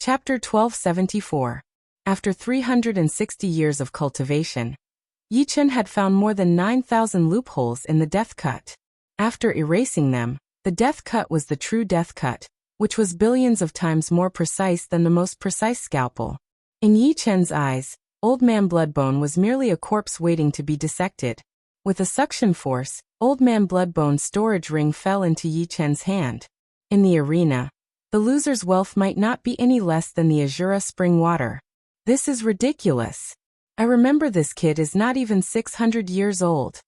Chapter 1274. After 360 years of cultivation, Yi Chen had found more than 9,000 loopholes in the death cut. After erasing them, the death cut was the true death cut, which was billions of times more precise than the most precise scalpel. In Yi Chen's eyes, Old Man Bloodbone was merely a corpse waiting to be dissected. With a suction force, Old Man Bloodbone's storage ring fell into Yi Chen's hand. In the arena, the loser's wealth might not be any less than the Azura spring water. This is ridiculous. I remember this kid is not even 600 years old.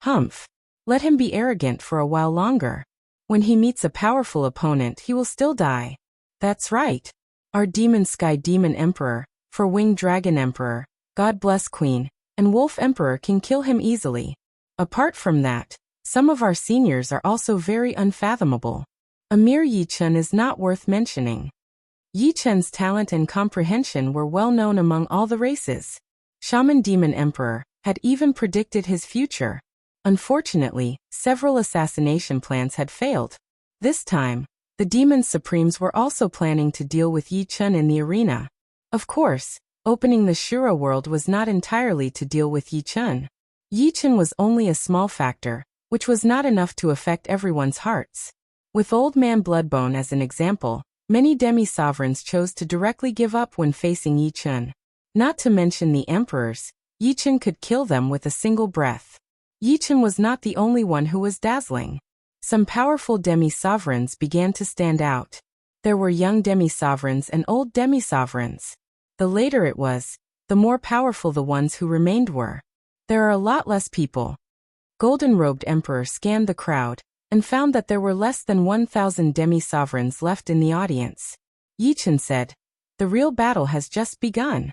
Humph. Let him be arrogant for a while longer. When he meets a powerful opponent, he will still die. That's right. Our Demon Sky Demon Emperor, for Winged Dragon Emperor, God Bless Queen, and Wolf Emperor can kill him easily. Apart from that, some of our seniors are also very unfathomable. A mere Yi Chen is not worth mentioning. Yi Chen's talent and comprehension were well known among all the races. Shaman Demon Emperor had even predicted his future. Unfortunately, several assassination plans had failed. This time, the Demon Supremes were also planning to deal with Yi Chen in the arena. Of course, opening the Shura world was not entirely to deal with Yi Chen. Yi Chen was only a small factor, which was not enough to affect everyone's hearts. With Old Man Bloodbone as an example, many demi-sovereigns chose to directly give up when facing Yi Chen. Not to mention the emperors, Yi Chen could kill them with a single breath. Yi Chen was not the only one who was dazzling. Some powerful demi-sovereigns began to stand out. There were young demi-sovereigns and old demi-sovereigns. The later it was, the more powerful the ones who remained were. There are a lot less people. Golden-robed Emperor scanned the crowd and found that there were less than 1,000 demi-sovereigns left in the audience. Yi Chen said, "The real battle has just begun."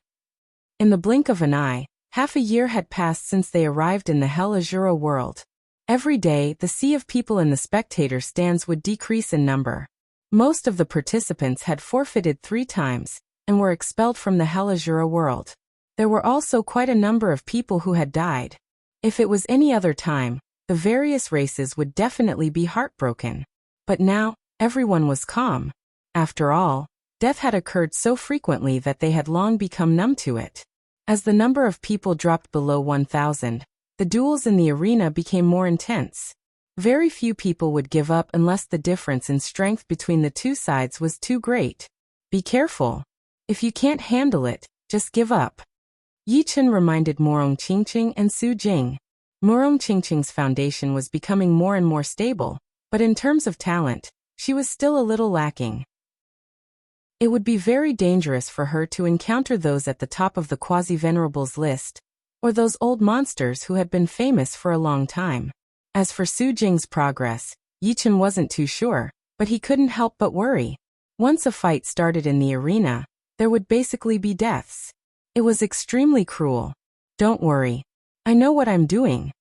In the blink of an eye, half a year had passed since they arrived in the Hell Azura world. Every day, the sea of people in the spectator stands would decrease in number. Most of the participants had forfeited 3 times and were expelled from the Hell Azura world. There were also quite a number of people who had died. If it was any other time, the various races would definitely be heartbroken. But now, everyone was calm. After all, death had occurred so frequently that they had long become numb to it. As the number of people dropped below 1,000, the duels in the arena became more intense. Very few people would give up unless the difference in strength between the two sides was too great. Be careful. If you can't handle it, just give up. Yi Chen reminded Morong Qingqing and Su Jing. Morong Qingqing's foundation was becoming more and more stable, but in terms of talent, she was still a little lacking. It would be very dangerous for her to encounter those at the top of the quasi-venerables list, or those old monsters who had been famous for a long time. As for Su Jing's progress, Yi Chen wasn't too sure, but he couldn't help but worry. Once a fight started in the arena, there would basically be deaths. It was extremely cruel. Don't worry. I know what I'm doing.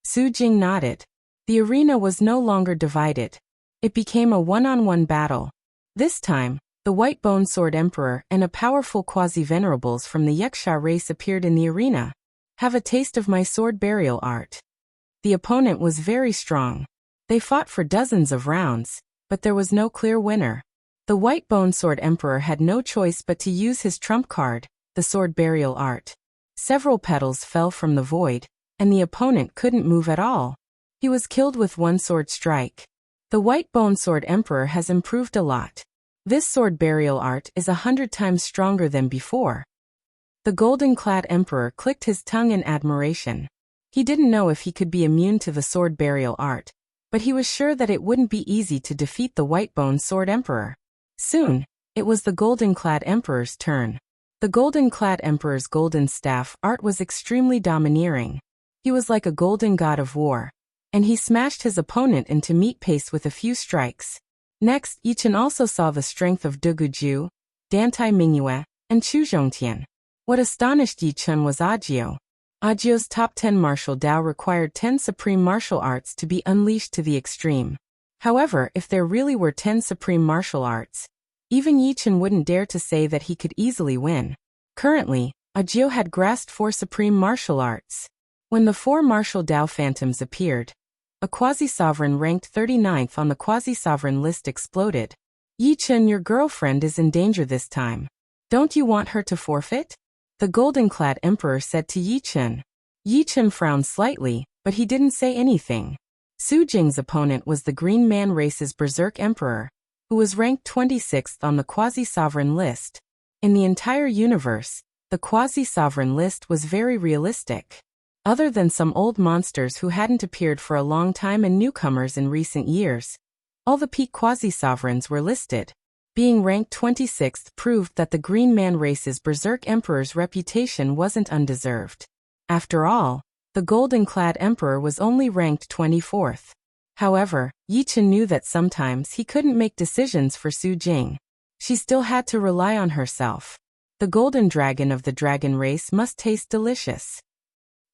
Su Jing nodded. The arena was no longer divided. It became a one-on-one battle. This time, the White Bone Sword Emperor and a powerful quasi-venerables from the Yaksha race appeared in the arena. Have a taste of my sword burial art. The opponent was very strong. They fought for dozens of rounds, but there was no clear winner. The White Bone Sword Emperor had no choice but to use his trump card, the sword burial art. Several petals fell from the void, and the opponent couldn't move at all. He was killed with one sword strike. The White Bone Sword Emperor has improved a lot. This sword burial art is 100 times stronger than before. The golden-clad Emperor clicked his tongue in admiration. He didn't know if he could be immune to the sword burial art, but he was sure that it wouldn't be easy to defeat the White Bone Sword Emperor. Soon, it was the golden-clad Emperor's turn. The golden-clad Emperor's golden staff art was extremely domineering. He was like a golden god of war, and he smashed his opponent into meat paste with a few strikes. Next, Yi Chen also saw the strength of Duguju, Dantai Mingyue, and Chu Zhongtian. What astonished Yi Chen was Agio. Agio's top 10 martial Dao required 10 supreme martial arts to be unleashed to the extreme. However, if there really were 10 supreme martial arts, even Yi Chen wouldn't dare to say that he could easily win. Currently, Agio had grasped 4 supreme martial arts. When the 4 martial Dao phantoms appeared, a quasi-sovereign ranked 39th on the quasi-sovereign list exploded. Yi-Chen, your girlfriend is in danger this time. Don't you want her to forfeit? The golden-clad emperor said to Yi-Chen. Yi-Chen frowned slightly, but he didn't say anything. Su Jing's opponent was the Green Man race's berserk emperor, who was ranked 26th on the quasi-sovereign list. In the entire universe, the quasi-sovereign list was very realistic. Other than some old monsters who hadn't appeared for a long time and newcomers in recent years, all the peak quasi-sovereigns were listed. Being ranked 26th proved that the Green Man race's berserk emperor's reputation wasn't undeserved. After all, the golden-clad emperor was only ranked 24th. However, Yi-Chen knew that sometimes he couldn't make decisions for Su Jing. She still had to rely on herself. The golden dragon of the dragon race must taste delicious.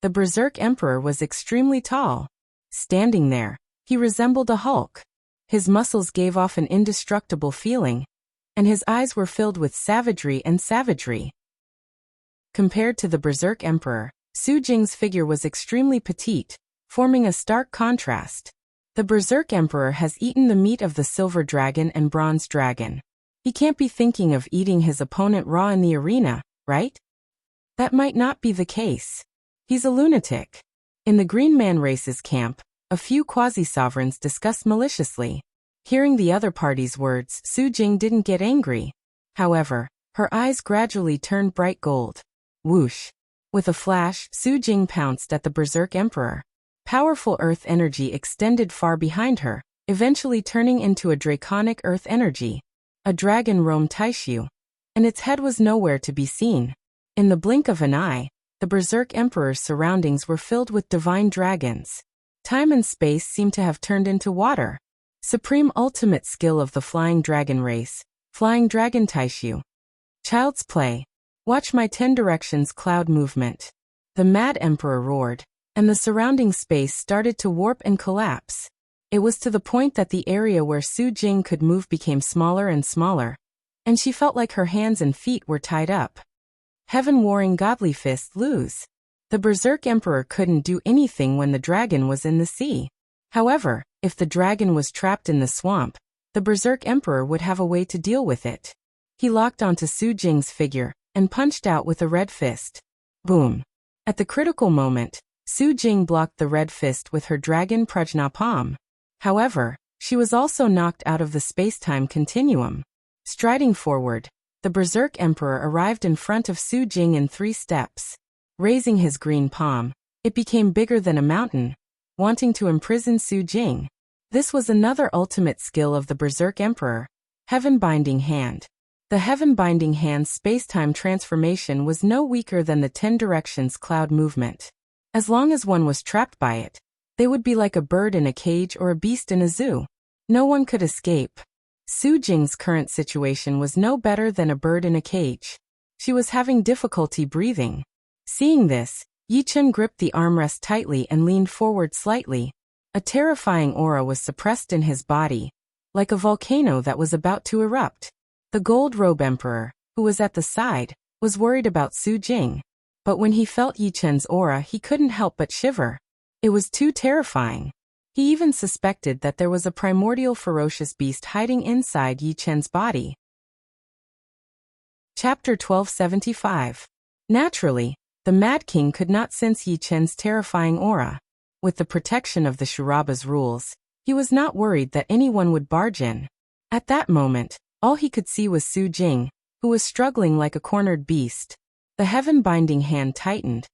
The berserk emperor was extremely tall. Standing there, he resembled a Hulk. His muscles gave off an indestructible feeling, and his eyes were filled with savagery and savagery. Compared to the berserk emperor, Su Jing's figure was extremely petite, forming a stark contrast. The berserk emperor has eaten the meat of the silver dragon and bronze dragon. He can't be thinking of eating his opponent raw in the arena, right? That might not be the case. He's a lunatic. In the Green Man race's camp, a few quasi-sovereigns discussed maliciously. Hearing the other party's words, Su Jing didn't get angry. However, her eyes gradually turned bright gold. Whoosh! With a flash, Su Jing pounced at the berserk emperor. Powerful earth energy extended far behind her, eventually turning into a draconic earth energy. A dragon roamed Taishu, and its head was nowhere to be seen. In the blink of an eye, the berserk emperor's surroundings were filled with divine dragons. Time and space seemed to have turned into water. Supreme ultimate skill of the flying dragon race, flying dragon Taishu. Child's play. Watch my 10 directions cloud movement. The mad emperor roared, and the surrounding space started to warp and collapse. It was to the point that the area where Su Jing could move became smaller and smaller, and she felt like her hands and feet were tied up. Heaven-warring godly fist lose. The berserk emperor couldn't do anything when the dragon was in the sea. However, if the dragon was trapped in the swamp, the berserk emperor would have a way to deal with it. He locked onto Su Jing's figure and punched out with a red fist. Boom! At the critical moment, Su Jing blocked the red fist with her dragon prajna palm. However, she was also knocked out of the space-time continuum. Striding forward, the berserk emperor arrived in front of Su Jing in 3 steps. Raising his green palm, it became bigger than a mountain, wanting to imprison Su Jing. This was another ultimate skill of the berserk emperor, Heaven-Binding Hand. The Heaven-Binding Hand's space-time transformation was no weaker than the 10 directions cloud movement. As long as one was trapped by it, they would be like a bird in a cage or a beast in a zoo. No one could escape. Su Jing's current situation was no better than a bird in a cage. She was having difficulty breathing. Seeing this, Yi-Chen gripped the armrest tightly and leaned forward slightly. A terrifying aura was suppressed in his body, like a volcano that was about to erupt. The gold robe emperor, who was at the side, was worried about Su Jing. But when he felt Yi-Chen's aura, he couldn't help but shiver. It was too terrifying. He even suspected that there was a primordial ferocious beast hiding inside Yi-Chen's body. Chapter 1275. Naturally, the Mad King could not sense Yi-Chen's terrifying aura. With the protection of the Shuraba's rules, he was not worried that anyone would barge in. At that moment, all he could see was Su Jing, who was struggling like a cornered beast. The Heaven-Binding Hand tightened,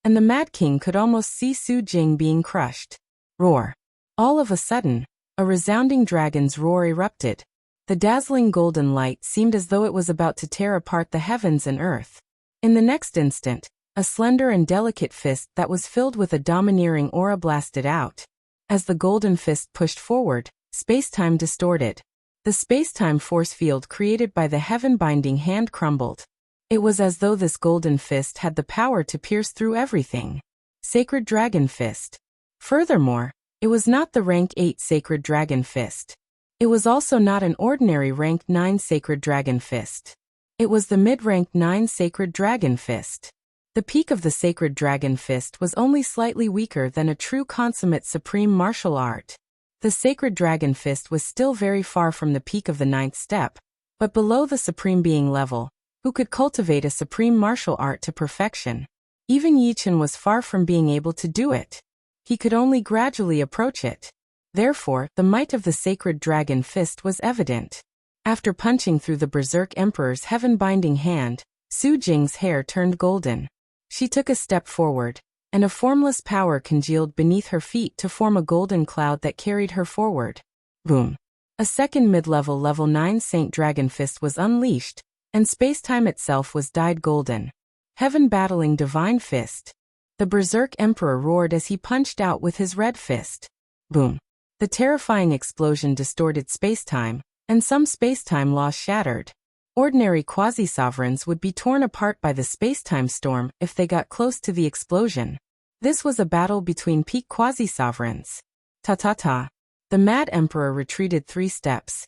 and the Mad King could almost see Su Jing being crushed. Roar! All of a sudden, a resounding dragon's roar erupted. The dazzling golden light seemed as though it was about to tear apart the heavens and earth. In the next instant, a slender and delicate fist that was filled with a domineering aura blasted out. As the golden fist pushed forward, space-time distorted. The space-time force field created by the Heaven-Binding Hand crumbled. It was as though this golden fist had the power to pierce through everything. Sacred Dragon Fist. Furthermore, it was not the rank 8 Sacred Dragon Fist. It was also not an ordinary rank 9 Sacred Dragon Fist. It was the mid-rank 9 Sacred Dragon Fist. The peak of the Sacred Dragon Fist was only slightly weaker than a true consummate supreme martial art. The sacred dragon fist was still very far from the peak of the 9th step, but below the supreme being level, who could cultivate a supreme martial art to perfection. Even Yichen was far from being able to do it. He could only gradually approach it. Therefore, the might of the sacred dragon fist was evident. After punching through the Berserk Emperor's heaven-binding hand, Su Jing's hair turned golden. She took a step forward, and a formless power congealed beneath her feet to form a golden cloud that carried her forward. Boom! A second mid-level level 9 Saint Dragon Fist was unleashed, and space-time itself was dyed golden. Heaven battling Divine Fist. The Berserk Emperor roared as he punched out with his red fist. Boom! The terrifying explosion distorted space-time, and some space-time laws shattered. Ordinary quasi-sovereigns would be torn apart by the space-time storm if they got close to the explosion. This was a battle between peak quasi-sovereigns. Ta-ta-ta. The Mad Emperor retreated 3 steps.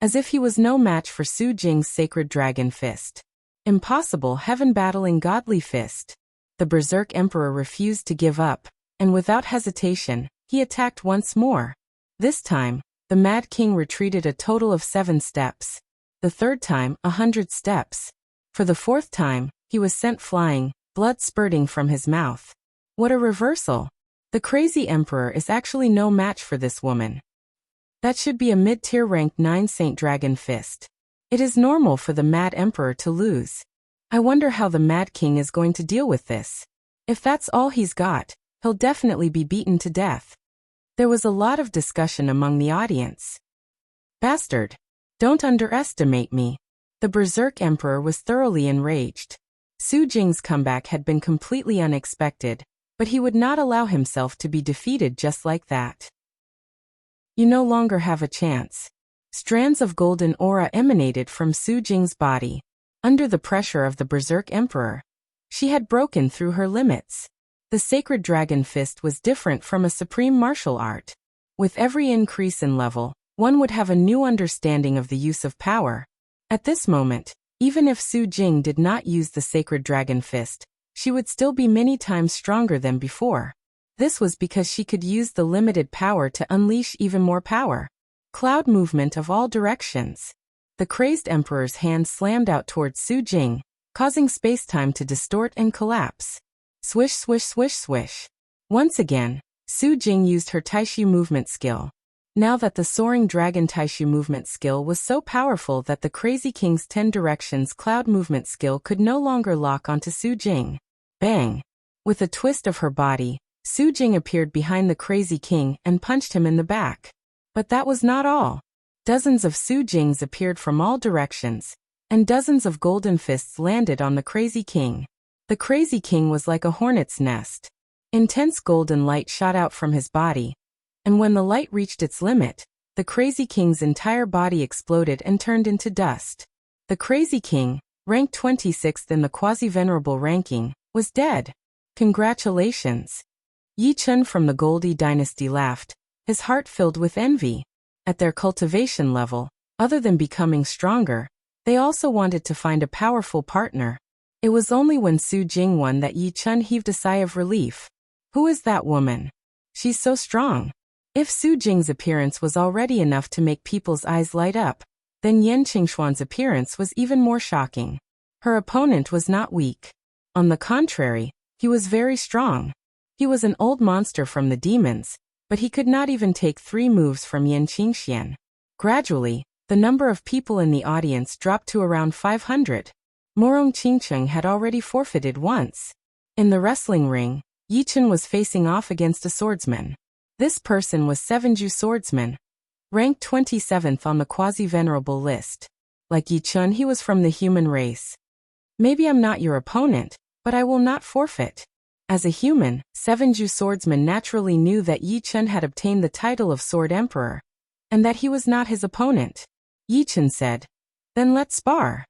As if he was no match for Su Jing's sacred dragon fist. Impossible heaven-battling godly fist. The Berserk Emperor refused to give up, and without hesitation, he attacked once more. This time, the Mad King retreated a total of 7 steps. The third time, 100 steps. For the 4th time, he was sent flying, blood spurting from his mouth. What a reversal! The crazy emperor is actually no match for this woman. That should be a mid-tier ranked 9 Saint Dragon Fist. It is normal for the Mad Emperor to lose. I wonder how the Mad King is going to deal with this. If that's all he's got, he'll definitely be beaten to death. There was a lot of discussion among the audience. Bastard! Don't underestimate me. The Berserk Emperor was thoroughly enraged. Su Jing's comeback had been completely unexpected, but he would not allow himself to be defeated just like that. You no longer have a chance. Strands of golden aura emanated from Su Jing's body. Under the pressure of the Berserk Emperor, she had broken through her limits. The sacred dragon fist was different from a supreme martial art. With every increase in level, one would have a new understanding of the use of power. At this moment, even if Su Jing did not use the sacred dragon fist, she would still be many times stronger than before. This was because she could use the limited power to unleash even more power. Cloud movement of all directions. The crazed emperor's hand slammed out towards Su Jing, causing space-time to distort and collapse. Swish, swish, swish, swish. Once again, Su Jing used her Taishu movement skill. Now that the soaring dragon Taishu movement skill was so powerful that the Crazy King's 10 directions cloud movement skill could no longer lock onto Su Jing. Bang! With a twist of her body, Su Jing appeared behind the Crazy King and punched him in the back. But that was not all. Dozens of Su Jings appeared from all directions, and dozens of golden fists landed on the Crazy King. The Crazy King was like a hornet's nest. Intense golden light shot out from his body, and when the light reached its limit, the Crazy King's entire body exploded and turned into dust. The Crazy King, ranked 26th in the quasi-venerable ranking, was dead. Congratulations! Yi Chun from the Goldie dynasty laughed, his heart filled with envy. At their cultivation level, other than becoming stronger, they also wanted to find a powerful partner. It was only when Su Jing won that Yi Chun heaved a sigh of relief. Who is that woman? She's so strong. If Su Jing's appearance was already enough to make people's eyes light up, then Yan Qingxuan's appearance was even more shocking. Her opponent was not weak. On the contrary, he was very strong. He was an old monster from the demons, but he could not even take 3 moves from Yan Qingxian. Gradually, the number of people in the audience dropped to around 500. Morong Qingcheng had already forfeited once. In the wrestling ring, Yi Chun was facing off against a swordsman. This person was Sevenju Swordsman, ranked 27th on the quasi-venerable list. Like Yi Chun, he was from the human race. Maybe I'm not your opponent, but I will not forfeit. As a human, Sevenju Swordsman naturally knew that Yi Chun had obtained the title of Sword Emperor, and that he was not his opponent. Yi Chun said, "Then let's spar."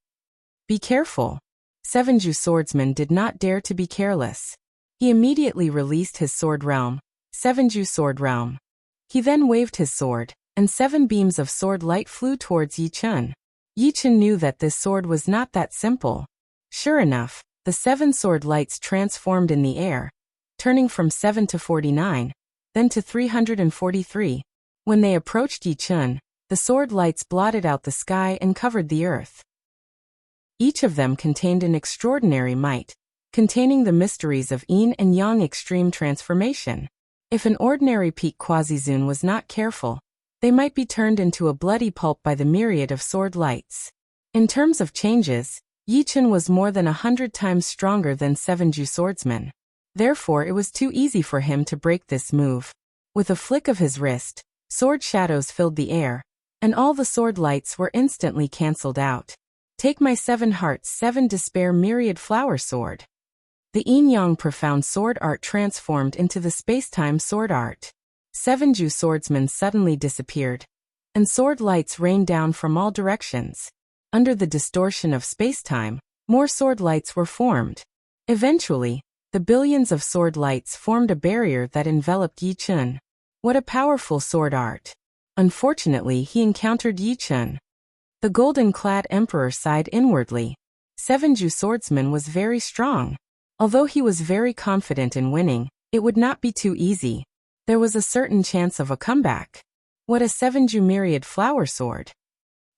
Be careful. Sevenju Swordsman did not dare to be careless. He immediately released his sword realm, Sevenju Sword Realm. He then waved his sword, and 7 beams of sword light flew towards Yi Chun. Yi Chun knew that this sword was not that simple. Sure enough, the 7 sword lights transformed in the air, turning from 7 to 49, then to 343. When they approached Yi Chun, the sword lights blotted out the sky and covered the earth. Each of them contained an extraordinary might, containing the mysteries of yin and yang extreme transformation. If an ordinary peak quasi-zune was not careful, they might be turned into a bloody pulp by the myriad of sword lights. In terms of changes, Yi Chun was more than 100 times stronger than Sevenju swordsman. Therefore it was too easy for him to break this move. With a flick of his wrist, sword shadows filled the air, and all the sword lights were instantly cancelled out. Take my 7 hearts 7 despair myriad flower sword. The yin-yang profound sword art transformed into the space-time sword art. Sevenju swordsmen suddenly disappeared, and sword lights rained down from all directions. Under the distortion of space-time, more sword lights were formed. Eventually, the billions of sword lights formed a barrier that enveloped Yi Chun. What a powerful sword art! Unfortunately, he encountered Yi Chun. The golden-clad emperor sighed inwardly. Sevenju swordsman was very strong. Although he was very confident in winning, it would not be too easy. There was a certain chance of a comeback. What a Sevenju myriad flower sword!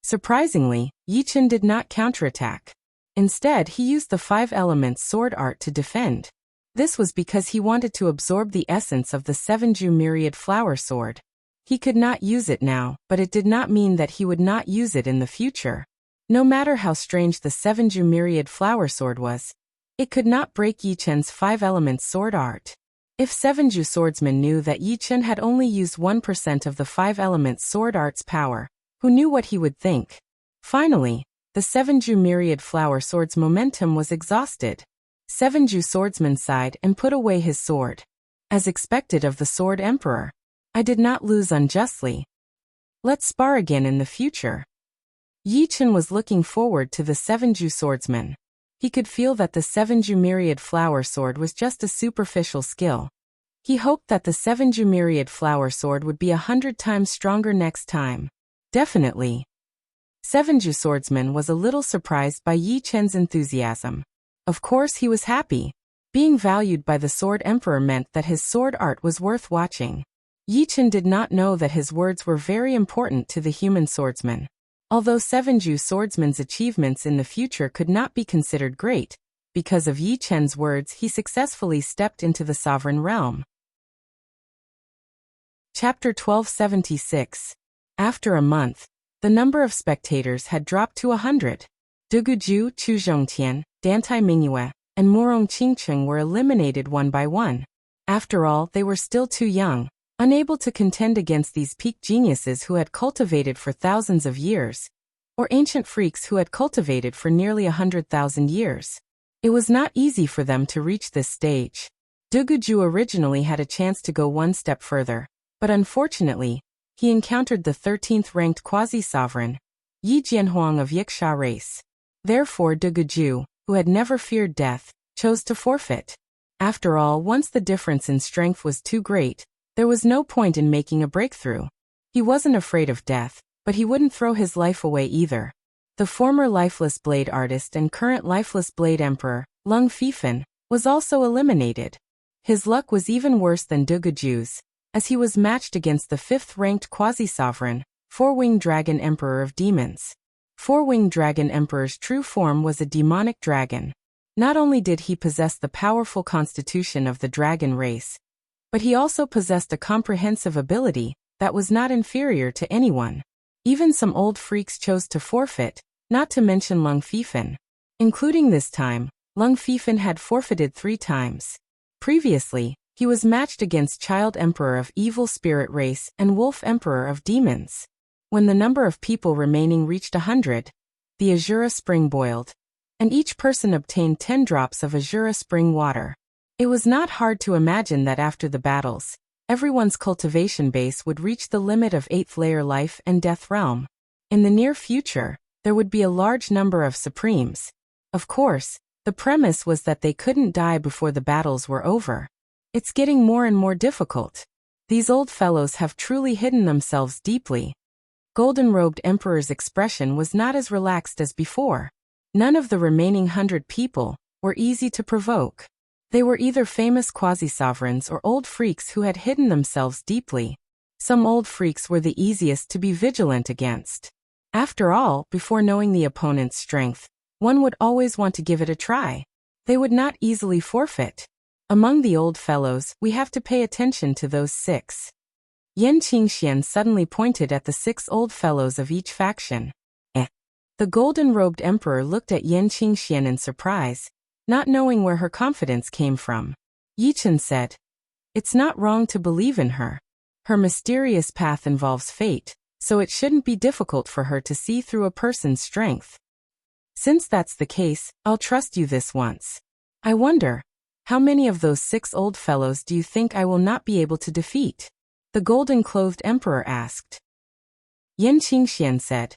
Surprisingly, Yi Chun did not counterattack. Instead, he used the 5 elements sword art to defend. This was because he wanted to absorb the essence of the Sevenju myriad flower sword. He could not use it now, but it did not mean that he would not use it in the future. No matter how strange the Sevenju myriad flower sword was, it could not break Yi Chun's 5 elements sword art. If Sevenju swordsmen knew that Yi Chun had only used 1% of the 5 elements sword art's power, who knew what he would think? Finally, the Sevenju myriad flower sword's momentum was exhausted. Sevenju swordsman sighed and put away his sword. As expected of the sword emperor, I did not lose unjustly. Let's spar again in the future. Yi Chun was looking forward to the Sevenju swordsman. He could feel that the Sevenju myriad flower sword was just a superficial skill. He hoped that the Sevenju myriad flower sword would be 100 times stronger next time. Definitely. Sevenju swordsman was a little surprised by Yi Chun's enthusiasm. Of course he was happy. Being valued by the sword emperor meant that his sword art was worth watching. Yi Chun did not know that his words were very important to the human swordsman. Although Sevenju swordsman's achievements in the future could not be considered great, because of Yi Chun's words he successfully stepped into the sovereign realm. Chapter 1276. After a month, the number of spectators had dropped to 100. Duguju, Chu Zhongtian, Dantai Mingyue, and Murong Qingcheng were eliminated one by one. After all, they were still too young, unable to contend against these peak geniuses who had cultivated for thousands of years, or ancient freaks who had cultivated for nearly 100,000 years. It was not easy for them to reach this stage. Duguju originally had a chance to go one step further, but unfortunately, he encountered the 13th-ranked quasi-sovereign, Yi Jianhuang of Yiksha race. Therefore Duguju, who had never feared death, chose to forfeit. After all, once the difference in strength was too great, there was no point in making a breakthrough. He wasn't afraid of death, but he wouldn't throw his life away either. The former lifeless blade artist and current lifeless blade emperor, Lung Fifan, was also eliminated. His luck was even worse than Duguju's, as he was matched against the 5th-ranked quasi-sovereign, Four-Winged Dragon Emperor of Demons. Four-Winged Dragon Emperor's true form was a demonic dragon. Not only did he possess the powerful constitution of the dragon race, but he also possessed a comprehensive ability that was not inferior to anyone. Even some old freaks chose to forfeit, not to mention Lung Fifan. Including this time, Lung Fifan had forfeited 3 times. Previously, he was matched against Child Emperor of Evil Spirit Race and Wolf Emperor of Demons. When the number of people remaining reached 100, the Azura spring boiled, and each person obtained 10 drops of Azura spring water. It was not hard to imagine that after the battles, everyone's cultivation base would reach the limit of 8th layer life and death realm. In the near future, there would be a large number of supremes. Of course, the premise was that they couldn't die before the battles were over. It's getting more and more difficult. These old fellows have truly hidden themselves deeply. Golden-robed Emperor's expression was not as relaxed as before. None of the remaining 100 people were easy to provoke. They were either famous quasi-sovereigns or old freaks who had hidden themselves deeply. Some old freaks were the easiest to be vigilant against. After all, before knowing the opponent's strength, one would always want to give it a try. They would not easily forfeit. Among the old fellows, we have to pay attention to those 6. Yan Qingxian suddenly pointed at the 6 old fellows of each faction. The golden-robed emperor looked at Yan Qingxian in surprise, not knowing where her confidence came from. Yichen said, "It's not wrong to believe in her. Her mysterious path involves fate, so it shouldn't be difficult for her to see through a person's strength. Since that's the case, I'll trust you this once. I wonder, how many of those 6 old fellows do you think I will not be able to defeat?" The golden-clothed emperor asked. Yan Qingxian said,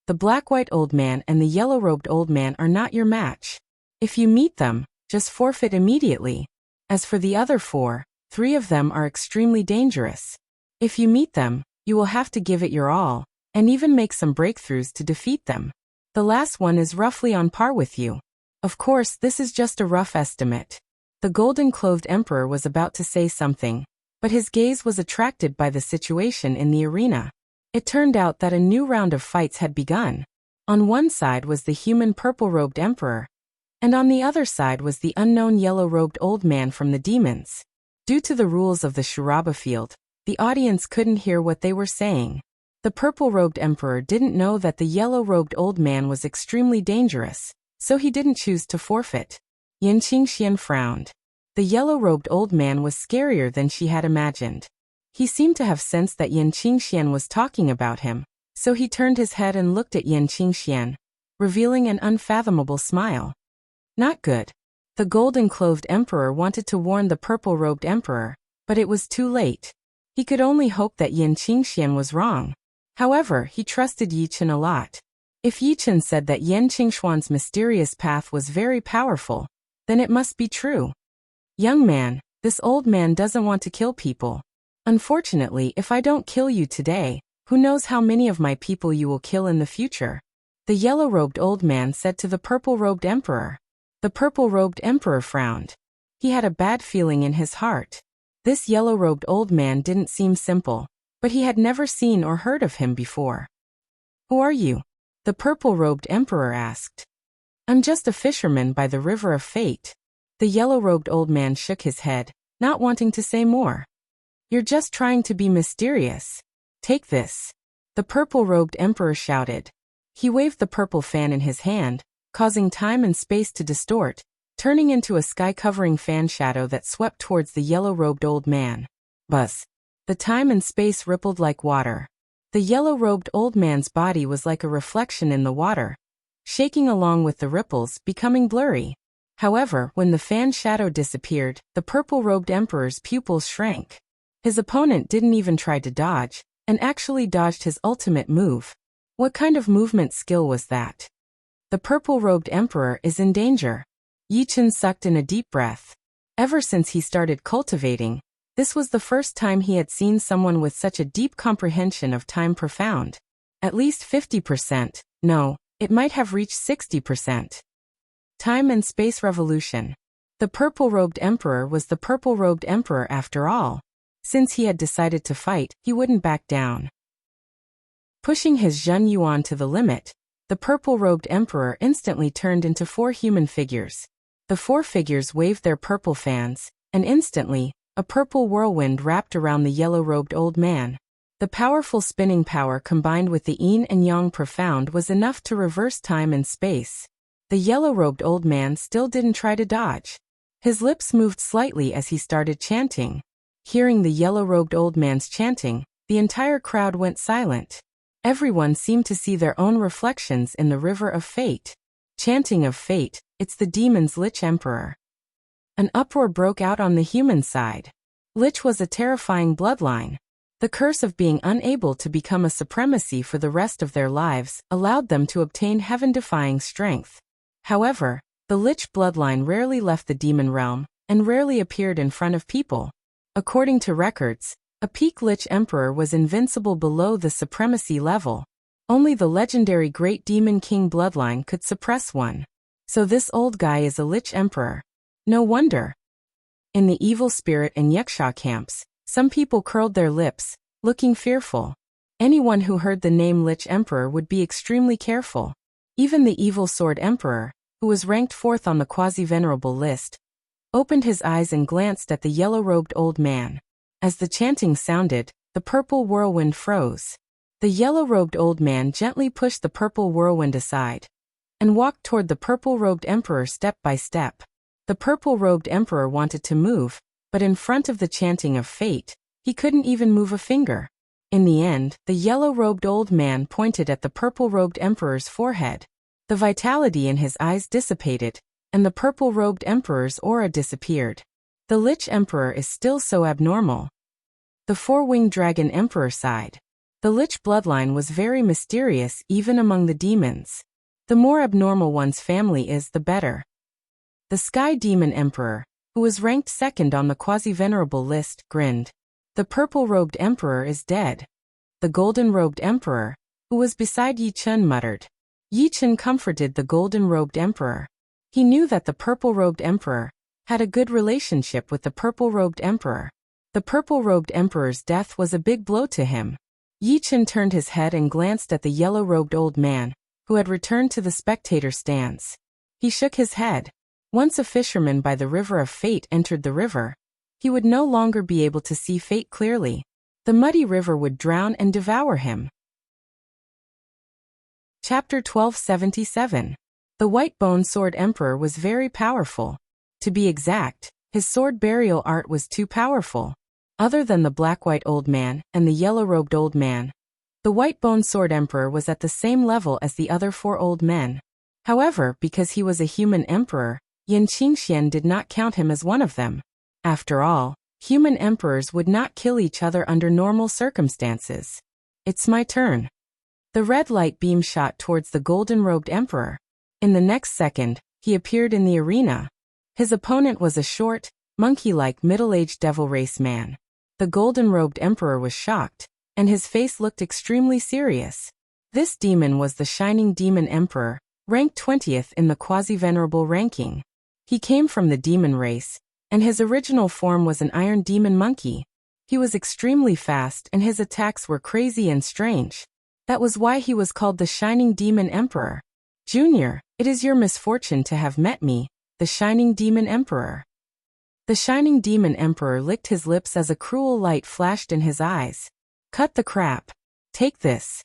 "The black-white old man and the yellow-robed old man are not your match. If you meet them, just forfeit immediately. As for the other 4, 3 of them are extremely dangerous. If you meet them, you will have to give it your all, and even make some breakthroughs to defeat them. The last one is roughly on par with you. Of course, this is just a rough estimate." The golden-clothed emperor was about to say something, but his gaze was attracted by the situation in the arena. It turned out that a new round of fights had begun. On one side was the human purple-robed emperor, and on the other side was the unknown yellow-robed old man from the demons. Due to the rules of the Shuraba field, the audience couldn't hear what they were saying. The purple-robed emperor didn't know that the yellow-robed old man was extremely dangerous, so he didn't choose to forfeit. Yan Qingxian frowned. The yellow-robed old man was scarier than she had imagined. He seemed to have sensed that Yan Qingxian was talking about him, so he turned his head and looked at Yan Qingxian, revealing an unfathomable smile. Not good. The golden-clothed emperor wanted to warn the purple-robed emperor, but it was too late. He could only hope that Yan Qingxian was wrong. However, he trusted Yichen a lot. If Yichen said that Yan Qingxuan's mysterious path was very powerful, then it must be true. "Young man, this old man doesn't want to kill people. Unfortunately, if I don't kill you today, who knows how many of my people you will kill in the future?" the yellow-robed old man said to the purple-robed emperor. The purple-robed emperor frowned. He had a bad feeling in his heart. This yellow-robed old man didn't seem simple, but he had never seen or heard of him before. "Who are you?" the purple-robed emperor asked. "I'm just a fisherman by the river of fate." The yellow-robed old man shook his head, not wanting to say more. "You're just trying to be mysterious. Take this." The purple-robed emperor shouted. He waved the purple fan in his hand, causing time and space to distort, turning into a sky-covering fan shadow that swept towards the yellow-robed old man. Buzz. The time and space rippled like water. The yellow-robed old man's body was like a reflection in the water, shaking along with the ripples, becoming blurry. However, when the fan shadow disappeared, the purple-robed emperor's pupils shrank. His opponent didn't even try to dodge, and actually dodged his ultimate move. What kind of movement skill was that? The purple-robed emperor is in danger. Yichen sucked in a deep breath. Ever since he started cultivating, this was the first time he had seen someone with such a deep comprehension of time profound. At least 50%, no, it might have reached 60%. Time and space revolution. The purple-robed emperor was the purple-robed emperor after all. Since he had decided to fight, he wouldn't back down. Pushing his Zhen Yuan to the limit, the purple-robed emperor instantly turned into 4 human figures. The 4 figures waved their purple fans, and instantly, a purple whirlwind wrapped around the yellow-robed old man. The powerful spinning power combined with the yin and yang profound was enough to reverse time and space. The yellow-robed old man still didn't try to dodge. His lips moved slightly as he started chanting. Hearing the yellow-robed old man's chanting, the entire crowd went silent. Everyone seemed to see their own reflections in the river of fate. Chanting of fate, it's the demon's Lich Emperor. An uproar broke out on the human side. Lich was a terrifying bloodline. The curse of being unable to become a supremacy for the rest of their lives allowed them to obtain heaven-defying strength. However, the Lich bloodline rarely left the demon realm, and rarely appeared in front of people. According to records, a peak Lich Emperor was invincible below the supremacy level. Only the legendary Great Demon King bloodline could suppress one. So this old guy is a Lich Emperor. No wonder. In the Evil Spirit and Yaksha camps, some people curled their lips, looking fearful. Anyone who heard the name Lich Emperor would be extremely careful. Even the Evil Sword Emperor, who was ranked 4th on the quasi-venerable list, opened his eyes and glanced at the yellow-robed old man. As the chanting sounded, the purple whirlwind froze. The yellow-robed old man gently pushed the purple whirlwind aside and walked toward the purple-robed emperor step by step. The purple-robed emperor wanted to move, but in front of the chanting of fate, he couldn't even move a finger. In the end, the yellow-robed old man pointed at the purple-robed emperor's forehead. The vitality in his eyes dissipated, and the purple-robed emperor's aura disappeared. The Lich Emperor is still so abnormal. The four-winged dragon emperor sighed. The Lich bloodline was very mysterious even among the demons. The more abnormal one's family is, the better. The Sky Demon Emperor, who was ranked 2nd on the quasi-venerable list, grinned. The purple-robed emperor is dead. The golden-robed emperor, who was beside Yi Chun, muttered. Yi Chun comforted the golden-robed emperor. He knew that the purple-robed emperor had a good relationship with the purple-robed emperor. The purple-robed emperor's death was a big blow to him. Yi Chun turned his head and glanced at the yellow-robed old man, who had returned to the spectator stands. He shook his head. Once a fisherman by the river of fate entered the river, he would no longer be able to see fate clearly. The muddy river would drown and devour him. Chapter 1277. The White-Bone Sword Emperor was very powerful. To be exact, his sword burial art was too powerful. Other than the black-white old man and the yellow-robed old man, the White-Bone Sword Emperor was at the same level as the other 4 old men. However, because he was a human emperor, Yan Qingxian did not count him as one of them. After all, human emperors would not kill each other under normal circumstances. It's my turn. The red light beam shot towards the golden-robed emperor. In the next second, he appeared in the arena. His opponent was a short, monkey-like middle-aged devil race man. The golden-robed emperor was shocked, and his face looked extremely serious. This demon was the Shining Demon Emperor, ranked 20th in the quasi-venerable ranking. He came from the demon race, and his original form was an iron demon monkey. He was extremely fast and his attacks were crazy and strange. That was why he was called the Shining Demon Emperor. Junior, it is your misfortune to have met me, the Shining Demon Emperor. The Shining Demon Emperor licked his lips as a cruel light flashed in his eyes. Cut the crap. Take this.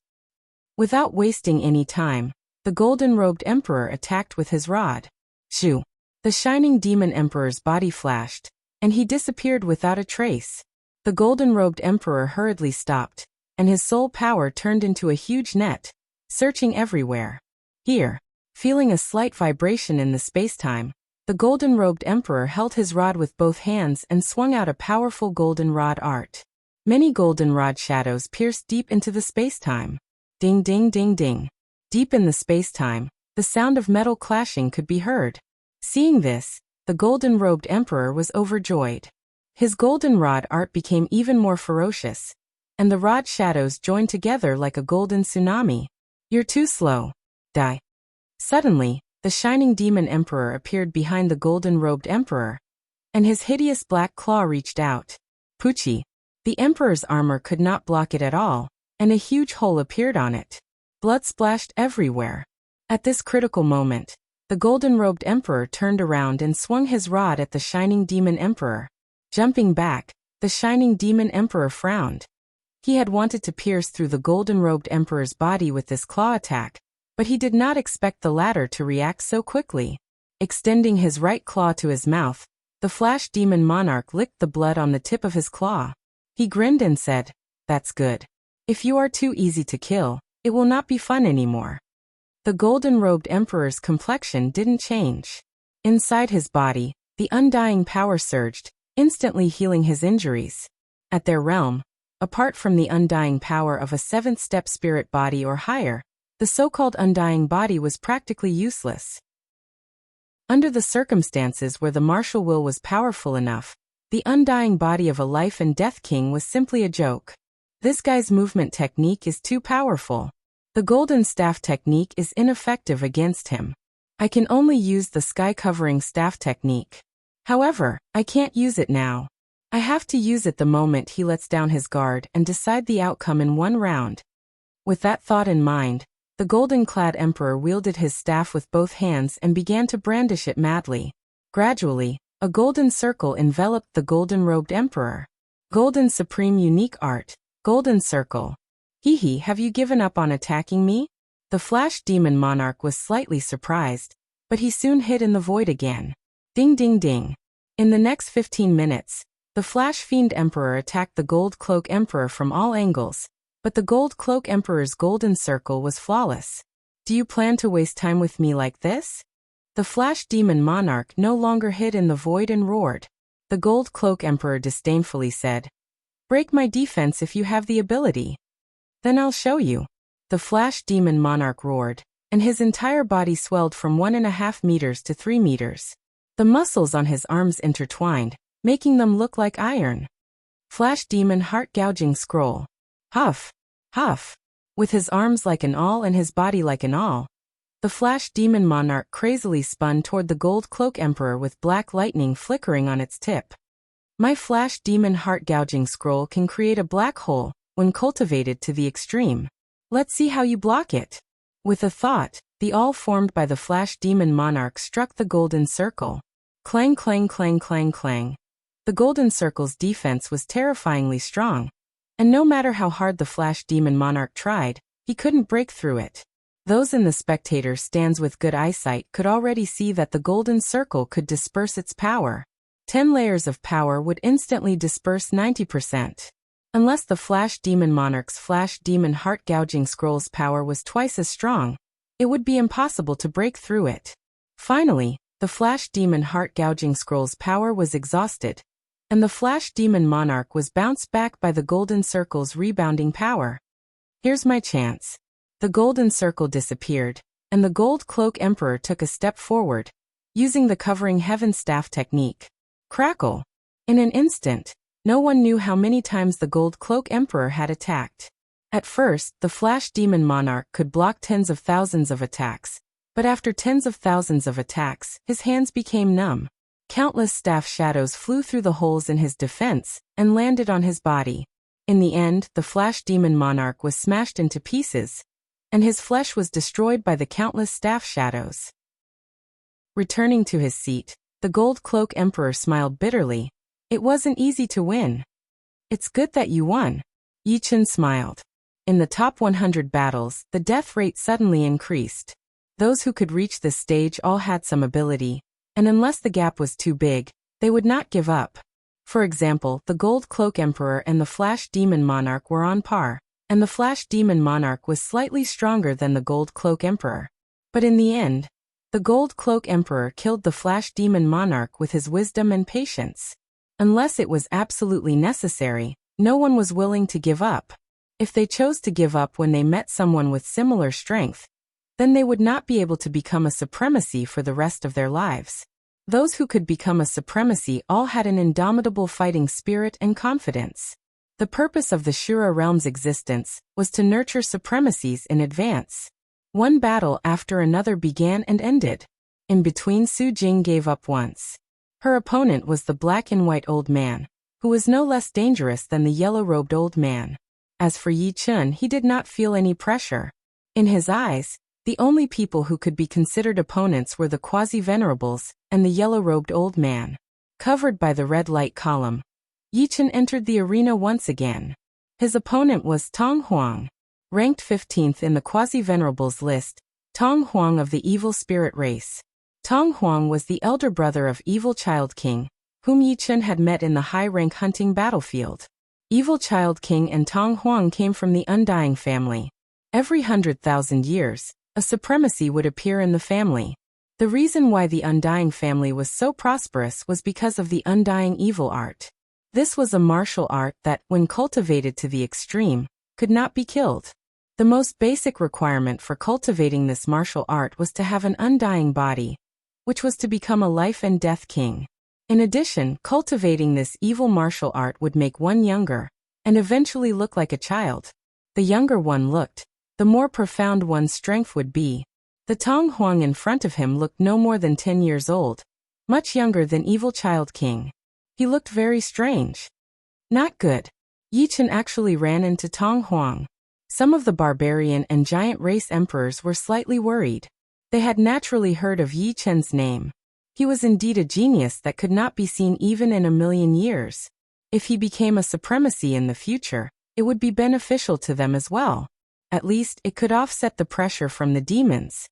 Without wasting any time, the golden-robed emperor attacked with his rod. Shoo! The Shining Demon Emperor's body flashed, and he disappeared without a trace. The golden-robed emperor hurriedly stopped, and his soul power turned into a huge net, searching everywhere. Here, feeling a slight vibration in the space-time, the golden-robed emperor held his rod with both hands and swung out a powerful golden rod art. Many golden rod shadows pierced deep into the space-time. Ding ding ding ding. Deep in the space-time, the sound of metal clashing could be heard. Seeing this, the golden-robed emperor was overjoyed. His golden rod art became even more ferocious, and the rod shadows joined together like a golden tsunami. You're too slow. Die. Suddenly, the Shining Demon Emperor appeared behind the golden-robed emperor, and his hideous black claw reached out. Poochie. The emperor's armor could not block it at all, and a huge hole appeared on it. Blood splashed everywhere. At this critical moment, the golden-robed emperor turned around and swung his rod at the Shining Demon Emperor. Jumping back, the Shining Demon Emperor frowned. He had wanted to pierce through the golden-robed emperor's body with this claw attack, but he did not expect the latter to react so quickly. Extending his right claw to his mouth, the Flash Demon Monarch licked the blood on the tip of his claw. He grinned and said, "That's good. If you are too easy to kill, it will not be fun anymore." The golden-robed emperor's complexion didn't change. Inside his body, the undying power surged, instantly healing his injuries. At their realm, apart from the undying power of a 7th-step spirit body or higher, the so-called undying body was practically useless. Under the circumstances where the martial will was powerful enough, the undying body of a life and death king was simply a joke. This guy's movement technique is too powerful. The golden staff technique is ineffective against him. I can only use the sky-covering staff technique. However, I can't use it now. I have to use it the moment he lets down his guard and decide the outcome in one round. With that thought in mind, the golden-clad emperor wielded his staff with both hands and began to brandish it madly. Gradually, a golden circle enveloped the golden-robed emperor. Golden supreme unique art, golden circle. Hee, have you given up on attacking me? The Flash Demon Monarch was slightly surprised, but he soon hid in the void again. Ding ding ding. In the next 15 minutes, the Flash Fiend Emperor attacked the Gold Cloak Emperor from all angles, but the Gold Cloak Emperor's golden circle was flawless. Do you plan to waste time with me like this? The Flash Demon Monarch no longer hid in the void and roared. The Gold Cloak Emperor disdainfully said, "Break my defense if you have the ability. Then I'll show you." The Flash Demon Monarch roared, and his entire body swelled from 1.5 meters to 3 meters. The muscles on his arms intertwined, making them look like iron. Flash Demon Heart Gouging Scroll. Huff, huff. With his arms like an awl and his body like an awl, the Flash Demon Monarch crazily spun toward the Gold Cloak Emperor with black lightning flickering on its tip. My Flash Demon Heart Gouging Scroll can create a black hole when cultivated to the extreme. Let's see how you block it. With a thought, the awl formed by the Flash Demon Monarch struck the golden circle. Clang clang clang clang clang. The golden circle's defense was terrifyingly strong, and no matter how hard the Flash Demon Monarch tried, he couldn't break through it. Those in the spectator stands with good eyesight could already see that the golden circle could disperse its power. 10 layers of power would instantly disperse 90%. Unless the Flash Demon Monarch's Flash Demon Heart Gouging Scroll's power was twice as strong, it would be impossible to break through it. Finally, the Flash Demon Heart Gouging Scroll's power was exhausted, and the Flash Demon Monarch was bounced back by the golden circle's rebounding power. Here's my chance. The golden circle disappeared, and the Gold Cloak Emperor took a step forward, using the covering heaven staff technique. Crackle! In an instant, no one knew how many times the Gold Cloak Emperor had attacked. At first, the Flash Demon Monarch could block tens of thousands of attacks, but after tens of thousands of attacks, his hands became numb. Countless staff shadows flew through the holes in his defense and landed on his body. In the end, the Flash Demon Monarch was smashed into pieces, and his flesh was destroyed by the countless staff shadows. Returning to his seat, the Gold Cloak Emperor smiled bitterly. It wasn't easy to win. It's good that you won. Yi Chen smiled. In the top 100 battles, the death rate suddenly increased. Those who could reach this stage all had some ability, and unless the gap was too big, they would not give up. For example, the Gold Cloak Emperor and the Flash Demon Monarch were on par, and the Flash Demon Monarch was slightly stronger than the Gold Cloak Emperor. But in the end, the Gold Cloak Emperor killed the Flash Demon Monarch with his wisdom and patience. Unless it was absolutely necessary, no one was willing to give up. If they chose to give up when they met someone with similar strength, then they would not be able to become a supremacy for the rest of their lives. Those who could become a supremacy all had an indomitable fighting spirit and confidence. The purpose of the Shura realm's existence was to nurture supremacies in advance. One battle after another began and ended. In between, Su Jing gave up once. Her opponent was the black and white old man, who was no less dangerous than the yellow-robed old man. As for Yi Chen, he did not feel any pressure. In his eyes, the only people who could be considered opponents were the quasi-venerables and the yellow-robed old man. Covered by the red light column, Yi Chen entered the arena once again. His opponent was Tong Huang. Ranked 15th in the quasi-venerables list, Tong Huang of the evil spirit race. Tong Huang was the elder brother of Evil Child King, whom Yi Chen had met in the high-rank hunting battlefield. Evil Child King and Tong Huang came from the Undying family. Every 100,000 years, a supremacy would appear in the family. The reason why the Undying family was so prosperous was because of the Undying evil art. This was a martial art that, when cultivated to the extreme, could not be killed. The most basic requirement for cultivating this martial art was to have an undying body, which was to become a life and death king. In addition, cultivating this evil martial art would make one younger, and eventually look like a child. The younger one looked, the more profound one's strength would be. The Tong Huang in front of him looked no more than 10 years old, much younger than Evil Child King. He looked very strange. Not good. Yi Chen actually ran into Tong Huang. Some of the barbarian and giant race emperors were slightly worried. They had naturally heard of Yi Chen's name. He was indeed a genius that could not be seen even in a million years. If he became a supremacy in the future, it would be beneficial to them as well. At least, it could offset the pressure from the demons.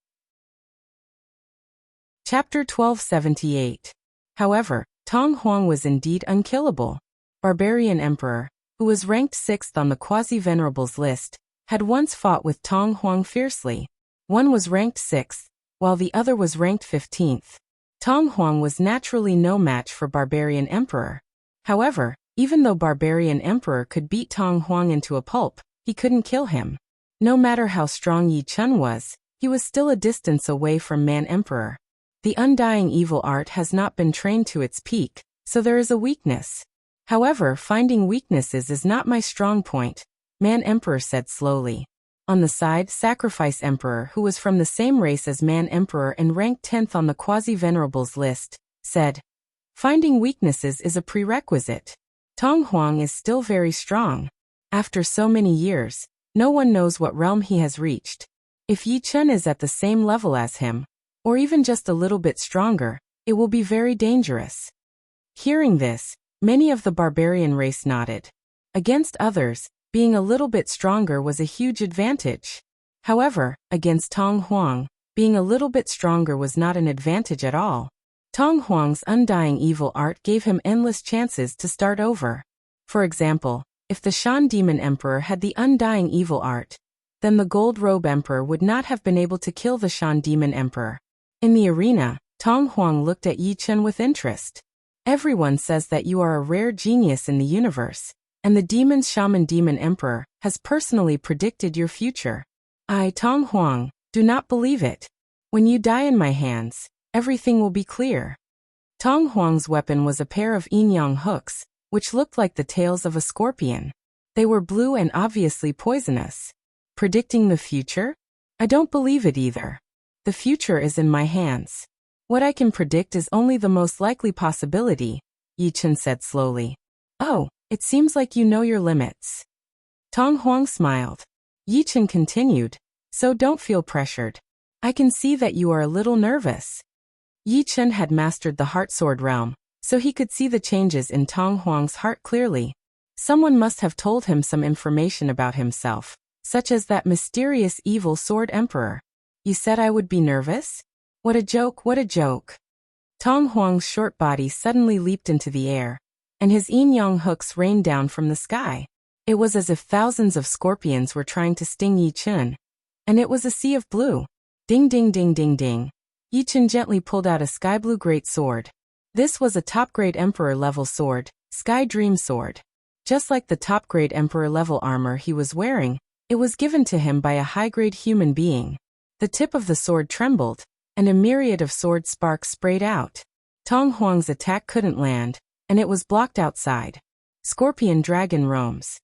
Chapter 1278. However, Tong Huang was indeed unkillable. Barbarian Emperor, who was ranked 6th on the Quasi-Venerables list, had once fought with Tong Huang fiercely. One was ranked 6th, while the other was ranked 15th. Tong Huang was naturally no match for Barbarian Emperor. However, even though Barbarian Emperor could beat Tong Huang into a pulp, he couldn't kill him. No matter how strong Yi Chen was, he was still a distance away from Man Emperor. The undying evil art has not been trained to its peak, so there is a weakness. However, finding weaknesses is not my strong point, Man Emperor said slowly. On the side, Sacrifice Emperor, who was from the same race as Man Emperor and ranked 10th on the Quasi-Venerables list, said, "Finding weaknesses is a prerequisite. Tong Huang is still very strong. After so many years, no one knows what realm he has reached. If Yi Chen is at the same level as him, or even just a little bit stronger, it will be very dangerous." Hearing this, many of the barbarian race nodded. Against others, being a little bit stronger was a huge advantage. However, against Tong Huang, being a little bit stronger was not an advantage at all. Tong Huang's undying evil art gave him endless chances to start over. For example, if the Shan Demon Emperor had the undying evil art, then the Gold Robe Emperor would not have been able to kill the Shan Demon Emperor. In the arena, Tong Huang looked at Yi Chen with interest. "Everyone says that you are a rare genius in the universe, and the Demon's Shaman Demon Emperor has personally predicted your future. I, Tong Huang, do not believe it. When you die in my hands, everything will be clear." Tong Huang's weapon was a pair of yin-yang hooks, which looked like the tails of a scorpion. They were blue and obviously poisonous. Predicting the future? I don't believe it either. The future is in my hands. What I can predict is only the most likely possibility, Yi Chen said slowly. "Oh, it seems like you know your limits." Tong Huang smiled. Yi Chen continued, "So don't feel pressured. I can see that you are a little nervous." Yi Chen had mastered the heart sword realm, so he could see the changes in Tong Huang's heart clearly. Someone must have told him some information about himself, such as that mysterious evil sword emperor. "You said I would be nervous? What a joke, what a joke." Tong Huang's short body suddenly leaped into the air, and his yin-yang hooks rained down from the sky. It was as if thousands of scorpions were trying to sting Yi Chen, and it was a sea of blue. Ding ding ding ding ding. Yi Chen gently pulled out a sky-blue great sword. This was a top-grade Emperor-level sword, Sky Dream Sword. Just like the top-grade Emperor-level armor he was wearing, it was given to him by a high-grade human being. The tip of the sword trembled, and a myriad of sword sparks sprayed out. Tong Huang's attack couldn't land, and it was blocked outside. Scorpion Dragon roams.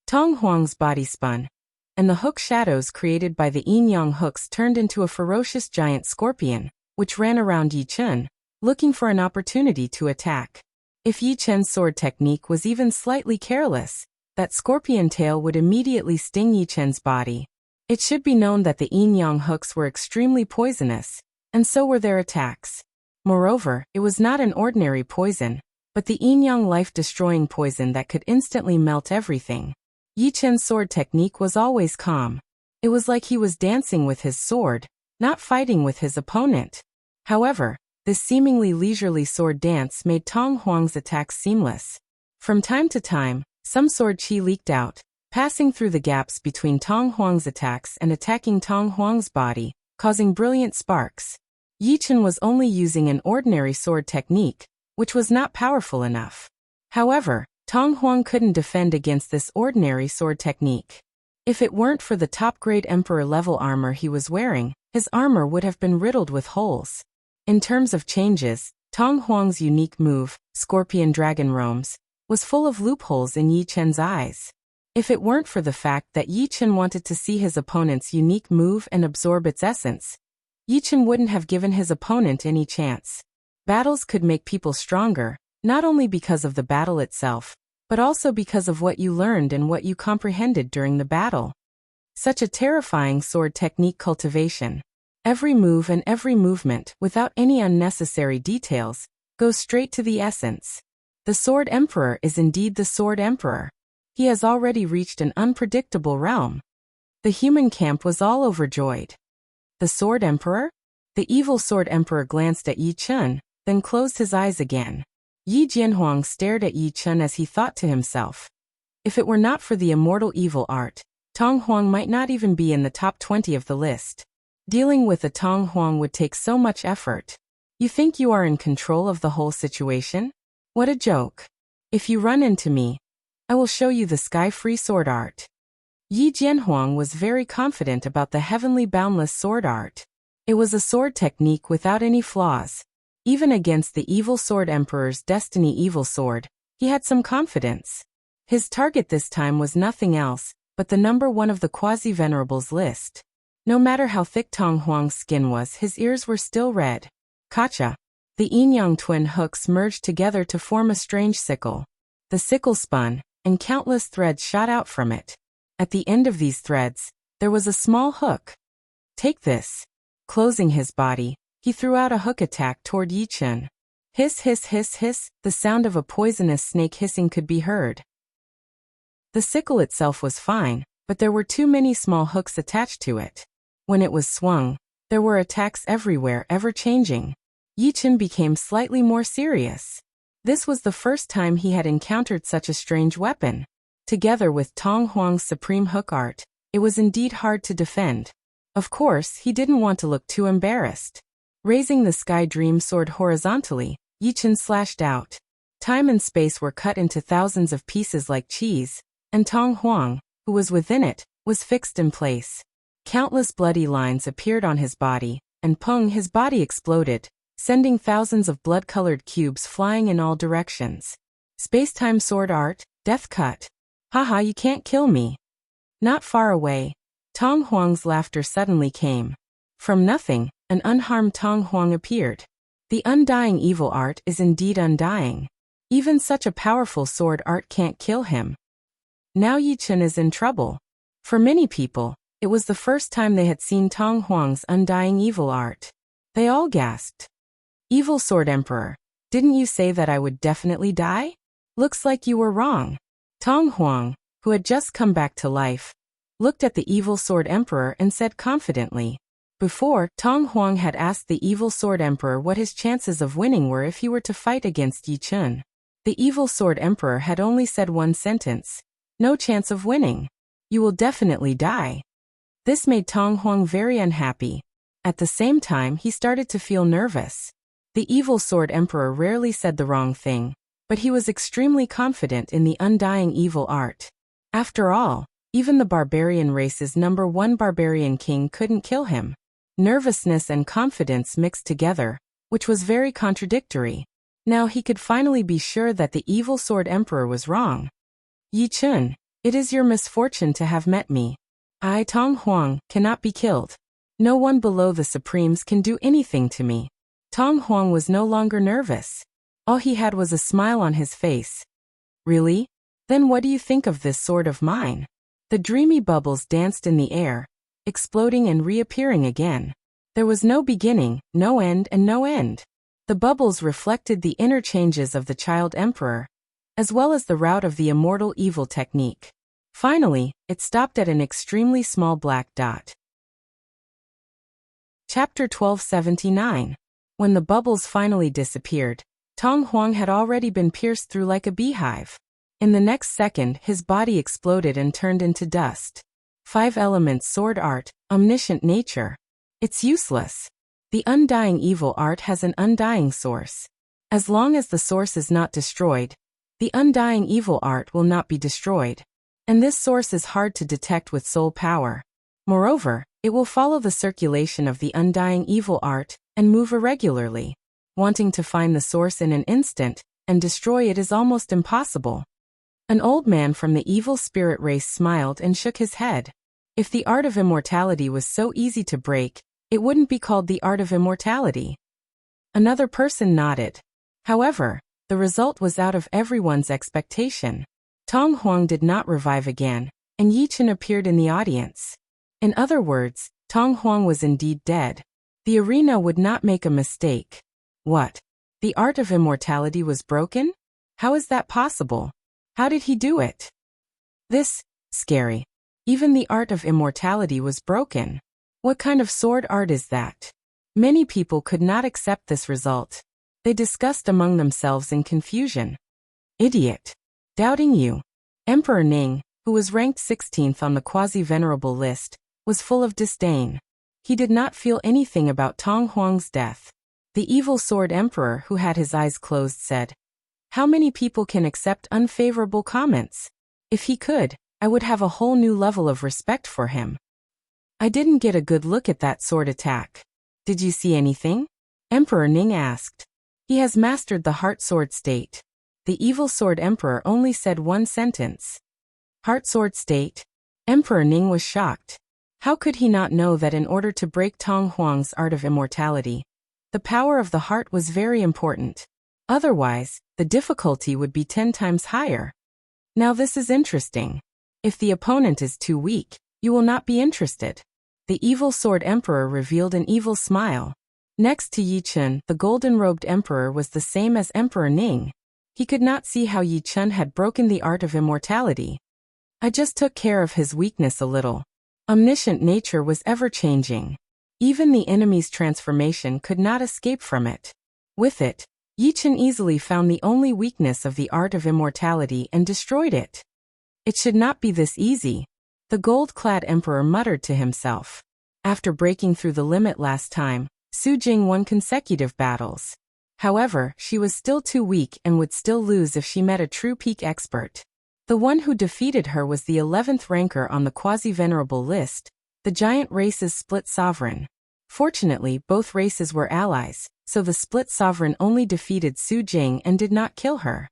Tong Huang's body spun, and the hook shadows created by the yin-yang hooks turned into a ferocious giant scorpion, which ran around Yi Chen, looking for an opportunity to attack. If Yi Chen's sword technique was even slightly careless, that scorpion tail would immediately sting Yi Chen's body. It should be known that the yin-yang hooks were extremely poisonous, and so were their attacks. Moreover, it was not an ordinary poison, but the yin-yang life-destroying poison that could instantly melt everything. Yi Chen's sword technique was always calm. It was like he was dancing with his sword, not fighting with his opponent. However, this seemingly leisurely sword dance made Tong Huang's attacks seamless. From time to time, some sword chi leaked out, passing through the gaps between Tong Huang's attacks and attacking Tong Huang's body, causing brilliant sparks. Yi Chen was only using an ordinary sword technique, which was not powerful enough. However, Tong Huang couldn't defend against this ordinary sword technique. If it weren't for the top-grade Emperor-level armor he was wearing, his armor would have been riddled with holes. In terms of changes, Tong Huang's unique move, Scorpion Dragon Roams, was full of loopholes in Yi Chen's eyes. If it weren't for the fact that Yi Chen wanted to see his opponent's unique move and absorb its essence, Yi Chen wouldn't have given his opponent any chance. Battles could make people stronger, not only because of the battle itself, but also because of what you learned and what you comprehended during the battle. Such a terrifying sword technique cultivation. Every move and every movement, without any unnecessary details, goes straight to the essence. The Sword Emperor is indeed the Sword Emperor. He has already reached an unpredictable realm. The human camp was all overjoyed. The Sword Emperor? The evil Sword Emperor glanced at Yi Chun, then closed his eyes again. Yi Jianhuang stared at Yi Chun as he thought to himself. If it were not for the immortal evil art, Tong Huang might not even be in the top 20 of the list. Dealing with a Tong Huang would take so much effort. You think you are in control of the whole situation? What a joke. If you run into me, I will show you the sky-free sword art. Yi Jianhuang was very confident about the heavenly boundless sword art. It was a sword technique without any flaws. Even against the evil Sword Emperor's destiny evil sword, he had some confidence. His target this time was nothing else but the number 1 of the quasi-venerables list. No matter how thick Tong Huang's skin was, his ears were still red. Kacha. The yin-yang twin hooks merged together to form a strange sickle. The sickle spun, and countless threads shot out from it. At the end of these threads, there was a small hook. Take this. Closing his body, he threw out a hook attack toward Yi Chun. Hiss, hiss, hiss, hiss, the sound of a poisonous snake hissing could be heard. The sickle itself was fine, but there were too many small hooks attached to it. When it was swung, there were attacks everywhere, ever-changing. Yi Chun became slightly more serious. This was the first time he had encountered such a strange weapon. Together with Tong Huang's supreme hook art, it was indeed hard to defend. Of course, he didn't want to look too embarrassed. Raising the Sky Dream sword horizontally, Yi Chun slashed out. Time and space were cut into thousands of pieces like cheese, and Tong Huang, who was within it, was fixed in place. Countless bloody lines appeared on his body, and pung, his body exploded, sending thousands of blood-colored cubes flying in all directions. Space-time sword art, death cut. Haha, you can't kill me. Not far away, Tong Huang's laughter suddenly came. From nothing, an unharmed Tong Huang appeared. The undying evil art is indeed undying. Even such a powerful sword art can't kill him. Now Yi Chun is in trouble. For many people, it was the first time they had seen Tong Huang's undying evil art. They all gasped. Evil Sword Emperor, didn't you say that I would definitely die? Looks like you were wrong. Tong Huang, who had just come back to life, looked at the evil Sword Emperor and said confidently. Before, Tong Huang had asked the evil Sword Emperor what his chances of winning were if he were to fight against Yi Chun. The evil Sword Emperor had only said one sentence. No chance of winning. You will definitely die. This made Tong Huang very unhappy. At the same time, he started to feel nervous. The evil Sword Emperor rarely said the wrong thing, but he was extremely confident in the undying evil art. After all, even the barbarian race's number 1 barbarian king couldn't kill him. Nervousness and confidence mixed together, which was very contradictory. Now he could finally be sure that the evil Sword Emperor was wrong. Yi Chun, it is your misfortune to have met me. I, Tong Huang, cannot be killed. No one below the Supremes can do anything to me. Tong Huang was no longer nervous. All he had was a smile on his face. Really? Then what do you think of this sword of mine? The dreamy bubbles danced in the air, exploding and reappearing again. There was no beginning, no end, and no end. The bubbles reflected the inner changes of the child emperor, as well as the route of the immortal evil technique. Finally, it stopped at an extremely small black dot. Chapter 1279. When the bubbles finally disappeared, Tong Huang had already been pierced through like a beehive. In the next second, his body exploded and turned into dust. 5 elements sword art, omniscient nature. It's useless. The undying evil art has an undying source. As long as the source is not destroyed, the undying evil art will not be destroyed. And this source is hard to detect with soul power. Moreover, it will follow the circulation of the undying evil art and move irregularly. Wanting to find the source in an instant and destroy it is almost impossible. An old man from the evil spirit race smiled and shook his head. If the art of immortality was so easy to break, it wouldn't be called the art of immortality. Another person nodded. However, The result was out of everyone's expectation. Tong Huang did not revive again, and Yi Chen appeared in the audience. In other words, Tong Huang was indeed dead. The arena would not make a mistake. What? The art of immortality was broken? How is that possible? How did he do it? This, scary. Even the art of immortality was broken. What kind of sword art is that? Many people could not accept this result. They discussed among themselves in confusion. Idiot. Doubting you. Emperor Ning, who was ranked 16th on the quasi-venerable list, was full of disdain. He did not feel anything about Tong Huang's death. The evil sword emperor, who had his eyes closed, said, "How many people can accept unfavorable comments? If he could, I would have a whole new level of respect for him." I didn't get a good look at that sword attack. Did you see anything? Emperor Ning asked. He has mastered the heart sword state. The evil sword emperor only said one sentence. Heart sword state? Emperor Ning was shocked. How could he not know that in order to break Tong Huang's art of immortality, the power of the heart was very important? Otherwise, the difficulty would be 10 times higher. Now this is interesting. If the opponent is too weak, you will not be interested. The evil sword emperor revealed an evil smile. Next to Yi Chen, the golden-robed emperor was the same as Emperor Ning. He could not see how Yi Chen had broken the art of immortality. I just took care of his weakness a little. Omniscient nature was ever-changing. Even the enemy's transformation could not escape from it. With it, Yi Chen easily found the only weakness of the art of immortality and destroyed it. It should not be this easy, the gold-clad emperor muttered to himself. After breaking through the limit last time, Su Jing won consecutive battles. However, she was still too weak and would still lose if she met a true peak expert. The one who defeated her was the 11th ranker on the quasi-venerable list, the giant race's split sovereign. Fortunately, both races were allies, so the split sovereign only defeated Su Jing and did not kill her.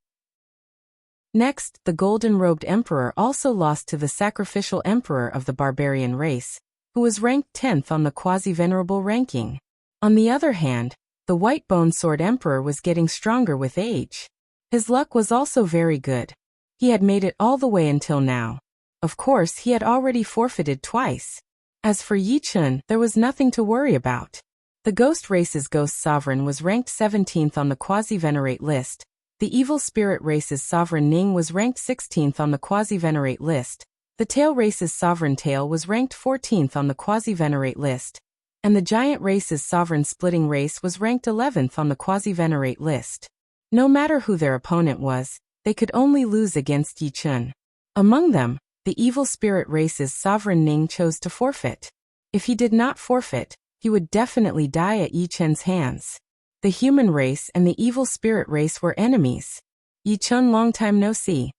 Next, the golden-robed emperor also lost to the sacrificial emperor of the barbarian race, who was ranked 10th on the quasi-venerable ranking. On the other hand, the white-bone sword emperor was getting stronger with age. His luck was also very good. He had made it all the way until now. Of course, he had already forfeited twice. As for Yi Chen, there was nothing to worry about. The ghost race's ghost sovereign was ranked 17th on the quasi-venerate list. The evil spirit race's sovereign Ning was ranked 16th on the quasi-venerate list. The tail race's sovereign tail was ranked 14th on the quasi-venerate list. And the giant race's sovereign splitting race was ranked 11th on the quasi-venerate list. No matter who their opponent was, they could only lose against Yi Chen. Among them, the evil spirit race's sovereign Ning chose to forfeit. If he did not forfeit, he would definitely die at Yi Chen's hands. The human race and the evil spirit race were enemies. Yi Chen, long time no see.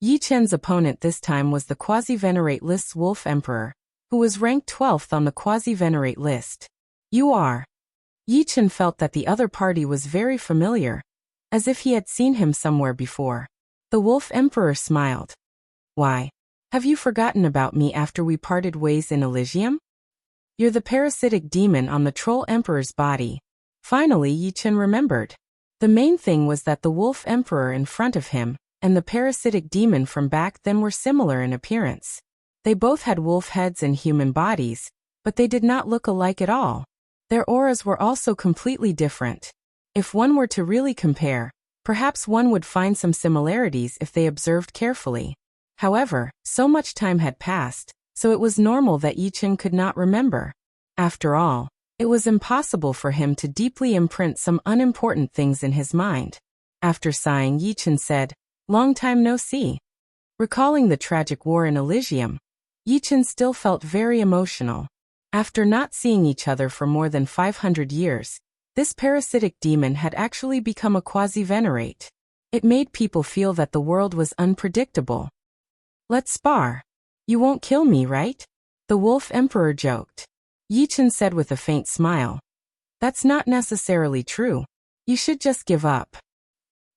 Yi Chen's opponent this time was the quasi-venerate list's wolf emperor, who was ranked 12th on the quasi-venerate list. You are. Yi Chen felt that the other party was very familiar, as if he had seen him somewhere before. The wolf emperor smiled. Why? Have you forgotten about me after we parted ways in Elysium? You're the parasitic demon on the troll emperor's body. Finally, Yi Chen remembered. The main thing was that the wolf emperor in front of him and the parasitic demon from back then were similar in appearance. They both had wolf heads and human bodies, but they did not look alike at all. Their auras were also completely different. If one were to really compare, perhaps one would find some similarities if they observed carefully. However, so much time had passed, so it was normal that Yi Chen could not remember. After all, it was impossible for him to deeply imprint some unimportant things in his mind. After sighing, Yi Chen said, "Long time no see." Recalling the tragic war in Elysium, Yi Chen still felt very emotional. After not seeing each other for more than 500 years, this parasitic demon had actually become a quasi-venerate. It made people feel that the world was unpredictable. "Let's spar. You won't kill me, right?" the wolf emperor joked. Yi Chen said with a faint smile. "That's not necessarily true. You should just give up."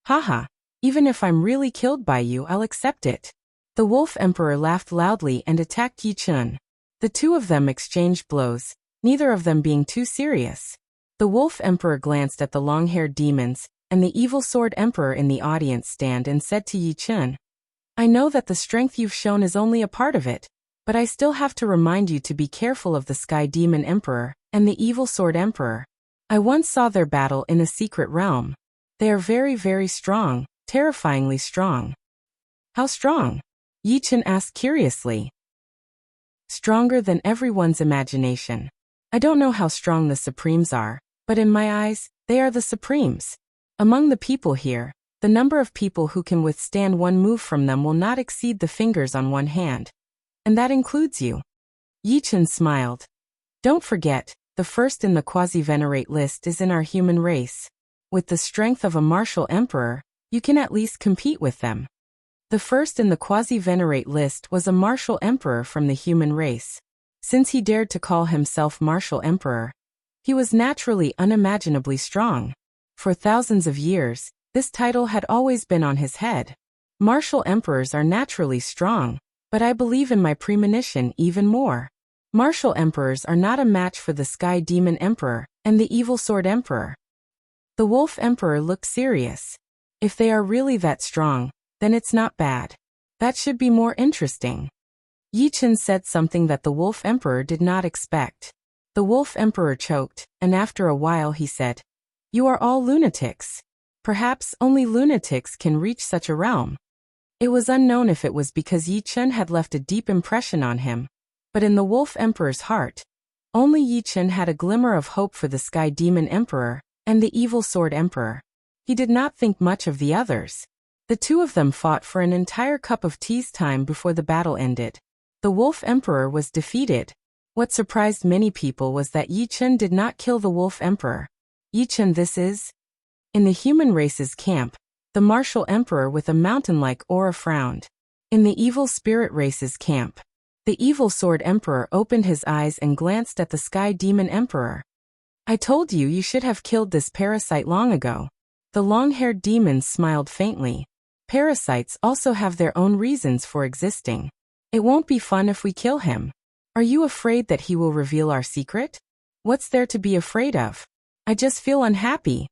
"Haha, even if I'm really killed by you, I'll accept it." The wolf emperor laughed loudly and attacked Yi Chen. The two of them exchanged blows, neither of them being too serious. The wolf emperor glanced at the long-haired demons, and the evil sword emperor in the audience stand and said to Yi Chen, I know that the strength you've shown is only a part of it, but I still have to remind you to be careful of the Sky Demon Emperor and the Evil Sword Emperor. I once saw their battle in a secret realm. They are very, very strong, terrifyingly strong. How strong? Yi Chen asked curiously. Stronger than everyone's imagination. I don't know how strong the Supremes are, but in my eyes, they are the Supremes. Among the people here, the number of people who can withstand one move from them will not exceed the fingers on one hand. And that includes you. Yi Chen smiled. Don't forget, the first in the quasi-venerate list is in our human race. With the strength of a martial emperor, you can at least compete with them. The first in the quasi-venerate list was a martial emperor from the human race. Since he dared to call himself martial emperor, he was naturally unimaginably strong. For thousands of years, this title had always been on his head. Martial emperors are naturally strong, but I believe in my premonition even more. Martial emperors are not a match for the Sky Demon Emperor and the Evil Sword Emperor. The Wolf Emperor looked serious. If they are really that strong, then it's not bad. That should be more interesting. Yi Chen said something that the Wolf Emperor did not expect. The Wolf Emperor choked, and after a while he said, You are all lunatics. Perhaps only lunatics can reach such a realm. It was unknown if it was because Yi Chen had left a deep impression on him, but in the Wolf Emperor's heart, only Yi Chen had a glimmer of hope for the Sky Demon Emperor and the Evil Sword Emperor. He did not think much of the others. The two of them fought for an entire cup of tea's time before the battle ended. The Wolf Emperor was defeated. What surprised many people was that Yi Chen did not kill the Wolf Emperor. Yi Chen, this is? In the human race's camp, the martial emperor with a mountain-like aura frowned. In the evil spirit race's camp, the evil sword emperor opened his eyes and glanced at the Sky Demon Emperor. I told you you should have killed this parasite long ago. The long-haired demon smiled faintly. Parasites also have their own reasons for existing. It won't be fun if we kill him. Are you afraid that he will reveal our secret? What's there to be afraid of? I just feel unhappy.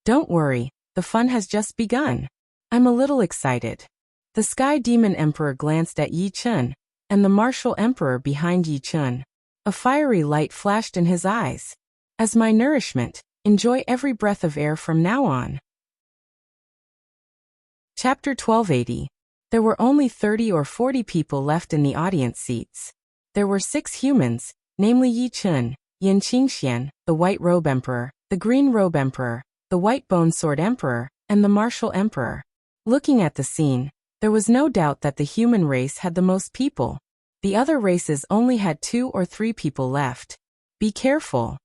Don't worry, the fun has just begun. I'm a little excited. The Sky Demon Emperor glanced at Yi Chen, and the martial emperor behind Yi Chen. A fiery light flashed in his eyes. As my nourishment, enjoy every breath of air from now on. Chapter 1280. There were only 30 or 40 people left in the audience seats. There were 6 humans, namely Yi Chen, Yin Qingxian, the White Robe Emperor, the Green Robe Emperor, the White Bone Sword Emperor, and the Martial Emperor. Looking at the scene, there was no doubt that the human race had the most people. The other races only had 2 or 3 people left. Be careful.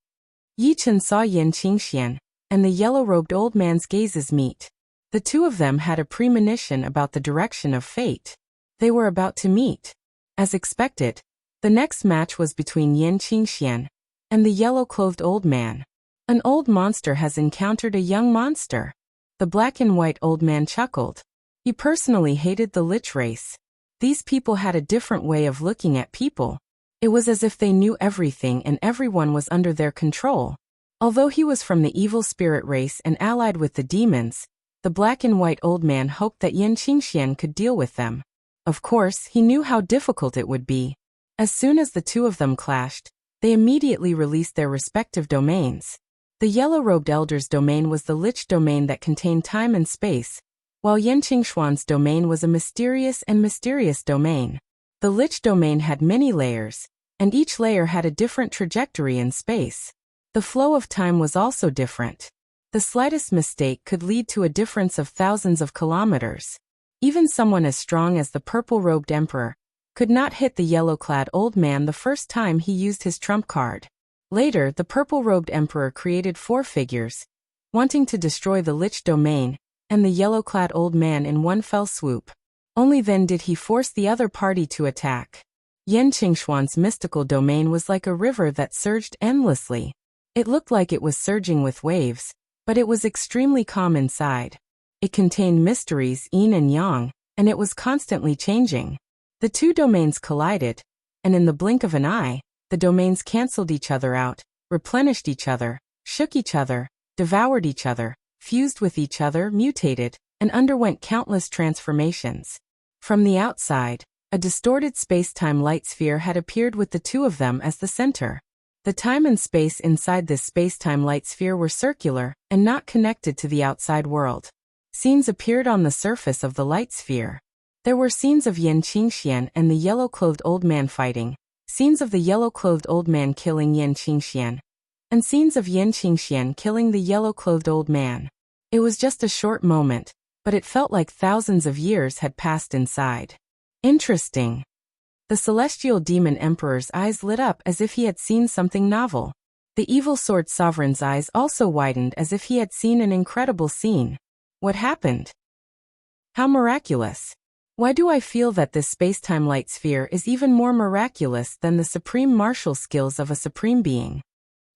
Yi Chen saw Yin Qingxian, and the yellow-robed old man's gazes meet. The two of them had a premonition about the direction of fate. They were about to meet. As expected, the next match was between Yin Qingxian and the yellow-clothed old man. An old monster has encountered a young monster. The black and white old man chuckled. He personally hated the Lich race. These people had a different way of looking at people. It was as if they knew everything and everyone was under their control. Although he was from the evil spirit race and allied with the demons, the black and white old man hoped that Yin Qingxian could deal with them. Of course, he knew how difficult it would be. As soon as the two of them clashed, they immediately released their respective domains. The yellow-robed elder's domain was the Lich domain that contained time and space, while Yin Qingxuan's domain was a mysterious domain. The Lich domain had many layers, and each layer had a different trajectory in space. The flow of time was also different. The slightest mistake could lead to a difference of thousands of kilometers. Even someone as strong as the purple-robed emperor could not hit the yellow-clad old man the first time he used his trump card. Later, the purple-robed emperor created 4 figures, wanting to destroy the Lich domain and the yellow-clad old man in one fell swoop. Only then did he force the other party to attack. Yin Qingxuan's mystical domain was like a river that surged endlessly. It looked like it was surging with waves, but it was extremely calm inside. It contained mysteries yin and yang, and it was constantly changing. The two domains collided, and in the blink of an eye, the domains cancelled each other out, replenished each other, shook each other, devoured each other, fused with each other, mutated, and underwent countless transformations. From the outside, a distorted space-time light sphere had appeared with the two of them as the center. The time and space inside this space-time light sphere were circular and not connected to the outside world. Scenes appeared on the surface of the light sphere. There were scenes of Yan Qingxian and the yellow-clothed old man fighting, scenes of the yellow-clothed old man killing Yan Qingxian, and scenes of Yan Qingxian killing the yellow-clothed old man. It was just a short moment, but it felt like thousands of years had passed inside. Interesting. The celestial demon emperor's eyes lit up as if he had seen something novel. The evil sword sovereign's eyes also widened as if he had seen an incredible scene. What happened? How miraculous. Why do I feel that this space-time light sphere is even more miraculous than the supreme martial skills of a supreme being?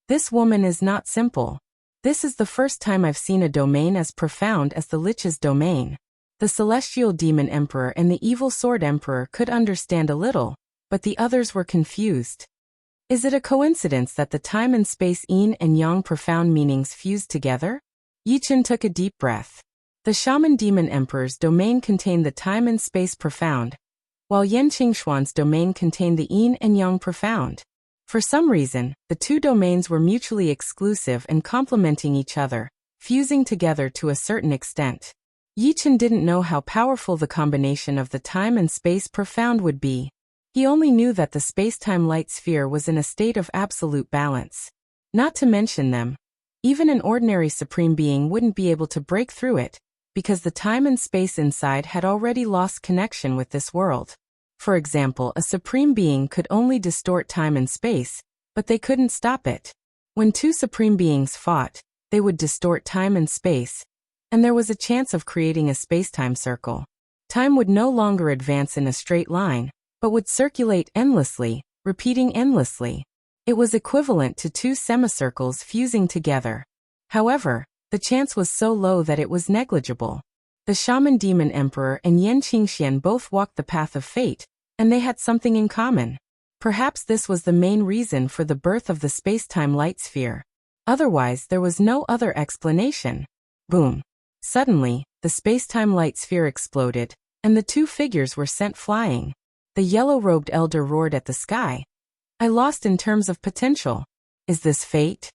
This woman is not simple. This is the first time I've seen a domain as profound as the Lich's domain. The celestial demon emperor and the evil sword emperor could understand a little, but the others were confused. Is it a coincidence that the time and space yin and yang profound meanings fused together? Yichen took a deep breath. The shaman demon emperor's domain contained the time and space profound, while Yan Qingshuan's domain contained the yin and yang profound. For some reason, the two domains were mutually exclusive and complementing each other, fusing together to a certain extent. Yichen didn't know how powerful the combination of the time and space profound would be. He only knew that the space-time light sphere was in a state of absolute balance. Not to mention them, even an ordinary supreme being wouldn't be able to break through it, because the time and space inside had already lost connection with this world. For example, a supreme being could only distort time and space, but they couldn't stop it. When two supreme beings fought, they would distort time and space, and there was a chance of creating a space-time circle. Time would no longer advance in a straight line, but would circulate endlessly, repeating endlessly. It was equivalent to two semicircles fusing together. However, the chance was so low that it was negligible. The shaman demon emperor and Yan Qingxian both walked the path of fate, and they had something in common. Perhaps this was the main reason for the birth of the space-time light sphere. Otherwise, there was no other explanation. Boom. Suddenly, the space-time light sphere exploded, and the two figures were sent flying. The yellow-robed elder roared at the sky. I lost in terms of potential. Is this fate?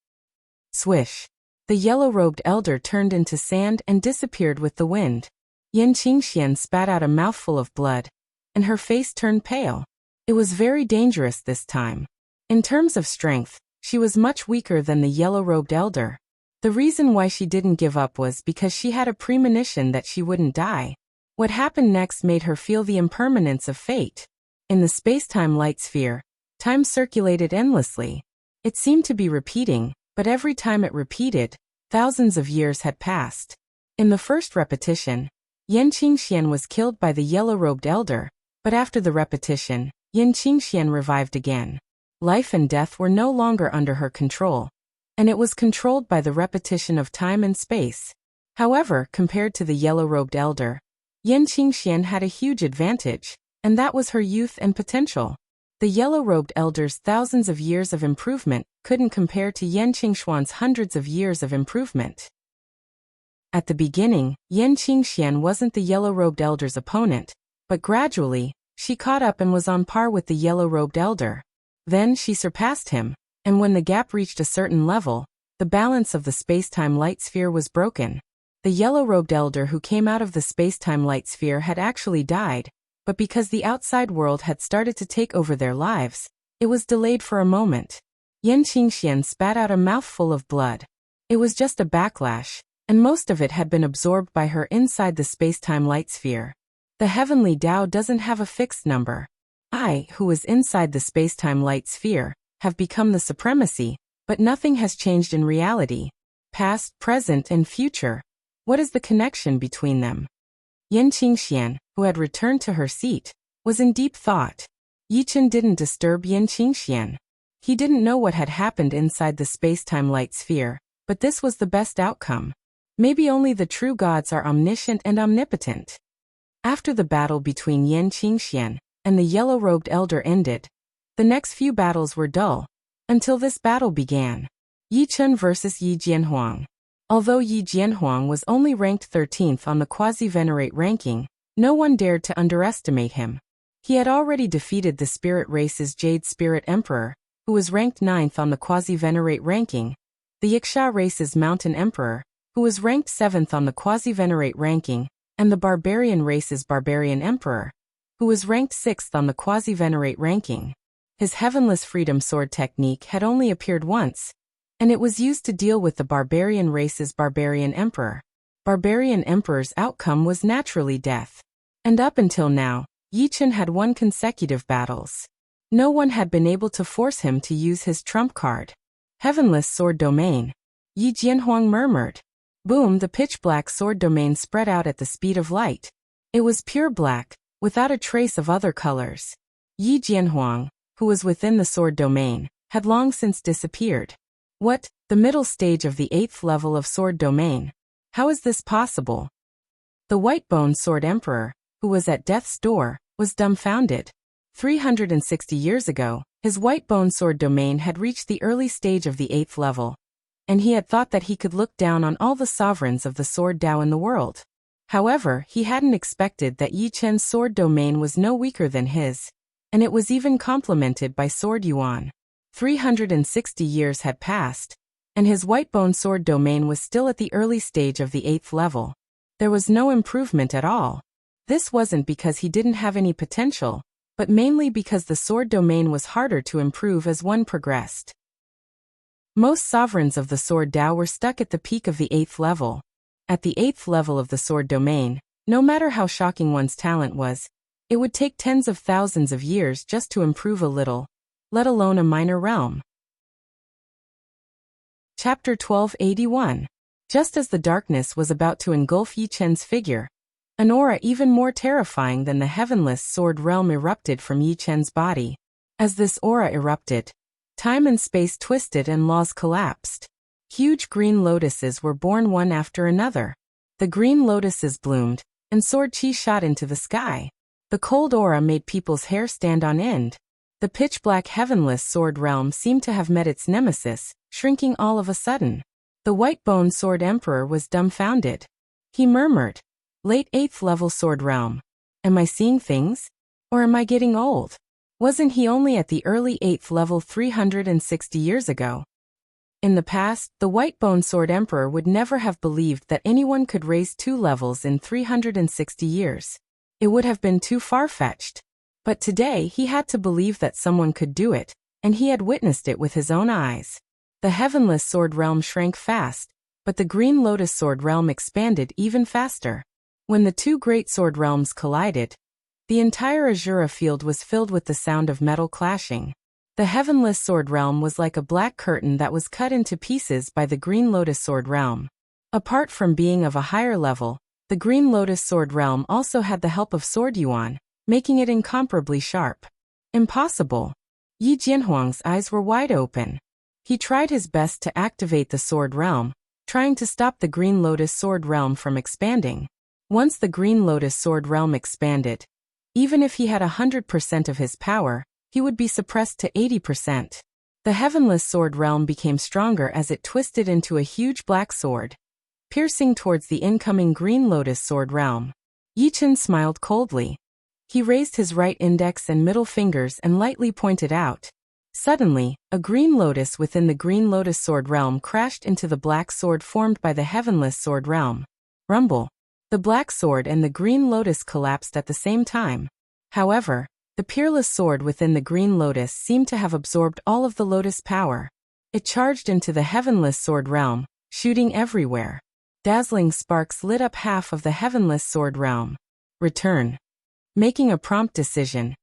Swish. The yellow-robed elder turned into sand and disappeared with the wind. Yan Qingxian spat out a mouthful of blood, and her face turned pale. It was very dangerous this time. In terms of strength, she was much weaker than the yellow-robed elder. The reason why she didn't give up was because she had a premonition that she wouldn't die. What happened next made her feel the impermanence of fate. In the space-time light sphere, time circulated endlessly. It seemed to be repeating, but every time it repeated, thousands of years had passed. In the first repetition, Yan Qingxian was killed by the yellow-robed elder, but after the repetition, Yan Qingxian revived again. Life and death were no longer under her control, and it was controlled by the repetition of time and space. However, compared to the yellow-robed elder, Yan Qingxian had a huge advantage, and that was her youth and potential. The yellow-robed elder's thousands of years of improvement couldn't compare to Yan Qingshuan's hundreds of years of improvement. At the beginning, Yan Qingxian wasn't the yellow-robed elder's opponent, but gradually, she caught up and was on par with the yellow-robed elder. Then she surpassed him, and when the gap reached a certain level, the balance of the space-time light sphere was broken. The yellow-robed elder who came out of the space-time light sphere had actually died, but because the outside world had started to take over their lives, it was delayed for a moment. Yan Qingxian spat out a mouthful of blood. It was just a backlash, and most of it had been absorbed by her inside the space-time light sphere. The heavenly Tao doesn't have a fixed number. I, who was inside the space-time light sphere, have become the supremacy, but nothing has changed in reality. Past, present, and future. What is the connection between them? Yan Qingxian, who had returned to her seat, was in deep thought. Yichen didn't disturb Yan Qingxian. He didn't know what had happened inside the space-time light sphere, but this was the best outcome. Maybe only the true gods are omniscient and omnipotent. After the battle between Yan Qingxian and the yellow-robed elder ended, the next few battles were dull, until this battle began. Yichen versus Yi Jianhuang. Although Yi Jianhuang was only ranked 13th on the quasi-venerate ranking, no one dared to underestimate him. He had already defeated the spirit race's Jade Spirit Emperor, who was ranked 9th on the quasi-venerate ranking, the Yiksha race's Mountain Emperor, who was ranked 7th on the quasi-venerate ranking, and the Barbarian race's Barbarian Emperor, who was ranked 6th on the quasi-venerate ranking. His Heavenless Freedom Sword technique had only appeared once, and it was used to deal with the Barbarian race's Barbarian Emperor. Barbarian Emperor's outcome was naturally death. And up until now, Yi Chen had won consecutive battles. No one had been able to force him to use his trump card. Heavenless Sword Domain. Yi Jianhuang murmured. Boom! The pitch-black sword domain spread out at the speed of light. It was pure black, without a trace of other colors. Yi Jianhuang, who was within the sword domain, had long since disappeared. What? The middle stage of the 8th level of sword domain. How is this possible? The White-Bone Sword Emperor, who was at death's door, was dumbfounded. 360 years ago, his White-Bone Sword domain had reached the early stage of the 8th level, and he had thought that he could look down on all the sovereigns of the Sword Dao in the world. However, he hadn't expected that Yi Chen's sword domain was no weaker than his, and it was even complemented by Sword Yuan. 360 years had passed, and his White-Bone Sword domain was still at the early stage of the 8th level. There was no improvement at all. This wasn't because he didn't have any potential, but mainly because the sword domain was harder to improve as one progressed. Most sovereigns of the Sword Dao were stuck at the peak of the 8th level. At the 8th level of the sword domain, no matter how shocking one's talent was, it would take tens of thousands of years just to improve a little, let alone a minor realm. Chapter 1281. Just as the darkness was about to engulf Yi Chen's figure, an aura even more terrifying than the Heavenless Sword realm erupted from Yi Chen's body. As this aura erupted, time and space twisted and laws collapsed. Huge green lotuses were born one after another. The green lotuses bloomed, and sword chi shot into the sky. The cold aura made people's hair stand on end. The pitch-black Heavenless Sword realm seemed to have met its nemesis, shrinking all of a sudden. The White-Bone Sword Emperor was dumbfounded. He murmured, "Late 8th level sword realm. Am I seeing things? Or am I getting old? Wasn't he only at the early 8th level 360 years ago?" In the past, the White-Bone Sword Emperor would never have believed that anyone could raise 2 levels in 360 years. It would have been too far-fetched. But today he had to believe that someone could do it, and he had witnessed it with his own eyes. The Heavenless Sword realm shrank fast, but the Green Lotus Sword realm expanded even faster. When the two great sword realms collided, the entire Azura field was filled with the sound of metal clashing. The Heavenless Sword realm was like a black curtain that was cut into pieces by the Green Lotus Sword realm. Apart from being of a higher level, the Green Lotus Sword realm also had the help of Sword Yuan, making it incomparably sharp. Impossible. Yi Jianhuang's eyes were wide open. He tried his best to activate the Sword realm, trying to stop the Green Lotus Sword realm from expanding. Once the Green Lotus Sword realm expanded, even if he had 100% of his power, he would be suppressed to 80%. The Heavenless Sword realm became stronger as it twisted into a huge black sword, piercing towards the incoming Green Lotus Sword realm. Yi Chen smiled coldly. He raised his right index and middle fingers and lightly pointed out. Suddenly, a green lotus within the Green Lotus Sword realm crashed into the black sword formed by the Heavenless Sword realm. Rumble. The black sword and the green lotus collapsed at the same time. However, the peerless sword within the Green Lotus seemed to have absorbed all of the lotus power. It charged into the Heavenless Sword realm, shooting everywhere. Dazzling sparks lit up half of the Heavenless Sword realm. Return. Making a prompt decision,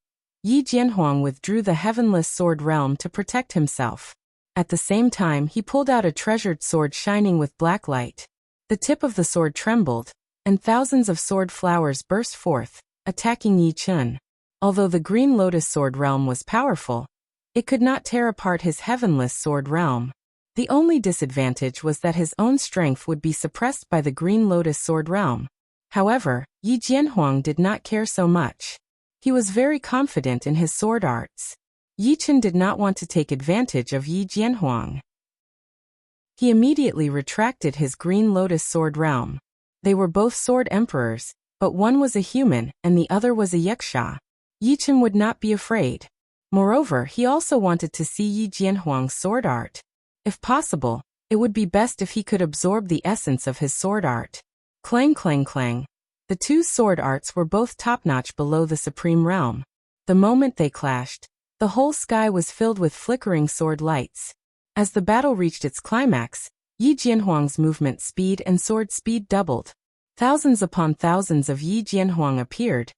Yi Jianhuang withdrew the Heavenless Sword realm to protect himself. At the same time, he pulled out a treasured sword shining with black light. The tip of the sword trembled, and thousands of sword flowers burst forth, attacking Yi Chen. Although the Green Lotus Sword realm was powerful, it could not tear apart his Heavenless Sword realm. The only disadvantage was that his own strength would be suppressed by the Green Lotus Sword realm. However, Yi Jianhuang did not care so much. He was very confident in his sword arts. Yi Chen did not want to take advantage of Yi Jianhuang. He immediately retracted his green lotus sword realm. They were both sword emperors, but one was a human and the other was a yaksha. Yi Chen would not be afraid. Moreover, he also wanted to see Yi Jianhuang's sword art. If possible, it would be best if he could absorb the essence of his sword art. Clang clang clang. The two sword arts were both top-notch below the supreme realm. The moment they clashed, the whole sky was filled with flickering sword lights. As the battle reached its climax, Yi Jianhuang's movement speed and sword speed doubled. Thousands upon thousands of Yi Jianhuang appeared,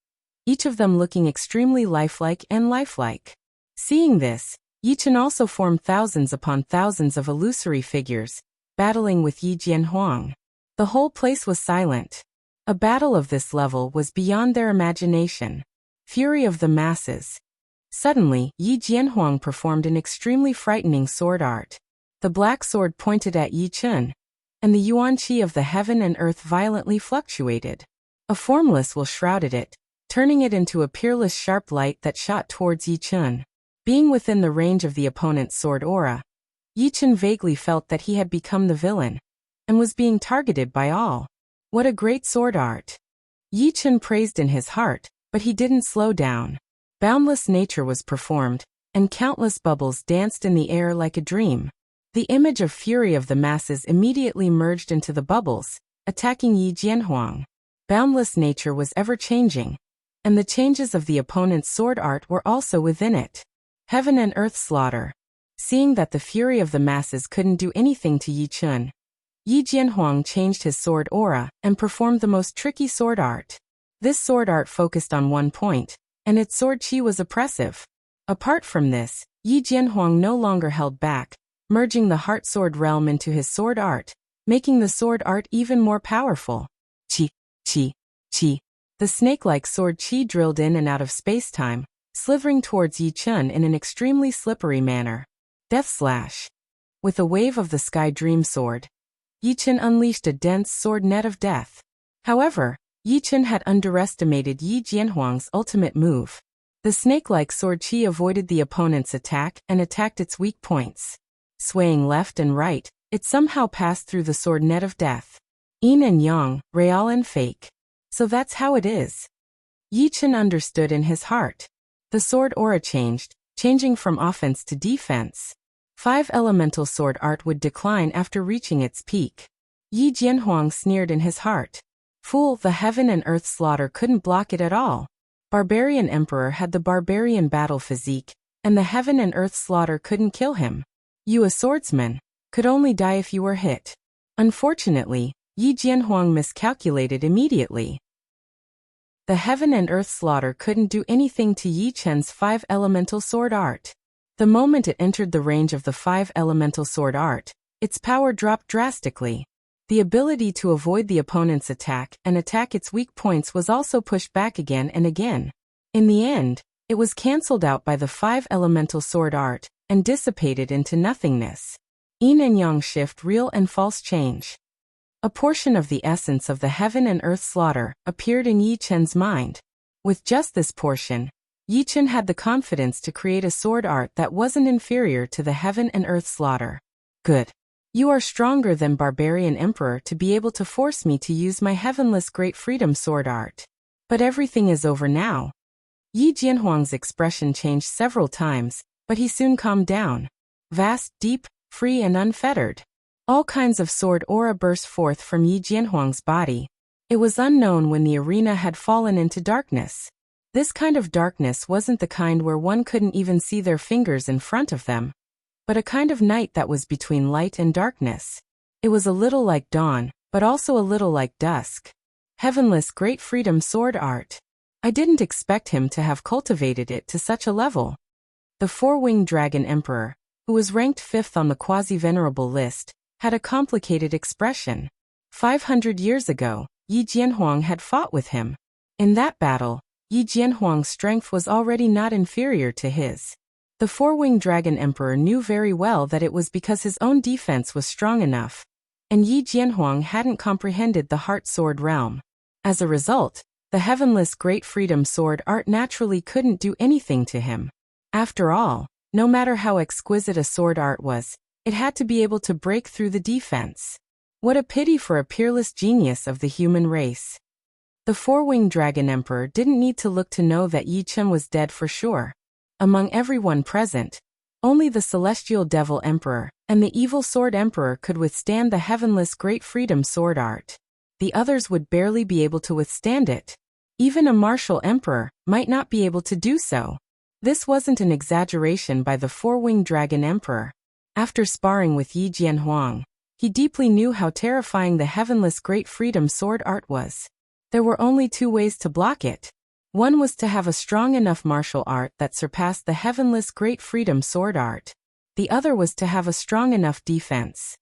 each of them looking extremely lifelike and lifelike. Seeing this, Yi Chen also formed thousands upon thousands of illusory figures, battling with Yi Jianhuang. The whole place was silent. A battle of this level was beyond their imagination. Fury of the masses. Suddenly, Yi Jianhuang performed an extremely frightening sword art. The black sword pointed at Yi Chen, and the yuan qi of the heaven and earth violently fluctuated. A formless will shrouded it, turning it into a peerless sharp light that shot towards Yi Chen. Being within the range of the opponent's sword aura, Yi Chen vaguely felt that he had become the villain, and was being targeted by all. What a great sword art! Yi Chen praised in his heart, but he didn't slow down. Boundless nature was performed, and countless bubbles danced in the air like a dream. The image of fury of the masses immediately merged into the bubbles, attacking Yi Jianhuang. Boundless nature was ever-changing, and the changes of the opponent's sword art were also within it. Heaven and earth slaughter. Seeing that the fury of the masses couldn't do anything to Yi Chen, Yi Jianhuang changed his sword aura and performed the most tricky sword art. This sword art focused on one point, and its sword qi was oppressive. Apart from this, Yi Jianhuang no longer held back, merging the heart sword realm into his sword art, making the sword art even more powerful. Qi, qi, qi. The snake-like sword qi drilled in and out of space-time, slithering towards Yi Chen in an extremely slippery manner. Death slash. With a wave of the sky dream sword, Yi Chen unleashed a dense sword net of death. However, Yi Chen had underestimated Yi Jianhuang's ultimate move. The snake-like sword qi avoided the opponent's attack and attacked its weak points. Swaying left and right, it somehow passed through the sword net of death. Yin and yang, real and fake. So that's how it is. Yi Chen understood in his heart. The sword aura changed, changing from offense to defense. 5 elemental sword art would decline after reaching its peak. Yi Jianhuang sneered in his heart. Fool, the heaven and earth slaughter couldn't block it at all. Barbarian Emperor had the barbarian battle physique, and the heaven and earth slaughter couldn't kill him. You, a swordsman, could only die if you were hit. Unfortunately, Yi Jianhuang miscalculated immediately. The heaven and earth slaughter couldn't do anything to Yi Chen's 5 elemental sword art. The moment it entered the range of the 5 elemental sword art, its power dropped drastically. The ability to avoid the opponent's attack and attack its weak points was also pushed back again and again. In the end, it was cancelled out by the 5 elemental sword art and dissipated into nothingness. Yin and yang shift, real and false change. A portion of the essence of the heaven and earth slaughter appeared in Yi Chen's mind. With just this portion, Yi Chen had the confidence to create a sword art that wasn't inferior to the heaven and earth slaughter. Good. You are stronger than Barbarian Emperor to be able to force me to use my heavenless great freedom sword art. But everything is over now. Yi Jianhuang's expression changed several times, but he soon calmed down. Vast, deep, free and unfettered. All kinds of sword aura burst forth from Yi Jianhuang's body. It was unknown when the arena had fallen into darkness. This kind of darkness wasn't the kind where one couldn't even see their fingers in front of them, but a kind of night that was between light and darkness. It was a little like dawn, but also a little like dusk. Heavenless great freedom sword art. I didn't expect him to have cultivated it to such a level. The 4-winged dragon emperor, who was ranked 5th on the quasi-venerable list, had a complicated expression. 500 years ago, Yi Jianhuang had fought with him. In that battle, Yi Jianhuang's strength was already not inferior to his. The 4-winged dragon emperor knew very well that it was because his own defense was strong enough, and Yi Jianhuang hadn't comprehended the heart sword realm. As a result, the heavenless great freedom sword art naturally couldn't do anything to him. After all, no matter how exquisite a sword art was, It had to be able to break through the defense. What a pity for a peerless genius of the human race. The four-winged dragon emperor didn't need to look to know that Yi Chen was dead for sure. Among everyone present, only the celestial devil emperor and the evil sword emperor could withstand the heavenless great freedom sword art. The others would barely be able to withstand it. Even a martial emperor might not be able to do so. This wasn't an exaggeration by the four-winged dragon emperor. After sparring with Yi Jianhuang, he deeply knew how terrifying the heavenless great freedom sword art was. There were only two ways to block it. One was to have a strong enough martial art that surpassed the heavenless great freedom sword art. The other was to have a strong enough defense.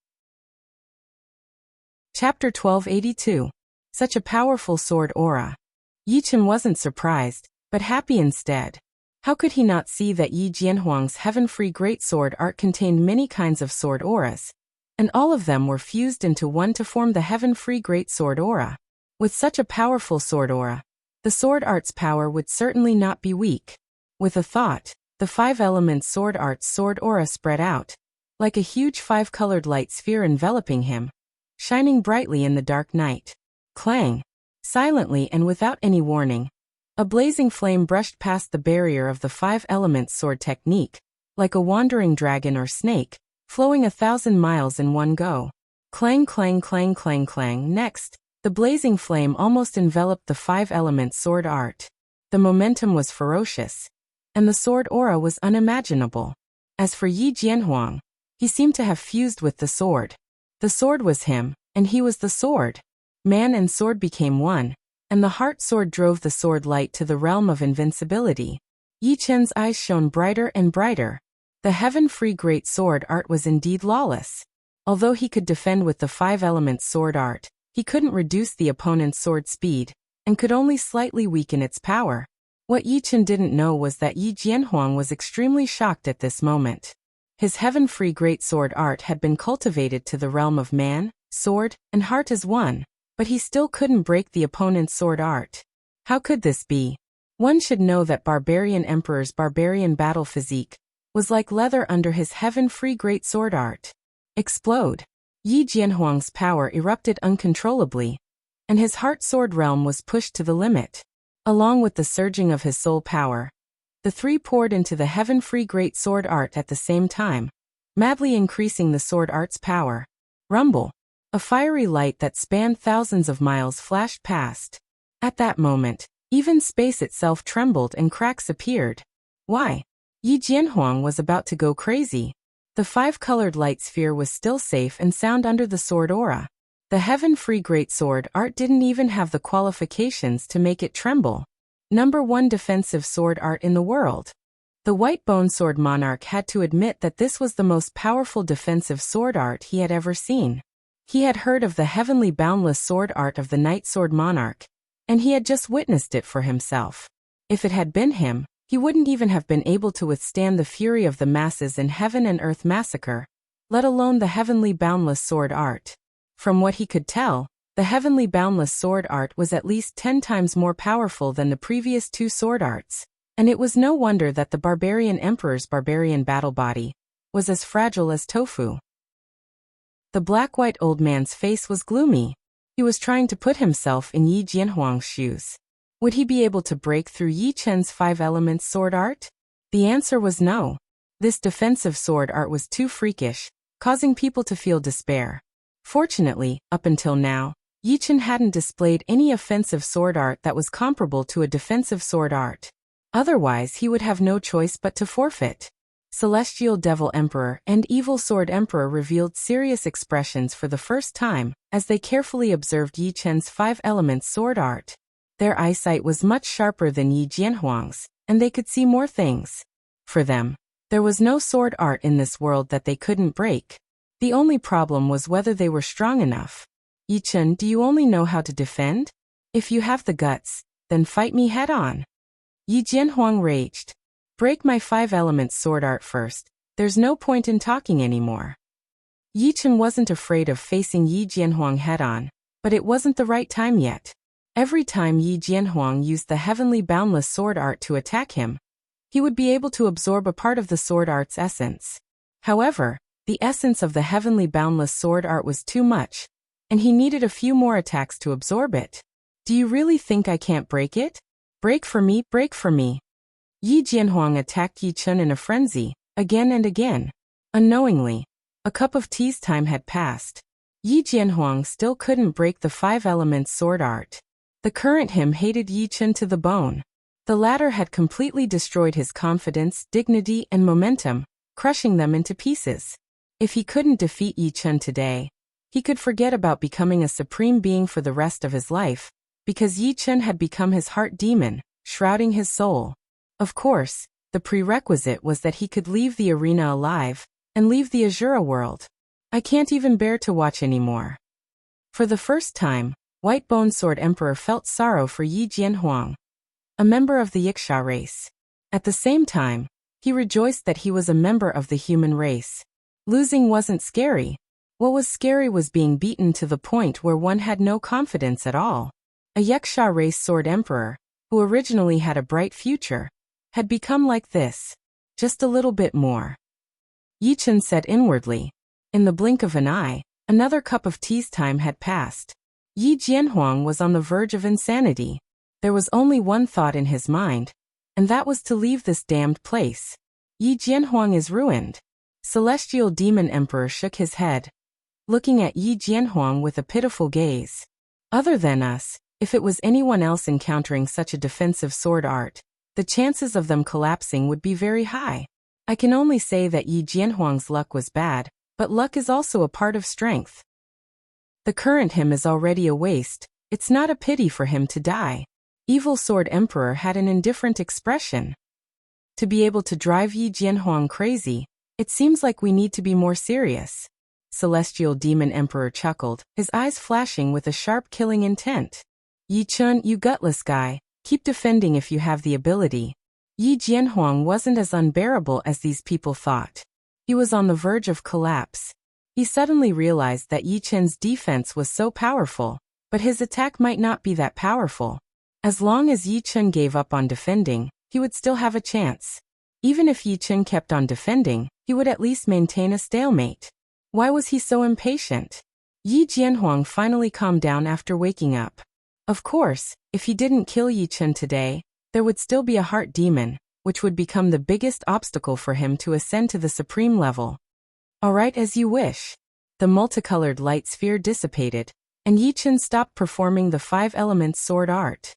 Chapter 1282. Such a powerful sword aura. Yi Chen wasn't surprised, but happy instead. How could he not see that Yi Jianhuang's heaven-free great sword art contained many kinds of sword auras, and all of them were fused into one to form the heaven-free great sword aura? With such a powerful sword aura, the sword art's power would certainly not be weak. With a thought, the five-element sword art's sword aura spread out, like a huge five-colored light sphere enveloping him, shining brightly in the dark night. Clang! Silently and without any warning, a blazing flame brushed past the barrier of the five-element sword technique, like a wandering dragon or snake, flowing 1,000 miles in one go. Clang, clang, clang, clang, clang. Next, the blazing flame almost enveloped the five-element sword art. The momentum was ferocious, and the sword aura was unimaginable. As for Yi Jianhuang, he seemed to have fused with the sword. The sword was him, and he was the sword. Man and sword became one, and the heart sword drove the sword light to the realm of invincibility. Yi Chen's eyes shone brighter and brighter. The heaven-free great sword art was indeed lawless. Although he could defend with the five-element sword art, he couldn't reduce the opponent's sword speed, and could only slightly weaken its power. What Yi Chen didn't know was that Yi Jianhuang was extremely shocked at this moment. His heaven-free great sword art had been cultivated to the realm of man, sword, and heart as one, but he still couldn't break the opponent's sword art. How could this be? One should know that Barbarian Emperor's barbarian battle physique was like leather under his heaven-free great sword art. Explode! Yi Jianhuang's power erupted uncontrollably, and his heart sword realm was pushed to the limit. Along with the surging of his soul power, the three poured into the heaven-free great sword art at the same time, madly increasing the sword art's power. Rumble! A fiery light that spanned thousands of miles flashed past. At that moment, even space itself trembled and cracks appeared. Why? Yi Jianhuang was about to go crazy. The five-colored light sphere was still safe and sound under the sword aura. The heaven-free great sword art didn't even have the qualifications to make it tremble. Number 1 defensive sword art in the world. The white bone sword monarch had to admit that this was the most powerful defensive sword art he had ever seen. He had heard of the heavenly boundless sword art of the Night Sword Monarch, and he had just witnessed it for himself. If it had been him, he wouldn't even have been able to withstand the fury of the masses in heaven and earth massacre, let alone the heavenly boundless sword art. From what he could tell, the heavenly boundless sword art was at least 10 times more powerful than the previous two sword arts, and it was no wonder that the barbarian emperor's barbarian battle body was as fragile as tofu. The black-white old man's face was gloomy. He was trying to put himself in Yi Jianhuang's shoes. Would he be able to break through Yi Chen's five-elements sword art? The answer was no. This defensive sword art was too freakish, causing people to feel despair. Fortunately, up until now, Yi Chen hadn't displayed any offensive sword art that was comparable to a defensive sword art. Otherwise, he would have no choice but to forfeit. Celestial Devil Emperor and Evil Sword Emperor revealed serious expressions for the first time as they carefully observed Yi Chen's five-elements sword art. Their eyesight was much sharper than Yi Jianhuang's, and they could see more things. For them, there was no sword art in this world that they couldn't break. The only problem was whether they were strong enough. Yi Chen, do you only know how to defend? If you have the guts, then fight me head-on. Yi Jianhuang raged. Break my five-elements sword art first. There's no point in talking anymore. Yi Chen wasn't afraid of facing Yi Jianhuang head-on, but it wasn't the right time yet. Every time Yi Jianhuang used the heavenly boundless sword art to attack him, he would be able to absorb a part of the sword art's essence. However, The essence of the heavenly boundless sword art was too much, and he needed a few more attacks to absorb it. Do you really think I can't break it? Break for me, break for me. Yi Jianhuang attacked Yi Chen in a frenzy, again and again. Unknowingly, a cup of tea's time had passed. Yi Jianhuang still couldn't break the 5 elements sword art. The current him hated Yi Chen to the bone. The latter had completely destroyed his confidence, dignity, and momentum, crushing them into pieces. If he couldn't defeat Yi Chen today, he could forget about becoming a supreme being for the rest of his life, because Yi Chen had become his heart demon, shrouding his soul. Of course, the prerequisite was that he could leave the arena alive, and leave the Azura world. I can't even bear to watch anymore. For the first time, White Bone Sword Emperor felt sorrow for Yi Jianhuang, a member of the Yiksha race. At the same time, he rejoiced that he was a member of the human race. Losing wasn't scary. What was scary was being beaten to the point where one had no confidence at all. A Yiksha race Sword Emperor, who originally had a bright future, had become like this. Just a little bit more. Yi Chen said inwardly. In the blink of an eye, another cup of tea's time had passed. Yi Jianhuang was on the verge of insanity. There was only one thought in his mind, and that was to leave this damned place. Yi Jianhuang is ruined. Celestial Demon Emperor shook his head, looking at Yi Jianhuang with a pitiful gaze. Other than us, if it was anyone else encountering such a defensive sword art, the chances of them collapsing would be very high. I can only say that Yi Jianhuang's luck was bad, but luck is also a part of strength. The current him is already a waste, it's not a pity for him to die. Evil Sword Emperor had an indifferent expression. To be able to drive Yi Jianhuang crazy, it seems like we need to be more serious. Celestial Demon Emperor chuckled, his eyes flashing with a sharp killing intent. Yi Chen, you gutless guy, keep defending if you have the ability. Yi Jianhuang wasn't as unbearable as these people thought. He was on the verge of collapse. He suddenly realized that Yi Chen's defense was so powerful, but his attack might not be that powerful. As long as Yi Chen gave up on defending, he would still have a chance. Even if Yi Chen kept on defending, he would at least maintain a stalemate. Why was he so impatient? Yi Jianhuang finally calmed down after waking up. Of course, if he didn't kill Yi Chen today, there would still be a heart demon, which would become the biggest obstacle for him to ascend to the supreme level. Alright, as you wish. The multicolored light sphere dissipated, and Yi Chen stopped performing the 5 elements sword art.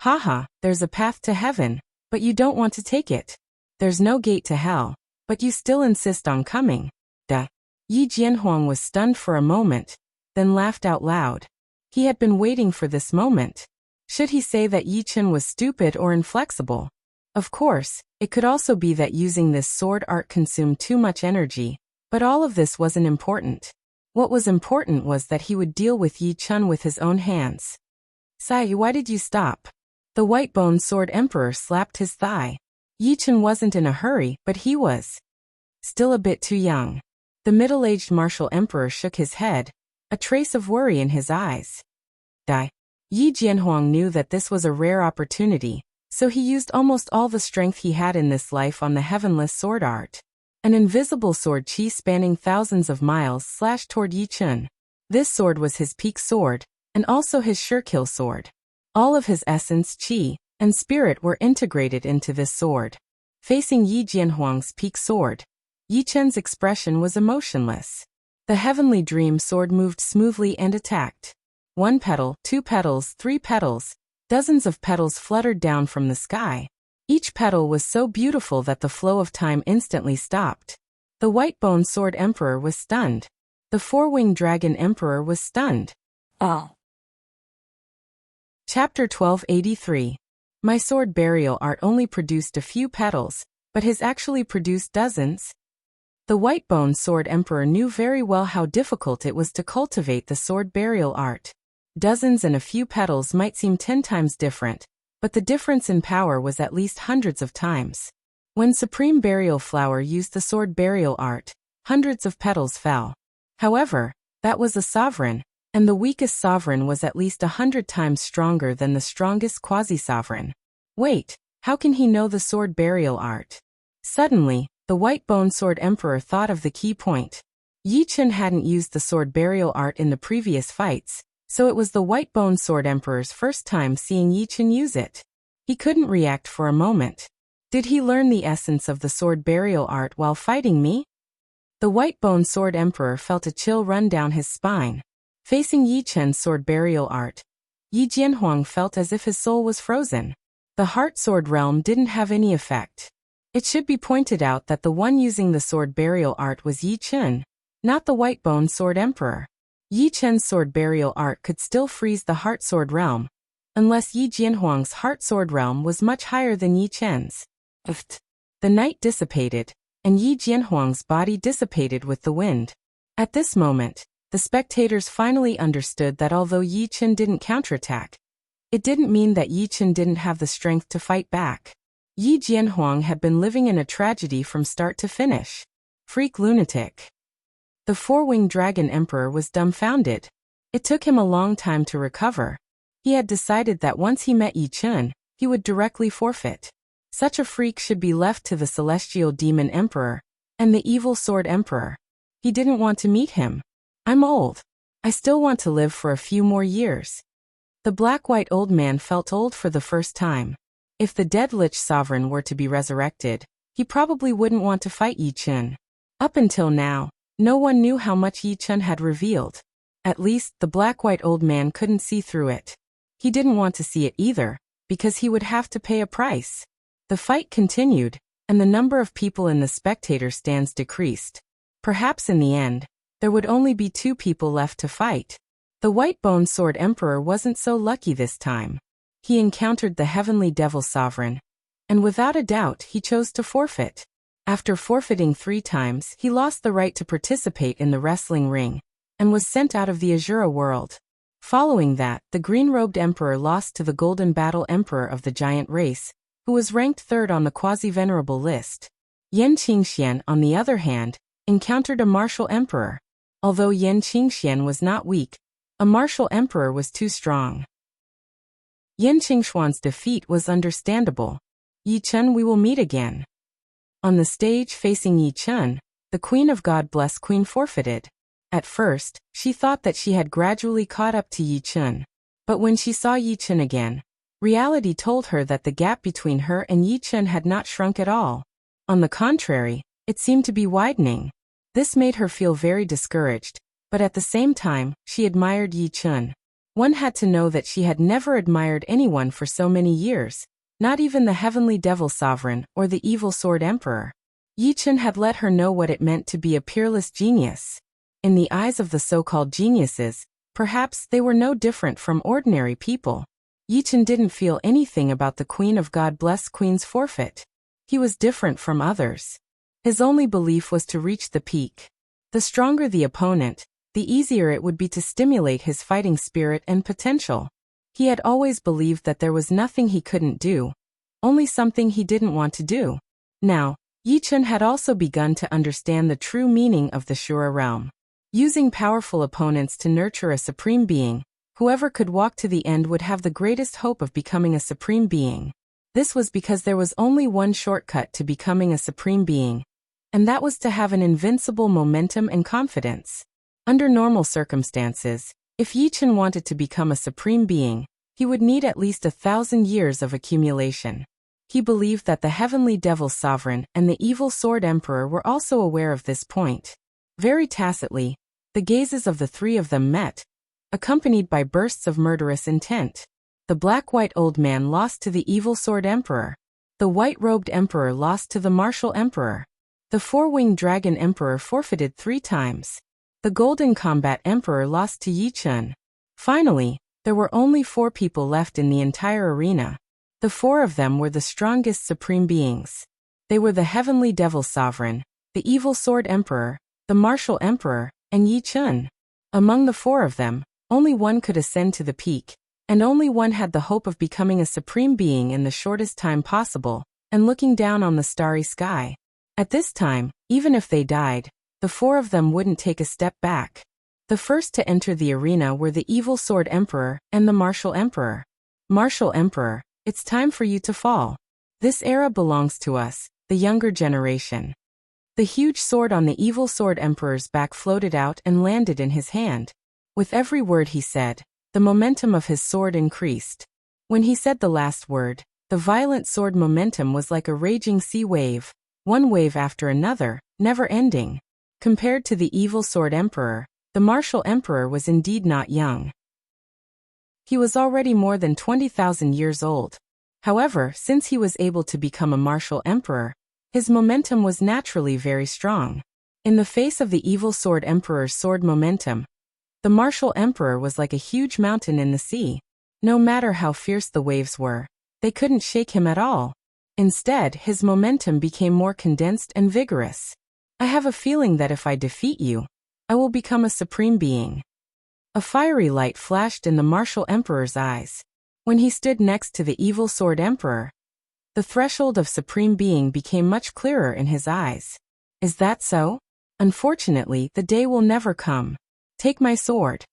Haha, there's a path to heaven, but you don't want to take it. There's no gate to hell, but you still insist on coming. Duh. Yi Jianhuang was stunned for a moment, then laughed out loud. He had been waiting for this moment. Should he say that Yi Chen was stupid or inflexible? Of course, it could also be that using this sword art consumed too much energy, but all of this wasn't important. What was important was that he would deal with Yi Chen with his own hands. Sai, why did you stop? The White Bone Sword Emperor slapped his thigh. Yi Chen wasn't in a hurry, but he was still a bit too young. The middle-aged martial emperor shook his head, a trace of worry in his eyes. Yi Jianhuang knew that this was a rare opportunity, so he used almost all the strength he had in this life on the heavenless sword art. An invisible sword chi spanning thousands of miles slashed toward Yi Chen. This sword was his peak sword, and also his sure-kill sword. All of his essence, chi, and spirit were integrated into this sword. Facing Yi Jianhuang's peak sword, Yi Chen's expression was emotionless. The heavenly dream sword moved smoothly and attacked. 1 petal, 2 petals, 3 petals, dozens of petals fluttered down from the sky. Each petal was so beautiful that the flow of time instantly stopped. The White Bone Sword Emperor was stunned. The 4-winged Dragon Emperor was stunned. Oh. Chapter 1283. My sword burial art only produced a few petals, but his actually produced dozens. The White Bone Sword Emperor knew very well how difficult it was to cultivate the sword burial art. Dozens and a few petals might seem 10 times different, but the difference in power was at least hundreds of times. When Supreme Burial Flower used the sword burial art, hundreds of petals fell. However, that was a sovereign, and the weakest sovereign was at least 100 times stronger than the strongest quasi-sovereign. Wait, how can he know the sword burial art? Suddenly, The White Bone Sword Emperor thought of the key point. Yi Chen hadn't used the sword burial art in the previous fights, so it was the White Bone Sword Emperor's first time seeing Yi Chen use it. He couldn't react for a moment. Did he learn the essence of the sword burial art while fighting me? The White Bone Sword Emperor felt a chill run down his spine. Facing Yi Chen's sword burial art, Yi Jianhuang felt as if his soul was frozen. The Heart Sword realm didn't have any effect. It should be pointed out that the one using the sword burial art was Yi Chen, not the White Bone Sword Emperor. Yi Chen's sword burial art could still freeze the Heart Sword realm, unless Yi Jianhuang's Heart Sword realm was much higher than Yi Chen's. The night dissipated, and Yi Jianhuang's body dissipated with the wind. At this moment, the spectators finally understood that although Yi Chen didn't counterattack, it didn't mean that Yi Chen didn't have the strength to fight back. Yi Jianhuang had been living in a tragedy from start to finish. Freak lunatic. The four-winged dragon emperor was dumbfounded. It took him a long time to recover. He had decided that once he met Yi Chen, he would directly forfeit. Such a freak should be left to the celestial demon emperor and the evil sword emperor. He didn't want to meet him. I'm old. I still want to live for a few more years. The black-white old man felt old for the first time. If the dead Lich sovereign were to be resurrected, he probably wouldn't want to fight Yi Chen. Up until now, no one knew how much Yi Chen had revealed. At least, the black-white old man couldn't see through it. He didn't want to see it either, because he would have to pay a price. The fight continued, and the number of people in the spectator stands decreased. Perhaps in the end, there would only be 2 people left to fight. The White Bone Sword Emperor wasn't so lucky this time. He encountered the Heavenly Devil Sovereign, and without a doubt he chose to forfeit. After forfeiting 3 times, he lost the right to participate in the wrestling ring, and was sent out of the Azura world. Following that, the green-robed emperor lost to the Golden Battle Emperor of the giant race, who was ranked 3rd on the quasi-venerable list. Yan Qingxian, on the other hand, encountered a martial emperor. Although Yan Qingxian was not weak, a martial emperor was too strong. Yan Qingxuan's defeat was understandable. Yi Chen, we will meet again. On the stage facing Yi Chen, the Queen of God Bless Queen forfeited. At first, she thought that she had gradually caught up to Yi Chen. But when she saw Yi Chen again, reality told her that the gap between her and Yi Chen had not shrunk at all. On the contrary, it seemed to be widening. This made her feel very discouraged, but at the same time, she admired Yi Chen. One had to know that she had never admired anyone for so many years, not even the Heavenly Devil Sovereign or the Evil Sword Emperor. Yi Chen had let her know what it meant to be a peerless genius. In the eyes of the so-called geniuses, perhaps they were no different from ordinary people. Yi Chen didn't feel anything about the Queen of God Bless Queen's forfeit. He was different from others. His only belief was to reach the peak. The stronger the opponent, the easier it would be to stimulate his fighting spirit and potential. He had always believed that there was nothing he couldn't do, only something he didn't want to do. Now, Yi Chen had also begun to understand the true meaning of the Shura realm. Using powerful opponents to nurture a supreme being, whoever could walk to the end would have the greatest hope of becoming a supreme being. This was because there was only one shortcut to becoming a supreme being, and that was to have an invincible momentum and confidence. Under normal circumstances, if Yi Chen wanted to become a supreme being, he would need at least 1,000 years of accumulation. He believed that the Heavenly Devil Sovereign and the Evil Sword Emperor were also aware of this point. Very tacitly, the gazes of the 3 of them met, accompanied by bursts of murderous intent. The black-white old man lost to the Evil Sword Emperor. The white-robed emperor lost to the martial emperor. The four-winged dragon emperor forfeited 3 times. The Golden Combat Emperor lost to Yi Chen. Finally, there were only 4 people left in the entire arena. The 4 of them were the strongest supreme beings. They were the Heavenly Devil Sovereign, the Evil Sword Emperor, the Martial Emperor, and Yi Chen. Among the 4 of them, only one could ascend to the peak, and only one had the hope of becoming a supreme being in the shortest time possible, and looking down on the starry sky. At this time, even if they died, the 4 of them wouldn't take a step back. The first to enter the arena were the Evil Sword Emperor and the Martial Emperor. Martial Emperor, it's time for you to fall. This era belongs to us, the younger generation. The huge sword on the evil sword emperor's back floated out and landed in his hand. With every word he said, the momentum of his sword increased. When he said the last word, the violent sword momentum was like a raging sea wave, one wave after another, never ending. Compared to the evil sword emperor, the martial emperor was indeed not young. He was already more than 20,000 years old. However, since he was able to become a martial emperor, his momentum was naturally very strong. In the face of the evil sword emperor's sword momentum, the martial emperor was like a huge mountain in the sea. No matter how fierce the waves were, they couldn't shake him at all. Instead, his momentum became more condensed and vigorous. I have a feeling that if I defeat you, I will become a supreme being. A fiery light flashed in the martial emperor's eyes. When he stood next to the evil sword emperor, the threshold of supreme being became much clearer in his eyes. Is that so? Unfortunately, the day will never come. Take my sword.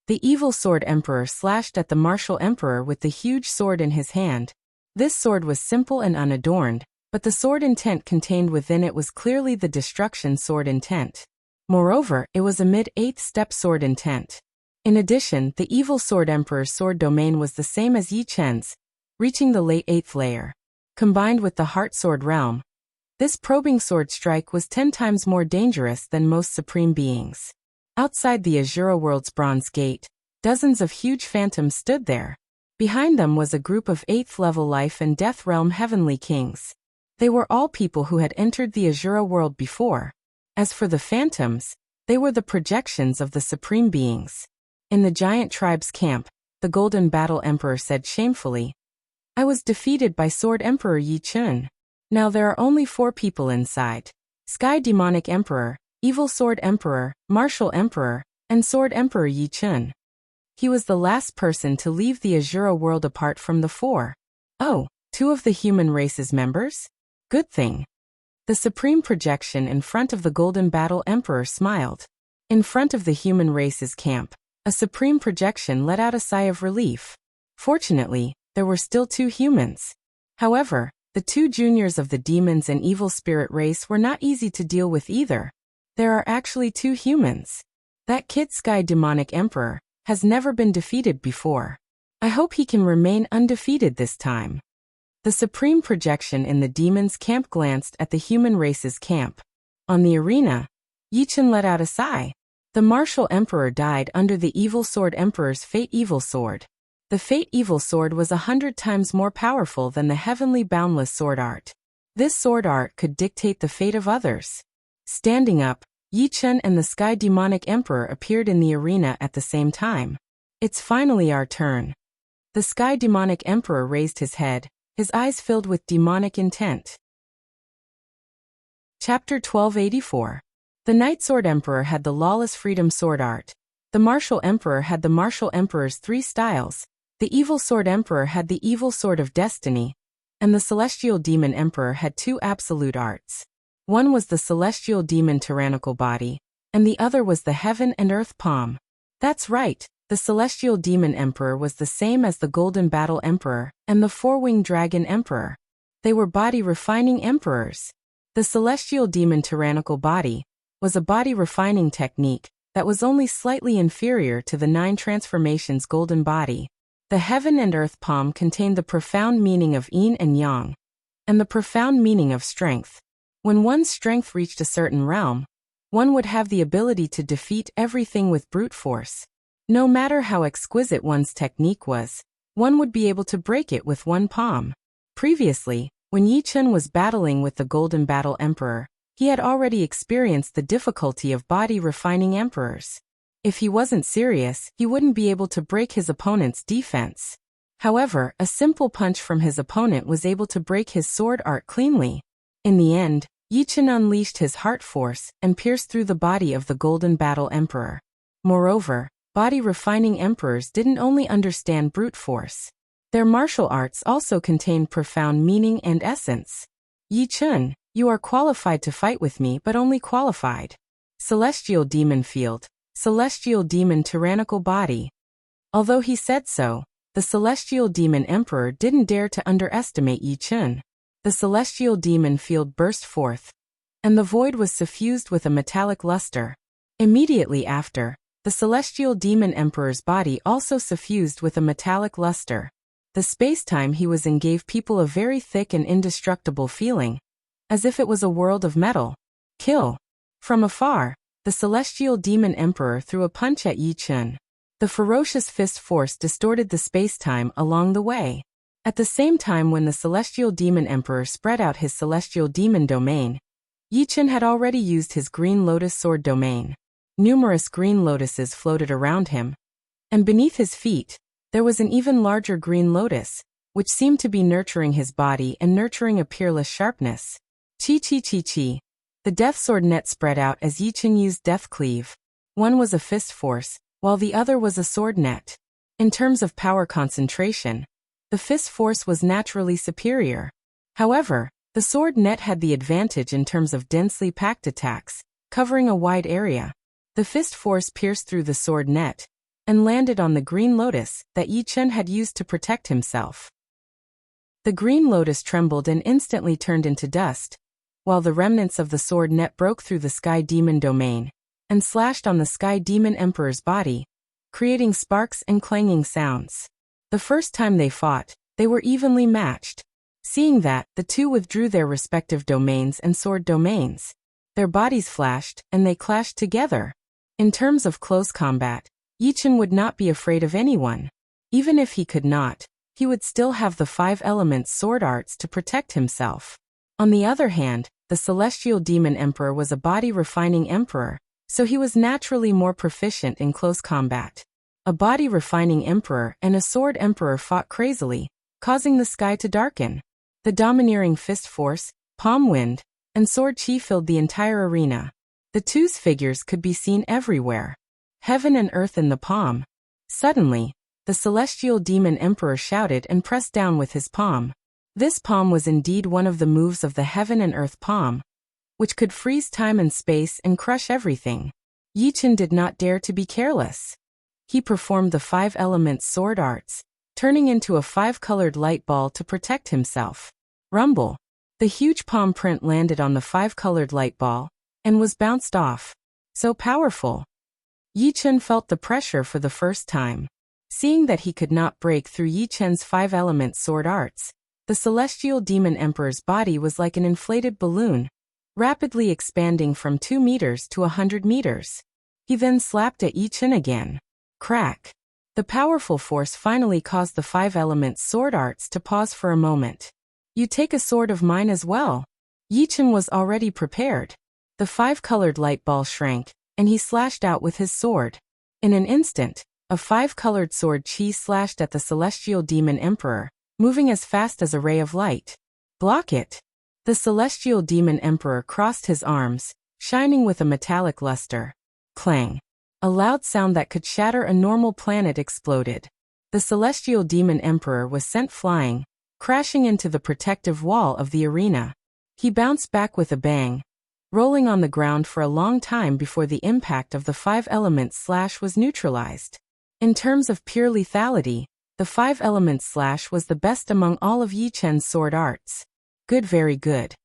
The evil sword emperor slashed at the martial emperor with the huge sword in his hand. This sword was simple and unadorned, but the sword intent contained within it was clearly the destruction sword intent. Moreover, it was a mid-8th step sword intent. In addition, the evil sword emperor's sword domain was the same as Yi Chen's, reaching the late 8th layer. Combined with the heart sword realm, this probing sword strike was 10 times more dangerous than most supreme beings. Outside the Azura world's bronze gate, dozens of huge phantoms stood there. Behind them was a group of 8th level life and death realm heavenly kings. They were all people who had entered the Azura world before. As for the phantoms, they were the projections of the supreme beings. In the giant tribe's camp, the Golden Battle Emperor said shamefully, I was defeated by Sword Emperor Yi Chun. Now there are only 4 people inside. Sky Demonic Emperor, Evil Sword Emperor, Martial Emperor, and Sword Emperor Yi Chun. He was the last person to leave the Azura world apart from the 4. Oh, 2 of the human race's members? Good thing. The supreme projection in front of the Golden Battle Emperor smiled. In front of the human race's camp, a supreme projection let out a sigh of relief. Fortunately, there were still 2 humans. However, the 2 juniors of the demons and evil spirit race were not easy to deal with either. There are actually 2 humans. That kid Sky Demonic Emperor has never been defeated before. I hope he can remain undefeated this time. The supreme projection in the demon's camp glanced at the human race's camp. On the arena, Yi Chen let out a sigh. The martial emperor died under the evil sword emperor's fate evil sword. The fate evil sword was 100 times more powerful than the heavenly boundless sword art. This sword art could dictate the fate of others. Standing up, Yi Chen and the Sky Demonic Emperor appeared in the arena at the same time. It's finally our turn. The Sky Demonic Emperor raised his head, his eyes filled with demonic intent. Chapter 1284. The Night Sword Emperor had the Lawless Freedom Sword Art. The Martial Emperor had the Martial Emperor's 3 styles. The Evil Sword Emperor had the Evil Sword of Destiny, and the Celestial Demon Emperor had 2 absolute arts. One was the Celestial Demon Tyrannical Body, and the other was the Heaven and Earth Palm. That's right, the Celestial Demon Emperor was the same as the Golden Battle Emperor and the 4-Winged Dragon Emperor. They were body-refining emperors. The Celestial Demon Tyrannical Body was a body-refining technique that was only slightly inferior to the 9 Transformations Golden Body. The Heaven and Earth Palm contained the profound meaning of yin and yang, and the profound meaning of strength. When one's strength reached a certain realm, one would have the ability to defeat everything with brute force. No matter how exquisite one's technique was, one would be able to break it with one palm. Previously, when Yi Chen was battling with the Golden Battle Emperor, he had already experienced the difficulty of body-refining emperors. If he wasn't serious, he wouldn't be able to break his opponent's defense. However, a simple punch from his opponent was able to break his sword art cleanly. In the end, Yi Chen unleashed his heart force and pierced through the body of the Golden Battle Emperor. Moreover, body-refining emperors didn't only understand brute force. Their martial arts also contained profound meaning and essence. Yi Chen, you are qualified to fight with me, but only qualified. Celestial Demon Field. Celestial Demon Tyrannical Body. Although he said so, the Celestial Demon Emperor didn't dare to underestimate Yi Chen. The Celestial Demon Field burst forth. and the void was suffused with a metallic luster. Immediately after, the celestial demon emperor's body also suffused with a metallic luster. The space-time he was in gave people a very thick and indestructible feeling, as if it was a world of metal. Kill. From afar, the celestial demon emperor threw a punch at Yi Chen. The ferocious fist force distorted the space-time along the way. At the same time when the celestial demon emperor spread out his celestial demon domain, Yi Chen had already used his green lotus sword domain. Numerous green lotuses floated around him, and beneath his feet, there was an even larger green lotus, which seemed to be nurturing his body and nurturing a peerless sharpness. Chi chi chi chi. The death sword net spread out as Yi Chen used death cleave. One was a fist force, while the other was a sword net. In terms of power concentration, the fist force was naturally superior. However, the sword net had the advantage in terms of densely packed attacks, covering a wide area. The fist force pierced through the sword net and landed on the green lotus that Yi Chen had used to protect himself. The green lotus trembled and instantly turned into dust, while the remnants of the sword net broke through the sky demon domain and slashed on the sky demon emperor's body, creating sparks and clanging sounds. The first time they fought, they were evenly matched. Seeing that, the two withdrew their respective domains and sword domains. Their bodies flashed, and they clashed together. In terms of close combat, Yi Chen would not be afraid of anyone. Even if he could not, he would still have the 5 elements sword arts to protect himself. On the other hand, the celestial demon emperor was a body-refining emperor, so he was naturally more proficient in close combat. A body-refining emperor and a sword emperor fought crazily, causing the sky to darken. The domineering fist force, palm wind, and sword chi filled the entire arena. The two's figures could be seen everywhere. Heaven and earth in the palm. Suddenly, the celestial demon emperor shouted and pressed down with his palm. This palm was indeed one of the moves of the heaven and earth palm, which could freeze time and space and crush everything. Yi Chen did not dare to be careless. He performed the 5 elements sword arts, turning into a 5-colored light ball to protect himself. Rumble. The huge palm print landed on the 5-colored light ball and was bounced off. So powerful. Yi Chen felt the pressure for the first time. Seeing that he could not break through Yi Chen's 5 elements sword arts, the celestial demon emperor's body was like an inflated balloon, rapidly expanding from 2 meters to 100 meters. He then slapped at Yi Chen again. Crack. The powerful force finally caused the 5 elements sword arts to pause for a moment. You take a sword of mine as well. Yi Chen was already prepared. The 5-colored light ball shrank, and he slashed out with his sword. In an instant, a 5-colored sword chi slashed at the celestial demon emperor, moving as fast as a ray of light. Block it. The celestial demon emperor crossed his arms, shining with a metallic luster. Clang. A loud sound that could shatter a normal planet exploded. The celestial demon emperor was sent flying, crashing into the protective wall of the arena. He bounced back with a bang, rolling on the ground for a long time before the impact of the 5 elements slash was neutralized. In terms of pure lethality, the 5 elements slash was the best among all of Yi Chen's sword arts. Good, very good.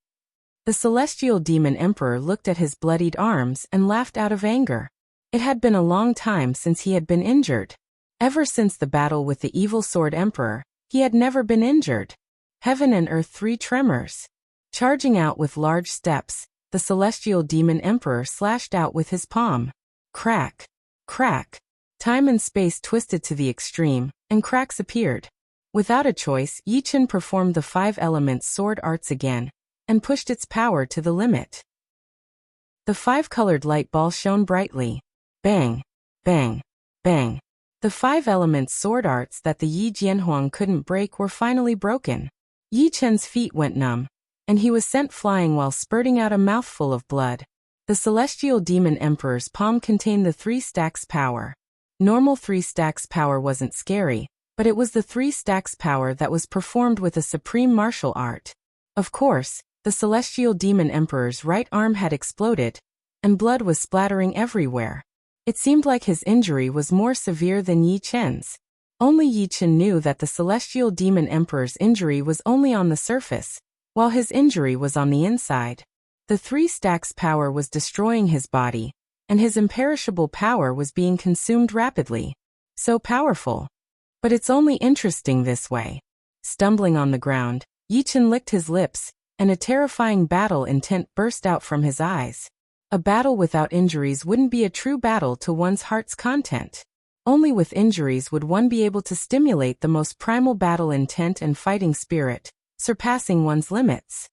The celestial demon emperor looked at his bloodied arms and laughed out of anger. It had been a long time since he had been injured. Ever since the battle with the evil sword emperor, he had never been injured. Heaven and earth 3 tremors. Charging out with large steps, the celestial demon emperor slashed out with his palm. Crack. Crack. Time and space twisted to the extreme, and cracks appeared. Without a choice, Yi Chen performed the 5 elements sword arts again, and pushed its power to the limit. The 5-colored light ball shone brightly. Bang. Bang. Bang. The 5 elements sword arts that the Yi Jianhuang couldn't break were finally broken. Yi Chen's feet went numb, and he was sent flying while spurting out a mouthful of blood. The celestial demon emperor's palm contained the 3 stacks power. Normal 3 stacks power wasn't scary, but it was the 3 stacks power that was performed with a supreme martial art. Of course, the celestial demon emperor's right arm had exploded, and blood was splattering everywhere. It seemed like his injury was more severe than Yi Chen's. Only Yi Chen knew that the celestial demon emperor's injury was only on the surface, while his injury was on the inside. The three stacks' power was destroying his body, and his imperishable power was being consumed rapidly. So powerful. But it's only interesting this way. Stumbling on the ground, Yichen licked his lips, and a terrifying battle intent burst out from his eyes. A battle without injuries wouldn't be a true battle to one's heart's content. Only with injuries would one be able to stimulate the most primal battle intent and fighting spirit, surpassing one's limits.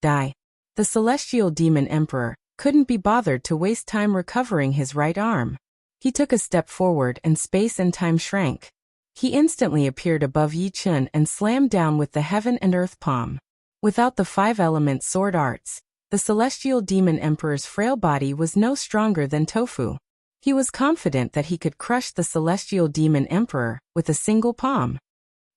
Die. The celestial demon emperor couldn't be bothered to waste time recovering his right arm. He took a step forward and space and time shrank. He instantly appeared above Yichen and slammed down with the heaven and earth palm. Without the five-element sword arts, the celestial demon emperor's frail body was no stronger than tofu. He was confident that he could crush the celestial demon emperor with a single palm.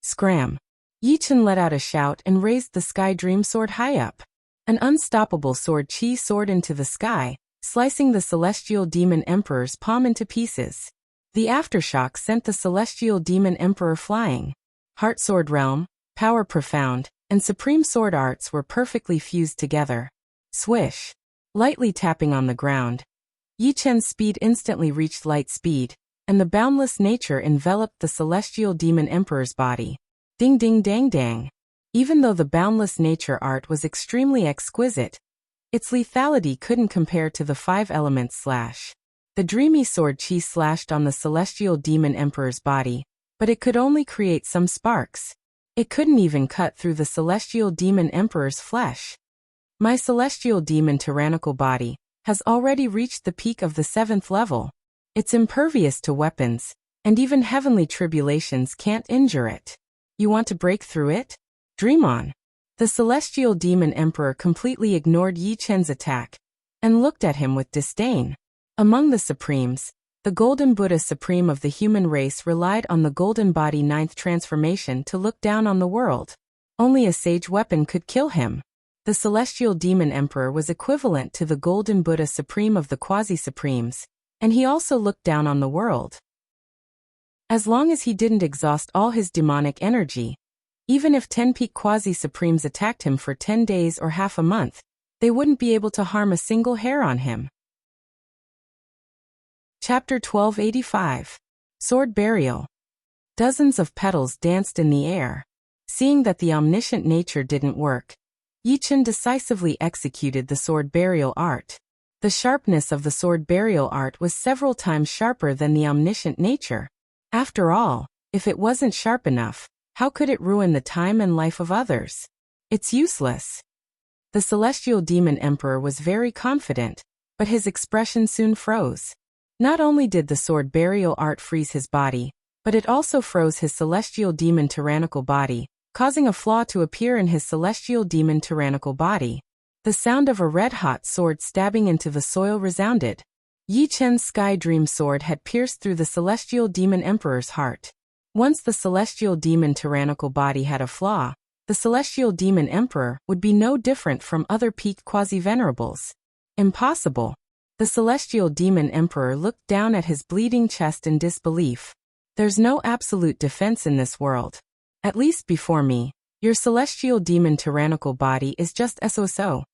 Scram! Yichen let out a shout and raised the sky dream sword high up. An unstoppable sword chi soared into the sky, slicing the celestial demon emperor's palm into pieces. The aftershock sent the celestial demon emperor flying. Heart sword realm, power profound, and supreme sword arts were perfectly fused together. Swish! Lightly tapping on the ground, Yichen's speed instantly reached light speed, and the boundless nature enveloped the celestial demon emperor's body. Ding ding dang dang. Even though the boundless nature art was extremely exquisite, its lethality couldn't compare to the five-element slash. The dreamy sword chi slashed on the celestial demon emperor's body, but it could only create some sparks. It couldn't even cut through the celestial demon emperor's flesh. My celestial demon tyrannical body has already reached the peak of the 7th level. It's impervious to weapons, and even heavenly tribulations can't injure it. You want to break through it? Dream on. The celestial demon emperor completely ignored Yichen's attack, and looked at him with disdain. Among the supremes, the Golden Buddha Supreme of the human race relied on the Golden Body 9th transformation to look down on the world. Only a sage weapon could kill him. The celestial demon emperor was equivalent to the Golden Buddha Supreme of the Quasi-Supremes, and he also looked down on the world. As long as he didn't exhaust all his demonic energy, even if 10 peak Quasi-Supremes attacked him for 10 days or half a month, they wouldn't be able to harm a single hair on him. Chapter 1285. Sword Burial. Dozens of petals danced in the air. Seeing that the omniscient nature didn't work, Yichen decisively executed the sword burial art. The sharpness of the sword burial art was several times sharper than the omniscient nature. After all, if it wasn't sharp enough, how could it ruin the time and life of others? It's useless. The celestial demon emperor was very confident, but his expression soon froze. Not only did the sword burial art freeze his body, but it also froze his celestial demon tyrannical body, causing a flaw to appear in his celestial demon tyrannical body. The sound of a red-hot sword stabbing into the soil resounded. Yichen's sky dream sword had pierced through the celestial demon emperor's heart. Once the celestial demon tyrannical body had a flaw, the celestial demon emperor would be no different from other peak quasi-venerables. Impossible. The celestial demon emperor looked down at his bleeding chest in disbelief. There's no absolute defense in this world. At least before me, your celestial demon tyrannical body is just so.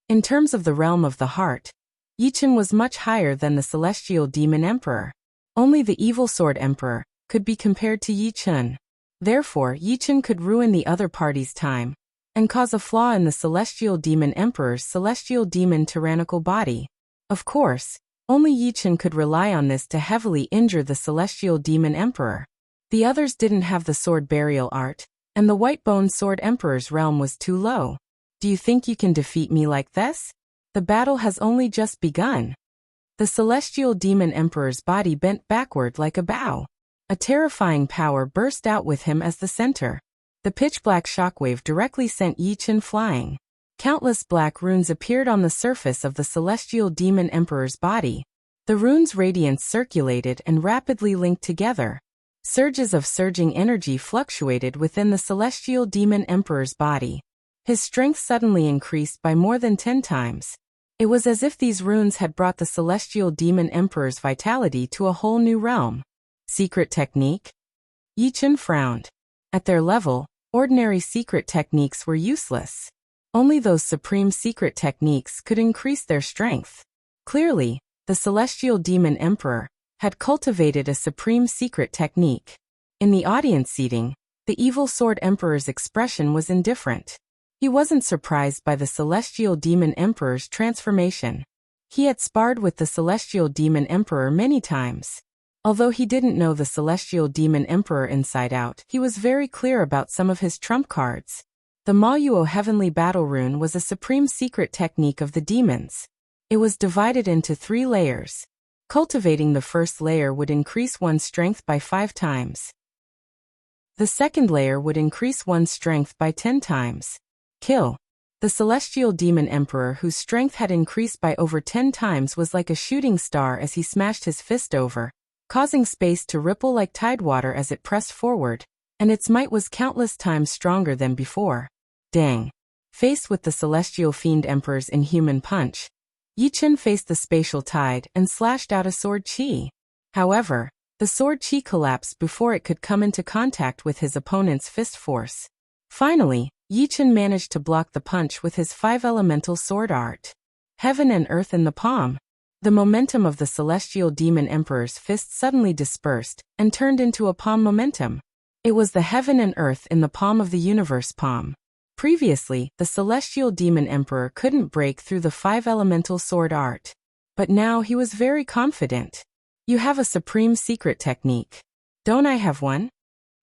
In terms of the realm of the heart, Yichen was much higher than the celestial demon emperor. Only the evil sword emperor could be compared to Yichen. Therefore, Yichen could ruin the other party's time, and cause a flaw in the celestial demon emperor's celestial demon tyrannical body. Of course, only Yichen could rely on this to heavily injure the celestial demon emperor. The others didn't have the sword burial art, and the white-boned sword emperor's realm was too low. Do you think you can defeat me like this? The battle has only just begun. The celestial demon emperor's body bent backward like a bow. A terrifying power burst out with him as the center. The pitch-black shockwave directly sent Yichen flying. Countless black runes appeared on the surface of the celestial demon emperor's body. The runes' radiance circulated and rapidly linked together. Surges of surging energy fluctuated within the celestial demon emperor's body. His strength suddenly increased by more than 10 times. It was as if these runes had brought the celestial demon emperor's vitality to a whole new realm. Secret technique? Yichen frowned. At their level, ordinary secret techniques were useless. Only those supreme secret techniques could increase their strength. Clearly, the celestial demon emperor had cultivated a supreme secret technique. In the audience seating, the evil sword emperor's expression was indifferent. He wasn't surprised by the celestial demon emperor's transformation. He had sparred with the celestial demon emperor many times. Although he didn't know the celestial demon emperor inside out, he was very clear about some of his trump cards. The Mayuo Heavenly Battle Rune was a supreme secret technique of the demons. It was divided into 3 layers. Cultivating the first layer would increase one's strength by 5 times. The second layer would increase one's strength by 10 times. Kill. The celestial demon emperor, whose strength had increased by over 10 times, was like a shooting star as he smashed his fist over, causing space to ripple like tidewater as it pressed forward, and its might was countless times stronger than before. Dang. Faced with the celestial fiend emperor's inhuman punch, Yichen faced the spatial tide and slashed out a sword chi. However, the sword chi collapsed before it could come into contact with his opponent's fist force. Finally, Yichen managed to block the punch with his 5 elemental sword art. Heaven and earth in the palm. The momentum of the celestial demon emperor's fist suddenly dispersed and turned into a palm momentum. It was the heaven and earth in the palm of the universe palm. Previously, the celestial demon emperor couldn't break through the 5 elemental sword art. But now he was very confident. You have a supreme secret technique. Don't I have one?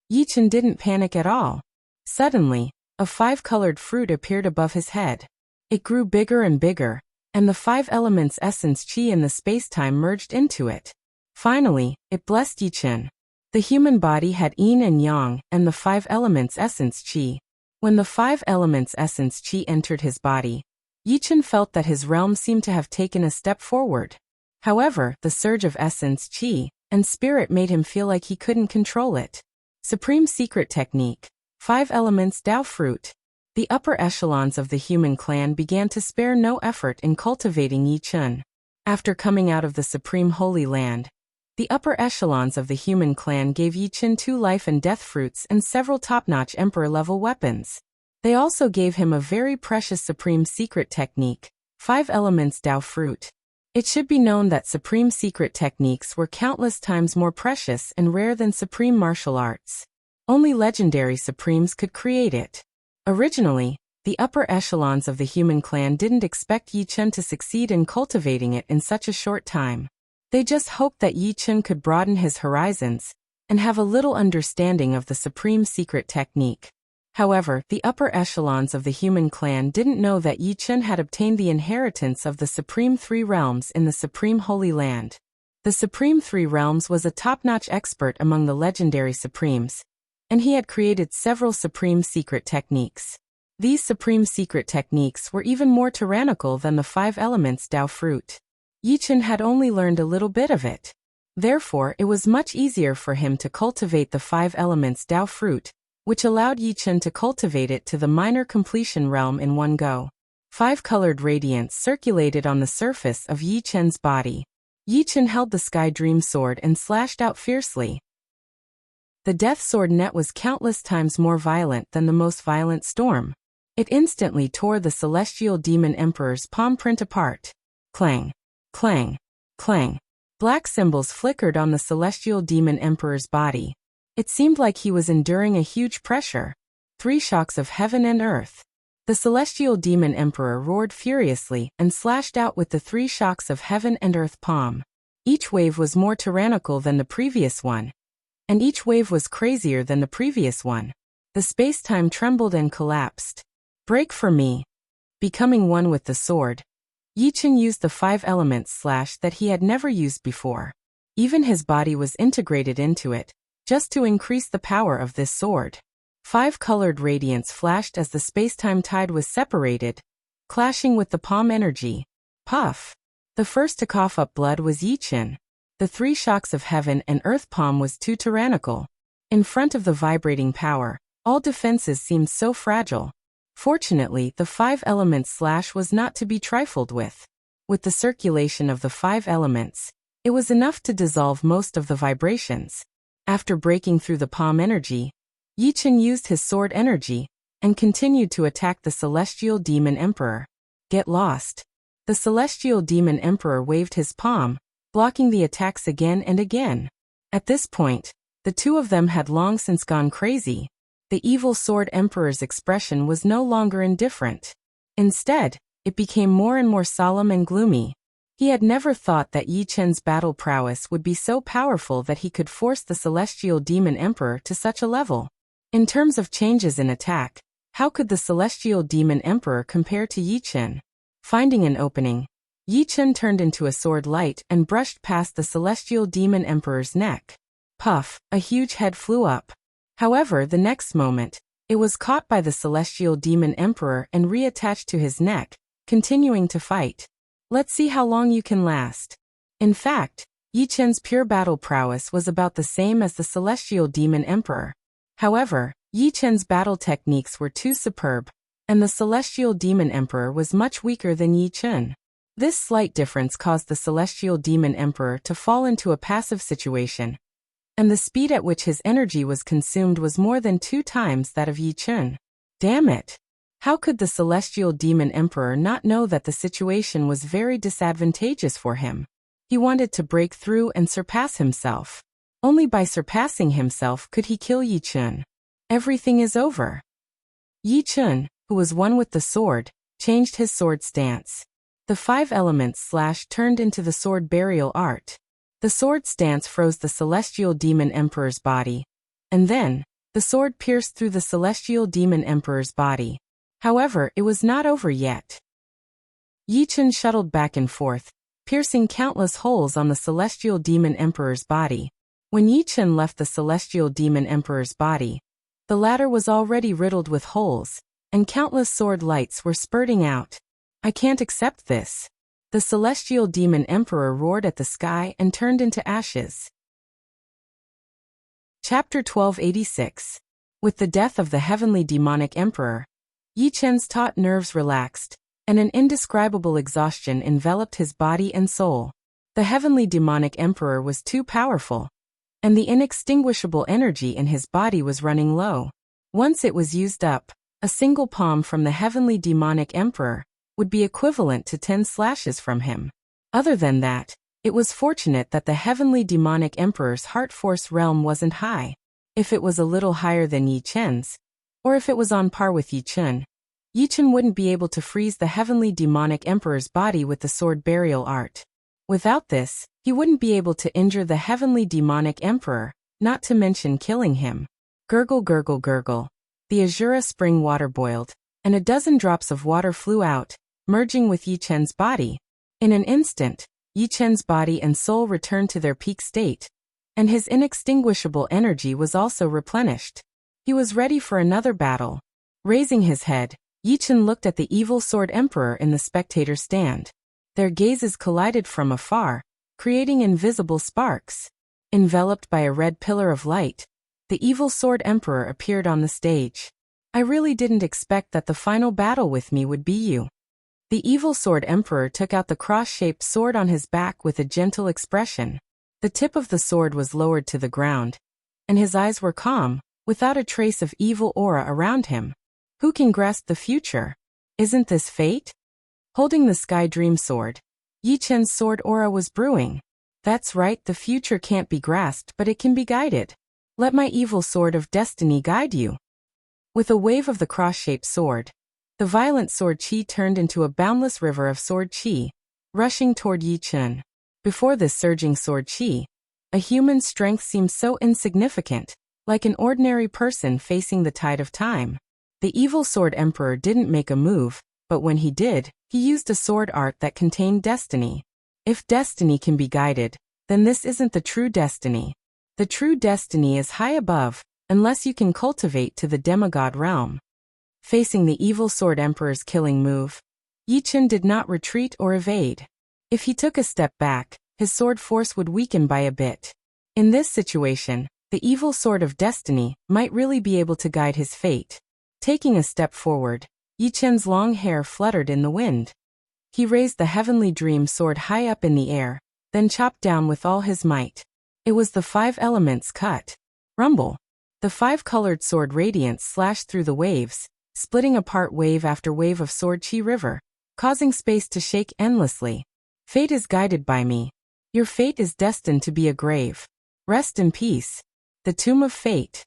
Yichen didn't panic at all. Suddenly, a 5-colored fruit appeared above his head. It grew bigger and bigger, and the 5 elements essence chi in the space-time merged into it. Finally, it blessed Yichen. The human body had yin and yang and the 5 elements essence chi. When the 5 elements essence chi entered his body, Yichen felt that his realm seemed to have taken a step forward. However, the surge of essence chi and spirit made him feel like he couldn't control it. Supreme secret technique. 5 elements Dao fruit. The upper echelons of the human clan began to spare no effort in cultivating Yichen. After coming out of the supreme holy land, the upper echelons of the human clan gave Yichen 2 life and death fruits and several top-notch emperor-level weapons. They also gave him a very precious supreme secret technique, 5 elements Dao fruit. It should be known that supreme secret techniques were countless times more precious and rare than supreme martial arts. Only legendary supremes could create it. Originally, the upper echelons of the human clan didn't expect Yichen to succeed in cultivating it in such a short time. They just hoped that Yichen could broaden his horizons and have a little understanding of the supreme secret technique. However, the upper echelons of the human clan didn't know that Yichen had obtained the inheritance of the Supreme 3 Realms in the Supreme Holy Land. The Supreme 3 Realms was a top-notch expert among the legendary Supremes, and he had created several supreme secret techniques. These supreme secret techniques were even more tyrannical than the 5 elements Dao fruit. Yichen had only learned a little bit of it. Therefore, it was much easier for him to cultivate the 5 elements Dao fruit, which allowed Yichen to cultivate it to the minor completion realm in one go. 5-colored radiance circulated on the surface of Yichen's body. Yichen held the Sky Dream Sword and slashed out fiercely. The Death Sword net was countless times more violent than the most violent storm. It instantly tore the celestial demon emperor's palm print apart. Clang, clang, clang. Black symbols flickered on the celestial demon emperor's body. It seemed like he was enduring a huge pressure. 3 shocks of heaven and earth. The celestial demon emperor roared furiously and slashed out with the 3 shocks of heaven and earth palm. Each wave was more tyrannical than the previous one, and each wave was crazier than the previous one. The space-time trembled and collapsed. Break for me. Becoming one with the sword, Yichen used the 5 elements slash that he had never used before. Even his body was integrated into it, just to increase the power of this sword. 5-colored radiance flashed as the space-time tide was separated, clashing with the palm energy. Puff! The first to cough up blood was Yichen. The 3 shocks of heaven and earth palm was too tyrannical. In front of the vibrating power, all defenses seemed so fragile. Fortunately, the 5 elements slash was not to be trifled with. With the circulation of the 5 elements, it was enough to dissolve most of the vibrations. After breaking through the palm energy, Yichen used his sword energy and continued to attack the Celestial Demon Emperor. Get lost. The Celestial Demon Emperor waved his palm, blocking the attacks again and again. At this point, the two of them had long since gone crazy. The evil Sword Emperor's expression was no longer indifferent. Instead, it became more and more solemn and gloomy. He had never thought that Yi Chen's battle prowess would be so powerful that he could force the Celestial Demon Emperor to such a level. In terms of changes in attack, how could the Celestial Demon Emperor compare to Yi Chen? Finding an opening, Yi Chen turned into a sword light and brushed past the Celestial Demon Emperor's neck. Puff, a huge head flew up. However, the next moment, it was caught by the Celestial Demon Emperor and reattached to his neck, continuing to fight. Let's see how long you can last. In fact, Yi Chen's pure battle prowess was about the same as the Celestial Demon Emperor. However, Yi Chen's battle techniques were too superb, and the Celestial Demon Emperor was much weaker than Yi Chen. This slight difference caused the Celestial Demon Emperor to fall into a passive situation, and the speed at which his energy was consumed was more than 2 times that of Yi Chen. Damn it! How could the Celestial Demon Emperor not know that the situation was very disadvantageous for him? He wanted to break through and surpass himself. Only by surpassing himself could he kill Yi Chen. Everything is over. Yi Chen, who was one with the sword, changed his sword stance. The 5 elements turned into the sword burial art. The sword stance froze the Celestial Demon Emperor's body, and then, the sword pierced through the Celestial Demon Emperor's body. However, it was not over yet. Yi Chen shuttled back and forth, piercing countless holes on the Celestial Demon Emperor's body. When Yi Chen left the Celestial Demon Emperor's body, the latter was already riddled with holes, and countless sword lights were spurting out. I can't accept this. The Celestial Demon Emperor roared at the sky and turned into ashes. Chapter 1286. With the death of the Heavenly Demonic Emperor, Yi Chen's taut nerves relaxed, and an indescribable exhaustion enveloped his body and soul. The Heavenly Demonic Emperor was too powerful, and the inextinguishable energy in his body was running low. Once it was used up, a single palm from the Heavenly Demonic Emperor would be equivalent to 10 slashes from him. Other than that, it was fortunate that the Heavenly Demonic Emperor's heart force realm wasn't high. If it was a little higher than Yi Chen's, or if it was on par with Yi Chen wouldn't be able to freeze the Heavenly Demonic Emperor's body with the sword burial art. Without this, he wouldn't be able to injure the Heavenly Demonic Emperor, not to mention killing him. Gurgle gurgle gurgle. The Azura spring water boiled, and a dozen drops of water flew out, merging with Yi Chen's body. In an instant, Yi Chen's body and soul returned to their peak state, and his inextinguishable energy was also replenished. He was ready for another battle. Raising his head, Yi Chen looked at the evil Sword Emperor in the spectator stand. Their gazes collided from afar, creating invisible sparks. Enveloped by a red pillar of light, the evil Sword Emperor appeared on the stage. I really didn't expect that the final battle with me would be you. The evil Sword Emperor took out the cross-shaped sword on his back with a gentle expression. The tip of the sword was lowered to the ground, and his eyes were calm, without a trace of evil aura around him. Who can grasp the future? Isn't this fate? Holding the Sky Dream Sword, Yi Chen's sword aura was brewing. That's right, the future can't be grasped, but it can be guided. Let my evil sword of destiny guide you. With a wave of the cross-shaped sword, the violent sword chi turned into a boundless river of sword chi, rushing toward Yi Chen. Before this surging sword chi, a human's strength seemed so insignificant, like an ordinary person facing the tide of time. The evil Sword Emperor didn't make a move, but when he did, he used a sword art that contained destiny. If destiny can be guided, then this isn't the true destiny. The true destiny is high above, unless you can cultivate to the demigod realm. Facing the evil Sword Emperor's killing move, Yi Chen did not retreat or evade. If he took a step back, his sword force would weaken by a bit. In this situation, the evil Sword of Destiny might really be able to guide his fate. Taking a step forward, Yi Chen's long hair fluttered in the wind. He raised the Heavenly Dream Sword high up in the air, then chopped down with all his might. It was the 5 elements cut. Rumble. The 5-colored sword radiance slashed through the waves, splitting apart wave after wave of sword chi river, causing space to shake endlessly. Fate is guided by me. Your fate is destined to be a grave. Rest in peace. The Tomb of Fate.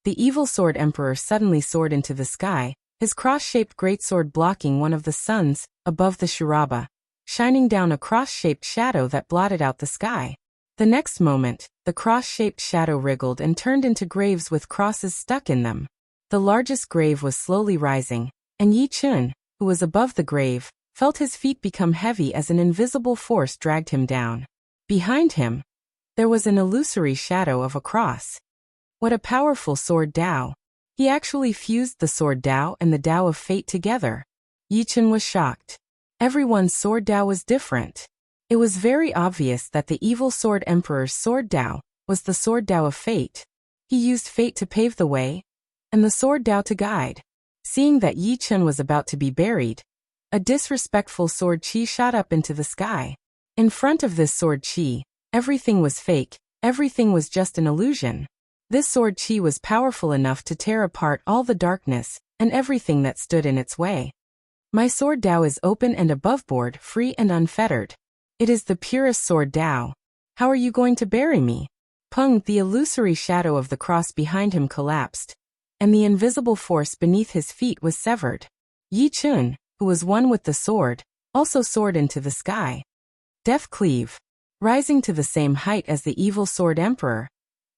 The evil sword emperor suddenly soared into the sky, his cross-shaped greatsword blocking one of the suns above the Shuraba, shining down a cross-shaped shadow that blotted out the sky. The next moment, the cross-shaped shadow wriggled and turned into graves with crosses stuck in them. The largest grave was slowly rising, and Yi Chun, who was above the grave, felt his feet become heavy as an invisible force dragged him down. Behind him, there was an illusory shadow of a cross. What a powerful sword Dao! He actually fused the sword Dao and the Dao of Fate together. Yi Chun was shocked. Everyone's sword Dao was different. It was very obvious that the evil sword emperor's sword Dao was the sword Dao of Fate. He used fate to pave the way, and the sword Dao to guide. Seeing that Yi Chun was about to be buried, a disrespectful sword chi shot up into the sky. In front of this sword chi, everything was fake, everything was just an illusion. This sword chi was powerful enough to tear apart all the darkness and everything that stood in its way. My sword Dao is open and aboveboard, free and unfettered. It is the purest sword Dao. How are you going to bury me? Peng, the illusory shadow of the cross behind him collapsed, and the invisible force beneath his feet was severed. Yi Chun, who was one with the sword, also soared into the sky. Death cleave. Rising to the same height as the evil sword emperor,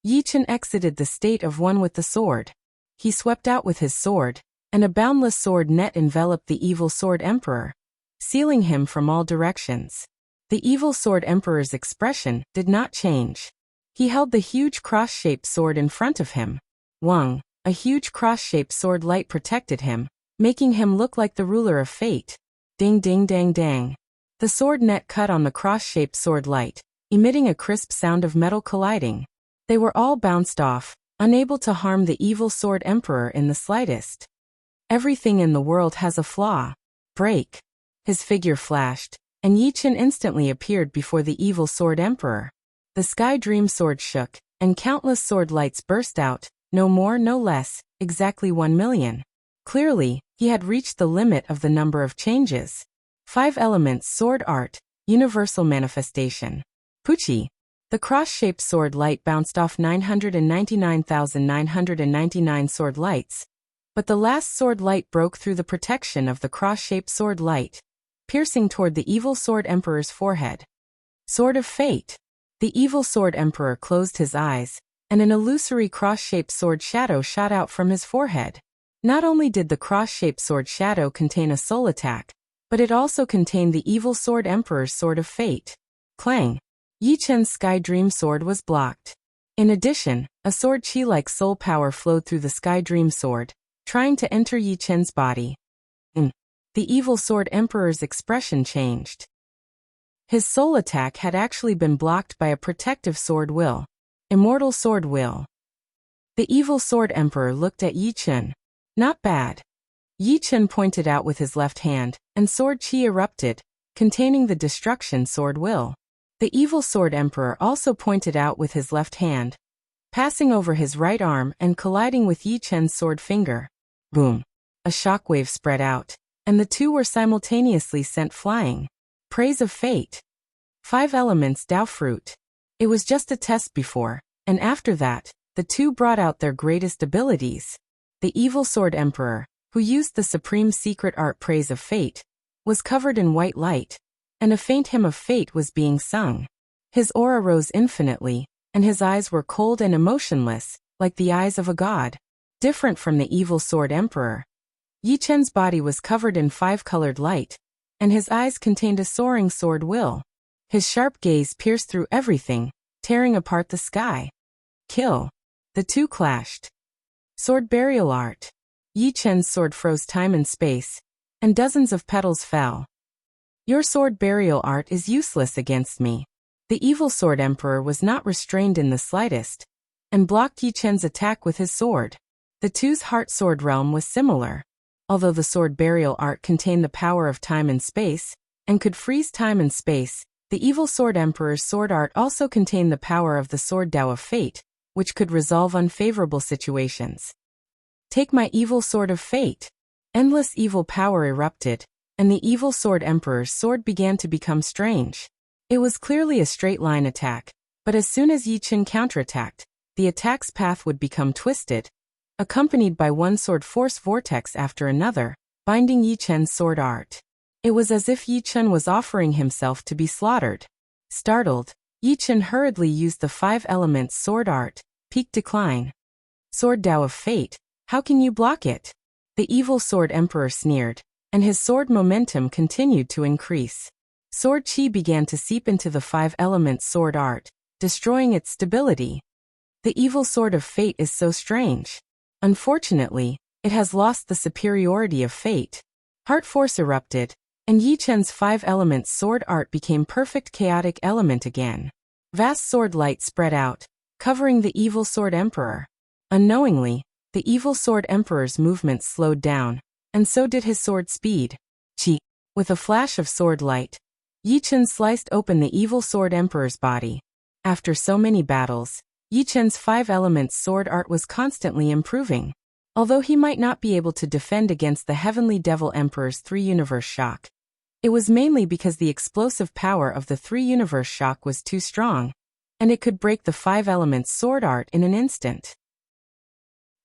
Yi Chun exited the state of one with the sword. He swept out with his sword, and a boundless sword net enveloped the evil sword emperor, sealing him from all directions. The evil sword emperor's expression did not change. He held the huge cross-shaped sword in front of him. Wang, a huge cross-shaped sword light protected him, making him look like the ruler of fate. Ding ding dang dang. The sword net cut on the cross-shaped sword light, emitting a crisp sound of metal colliding. They were all bounced off, unable to harm the evil sword emperor in the slightest. Everything in the world has a flaw. Break. His figure flashed, and Yi Chun instantly appeared before the evil sword emperor. The sky dream sword shook, and countless sword lights burst out, no more no less, exactly 1,000,000. Clearly, he had reached the limit of the number of changes. 5 elements sword art, universal manifestation. Puchi. The cross-shaped sword light bounced off 999,999 sword lights, but the last sword light broke through the protection of the cross-shaped sword light, piercing toward the evil sword emperor's forehead. Sword of Fate. The evil sword emperor closed his eyes, and an illusory cross-shaped sword shadow shot out from his forehead. Not only did the cross-shaped sword shadow contain a soul attack, but it also contained the evil sword emperor's sword of fate. Clang. Yi Chun's sky dream sword was blocked. In addition, a sword chi-like soul power flowed through the sky dream sword, trying to enter Yi Chun's body. The evil sword emperor's expression changed. His soul attack had actually been blocked by a protective sword will. Immortal sword will. The evil sword emperor looked at Yi Chun. Not bad. Yi Chun pointed out with his left hand, and sword chi erupted, containing the destruction sword will. The evil sword emperor also pointed out with his left hand, passing over his right arm and colliding with Yi Chun's sword finger. Boom. A shockwave spread out, and the two were simultaneously sent flying. Praise of fate. 5 elements Dao fruit. It was just a test before, and after that, the two brought out their greatest abilities. The evil sword emperor, who used the supreme secret art praise of fate, was covered in white light, and a faint hymn of fate was being sung. His aura rose infinitely, and his eyes were cold and emotionless, like the eyes of a god. Different from the evil sword emperor, Yi Chun's body was covered in 5-colored light, and his eyes contained a soaring sword will. His sharp gaze pierced through everything, tearing apart the sky. Kill. The two clashed. Sword burial art. Yi Chun's sword froze time and space, and dozens of petals fell. Your sword burial art is useless against me. The evil sword emperor was not restrained in the slightest, and blocked Yi Chun's attack with his sword. The two's heart sword realm was similar. Although the sword burial art contained the power of time and space, and could freeze time and space, the evil sword emperor's sword art also contained the power of the sword Dao of fate, which could resolve unfavorable situations. Take my evil sword of fate. Endless evil power erupted, and the evil sword emperor's sword began to become strange. It was clearly a straight-line attack, but as soon as Yi Chen counterattacked, the attack's path would become twisted, accompanied by one sword force vortex after another, binding Yi Chen's sword art. It was as if Yi Chen was offering himself to be slaughtered. Startled, Yi Chen hurriedly used the 5 elements sword art, peak decline. Sword Tao of Fate, how can you block it? The evil sword emperor sneered, and his sword momentum continued to increase. Sword chi began to seep into the 5 elements sword art, destroying its stability. The evil sword of fate is so strange. Unfortunately, it has lost the superiority of fate. Heart force erupted, and Yi Chen's 5 elements sword art became perfect chaotic element again. Vast sword light spread out, covering the evil sword emperor. Unknowingly, the evil sword emperor's movements slowed down, and so did his sword speed. Chi. With a flash of sword light, Yi Chen sliced open the evil sword emperor's body. After so many battles, Yi Chen's 5 elements sword art was constantly improving. Although he might not be able to defend against the Heavenly Devil Emperor's 3-universe shock, it was mainly because the explosive power of the 3-universe shock was too strong, and it could break the 5 elements sword art in an instant.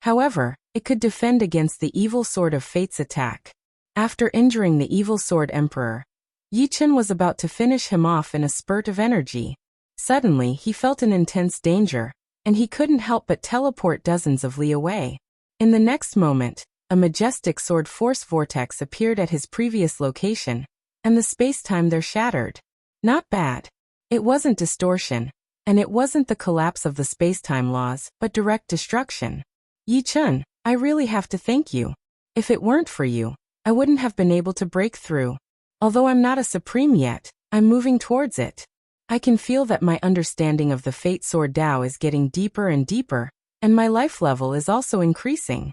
However, it could defend against the evil sword of fate's attack. After injuring the evil sword emperor, Yi Chen was about to finish him off in a spurt of energy. Suddenly he felt an intense danger, and he couldn't help but teleport dozens of li away. In the next moment, a majestic sword force vortex appeared at his previous location, and the space-time there shattered. Not bad. It wasn't distortion, and it wasn't the collapse of the space-time laws, but direct destruction. Yi Chen, I really have to thank you. If it weren't for you, I wouldn't have been able to break through. Although I'm not a supreme yet, I'm moving towards it. I can feel that my understanding of the Fate Sword Tao is getting deeper and deeper, and my life level is also increasing.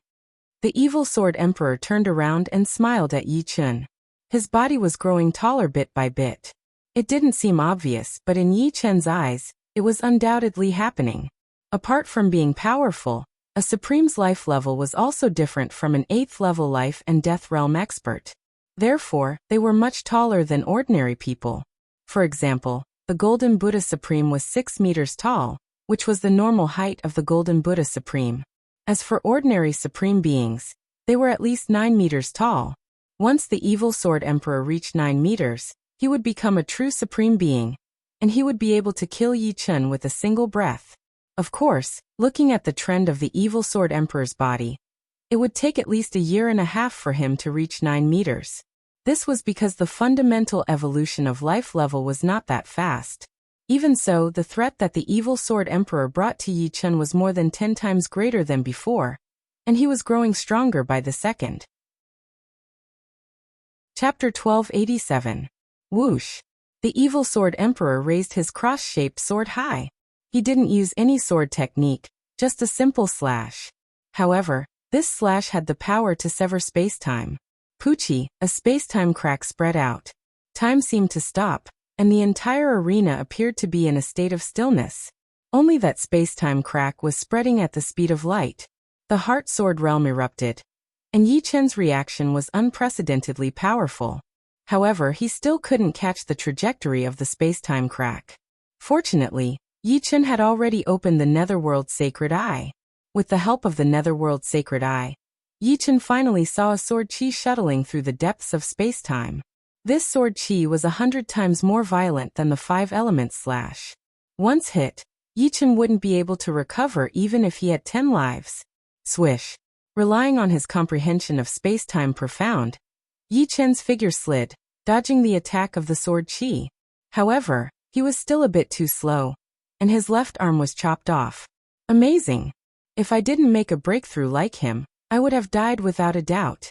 The evil sword emperor turned around and smiled at Yi Chen. His body was growing taller bit by bit. It didn't seem obvious, but in Yi Chen's eyes, it was undoubtedly happening. Apart from being powerful, a Supreme's life level was also different from an 8th level life and death realm expert. Therefore, they were much taller than ordinary people. For example, the Golden Buddha Supreme was 6 meters tall, which was the normal height of the Golden Buddha Supreme. As for ordinary Supreme beings, they were at least 9 meters tall. Once the evil sword emperor reached 9 meters, he would become a true Supreme being, and he would be able to kill Yi Chen with a single breath. Of course, looking at the trend of the evil sword emperor's body, it would take at least a year and a half for him to reach 9 meters. This was because the fundamental evolution of life level was not that fast. Even so, the threat that the evil sword emperor brought to Yi Chen was more than 10 times greater than before, and he was growing stronger by the second. Chapter 1287. Whoosh! The evil sword emperor raised his cross-shaped sword high. He didn't use any sword technique, just a simple slash. However, this slash had the power to sever space-time. Poochie, a space-time crack spread out. Time seemed to stop, and the entire arena appeared to be in a state of stillness. Only that space-time crack was spreading at the speed of light. The Heart Sword realm erupted, and Yi Chen's reaction was unprecedentedly powerful. However, he still couldn't catch the trajectory of the space-time crack. Fortunately, Yi Chen had already opened the Netherworld Sacred Eye. With the help of the Netherworld Sacred Eye, Yi Chen finally saw a sword chi shuttling through the depths of space-time. This sword chi was 100 times more violent than the 5-element slash. Once hit, Yi Chen wouldn't be able to recover even if he had 10 lives. Swish. Relying on his comprehension of space-time profound, Yi Chen's figure slid, dodging the attack of the sword chi. However, he was still a bit too slow, and his left arm was chopped off. Amazing! If I didn't make a breakthrough like him, I would have died without a doubt.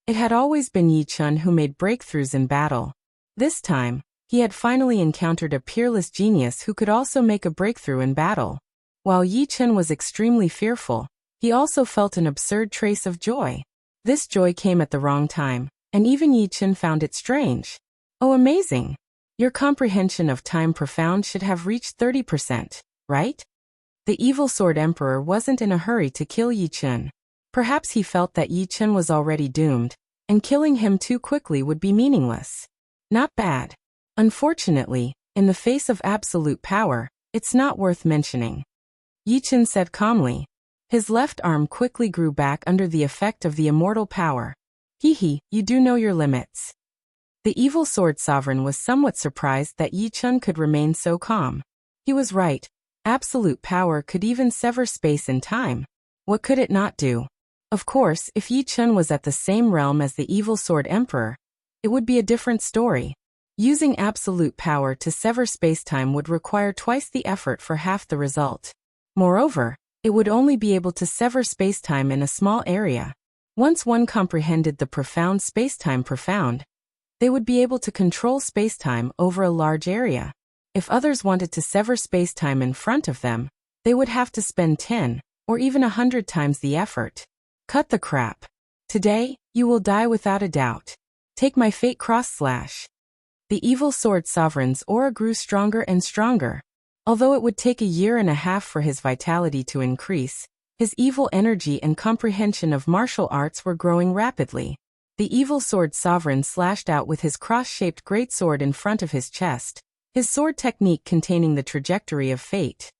It had always been Yi Chen who made breakthroughs in battle. This time, he had finally encountered a peerless genius who could also make a breakthrough in battle. While Yi Chen was extremely fearful, he also felt an absurd trace of joy. This joy came at the wrong time, and even Yi Chen found it strange. Oh, amazing! Your comprehension of time profound should have reached 30%, right? The evil sword emperor wasn't in a hurry to kill Yi Chen. Perhaps he felt that Yi Chen was already doomed, and killing him too quickly would be meaningless. Not bad. Unfortunately, in the face of absolute power, it's not worth mentioning. Yi Chen said calmly. His left arm quickly grew back under the effect of the immortal power. Hee, you do know your limits. The evil sword sovereign was somewhat surprised that Yi Chen could remain so calm. He was right. Absolute power could even sever space and time. What could it not do? Of course, if Yi Chen was at the same realm as the evil sword emperor, it would be a different story. Using absolute power to sever spacetime would require twice the effort for half the result. Moreover, it would only be able to sever spacetime in a small area. Once one comprehended the profound spacetime profound, they would be able to control spacetime over a large area. If others wanted to sever spacetime in front of them, they would have to spend 10 or even 100 times the effort. Cut the crap. Today, you will die without a doubt. Take my fate cross /. The evil sword sovereign's aura grew stronger and stronger. Although it would take a year and a half for his vitality to increase, his evil energy and comprehension of martial arts were growing rapidly. The evil sword sovereign slashed out with his cross-shaped greatsword in front of his chest, his sword technique containing the trajectory of fate.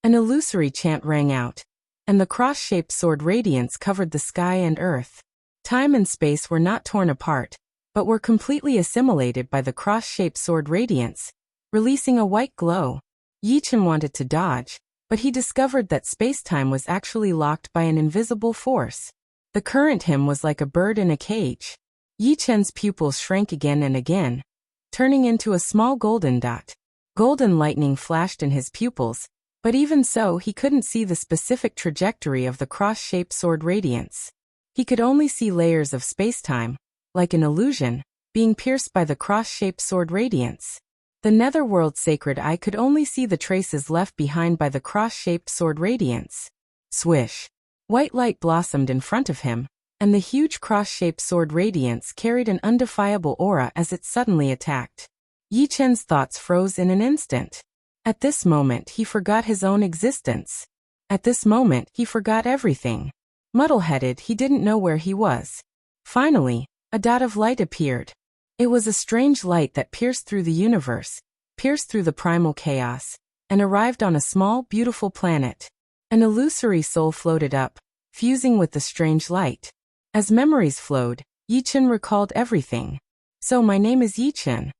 An illusory chant rang out, and the cross-shaped sword radiance covered the sky and earth. Time and space were not torn apart, but were completely assimilated by the cross-shaped sword radiance, releasing a white glow. Yi Chen wanted to dodge, but he discovered that space-time was actually locked by an invisible force. The current him was like a bird in a cage. Yi Chen's pupils shrank again and again, turning into a small golden dot. Golden lightning flashed in his pupils, but even so he couldn't see the specific trajectory of the cross-shaped sword radiance. He could only see layers of spacetime, like an illusion, being pierced by the cross-shaped sword radiance. The netherworld sacred eye could only see the traces left behind by the cross-shaped sword radiance. Swish. White light blossomed in front of him, and the huge cross-shaped sword radiance carried an undefiable aura as it suddenly attacked. Yi Chen's thoughts froze in an instant. At this moment he forgot his own existence. At this moment he forgot everything. Muddle-headed, he didn't know where he was. Finally, a dot of light appeared. It was a strange light that pierced through the universe, pierced through the primal chaos, and arrived on a small, beautiful planet. An illusory soul floated up, fusing with the strange light. As memories flowed, Yi Chen recalled everything. So my name is Yi Chen.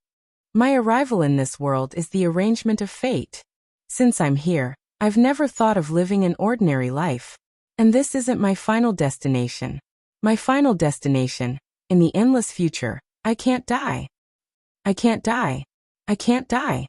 My arrival in this world is the arrangement of fate. Since I'm here, I've never thought of living an ordinary life. And this isn't my final destination. My final destination, in the endless future, I can't die. I can't die. I can't die.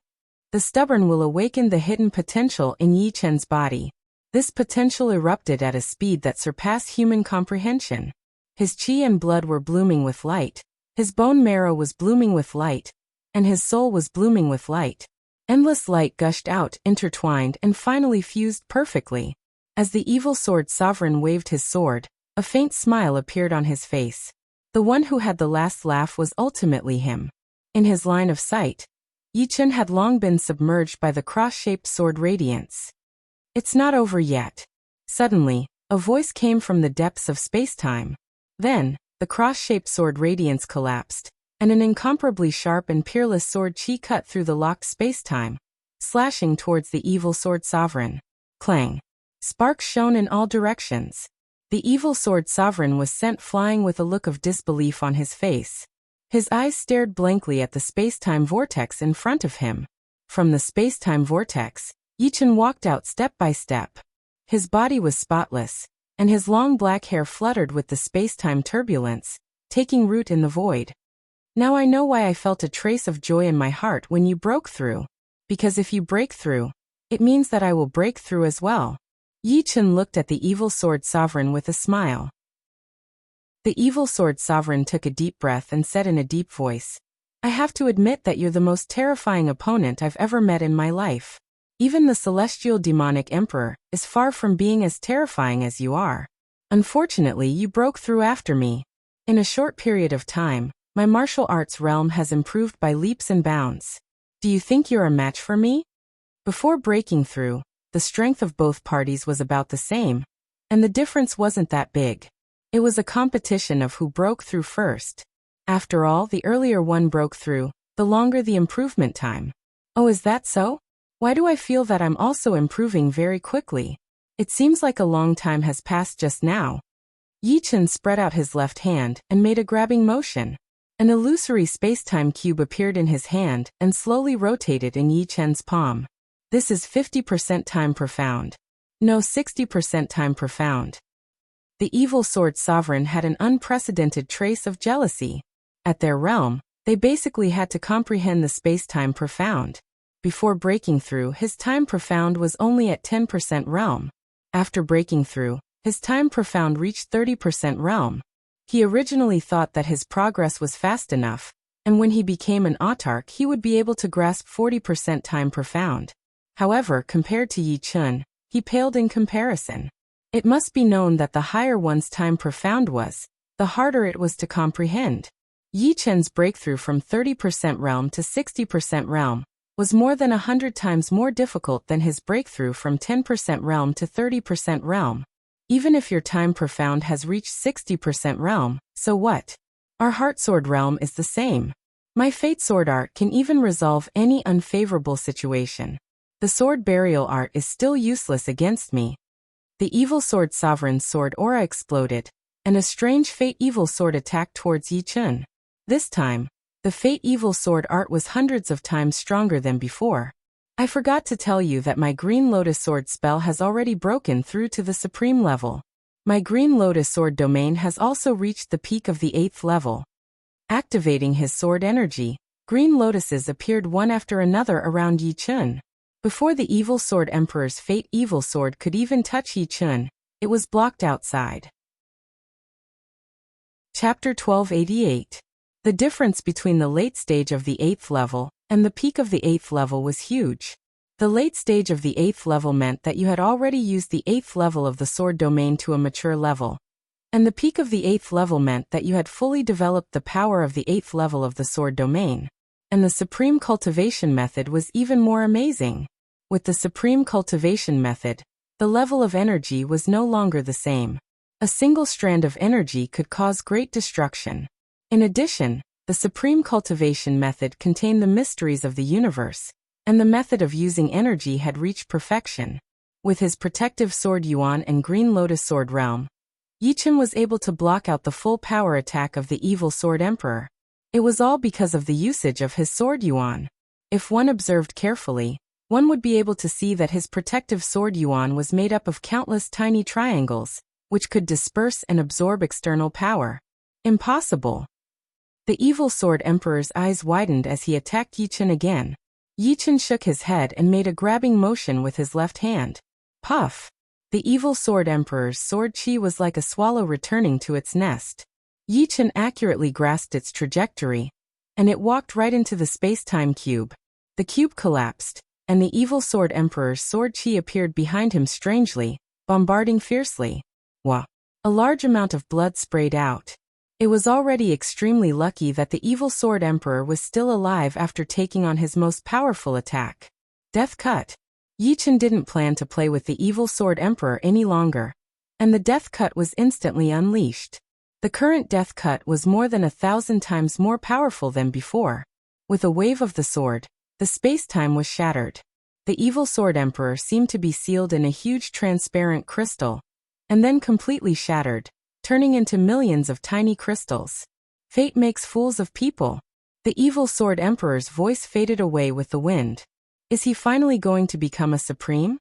The stubborn will awaken the hidden potential in Yi Chen's body. This potential erupted at a speed that surpassed human comprehension. His chi and blood were blooming with light, his bone marrow was blooming with light, and his soul was blooming with light. Endless light gushed out, intertwined, and finally fused perfectly. As the evil sword sovereign waved his sword, a faint smile appeared on his face. The one who had the last laugh was ultimately him. In his line of sight, Yi Chen had long been submerged by the cross-shaped sword radiance. It's not over yet. Suddenly, a voice came from the depths of spacetime. Then, the cross-shaped sword radiance collapsed, and an incomparably sharp and peerless sword chi cut through the locked spacetime, slashing towards the evil sword sovereign. Clang. Sparks shone in all directions. The evil sword sovereign was sent flying with a look of disbelief on his face. His eyes stared blankly at the spacetime vortex in front of him. From the spacetime vortex, Yi Chen walked out step by step. His body was spotless, and his long black hair fluttered with the spacetime turbulence, taking root in the void. Now I know why I felt a trace of joy in my heart when you broke through. Because if you break through, it means that I will break through as well. Yi Chen looked at the evil sword sovereign with a smile. The evil sword sovereign took a deep breath and said in a deep voice, I have to admit that you're the most terrifying opponent I've ever met in my life. Even the celestial demonic emperor is far from being as terrifying as you are. Unfortunately, you broke through after me. In a short period of time, my martial arts realm has improved by leaps and bounds. Do you think you're a match for me? Before breaking through, the strength of both parties was about the same. And the difference wasn't that big. It was a competition of who broke through first. After all, the earlier one broke through, the longer the improvement time. Oh, is that so? Why do I feel that I'm also improving very quickly? It seems like a long time has passed just now. Yi-Chen spread out his left hand and made a grabbing motion. An illusory space-time cube appeared in his hand and slowly rotated in Yi-Chen's palm. This is 50% time profound. No, 60% time profound. The evil sword sovereign had an unprecedented trace of jealousy. At their realm, they basically had to comprehend the space-time profound. Before breaking through, his time profound was only at 10% realm. After breaking through, his time profound reached 30% realm. He originally thought that his progress was fast enough, and when he became an autarch he would be able to grasp 40% time profound. However, compared to Yi-Chen, he paled in comparison. It must be known that the higher one's time profound was, the harder it was to comprehend. Yi-Chen's breakthrough from 30% realm to 60% realm was more than 100 times more difficult than his breakthrough from 10% realm to 30% realm. Even if your time profound has reached 60% realm, so what? Our heart sword realm is the same. My fate sword art can even resolve any unfavorable situation. The sword burial art is still useless against me. The evil sword sovereign's sword aura exploded, and a strange fate evil sword attacked towards Yi-Chen. This time, the fate evil sword art was hundreds of times stronger than before. I forgot to tell you that my Green Lotus Sword spell has already broken through to the supreme level. My Green Lotus Sword domain has also reached the peak of the 8th level. Activating his sword energy, green lotuses appeared one after another around Yi-Chen. Before the Evil Sword Emperor's Fate Evil Sword could even touch Yi-Chen, it was blocked outside. Chapter 1288. The difference between the late stage of the 8th level and the peak of the 8th level was huge. The late stage of the 8th level meant that you had already used the 8th level of the sword domain to a mature level, and the peak of the 8th level meant that you had fully developed the power of the 8th level of the sword domain. And the Supreme Cultivation Method was even more amazing. With the Supreme Cultivation Method, the level of energy was no longer the same. A single strand of energy could cause great destruction. In addition, the Supreme Cultivation Method contained the mysteries of the universe, and the method of using energy had reached perfection. With his protective sword Yuan and Green Lotus Sword realm, Yi-Chen was able to block out the full power attack of the Evil Sword Emperor. It was all because of the usage of his sword Yuan. If one observed carefully, one would be able to see that his protective sword Yuan was made up of countless tiny triangles, which could disperse and absorb external power. Impossible. The Evil Sword Emperor's eyes widened as he attacked Yi-Chen again. Yi-Chen shook his head and made a grabbing motion with his left hand. Puff! The Evil Sword Emperor's sword chi was like a swallow returning to its nest. Yi-Chen accurately grasped its trajectory, and it walked right into the space-time cube. The cube collapsed, and the Evil Sword Emperor's sword chi appeared behind him strangely, bombarding fiercely. Wah! A large amount of blood sprayed out. It was already extremely lucky that the Evil Sword Emperor was still alive after taking on his most powerful attack. Death Cut. Yi-Chen didn't plan to play with the Evil Sword Emperor any longer, and the Death Cut was instantly unleashed. The current Death Cut was more than 1,000 times more powerful than before. With a wave of the sword, the space-time was shattered. The Evil Sword Emperor seemed to be sealed in a huge transparent crystal, and then completely shattered, turning into millions of tiny crystals. Fate makes fools of people. The Evil Sword Emperor's voice faded away with the wind. Is he finally going to become a supreme?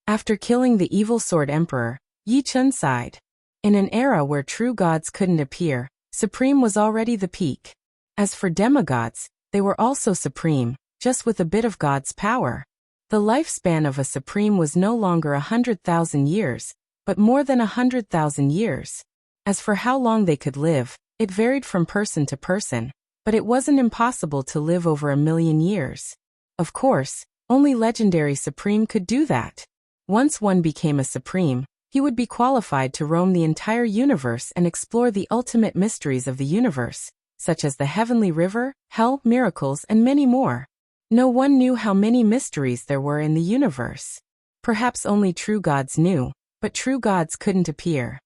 After killing the Evil Sword Emperor, Yi-Chen sighed. In an era where true gods couldn't appear, supreme was already the peak. As for demigods, they were also supreme, just with a bit of God's power. The lifespan of a supreme was no longer 100,000 years, but more than 100,000 years. As for how long they could live, it varied from person to person, but it wasn't impossible to live over 1,000,000 years. Of course, only legendary supreme could do that. Once one became a supreme, he would be qualified to roam the entire universe and explore the ultimate mysteries of the universe, such as the heavenly river, hell, miracles, and many more. No one knew how many mysteries there were in the universe. Perhaps only true gods knew, but true gods couldn't appear.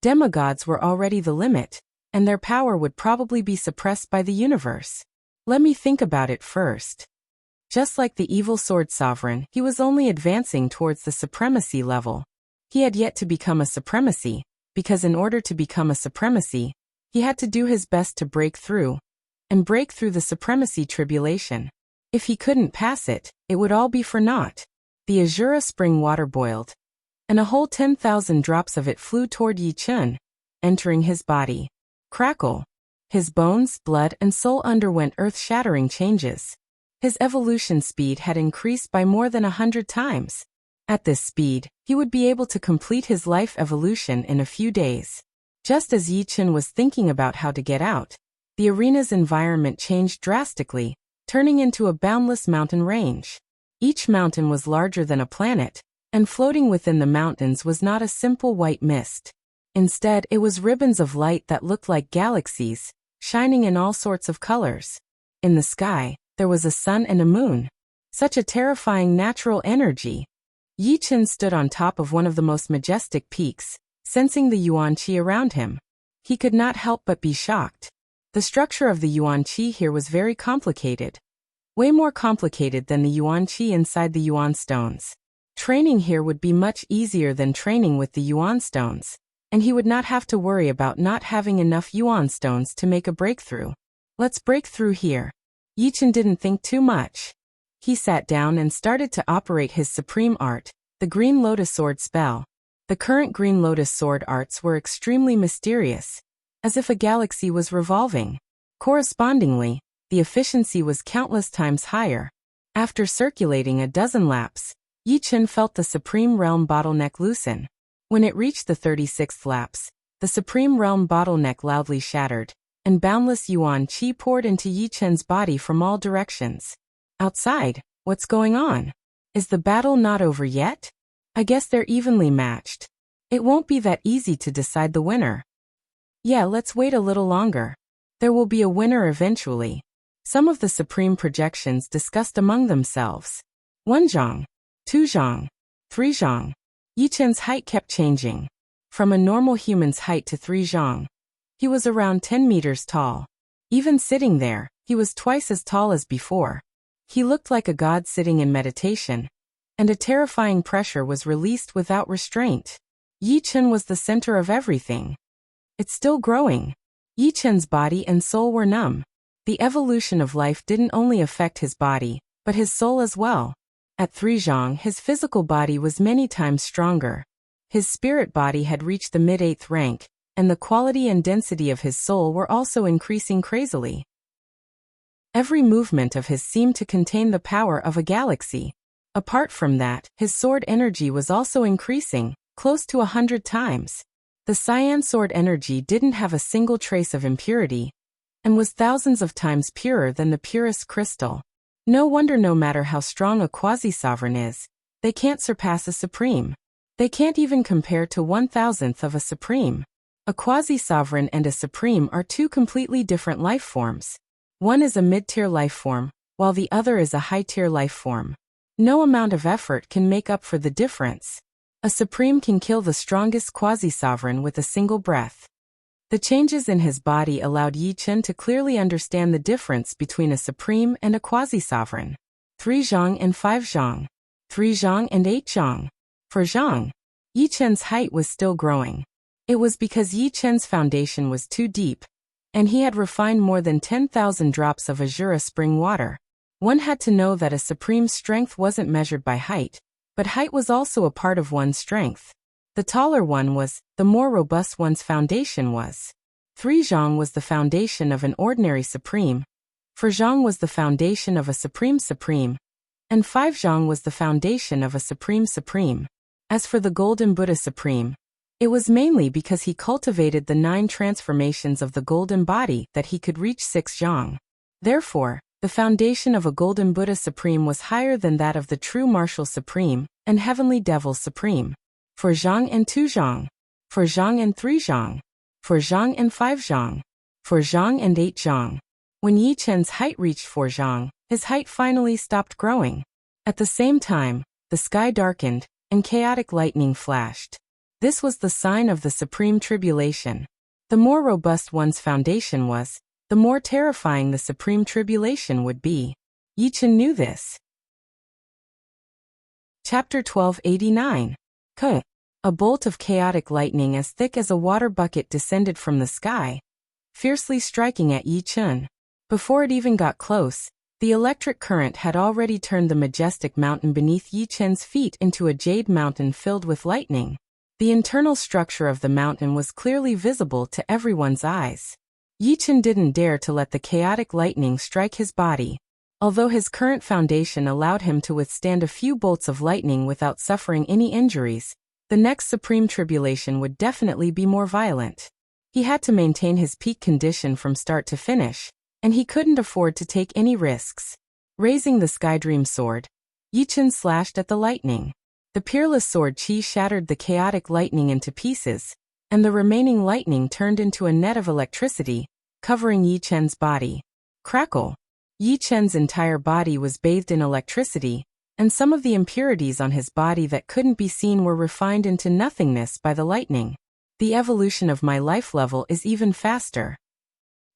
Demigods were already the limit, and their power would probably be suppressed by the universe. Let me think about it first. Just like the evil sword sovereign, he was only advancing towards the supremacy level. He had yet to become a supremacy, because in order to become a supremacy, he had to do his best to break through the supremacy tribulation. If he couldn't pass it, it would all be for naught. The Azura spring water boiled, and a whole 10,000 drops of it flew toward Yi Chen, entering his body. Crackle! His bones, blood, and soul underwent earth-shattering changes. His evolution speed had increased by more than 100 times. At this speed, he would be able to complete his life evolution in a few days. Just as Yi Chen was thinking about how to get out, the arena's environment changed drastically, turning into a boundless mountain range. Each mountain was larger than a planet, and floating within the mountains was not a simple white mist. Instead, it was ribbons of light that looked like galaxies, shining in all sorts of colors. In the sky, there was a sun and a moon. Such a terrifying natural energy. Yi Chen stood on top of one of the most majestic peaks, sensing the yuan qi around him. He could not help but be shocked. The structure of the yuan qi here was very complicated. Way more complicated than the yuan qi inside the yuan stones. Training here would be much easier than training with the yuan stones, and he would not have to worry about not having enough yuan stones to make a breakthrough. Let's break through here. Yi Chen didn't think too much. He sat down and started to operate his supreme art, the Green Lotus Sword spell. The current Green Lotus Sword arts were extremely mysterious, as if a galaxy was revolving. Correspondingly, the efficiency was countless times higher. After circulating a dozen laps, Yi Chen felt the Supreme Realm bottleneck loosen. When it reached the 36th lapse, the Supreme Realm bottleneck loudly shattered, and boundless yuan qi poured into Yi Chen's body from all directions. Outside, what's going on? Is the battle not over yet? I guess they're evenly matched. It won't be that easy to decide the winner. Yeah, let's wait a little longer. There will be a winner eventually. Some of the supreme projections discussed among themselves. 1 zhang, 2 zhang, 3 zhang. Yi Chen's height kept changing. From a normal human's height to 3 zhang. He was around 10 meters tall. Even sitting there, he was twice as tall as before. He looked like a god sitting in meditation, and a terrifying pressure was released without restraint. Yi Chen was the center of everything. It's still growing. Yi Chen's body and soul were numb. The evolution of life didn't only affect his body, but his soul as well. At 3 zhang, his physical body was many times stronger. His spirit body had reached the mid-8th rank, and the quality and density of his soul were also increasing crazily. Every movement of his seemed to contain the power of a galaxy. Apart from that, his sword energy was also increasing, close to 100 times. The cyan sword energy didn't have a single trace of impurity, and was thousands of times purer than the purest crystal. No wonder no matter how strong a quasi-sovereign is, they can't surpass a supreme. They can't even compare to 1,000th of a supreme. A quasi-sovereign and a supreme are two completely different life forms. One is a mid-tier life form, while the other is a high-tier life form. No amount of effort can make up for the difference. A supreme can kill the strongest quasi-sovereign with a single breath. The changes in his body allowed Yi Chen to clearly understand the difference between a supreme and a quasi-sovereign. 3 zhang and 5 zhang. 3 zhang and 8 zhang. For zhang, Yi Chen's height was still growing. It was because Yi Chen's foundation was too deep, and he had refined more than 10,000 drops of Azura spring water. One had to know that a supreme strength wasn't measured by height, but height was also a part of one's strength. The taller one was, the more robust one's foundation was. 3 zhang was the foundation of an ordinary supreme. 4 zhang was the foundation of a supreme supreme. And 5 zhang was the foundation of a supreme supreme. As for the Golden Buddha Supreme, it was mainly because he cultivated the 9 transformations of the golden body that he could reach 6 zhang. Therefore, the foundation of a Golden Buddha Supreme was higher than that of the true Martial Supreme and Heavenly Devil Supreme. 4 zhang and 2 zhang. 4 zhang and 3 zhang. 4 zhang and 5 zhang. 4 zhang and 8 zhang. When Yi Chen's height reached 4 zhang, his height finally stopped growing. At the same time, the sky darkened, and chaotic lightning flashed. This was the sign of the supreme tribulation. The more robust one's foundation was, the more terrifying the supreme tribulation would be. Yichen knew this. Chapter 1289. A bolt of chaotic lightning as thick as a water bucket descended from the sky, fiercely striking at Yichen. Before it even got close, the electric current had already turned the majestic mountain beneath Yichen's feet into a jade mountain filled with lightning. The internal structure of the mountain was clearly visible to everyone's eyes. Yichen didn't dare to let the chaotic lightning strike his body. Although his current foundation allowed him to withstand a few bolts of lightning without suffering any injuries, the next supreme tribulation would definitely be more violent. He had to maintain his peak condition from start to finish, and he couldn't afford to take any risks. Raising the Skydream sword, Yichen slashed at the lightning. The peerless sword chi shattered the chaotic lightning into pieces, and the remaining lightning turned into a net of electricity, covering Yichen's body. Crackle! Yichen's entire body was bathed in electricity, and some of the impurities on his body that couldn't be seen were refined into nothingness by the lightning. The evolution of my life level is even faster.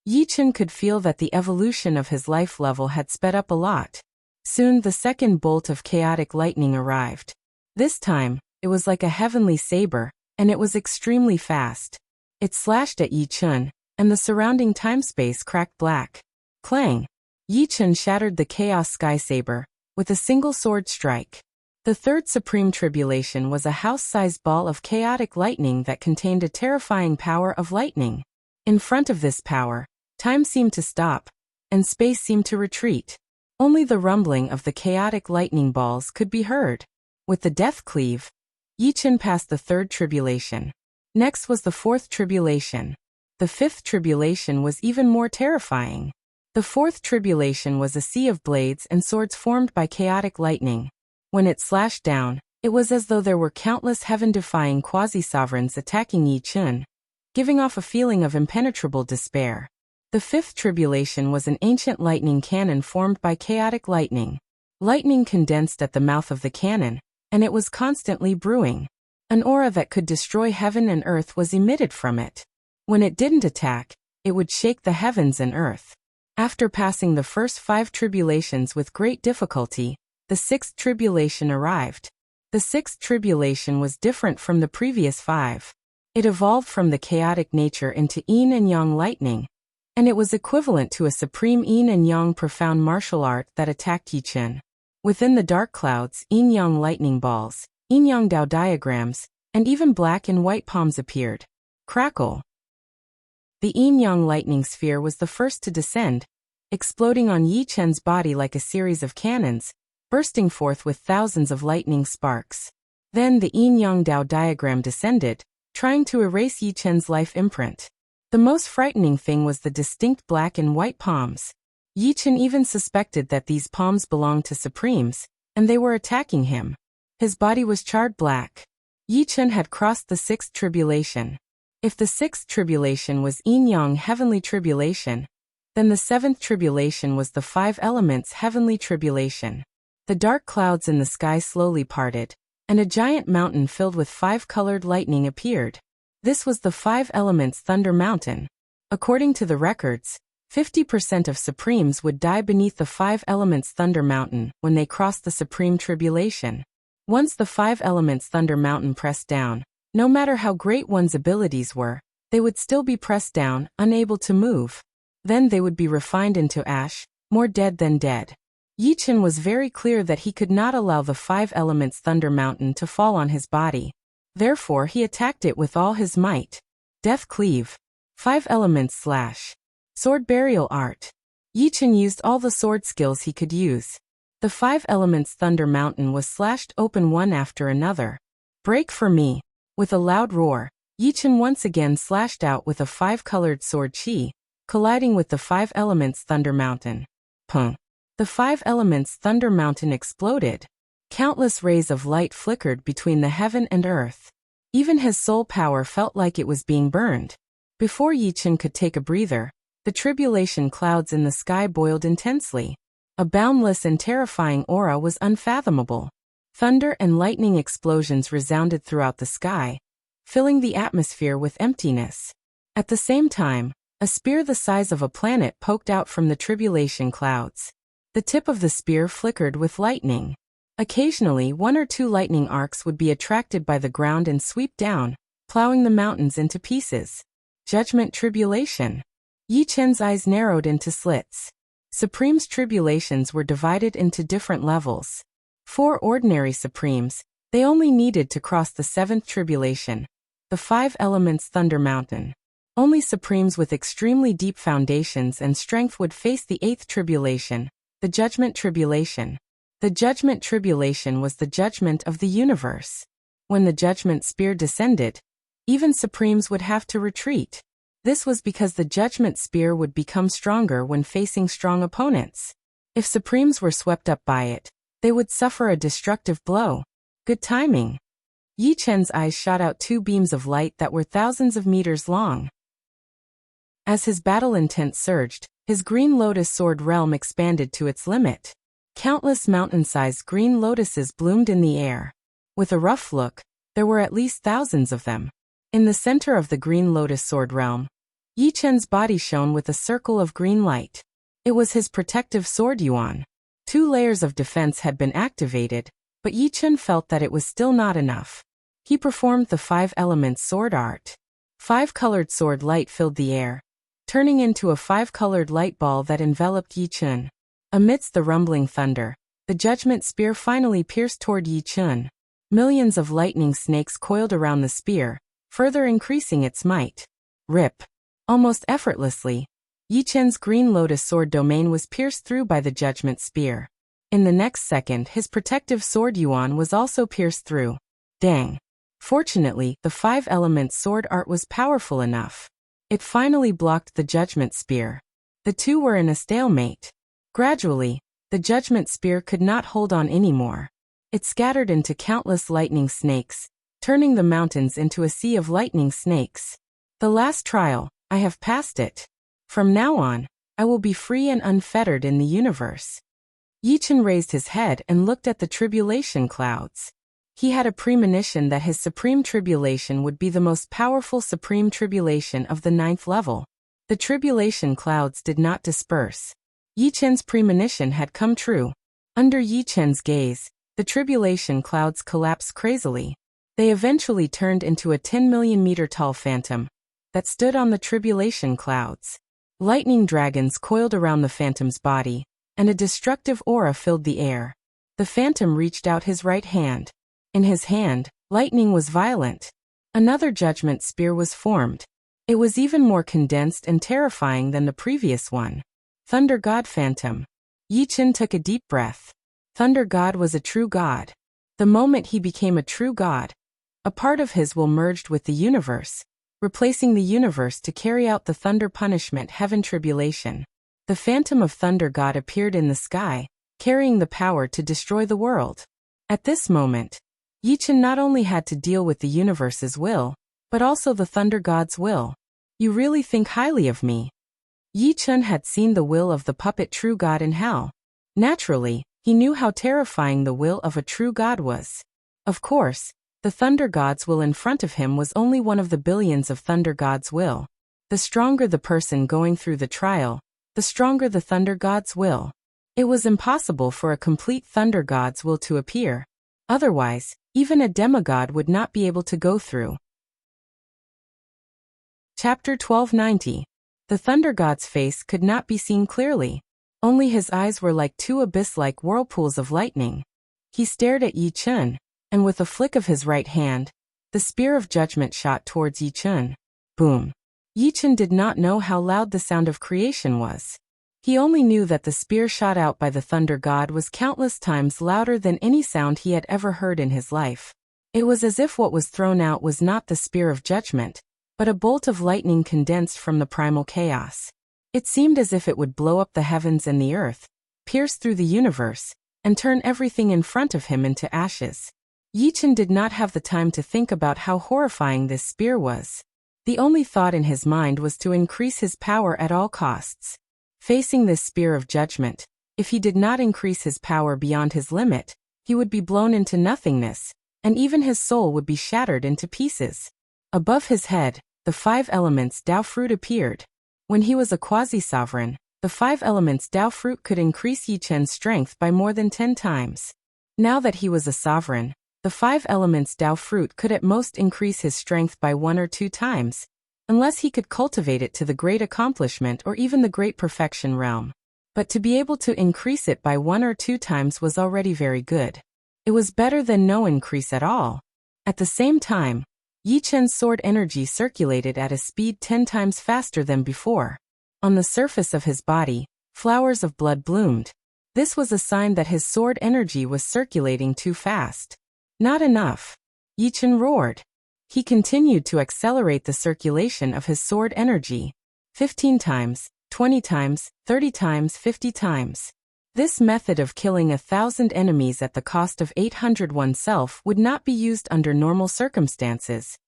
Yichen could feel that the evolution of his life level had sped up a lot. Soon the second bolt of chaotic lightning arrived. This time, it was like a heavenly saber, and it was extremely fast. It slashed at Yichen, and the surrounding time-space cracked black. Clang! Yichen shattered the Chaos Sky Saber with a single sword strike. The third supreme tribulation was a house-sized ball of chaotic lightning that contained a terrifying power of lightning. In front of this power, time seemed to stop, and space seemed to retreat. Only the rumbling of the chaotic lightning balls could be heard. With the death cleave, Yichen passed the third tribulation. Next was the fourth tribulation. The fifth tribulation was even more terrifying. The fourth tribulation was a sea of blades and swords formed by chaotic lightning. When it slashed down, it was as though there were countless heaven-defying quasi-sovereigns attacking Yichen, giving off a feeling of impenetrable despair. The fifth tribulation was an ancient lightning cannon formed by chaotic lightning. Lightning condensed at the mouth of the cannon, and it was constantly brewing. An aura that could destroy heaven and earth was emitted from it. When it didn't attack, it would shake the heavens and earth. After passing the first 5 tribulations with great difficulty, the 6th tribulation arrived. The 6th tribulation was different from the previous 5. It evolved from the chaotic nature into yin and yang lightning, and it was equivalent to a supreme yin and yang profound martial art that attacked Yichen. Within the dark clouds, yin-yang lightning balls, yin-yang Dao diagrams, and even black and white palms appeared. Crackle! The yin-yang lightning sphere was the first to descend, exploding on Yichen's body like a series of cannons, bursting forth with thousands of lightning sparks. Then the yin-yang Dao diagram descended, trying to erase Yichen's life imprint. The most frightening thing was the distinct black and white palms. Yichen even suspected that these palms belonged to Supremes, and they were attacking him. His body was charred black. Yichen had crossed the 6th tribulation. If the 6th tribulation was yin-yang heavenly tribulation, then the 7th tribulation was the 5 elements heavenly tribulation. The dark clouds in the sky slowly parted, and a giant mountain filled with 5-colored lightning appeared. This was the 5 elements Thunder Mountain. According to the records, 50% of Supremes would die beneath the 5 elements Thunder Mountain when they crossed the Supreme Tribulation. Once the 5 elements Thunder Mountain pressed down, no matter how great one's abilities were, they would still be pressed down, unable to move. Then they would be refined into ash, more dead than dead. Yichen was very clear that he could not allow the 5 elements Thunder Mountain to fall on his body. Therefore he attacked it with all his might. Death Cleave. 5 elements slash. Sword Burial Art. Yichen used all the sword skills he could use. The 5 elements Thunder Mountain was slashed open one after another. Break for me. With a loud roar, Yichen once again slashed out with a 5-colored sword chi, colliding with the 5 elements Thunder Mountain. Pung. The 5 elements Thunder Mountain exploded. Countless rays of light flickered between the heaven and earth. Even his soul power felt like it was being burned. Before Yichen could take a breather, the tribulation clouds in the sky boiled intensely. A boundless and terrifying aura was unfathomable. Thunder and lightning explosions resounded throughout the sky, filling the atmosphere with emptiness. At the same time, a spear the size of a planet poked out from the tribulation clouds. The tip of the spear flickered with lightning. Occasionally, one or two lightning arcs would be attracted by the ground and sweep down, plowing the mountains into pieces. Judgment Tribulation. Yi Chen's eyes narrowed into slits. Supreme's tribulations were divided into different levels. 4 ordinary Supremes, they only needed to cross the 7th tribulation, the 5 elements Thunder Mountain. Only Supremes with extremely deep foundations and strength would face the 8th tribulation, the Judgment Tribulation. The Judgment Tribulation was the judgment of the universe. When the Judgment Spear descended, even Supremes would have to retreat. This was because the Judgment Spear would become stronger when facing strong opponents. If Supremes were swept up by it, they would suffer a destructive blow. Good timing. Yi Chen's eyes shot out 2 beams of light that were thousands of meters long. As his battle intent surged, his Green Lotus Sword realm expanded to its limit. Countless mountain-sized green lotuses bloomed in the air. With a rough look, there were at least thousands of them. In the center of the Green Lotus Sword realm, Yi Chen's body shone with a circle of green light. It was his protective sword yuan. 2 layers of defense had been activated, but Yi Chen felt that it was still not enough. He performed the 5 elements sword art. 5-colored sword light filled the air, turning into a 5-colored light ball that enveloped Yi Chen. Amidst the rumbling thunder, the Judgment Spear finally pierced toward Yi Chen. Millions of lightning snakes coiled around the spear, further increasing its might. Rip. Almost effortlessly, Yi Chen's Green Lotus Sword domain was pierced through by the Judgment Spear. In the next second, his protective sword yuan was also pierced through. Dang. Fortunately, the 5 elements sword art was powerful enough. It finally blocked the Judgment Spear. The two were in a stalemate. Gradually, the Judgment Spear could not hold on anymore. It scattered into countless lightning snakes, turning the mountains into a sea of lightning snakes. The last trial, I have passed it. From now on, I will be free and unfettered in the universe. Yi Chen raised his head and looked at the tribulation clouds. He had a premonition that his supreme tribulation would be the most powerful supreme tribulation of the 9th level. The tribulation clouds did not disperse. Yi Chen's premonition had come true. Under Yi Chen's gaze, the tribulation clouds collapsed crazily. They eventually turned into a 10 million meter tall phantom that stood on the tribulation clouds. Lightning dragons coiled around the phantom's body, and a destructive aura filled the air. The phantom reached out his right hand. In his hand, lightning was violent. Another Judgment Spear was formed. It was even more condensed and terrifying than the previous one. Thunder God Phantom. Yi Chen took a deep breath. Thunder God was a true god. The moment he became a true god, a part of his will merged with the universe, replacing the universe to carry out the thunder punishment heaven tribulation. The phantom of Thunder God appeared in the sky, carrying the power to destroy the world. At this moment, Yi Chen not only had to deal with the universe's will, but also the Thunder God's will. You really think highly of me? Yi Chen had seen the will of the puppet true god in hell. Naturally, he knew how terrifying the will of a true god was. Of course, the Thunder God's will in front of him was only one of the billions of Thunder God's will. The stronger the person going through the trial, the stronger the Thunder God's will. It was impossible for a complete Thunder God's will to appear. Otherwise, even a demigod would not be able to go through. Chapter 1290. The Thunder God's face could not be seen clearly. Only his eyes were like 2 abyss-like whirlpools of lightning. He stared at Yi Chen, and with a flick of his right hand, the Spear of Judgment shot towards Yi Chen. Boom. Yi Chen did not know how loud the sound of creation was. He only knew that the spear shot out by the Thunder God was countless times louder than any sound he had ever heard in his life. It was as if what was thrown out was not the Spear of Judgment, but a bolt of lightning condensed from the primal chaos. It seemed as if it would blow up the heavens and the earth, pierce through the universe, and turn everything in front of him into ashes. Yi Chen did not have the time to think about how horrifying this spear was. The only thought in his mind was to increase his power at all costs. Facing this Spear of Judgment, if he did not increase his power beyond his limit, he would be blown into nothingness, and even his soul would be shattered into pieces. Above his head, the 5 elements Tao fruit appeared. When he was a quasi-sovereign, the 5 elements Tao fruit could increase Yi Chen's strength by more than 10 times. Now that he was a sovereign, the 5 elements Tao fruit could at most increase his strength by 1 or 2 times, unless he could cultivate it to the great accomplishment or even the great perfection realm. But to be able to increase it by 1 or 2 times was already very good. It was better than no increase at all. At the same time, Yi Chen's sword energy circulated at a speed 10 times faster than before. On the surface of his body, flowers of blood bloomed. This was a sign that his sword energy was circulating too fast. Not enough. Yi Chen roared. He continued to accelerate the circulation of his sword energy. 15 times, 20 times, 30 times, 50 times. This method of killing 1,000 enemies at the cost of 800 oneself would not be used under normal circumstances,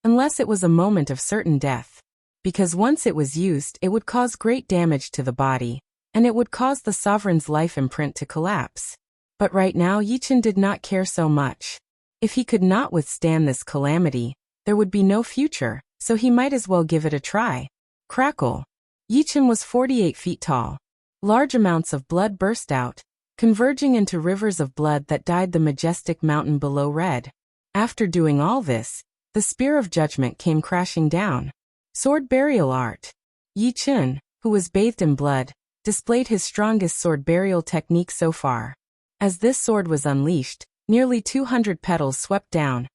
unless it was a moment of certain death. Because once it was used, it would cause great damage to the body, and it would cause the sovereign's life imprint to collapse. But right now Yi Chen did not care so much. If he could not withstand this calamity, there would be no future, so he might as well give it a try. Crackle. Yi Chen was 48 feet tall. Large amounts of blood burst out, converging into rivers of blood that dyed the majestic mountain below red. After doing all this, the spear of judgment came crashing down. Sword burial art. Yi Chen, who was bathed in blood, displayed his strongest sword burial technique so far. As this sword was unleashed, nearly 200 petals swept down,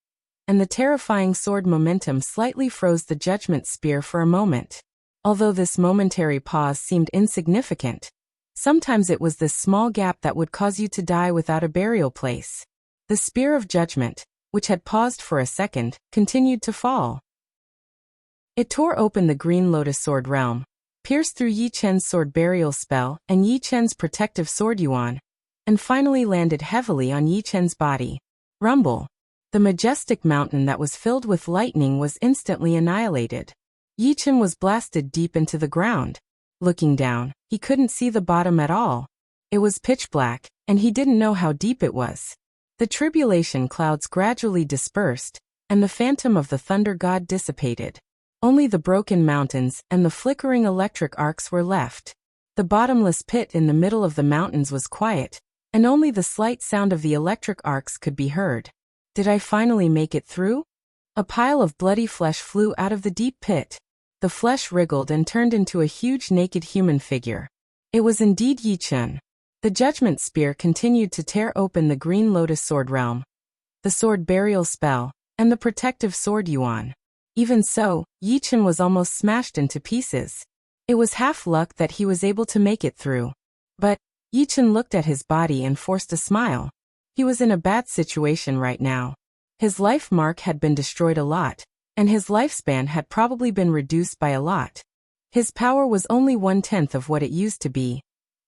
and the terrifying sword momentum slightly froze the judgment spear for a moment. Although this momentary pause seemed insignificant, sometimes it was this small gap that would cause you to die without a burial place. The spear of judgment, which had paused for a second, continued to fall. It tore open the green lotus sword realm, pierced through Yi Chen's sword burial spell and Yi Chen's protective sword yuan, and finally landed heavily on Yi Chen's body. Rumble. The majestic mountain that was filled with lightning was instantly annihilated. Yi Chen was blasted deep into the ground. Looking down, he couldn't see the bottom at all. It was pitch black, and he didn't know how deep it was. The tribulation clouds gradually dispersed, and the phantom of the thunder god dissipated. Only the broken mountains and the flickering electric arcs were left. The bottomless pit in the middle of the mountains was quiet, and only the slight sound of the electric arcs could be heard. Did I finally make it through? A pile of bloody flesh flew out of the deep pit. The flesh wriggled and turned into a huge naked human figure. It was indeed Yi Chen. The judgment spear continued to tear open the green lotus sword realm, the sword burial spell, and the protective sword yuan. Even so, Yi Chen was almost smashed into pieces. It was half luck that he was able to make it through. But Yi Chen looked at his body and forced a smile. He was in a bad situation right now. His life mark had been destroyed a lot, and his lifespan had probably been reduced by a lot. His power was only 1/10 of what it used to be,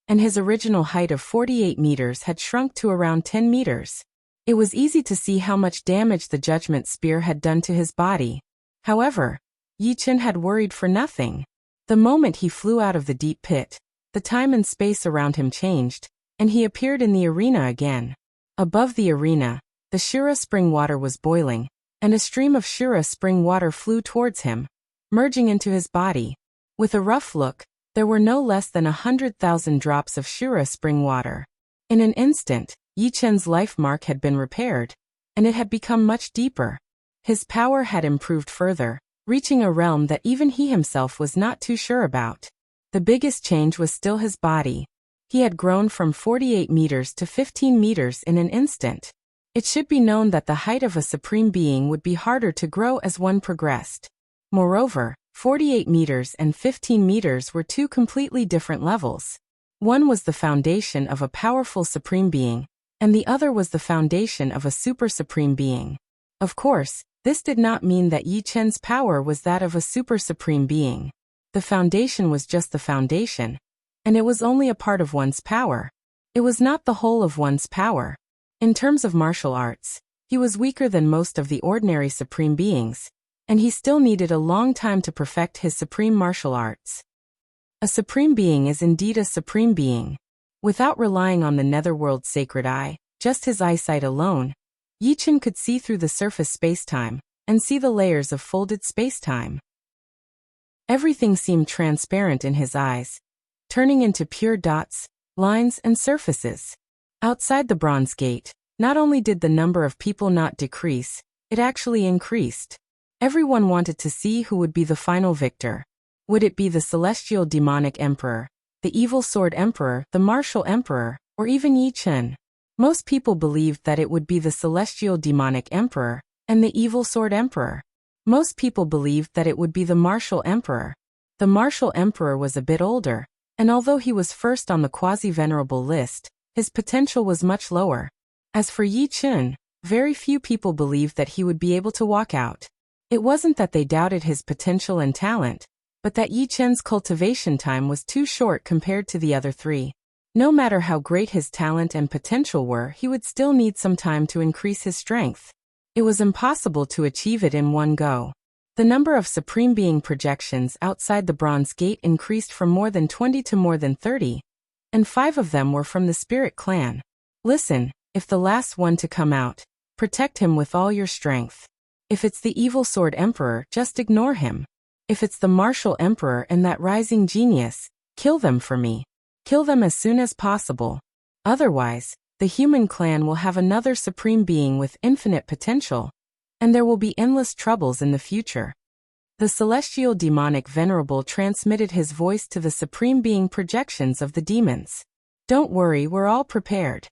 and his original height of 48 meters had shrunk to around 10 meters. It was easy to see how much damage the judgment spear had done to his body. However, Yi Chen had worried for nothing. The moment he flew out of the deep pit, the time and space around him changed, and he appeared in the arena again. Above the arena, the Shura spring water was boiling, and a stream of Shura spring water flew towards him, merging into his body. With a rough look, there were no less than 100,000 drops of Shura spring water. In an instant, Yi Chen's life mark had been repaired, and it had become much deeper. His power had improved further, reaching a realm that even he himself was not too sure about. The biggest change was still his body. He had grown from 48 meters to 15 meters in an instant. It should be known that the height of a supreme being would be harder to grow as one progressed. Moreover, 48 meters and 15 meters were two completely different levels. One was the foundation of a powerful supreme being, and the other was the foundation of a super supreme being. Of course, this did not mean that Yi Chen's power was that of a super supreme being. The foundation was just the foundation, and it was only a part of one's power. It was not the whole of one's power. In terms of martial arts, he was weaker than most of the ordinary supreme beings, and he still needed a long time to perfect his supreme martial arts. A supreme being is indeed a supreme being. Without relying on the netherworld's sacred eye, just his eyesight alone, Yichen could see through the surface spacetime and see the layers of folded spacetime. Everything seemed transparent in his eyes, turning into pure dots, lines, and surfaces. Outside the Bronze Gate, not only did the number of people not decrease, it actually increased. Everyone wanted to see who would be the final victor. Would it be the Celestial Demonic Emperor, the Evil Sword Emperor, the Martial Emperor, or even Yichen? Most people believed that it would be the Celestial Demonic Emperor and the Evil Sword Emperor. Most people believed that it would be the Martial Emperor. The Martial Emperor was a bit older, and although he was first on the quasi-venerable list, his potential was much lower. As for Yichen, very few people believed that he would be able to walk out. It wasn't that they doubted his potential and talent, but that Yichen's cultivation time was too short compared to the other three. No matter how great his talent and potential were, he would still need some time to increase his strength. It was impossible to achieve it in one go. The number of Supreme Being projections outside the Bronze Gate increased from more than 20 to more than 30, and 5 of them were from the Spirit Clan. Listen, if the last one to come out, protect him with all your strength. If it's the Evil Sword Emperor, just ignore him. If it's the Martial Emperor and that Rising Genius, kill them for me. Kill them as soon as possible. Otherwise, the human clan will have another Supreme Being with infinite potential, and there will be endless troubles in the future. The Celestial Demonic Venerable transmitted his voice to the Supreme Being projections of the demons. Don't worry, we're all prepared.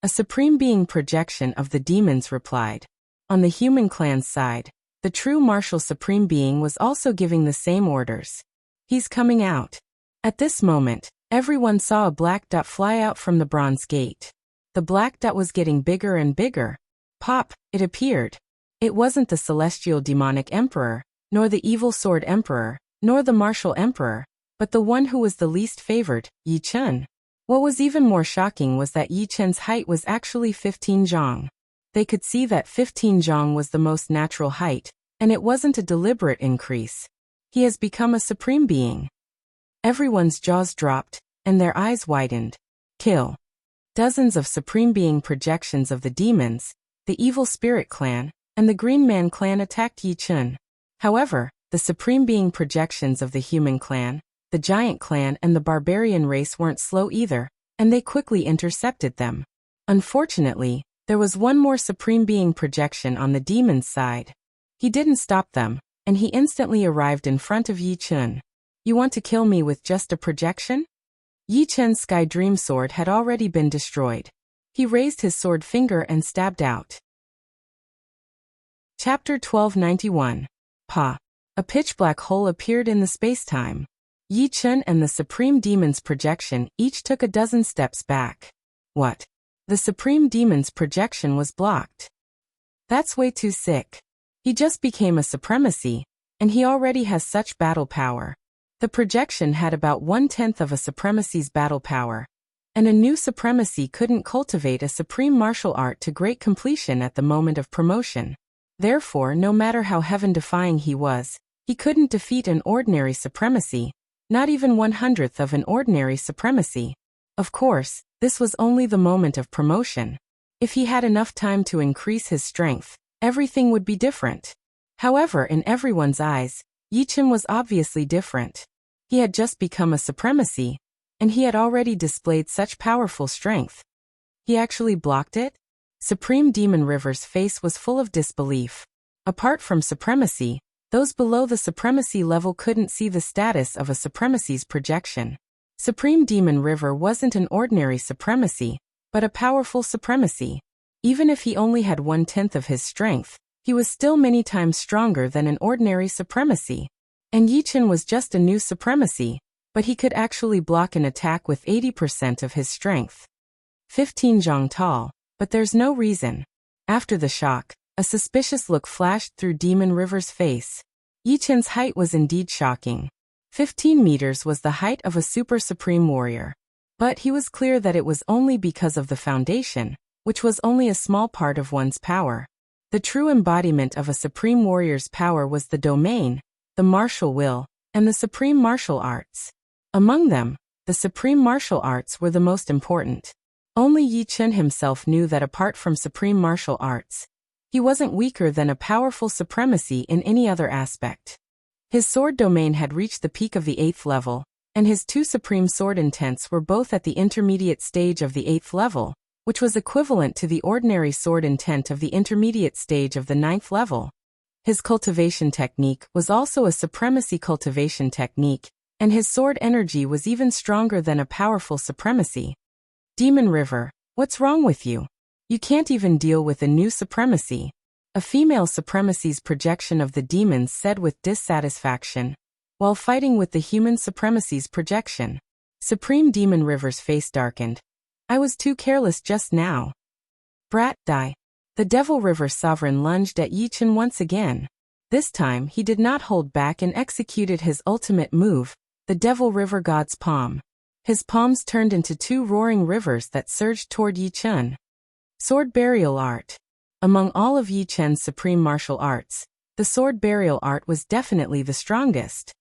A Supreme Being projection of the demons replied. On the human clan's side, the true Martial Supreme Being was also giving the same orders. He's coming out. At this moment, everyone saw a black dot fly out from the Bronze Gate. The black dot was getting bigger and bigger. Pop, it appeared. It wasn't the Celestial Demonic Emperor, nor the Evil Sword Emperor, nor the Martial Emperor, but the one who was the least favored, Yichen. What was even more shocking was that Yichen's height was actually 15 zhang. They could see that 15 zhang was the most natural height, and it wasn't a deliberate increase. He has become a Supreme Being. Everyone's jaws dropped, and their eyes widened. Kill. Dozens of Supreme Being projections of the demons, the Evil Spirit Clan, and the Green Man Clan attacked Yichen. However, the Supreme Being projections of the Human Clan, the Giant Clan, and the Barbarian race weren't slow either, and they quickly intercepted them. Unfortunately, there was one more Supreme Being projection on the demon's side. He didn't stop them, and he instantly arrived in front of Yichen. You want to kill me with just a projection? Yichen's Sky Dream Sword had already been destroyed. He raised his sword finger and stabbed out. Chapter 1291. Pa. A pitch-black hole appeared in the spacetime. Yichen and the Supreme Demon's projection each took a dozen steps back. What? The Supreme Demon's projection was blocked. That's way too sick. He just became a supremacy, and he already has such battle power. The projection had about 1/10 of a supremacy's battle power, and a new supremacy couldn't cultivate a supreme martial art to great completion at the moment of promotion. Therefore, no matter how heaven-defying he was, he couldn't defeat an ordinary supremacy, not even 1/100th of an ordinary supremacy. Of course, this was only the moment of promotion. If he had enough time to increase his strength, everything would be different. However, in everyone's eyes, Yichen was obviously different. He had just become a supremacy, and he had already displayed such powerful strength. He actually blocked it? Supreme Demon River's face was full of disbelief. Apart from supremacy, those below the supremacy level couldn't see the status of a supremacy's projection. Supreme Demon River wasn't an ordinary supremacy, but a powerful supremacy. Even if he only had 1/10 of his strength, he was still many times stronger than an ordinary supremacy. And Yichen was just a new supremacy, but he could actually block an attack with 80% of his strength. 15 zhang tall, but there's no reason. After the shock, a suspicious look flashed through Demon River's face. Yichen's height was indeed shocking. 15 meters was the height of a super supreme warrior. But he was clear that it was only because of the foundation, which was only a small part of one's power. The true embodiment of a supreme warrior's power was the domain, the martial will, and the supreme martial arts. Among them, the supreme martial arts were the most important. Only Yi Chen himself knew that apart from supreme martial arts, he wasn't weaker than a powerful supremacy in any other aspect. His sword domain had reached the peak of the 8th level, and his two supreme sword intents were both at the intermediate stage of the 8th level, which was equivalent to the ordinary sword intent of the intermediate stage of the 9th level. His cultivation technique was also a supremacy cultivation technique, and his sword energy was even stronger than a powerful supremacy. Demon River, what's wrong with you? You can't even deal with a new supremacy. A female supremacy's projection of the demons said with dissatisfaction, while fighting with the human supremacy's projection. Supreme Demon River's face darkened. I was too careless just now. Brat, die. The Devil River Sovereign lunged at Yi Chen once again. This time he did not hold back and executed his ultimate move, the Devil River God's Palm. His palms turned into two roaring rivers that surged toward Yi Chen. Sword Burial Art. Among all of Yi Chen's supreme martial arts, the sword burial art was definitely the strongest.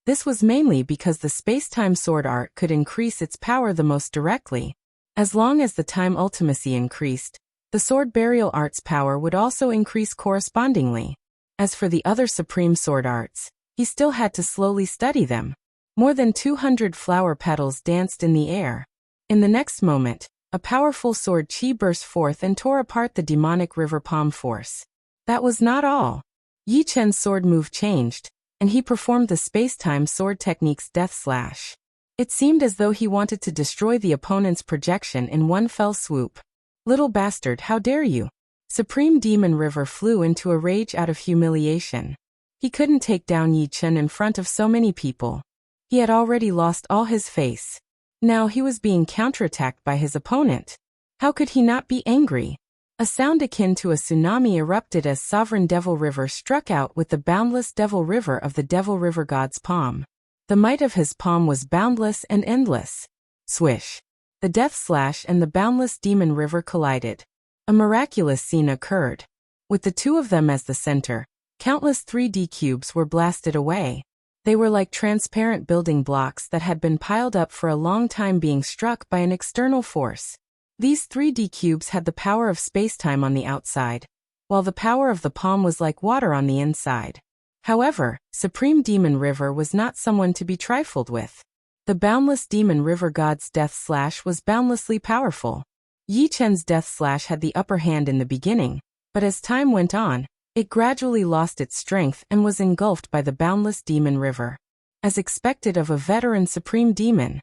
This was mainly because the space-time sword art could increase its power the most directly. As long as the time ultimacy increased, the sword burial art's power would also increase correspondingly. As for the other supreme sword arts, he still had to slowly study them. More than 200 flower petals danced in the air. In the next moment, a powerful sword chi burst forth and tore apart the demonic river palm force. That was not all. Yi Chen's sword move changed, and he performed the space-time sword technique's death slash. It seemed as though he wanted to destroy the opponent's projection in one fell swoop. Little bastard, how dare you? Supreme Demon River flew into a rage out of humiliation. He couldn't take down Yi Chen in front of so many people. He had already lost all his face. Now he was being counterattacked by his opponent. How could he not be angry? A sound akin to a tsunami erupted as Sovereign Devil River struck out with the boundless Devil River of the Devil River God's palm. The might of his palm was boundless and endless. Swish. The death slash and the boundless Demon River collided. A miraculous scene occurred. With the two of them as the center, countless 3D cubes were blasted away. They were like transparent building blocks that had been piled up for a long time being struck by an external force. These 3D cubes had the power of spacetime on the outside, while the power of the palm was like water on the inside. However, Supreme Demon River was not someone to be trifled with. The boundless Demon River God's death slash was boundlessly powerful. Yi Chen's death slash had the upper hand in the beginning, but as time went on, it gradually lost its strength and was engulfed by the boundless Demon River. As expected of a veteran Supreme Demon,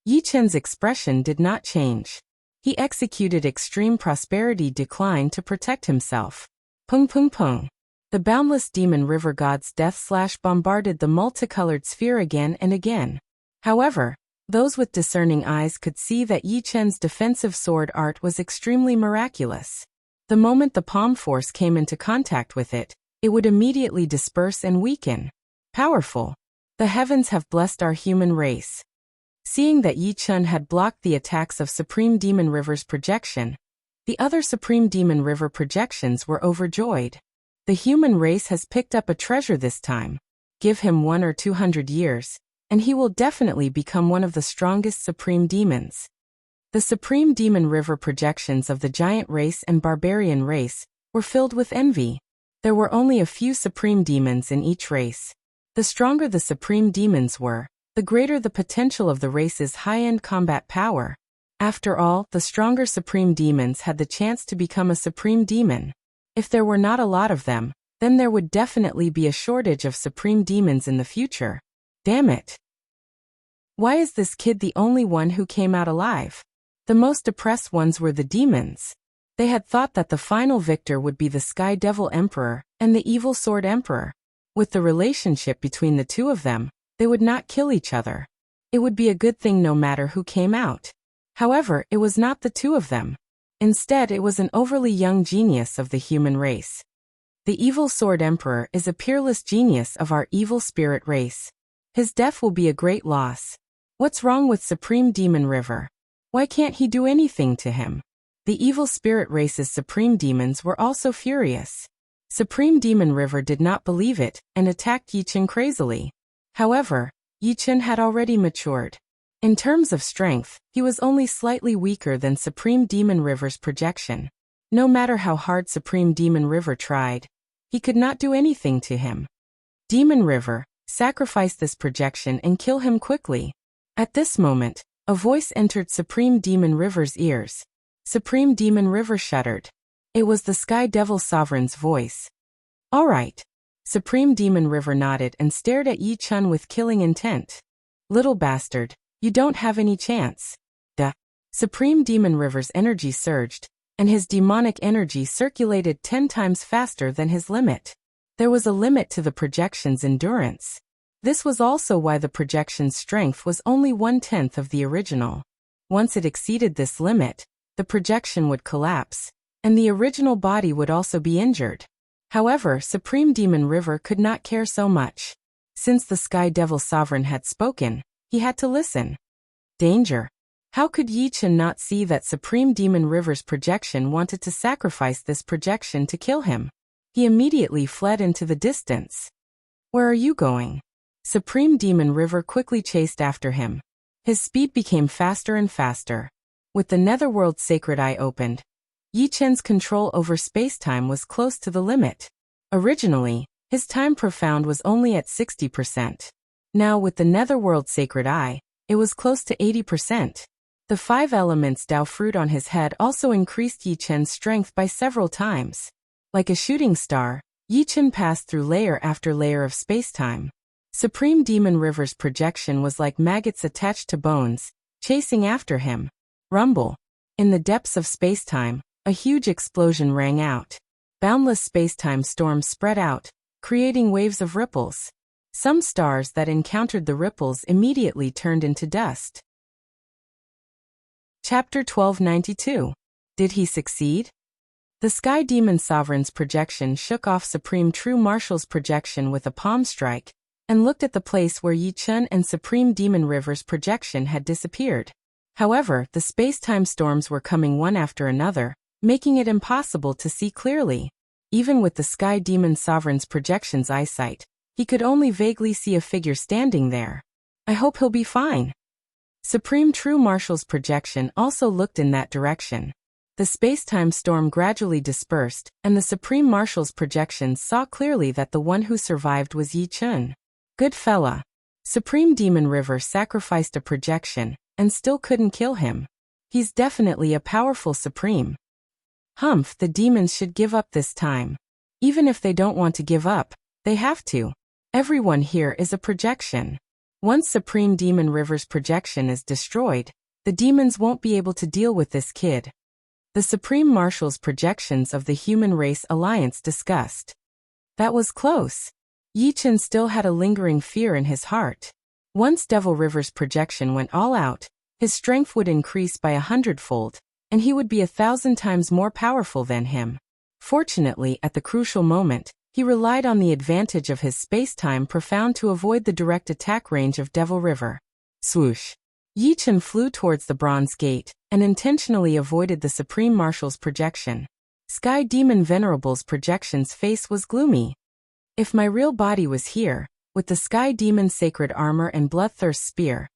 Yi Chen's expression did not change. He executed extreme prosperity decline to protect himself. Pung pung pung. The boundless Demon River God's death slash bombarded the multicolored sphere again and again. However, those with discerning eyes could see that Yi Chen's defensive sword art was extremely miraculous. The moment the palm force came into contact with it, it would immediately disperse and weaken. Powerful. The heavens have blessed our human race. Seeing that Yi Chen had blocked the attacks of Supreme Demon River's projection, the other Supreme Demon River projections were overjoyed. The human race has picked up a treasure this time. Give him 100 or 200 years, and he will definitely become one of the strongest Supreme Demons. The Supreme Demon River projections of the Giant Race and Barbarian Race were filled with envy. There were only a few Supreme Demons in each race. The stronger the Supreme Demons were, the greater the potential of the race's high-end combat power. After all, the stronger Supreme Demons had the chance to become a Supreme Demon. If there were not a lot of them, then there would definitely be a shortage of Supreme Demons in the future. Damn it. Why is this kid the only one who came out alive? The most oppressed ones were the demons. They had thought that the final victor would be the Sky Devil Emperor and the Evil Sword Emperor. With the relationship between the two of them, they would not kill each other. It would be a good thing no matter who came out. However, it was not the two of them. Instead, it was an overly young genius of the human race. The Evil Sword Emperor is a peerless genius of our evil spirit race. His death will be a great loss. What's wrong with Supreme Demon River? Why can't he do anything to him? The evil spirit race's supreme demons were also furious. Supreme Demon River did not believe it and attacked Yi Chen crazily. However, Yi Chen had already matured. In terms of strength, he was only slightly weaker than Supreme Demon River's projection. No matter how hard Supreme Demon River tried, he could not do anything to him. Demon River, sacrifice this projection and kill him quickly. At this moment, a voice entered Supreme Demon River's ears. Supreme Demon River shuddered. It was the Sky Devil Sovereign's voice. All right. Supreme Demon River nodded and stared at Yi Chun with killing intent. Little bastard, you don't have any chance. Supreme Demon River's energy surged, and his demonic energy circulated 10 times faster than his limit. There was a limit to the projection's endurance. This was also why the projection's strength was only 1/10 of the original. Once it exceeded this limit, the projection would collapse, and the original body would also be injured. However, Supreme Demon River could not care so much. Since the Sky Devil Sovereign had spoken, he had to listen. Danger. How could Yi Chun not see that Supreme Demon River's projection wanted to sacrifice this projection to kill him? He immediately fled into the distance. Where are you going? Supreme Demon River quickly chased after him. His speed became faster and faster. With the Netherworld Sacred Eye opened, Yi Chun's control over space-time was close to the limit. Originally, his time profound was only at 60%. Now with the Netherworld Sacred Eye, it was close to 80%. The 5 elements Dao fruit on his head also increased Yi Chun's strength by several times. Like a shooting star, Yi Chun passed through layer after layer of space-time. Supreme Demon River's projection was like maggots attached to bones, chasing after him. Rumble. In the depths of space-time, a huge explosion rang out. Boundless space-time storms spread out, creating waves of ripples. Some stars that encountered the ripples immediately turned into dust. Chapter 1292. Did he succeed? The Sky Demon Sovereign's projection shook off Supreme True Marshal's projection with a palm strike, and looked at the place where Yi Chun and Supreme Demon River's projection had disappeared. However, the space-time storms were coming one after another, making it impossible to see clearly. Even with the Sky Demon Sovereign's projection's eyesight, he could only vaguely see a figure standing there. I hope he'll be fine. Supreme True Marshal's projection also looked in that direction. The space-time storm gradually dispersed, and the Supreme Marshal's projections saw clearly that the one who survived was Yi Chun. Good fella. Supreme Demon River sacrificed a projection, and still couldn't kill him. He's definitely a powerful Supreme. Humph, the demons should give up this time. Even if they don't want to give up, they have to. Everyone here is a projection. Once Supreme Demon River's projection is destroyed, the demons won't be able to deal with this kid. The Supreme Marshal's projections of the Human Race Alliance discussed. That was close. Yi Chun still had a lingering fear in his heart. Once Devil River's projection went all out, his strength would increase by 100-fold, and he would be 1,000 times more powerful than him. Fortunately, at the crucial moment, he relied on the advantage of his space-time profound to avoid the direct attack range of Devil River. Swoosh. Yi Chun flew towards the Bronze Gate, and intentionally avoided the Supreme Marshal's projection. Sky Demon Venerable's projection's face was gloomy. If my real body was here, with the Sky Demon Sacred Armor and Bloodthirst Spear,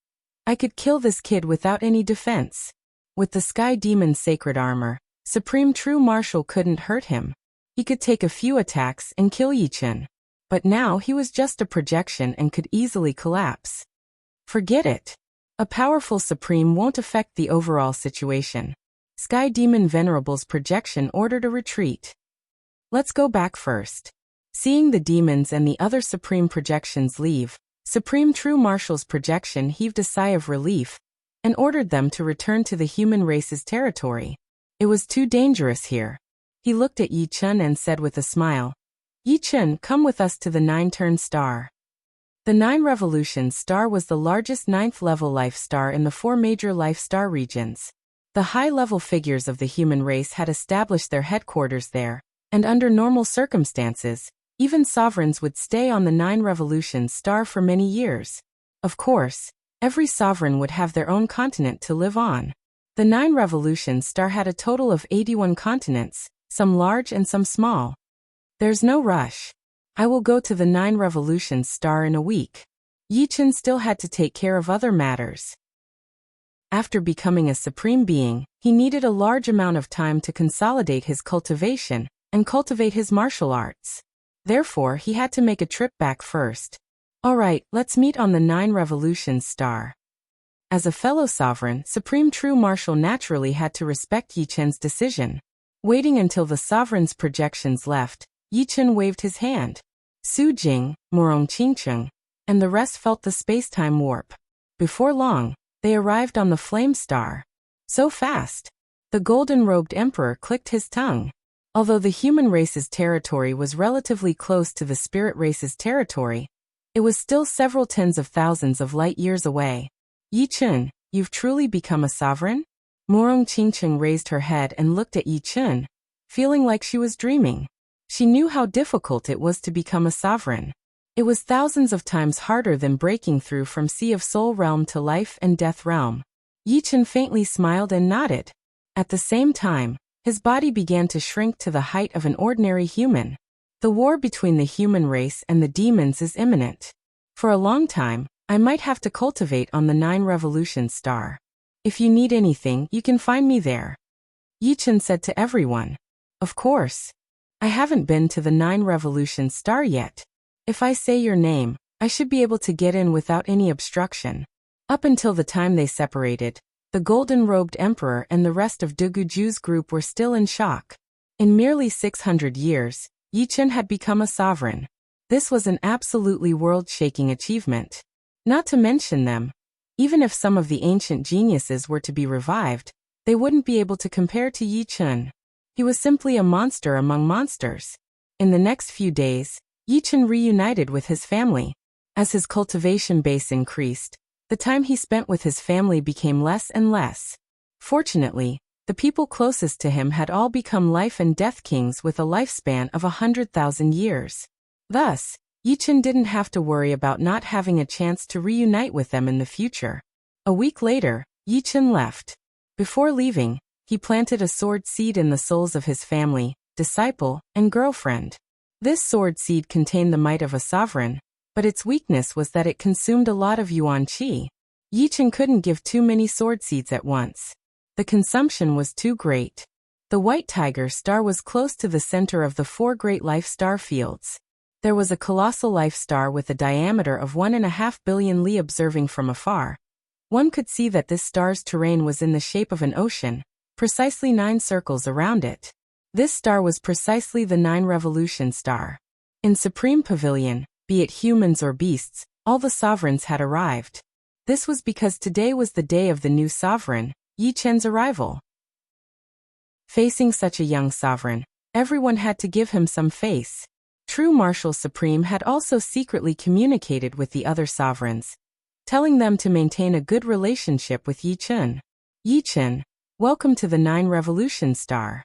I could kill this kid without any defense. With the Sky Demon Sacred Armor, Supreme True Marshal couldn't hurt him. He could take a few attacks and kill Yi Chun. But now he was just a projection and could easily collapse. Forget it. A powerful Supreme won't affect the overall situation. Sky Demon Venerable's projection ordered a retreat. Let's go back first. Seeing the demons and the other Supreme projections leave, Supreme True Marshal's projection heaved a sigh of relief, and ordered them to return to the human race's territory. It was too dangerous here. He looked at Yi Chun and said with a smile, Yi Chun, come with us to the 9-turn star. The 9 Revolutions star was the largest 9th-level life star in the 4 major life star regions. The high-level figures of the human race had established their headquarters there, and under normal circumstances, even sovereigns would stay on the 9 Revolutions star for many years. Of course, every sovereign would have their own continent to live on. The 9 Revolutions star had a total of 81 continents, some large and some small. There's no rush. I will go to the 9 Revolutions star in a week. Yi Chun still had to take care of other matters. After becoming a supreme being, he needed a large amount of time to consolidate his cultivation and cultivate his martial arts. Therefore, he had to make a trip back first. Alright, let's meet on the 9 Revolutions star. As a fellow sovereign, Supreme True Marshal naturally had to respect Yi Chen's decision. Waiting until the sovereign's projections left, Yi Chen waved his hand. Su Jing, Morong Qingcheng, and the rest felt the space-time warp. Before long, they arrived on the flame star. So fast! The golden-robed emperor clicked his tongue. Although the human race's territory was relatively close to the spirit race's territory, it was still several tens of thousands of light years away. Yi Chen, you've truly become a sovereign? Morong Qingcheng raised her head and looked at Yi Chen, feeling like she was dreaming. She knew how difficult it was to become a sovereign. It was thousands of times harder than breaking through from Sea of Soul realm to Life and Death realm. Yi Chen faintly smiled and nodded. At the same time, his body began to shrink to the height of an ordinary human. The war between the human race and the demons is imminent. For a long time, I might have to cultivate on the 9 Revolutions star. If you need anything, you can find me there. Yi Chen said to everyone. Of course. I haven't been to the 9 Revolutions star yet. If I say your name, I should be able to get in without any obstruction. Up until the time they separated, the golden-robed emperor and the rest of Duguju's group were still in shock. In merely 600 years, Yi Chen had become a sovereign. This was an absolutely world-shaking achievement. Not to mention them, even if some of the ancient geniuses were to be revived, they wouldn't be able to compare to Yi Chen. He was simply a monster among monsters. In the next few days, Yi Chen reunited with his family. As his cultivation base increased, the time he spent with his family became less and less. Fortunately, the people closest to him had all become life and death kings with a lifespan of 100,000 years. Thus, Yi Chen didn't have to worry about not having a chance to reunite with them in the future. A week later, Yi Chen left. Before leaving, he planted a sword seed in the souls of his family, disciple, and girlfriend. This sword seed contained the might of a sovereign, but its weakness was that it consumed a lot of yuan qi. Yi Chen couldn't give too many sword seeds at once. The consumption was too great. The White Tiger star was close to the center of the 4 great life star fields. There was a colossal life star with a diameter of 1.5 billion li observing from afar. One could see that this star's terrain was in the shape of an ocean, precisely 9 circles around it. This star was precisely the 9 Revolution star. In Supreme Pavilion, be it humans or beasts, all the sovereigns had arrived. This was because today was the day of the new sovereign, Yi Chen's arrival. Facing such a young sovereign, everyone had to give him some face. True Marshal Supreme had also secretly communicated with the other sovereigns, telling them to maintain a good relationship with Yi Chen. Yi Chen, welcome to the 9 Revolution star.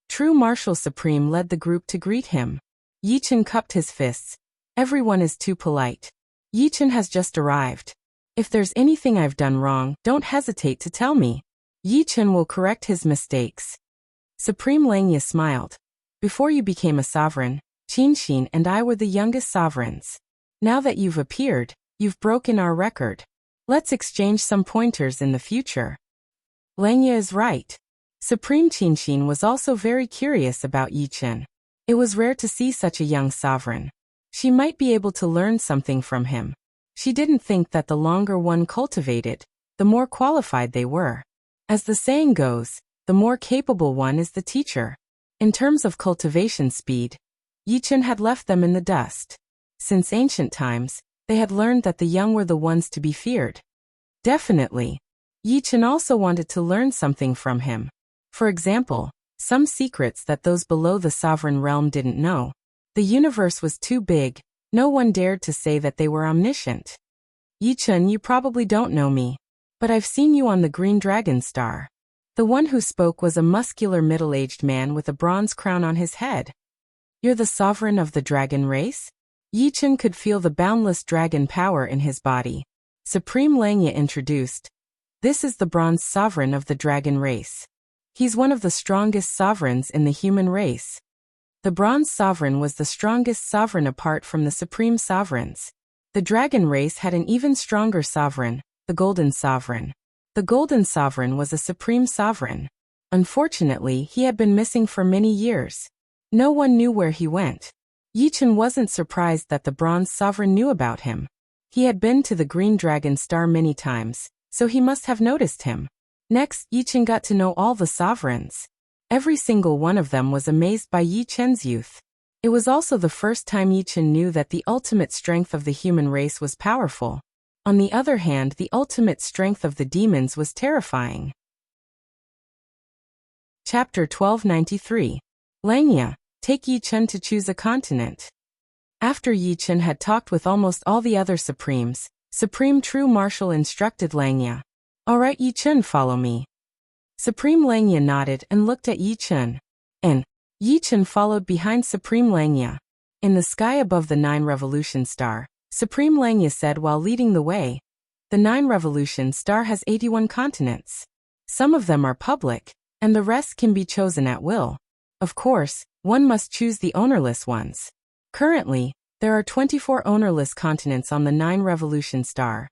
True Marshal Supreme led the group to greet him. Yi Chen cupped his fists. Everyone is too polite. Yi Chen has just arrived. If there's anything I've done wrong, don't hesitate to tell me. Yi Chen will correct his mistakes. Supreme Langya smiled. Before you became a sovereign, Qinxin and I were the youngest sovereigns. Now that you've appeared, you've broken our record. Let's exchange some pointers in the future. Langya is right. Supreme Qinxin was also very curious about Yi Chen. It was rare to see such a young sovereign. She might be able to learn something from him. She didn't think that the longer one cultivated, the more qualified they were. As the saying goes, the more capable one is the teacher. In terms of cultivation speed, Yi Chen had left them in the dust. Since ancient times, they had learned that the young were the ones to be feared. Definitely, Yi Chen also wanted to learn something from him. For example, some secrets that those below the sovereign realm didn't know. The universe was too big, no one dared to say that they were omniscient. Yi Chen, you probably don't know me, but I've seen you on the Green Dragon Star. The one who spoke was a muscular middle-aged man with a bronze crown on his head. You're the sovereign of the dragon race? Yi Chen could feel the boundless dragon power in his body. Supreme Langya introduced. This is the bronze sovereign of the dragon race. He's one of the strongest sovereigns in the human race. The bronze sovereign was the strongest sovereign apart from the supreme sovereigns. The dragon race had an even stronger sovereign, the golden sovereign. The Golden Sovereign was a supreme sovereign. Unfortunately, he had been missing for many years. No one knew where he went. Yichen wasn't surprised that the Bronze Sovereign knew about him. He had been to the Green Dragon Star many times, so he must have noticed him. Next, Yichen got to know all the sovereigns. Every single one of them was amazed by Yichen's youth. It was also the first time Yichen knew that the ultimate strength of the human race was powerful. On the other hand, the ultimate strength of the demons was terrifying. Chapter 1293. Langya, take Yichen to choose a continent. After Yichen had talked with almost all the other Supremes, Supreme True Marshal instructed Langya. Alright Yichen, follow me. Supreme Langya nodded and looked at Yichen. And Yichen followed behind Supreme Langya. In the sky above the 9 Revolution Star, Supreme Langya said while leading the way, the 9 Revolution Star has 81 continents. Some of them are public, and the rest can be chosen at will. Of course, one must choose the ownerless ones. Currently, there are 24 ownerless continents on the 9 Revolution Star.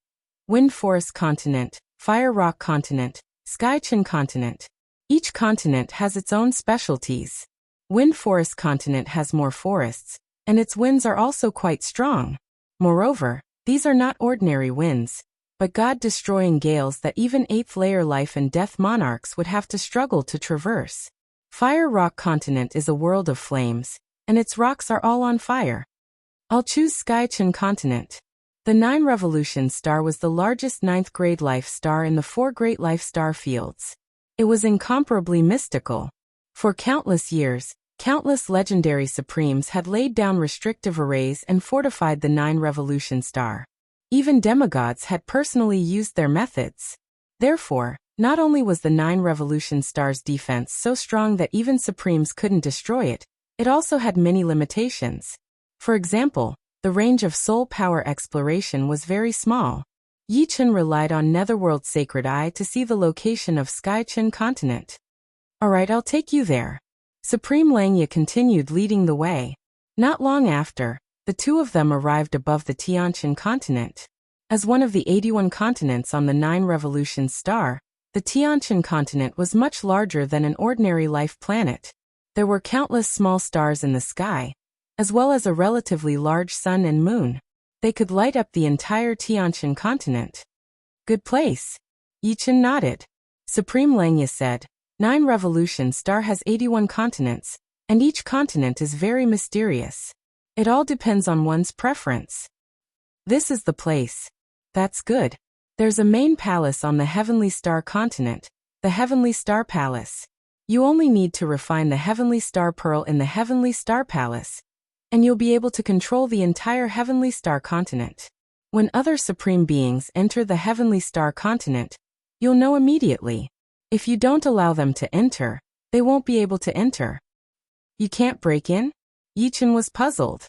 Wind Forest Continent, Fire Rock Continent, Skychin Continent. Each continent has its own specialties. Wind Forest Continent has more forests, and its winds are also quite strong. Moreover, these are not ordinary winds, but God-destroying gales that even 8th layer life and death monarchs would have to struggle to traverse. Fire Rock Continent is a world of flames, and its rocks are all on fire. I'll choose Skychin Continent. The 9 Revolution Star was the largest 9th grade life star in the 4 great life star fields. It was incomparably mystical. For countless years, countless legendary Supremes had laid down restrictive arrays and fortified the 9 Revolution Star. Even demigods had personally used their methods. Therefore, not only was the 9 Revolution Star's defense so strong that even Supremes couldn't destroy it, it also had many limitations. For example, the range of soul power exploration was very small. Yichen relied on Netherworld's Sacred Eye to see the location of Skychin Continent. Alright, I'll take you there. Supreme Langya continued leading the way. Not long after, the two of them arrived above the Tianchin Continent. As one of the 81 continents on the 9 Revolution Star, the Tianchin Continent was much larger than an ordinary life planet. There were countless small stars in the sky, as well as a relatively large sun and moon. They could light up the entire Tianchin Continent. Good place. Yichen nodded. Supreme Langya said, 9 Revolution Star has 81 continents, and each continent is very mysterious. It all depends on one's preference. This is the place. That's good. There's a main palace on the Heavenly Star Continent, the Heavenly Star Palace. You only need to refine the Heavenly Star Pearl in the Heavenly Star Palace, and you'll be able to control the entire Heavenly Star Continent. When other Supreme Beings enter the Heavenly Star Continent, you'll know immediately. If you don't allow them to enter, they won't be able to enter. You can't break in? Yichen was puzzled.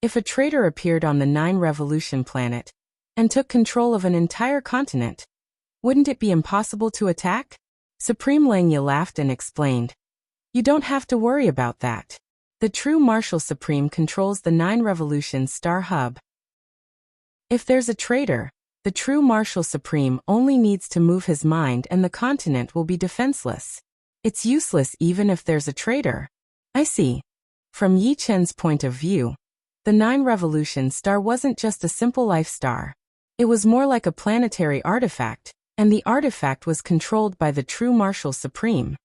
If a traitor appeared on the 9 Revolution planet and took control of an entire continent, wouldn't it be impossible to attack? Supreme Langya laughed and explained. You don't have to worry about that. The true Marshal Supreme controls the 9 Revolution Star Hub. If there's a traitor, the true Marshal Supreme only needs to move his mind and the continent will be defenseless. It's useless even if there's a traitor. I see. From Yichen's point of view, the 9 Revolution Star wasn't just a simple life star. It was more like a planetary artifact, and the artifact was controlled by the true Marshal Supreme.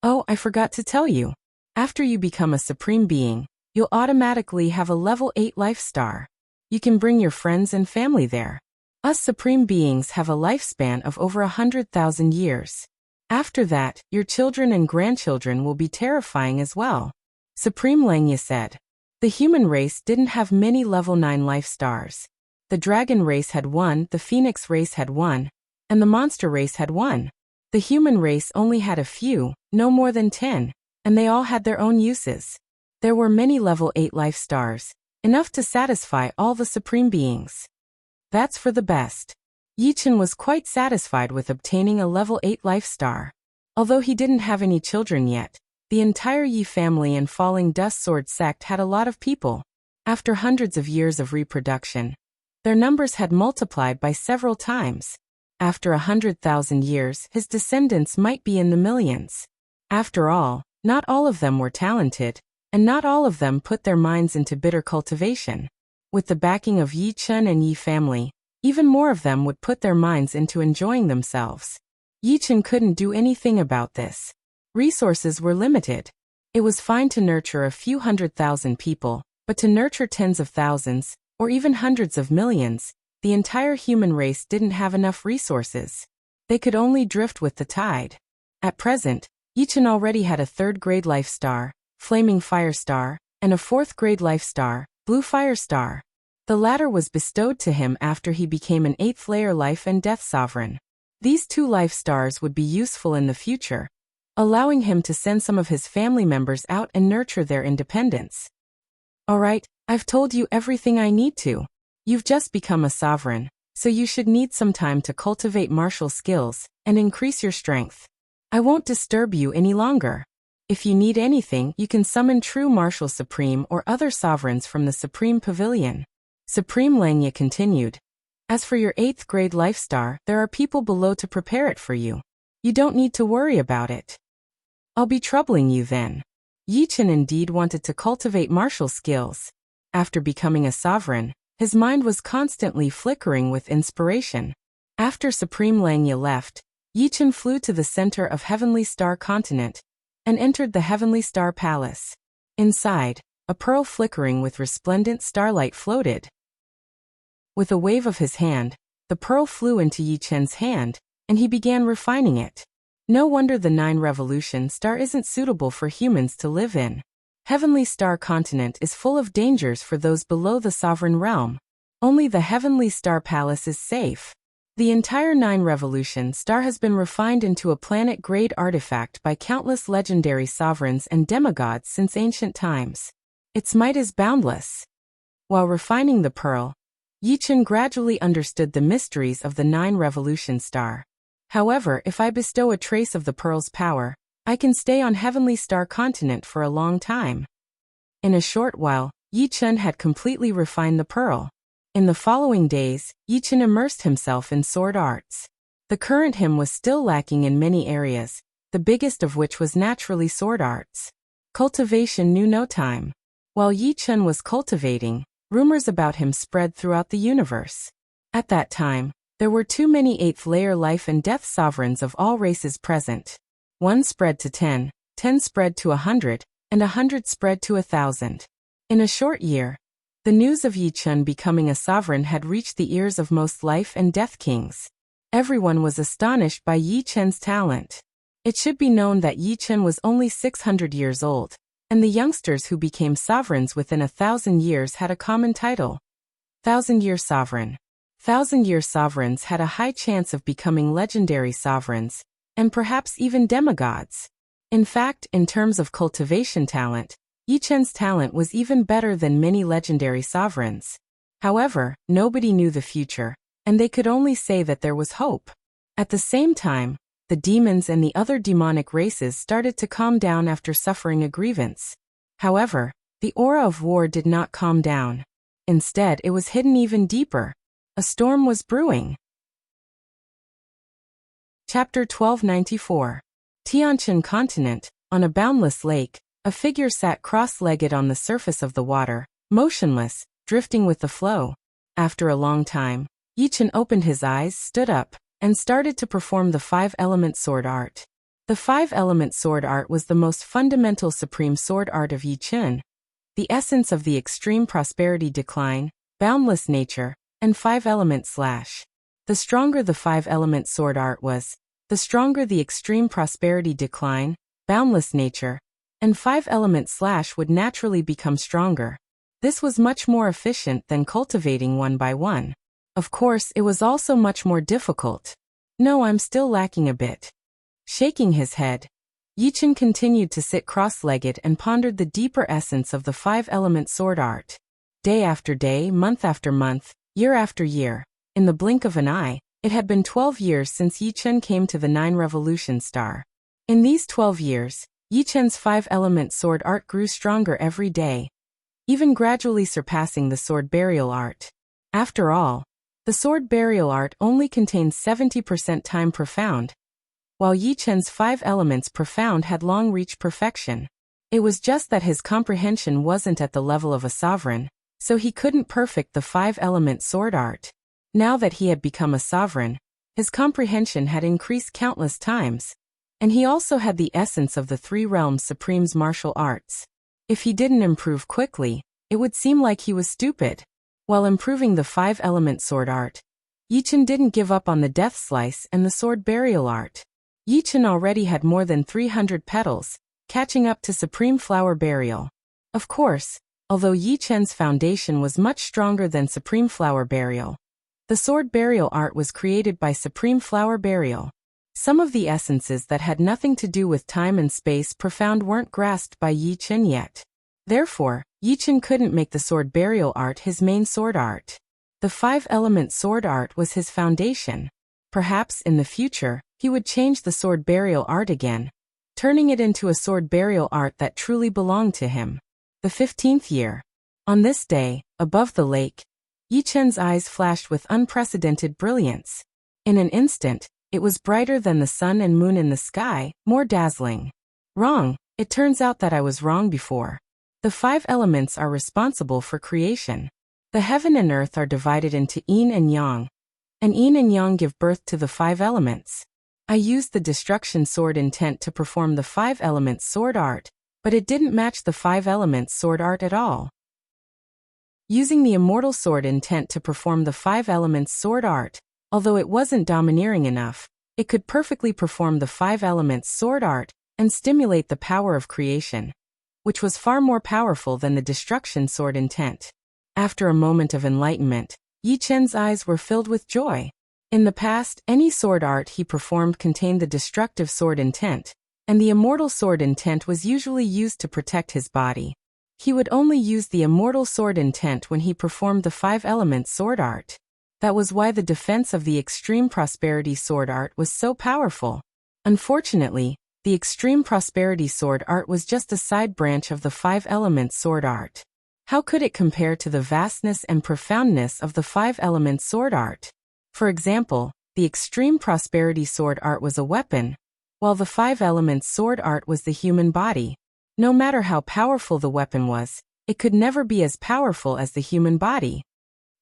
Oh, I forgot to tell you. After you become a Supreme Being, you'll automatically have a level 8 life star. You can bring your friends and family there. Us Supreme Beings have a lifespan of over 100,000 years. After that, your children and grandchildren will be terrifying as well. Supreme Langya said. The human race didn't have many level 9 life stars. The dragon race had 1, the phoenix race had 1, and the monster race had 1. The human race only had a few, no more than 10, and they all had their own uses. There were many level 8 life stars, enough to satisfy all the Supreme Beings. That's for the best. Yichen was quite satisfied with obtaining a level 8 life star. Although he didn't have any children yet, the entire Yi family and Falling Dust Sword sect had a lot of people. After hundreds of years of reproduction, their numbers had multiplied by several times. After 100,000 years, his descendants might be in the millions. After all, not all of them were talented, and not all of them put their minds into bitter cultivation. With the backing of Yi Chen and Yi family, even more of them would put their minds into enjoying themselves. Yi Chen couldn't do anything about this. Resources were limited. It was fine to nurture a few 100,000 people, but to nurture tens of thousands, or even hundreds of millions, the entire human race didn't have enough resources. They could only drift with the tide. At present, Yi Chen already had a third-grade life star, Flaming Fire Star, and a fourth-grade life star, Blue Fire Star. The latter was bestowed to him after he became an 8th-layer life and death sovereign. These 2 life stars would be useful in the future, allowing him to send some of his family members out and nurture their independence. Alright, I've told you everything I need to. You've just become a sovereign, so you should need some time to cultivate martial skills and increase your strength. I won't disturb you any longer. If you need anything, you can summon True Martial Supreme or other sovereigns from the Supreme Pavilion. Supreme Langya continued. As for your 8th grade life star, there are people below to prepare it for you. You don't need to worry about it. I'll be troubling you then. Yi Chen indeed wanted to cultivate martial skills. After becoming a sovereign, his mind was constantly flickering with inspiration. After Supreme Langya left, Yi Chen flew to the center of Heavenly Star Continent and entered the Heavenly Star Palace. Inside, a pearl flickering with resplendent starlight floated. With a wave of his hand, the pearl flew into Yi Chen's hand, and he began refining it. No wonder the 9 Revolution Star isn't suitable for humans to live in. Heavenly Star Continent is full of dangers for those below the sovereign realm. Only the Heavenly Star Palace is safe. The entire 9 Revolution Star has been refined into a planet-grade artifact by countless legendary sovereigns and demigods since ancient times. Its might is boundless. While refining the pearl, Yi Chen gradually understood the mysteries of the 9 Revolution Star. However, if I bestow a trace of the pearl's power, I can stay on Heavenly Star Continent for a long time. In a short while, Yi Chen had completely refined the pearl. In the following days, Yi Chen immersed himself in sword arts. The current him was still lacking in many areas, the biggest of which was naturally sword arts. Cultivation knew no time. While Yi Chen was cultivating, rumors about him spread throughout the universe. At that time, there were too many 8th-layer life and death sovereigns of all races present. 1 spread to 10, 10 spread to 100, and 100 spread to 1,000. In a short year, the news of Yi Chen becoming a sovereign had reached the ears of most life and death kings. Everyone was astonished by Yi Chen's talent. It should be known that Yi Chen was only 600 years old, and the youngsters who became sovereigns within 1,000 years had a common title. 1,000-year sovereign. 1,000-year sovereigns had a high chance of becoming legendary sovereigns, and perhaps even demigods. In fact, in terms of cultivation talent, Yi Chen's talent was even better than many legendary sovereigns. However, nobody knew the future, and they could only say that there was hope. At the same time, the demons and the other demonic races started to calm down after suffering a grievance. However, the aura of war did not calm down. Instead, it was hidden even deeper. A storm was brewing. Chapter 1294. Tianqian Continent. On a boundless lake, a figure sat cross-legged on the surface of the water, motionless, drifting with the flow. After a long time, Yi Chen opened his eyes, stood up, and started to perform the 5-element sword art. The 5-element sword art was the most fundamental supreme sword art of Yi Chen, the essence of the extreme prosperity decline, boundless nature, and 5-element slash. The stronger the 5-element sword art was, the stronger the extreme prosperity decline, boundless nature, and 5-element slash would naturally become stronger. This was much more efficient than cultivating one by one. Of course, it was also much more difficult. No, I'm still lacking a bit. Shaking his head, Yi Chen continued to sit cross-legged and pondered the deeper essence of the 5-element sword art. Day after day, month after month, year after year, in the blink of an eye, it had been 12 years since Yi Chen came to the 9 Revolution Star. In these 12 years, Yi Chen's 5-element sword art grew stronger every day, even gradually surpassing the sword burial art. After all, The sword burial art only contained 70% time profound, while Yi Chen's 5 elements profound had long reached perfection. It was just that his comprehension wasn't at the level of a sovereign, so he couldn't perfect the 5-element sword art. Now that he had become a sovereign, his comprehension had increased countless times, and he also had the essence of the 3 realms supreme's martial arts. If he didn't improve quickly, it would seem like he was stupid. While improving the 5-element sword art, Yi Chen didn't give up on the death slice and the sword burial art. Yi Chen already had more than 300 petals, catching up to supreme flower burial. Of course, although Yi Chen's foundation was much stronger than supreme flower burial, the sword burial art was created by supreme flower burial. Some of the essences that had nothing to do with time and space profound weren't grasped by Yi Chen yet. Therefore, Yi Chen couldn't make the sword burial art his main sword art. The 5-element sword art was his foundation. Perhaps in the future, he would change the sword burial art again, turning it into a sword burial art that truly belonged to him. The 15th year. On this day, above the lake, Yi Chen's eyes flashed with unprecedented brilliance. In an instant, it was brighter than the sun and moon in the sky, more dazzling. Wrong. It turns out that I was wrong before. The 5 elements are responsible for creation. The heaven and earth are divided into yin and yang, and yin and yang give birth to the 5 elements. I used the destruction sword intent to perform the 5-element sword art, but it didn't match the 5-element sword art at all. Using the immortal sword intent to perform the 5-element sword art, although it wasn't domineering enough, it could perfectly perform the 5-element sword art and stimulate the power of creation, which was far more powerful than the destruction sword intent. After a moment of enlightenment, Yi Chen's eyes were filled with joy. In the past, any sword art he performed contained the destructive sword intent, and the immortal sword intent was usually used to protect his body. He would only use the immortal sword intent when he performed the 5-element sword art. That was why the defense of the extreme prosperity sword art was so powerful. Unfortunately, the extreme prosperity sword art was just a side branch of the 5-element sword art. How could it compare to the vastness and profoundness of the 5-element sword art? For example, the extreme prosperity sword art was a weapon, while the 5-element sword art was the human body. No matter how powerful the weapon was, it could never be as powerful as the human body.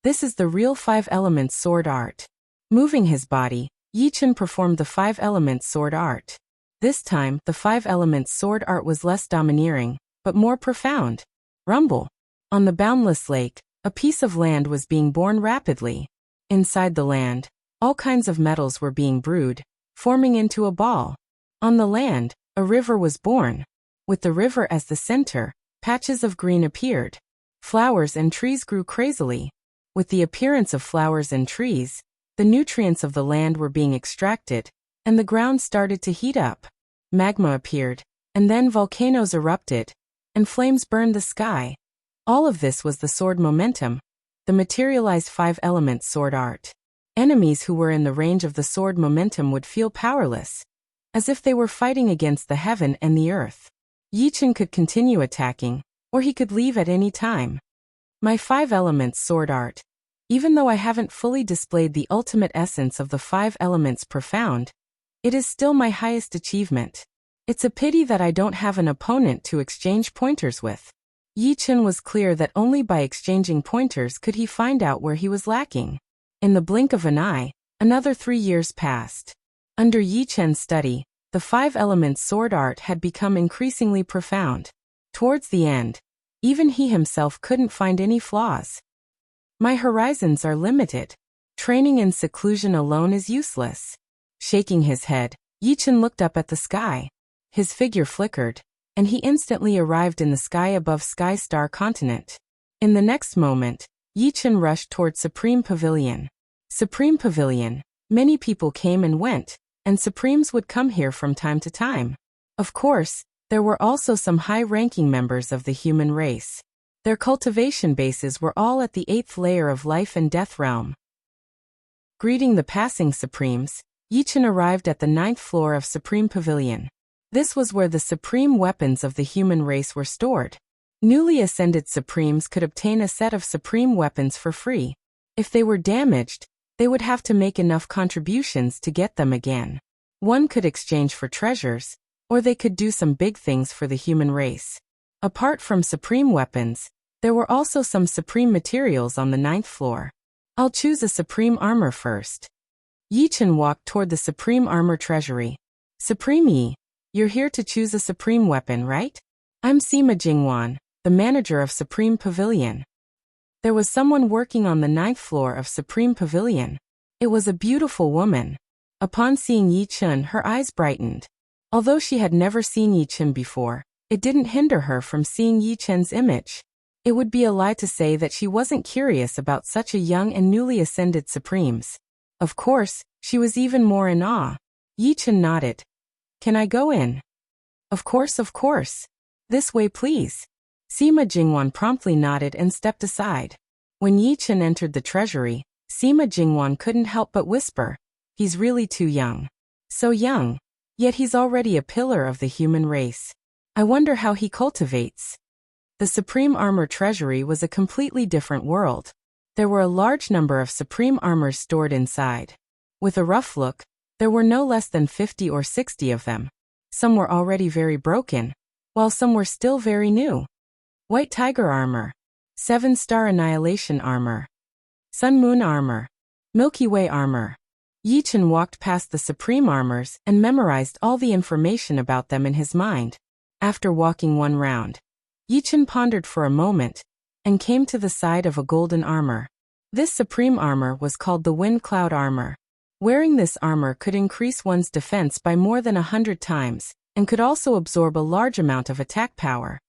This is the real 5-element sword art. Moving his body, Yi Chen performed the 5-element sword art. This time, the 5-element sword art was less domineering, but more profound. Rumble. On the boundless lake, a piece of land was being born rapidly. Inside the land, all kinds of metals were being brewed, forming into a ball. On the land, a river was born. With the river as the center, patches of green appeared. Flowers and trees grew crazily. With the appearance of flowers and trees, the nutrients of the land were being extracted, and the ground started to heat up. Magma appeared, and then volcanoes erupted, and flames burned the sky. All of this was the sword momentum, the materialized 5-element sword art. Enemies who were in the range of the sword momentum would feel powerless, as if they were fighting against the heaven and the earth. Yi Chen could continue attacking, or he could leave at any time. My 5-element sword art. Even though I haven't fully displayed the ultimate essence of the 5 elements profound, it is still my highest achievement. It's a pity that I don't have an opponent to exchange pointers with. Yi Chen was clear that only by exchanging pointers could he find out where he was lacking. In the blink of an eye, another 3 years passed. Under Yi Chen's study, the 5-element sword art had become increasingly profound. Towards the end, even he himself couldn't find any flaws. My horizons are limited. Training in seclusion alone is useless. Shaking his head, Yi Chen looked up at the sky. His figure flickered, and he instantly arrived in the sky above Sky Star Continent. In the next moment, Yi Chen rushed toward Supreme Pavilion. Supreme Pavilion. Many people came and went, and Supremes would come here from time to time. Of course, there were also some high-ranking members of the human race. Their cultivation bases were all at the 8th layer of life and death realm. Greeting the passing Supremes, Yi Chen arrived at the 9th floor of Supreme Pavilion. This was where the supreme weapons of the human race were stored. Newly ascended Supremes could obtain a set of supreme weapons for free. If they were damaged, They would have to make enough contributions to get them again. One could exchange for treasures, or they could do some big things for the human race. Apart from supreme weapons, there were also some supreme materials on the 9th floor. I'll choose a supreme armor first. Yichen walked toward the supreme armor treasury. Supreme Yi, you're here to choose a supreme weapon, right? I'm Sima Jingwan, the manager of Supreme Pavilion. There was someone working on the 9th floor of Supreme Pavilion. It was a beautiful woman. Upon seeing Yichen, her eyes brightened. Although she had never seen Yichen before, it didn't hinder her from seeing Yichen's image. It would be a lie to say that she wasn't curious about such a young and newly ascended Supremes. Of course, she was even more in awe. Yichen nodded. Can I go in? Of course. This way, please. Sima Jingwan promptly nodded and stepped aside. When Yichen entered the treasury, Sima Jingwan couldn't help but whisper, he's really too young. So young, yet he's already a pillar of the human race. I wonder how he cultivates. The Supreme Armor Treasury was a completely different world. There were a large number of supreme armors stored inside. With a rough look, there were no less than 50 or 60 of them. Some were already very broken, while some were still very new. White Tiger Armor, 7-Star Annihilation Armor, Sun Moon Armor, Milky Way Armor. Yichen walked past the supreme armors and memorized all the information about them in his mind. After walking one round, Yichen pondered for a moment and came to the side of a golden armor. This supreme armor was called the Wind Cloud Armor. Wearing this armor could increase one's defense by more than 100 times and could also absorb a large amount of attack power.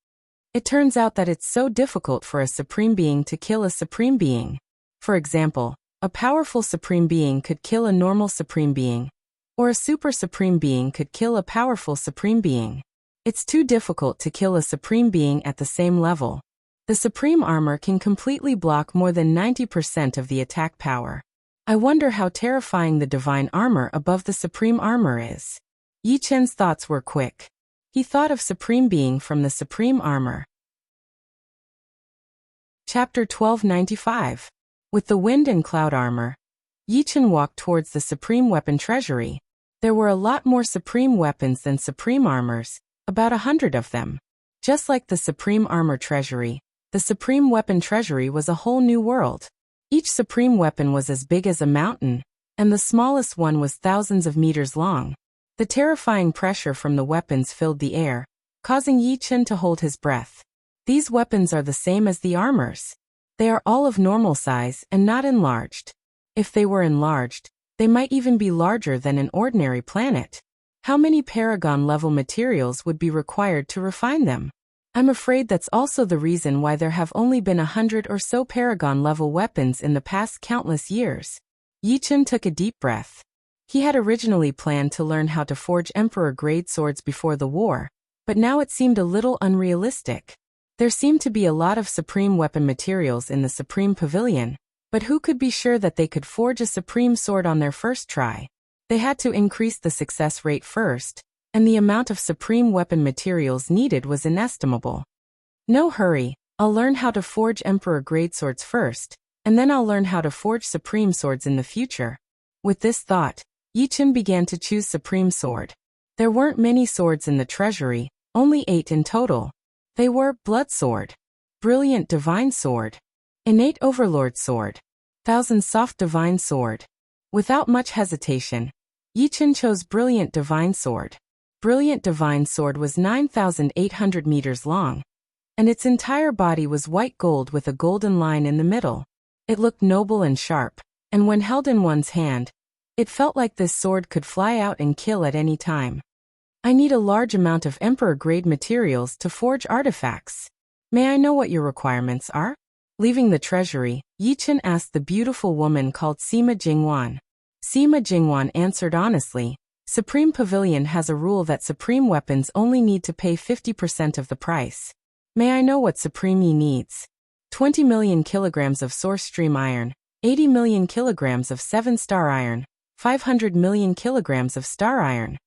It turns out that it's so difficult for a supreme being to kill a supreme being. For example, a powerful supreme being could kill a normal supreme being, or a super supreme being could kill a powerful supreme being. It's too difficult to kill a supreme being at the same level. The supreme armor can completely block more than 90% of the attack power. I wonder how terrifying the divine armor above the supreme armor is. Yichen's thoughts were quick. He thought of supreme being from the supreme armor. Chapter 1295. With the wind and cloud armor, Yichen walked towards the supreme weapon treasury. There were a lot more supreme weapons than supreme armors, about 100 of them. Just like the supreme armor treasury, the supreme weapon treasury was a whole new world. Each supreme weapon was as big as a mountain, and the smallest one was thousands of meters long. The terrifying pressure from the weapons filled the air, causing Yichen to hold his breath. These weapons are the same as the armors. They are all of normal size and not enlarged. If they were enlarged, they might even be larger than an ordinary planet. How many paragon-level materials would be required to refine them? I'm afraid that's also the reason why there have only been 100 or so paragon-level weapons in the past countless years. Yichen took a deep breath. He had originally planned to learn how to forge emperor-grade swords before the war, but now it seemed a little unrealistic. There seemed to be a lot of supreme weapon materials in the Supreme Pavilion, but who could be sure that they could forge a supreme sword on their first try? They had to increase the success rate first, and the amount of supreme weapon materials needed was inestimable. No hurry, I'll learn how to forge emperor-grade swords first, and then I'll learn how to forge supreme swords in the future. With this thought, Yichen began to choose supreme sword. There weren't many swords in the treasury, only 8 in total. They were Blood Sword, Brilliant Divine Sword, Innate Overlord Sword, Thousand Soft Divine Sword. Without much hesitation, Yichen chose Brilliant Divine Sword. Brilliant Divine Sword was 9,800 meters long, and its entire body was white gold with a golden line in the middle. It looked noble and sharp, and when held in one's hand, it felt like this sword could fly out and kill at any time. I need a large amount of emperor-grade materials to forge artifacts. May I know what your requirements are? Leaving the treasury, Yichen asked the beautiful woman called Sima Jingwan. Sima Jingwan answered honestly, Supreme Pavilion has a rule that supreme weapons only need to pay 50% of the price. May I know what Supreme Yi needs? 20 million kilograms of source stream iron, 80 million kilograms of 7-star iron, 500 million kilograms of star iron.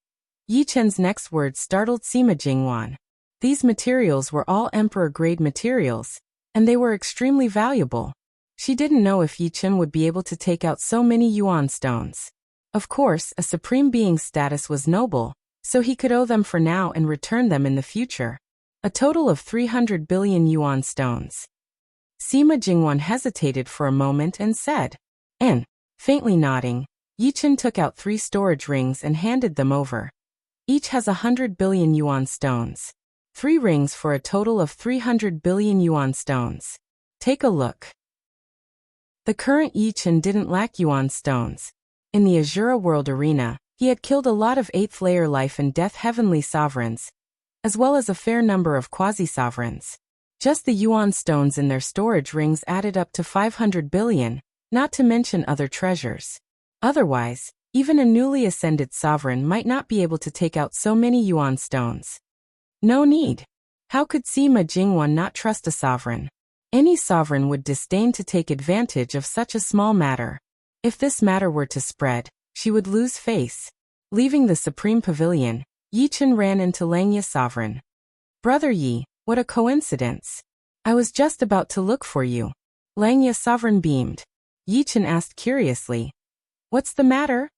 Yichen's next words startled Sima Jingwan. These materials were all emperor-grade materials, and they were extremely valuable. She didn't know if Yi Chen would be able to take out so many yuan stones. Of course, a supreme being's status was noble, so he could owe them for now and return them in the future. A total of 300 billion yuan stones. Sima Jingwan hesitated for a moment and said, "N." Faintly nodding, Yi Chen took out 3 storage rings and handed them over. Each has 100 billion yuan stones. 3 rings for a total of 300 billion yuan stones. Take a look. The current Yi Chen didn't lack yuan stones. In the Azura world arena, he had killed a lot of 8th layer life and death heavenly sovereigns, as well as a fair number of quasi-sovereigns. Just the yuan stones in their storage rings added up to 500 billion, not to mention other treasures. Otherwise, even a newly ascended sovereign might not be able to take out so many yuan stones. No need. How could Sima Jingwan not trust a sovereign? Any sovereign would disdain to take advantage of such a small matter. If this matter were to spread, she would lose face. Leaving the Supreme Pavilion, Yi Chen ran into Langya Sovereign. "Brother Yi, what a coincidence. I was just about to look for you." Langya Sovereign beamed. Yi Chen asked curiously, "What's the matter?"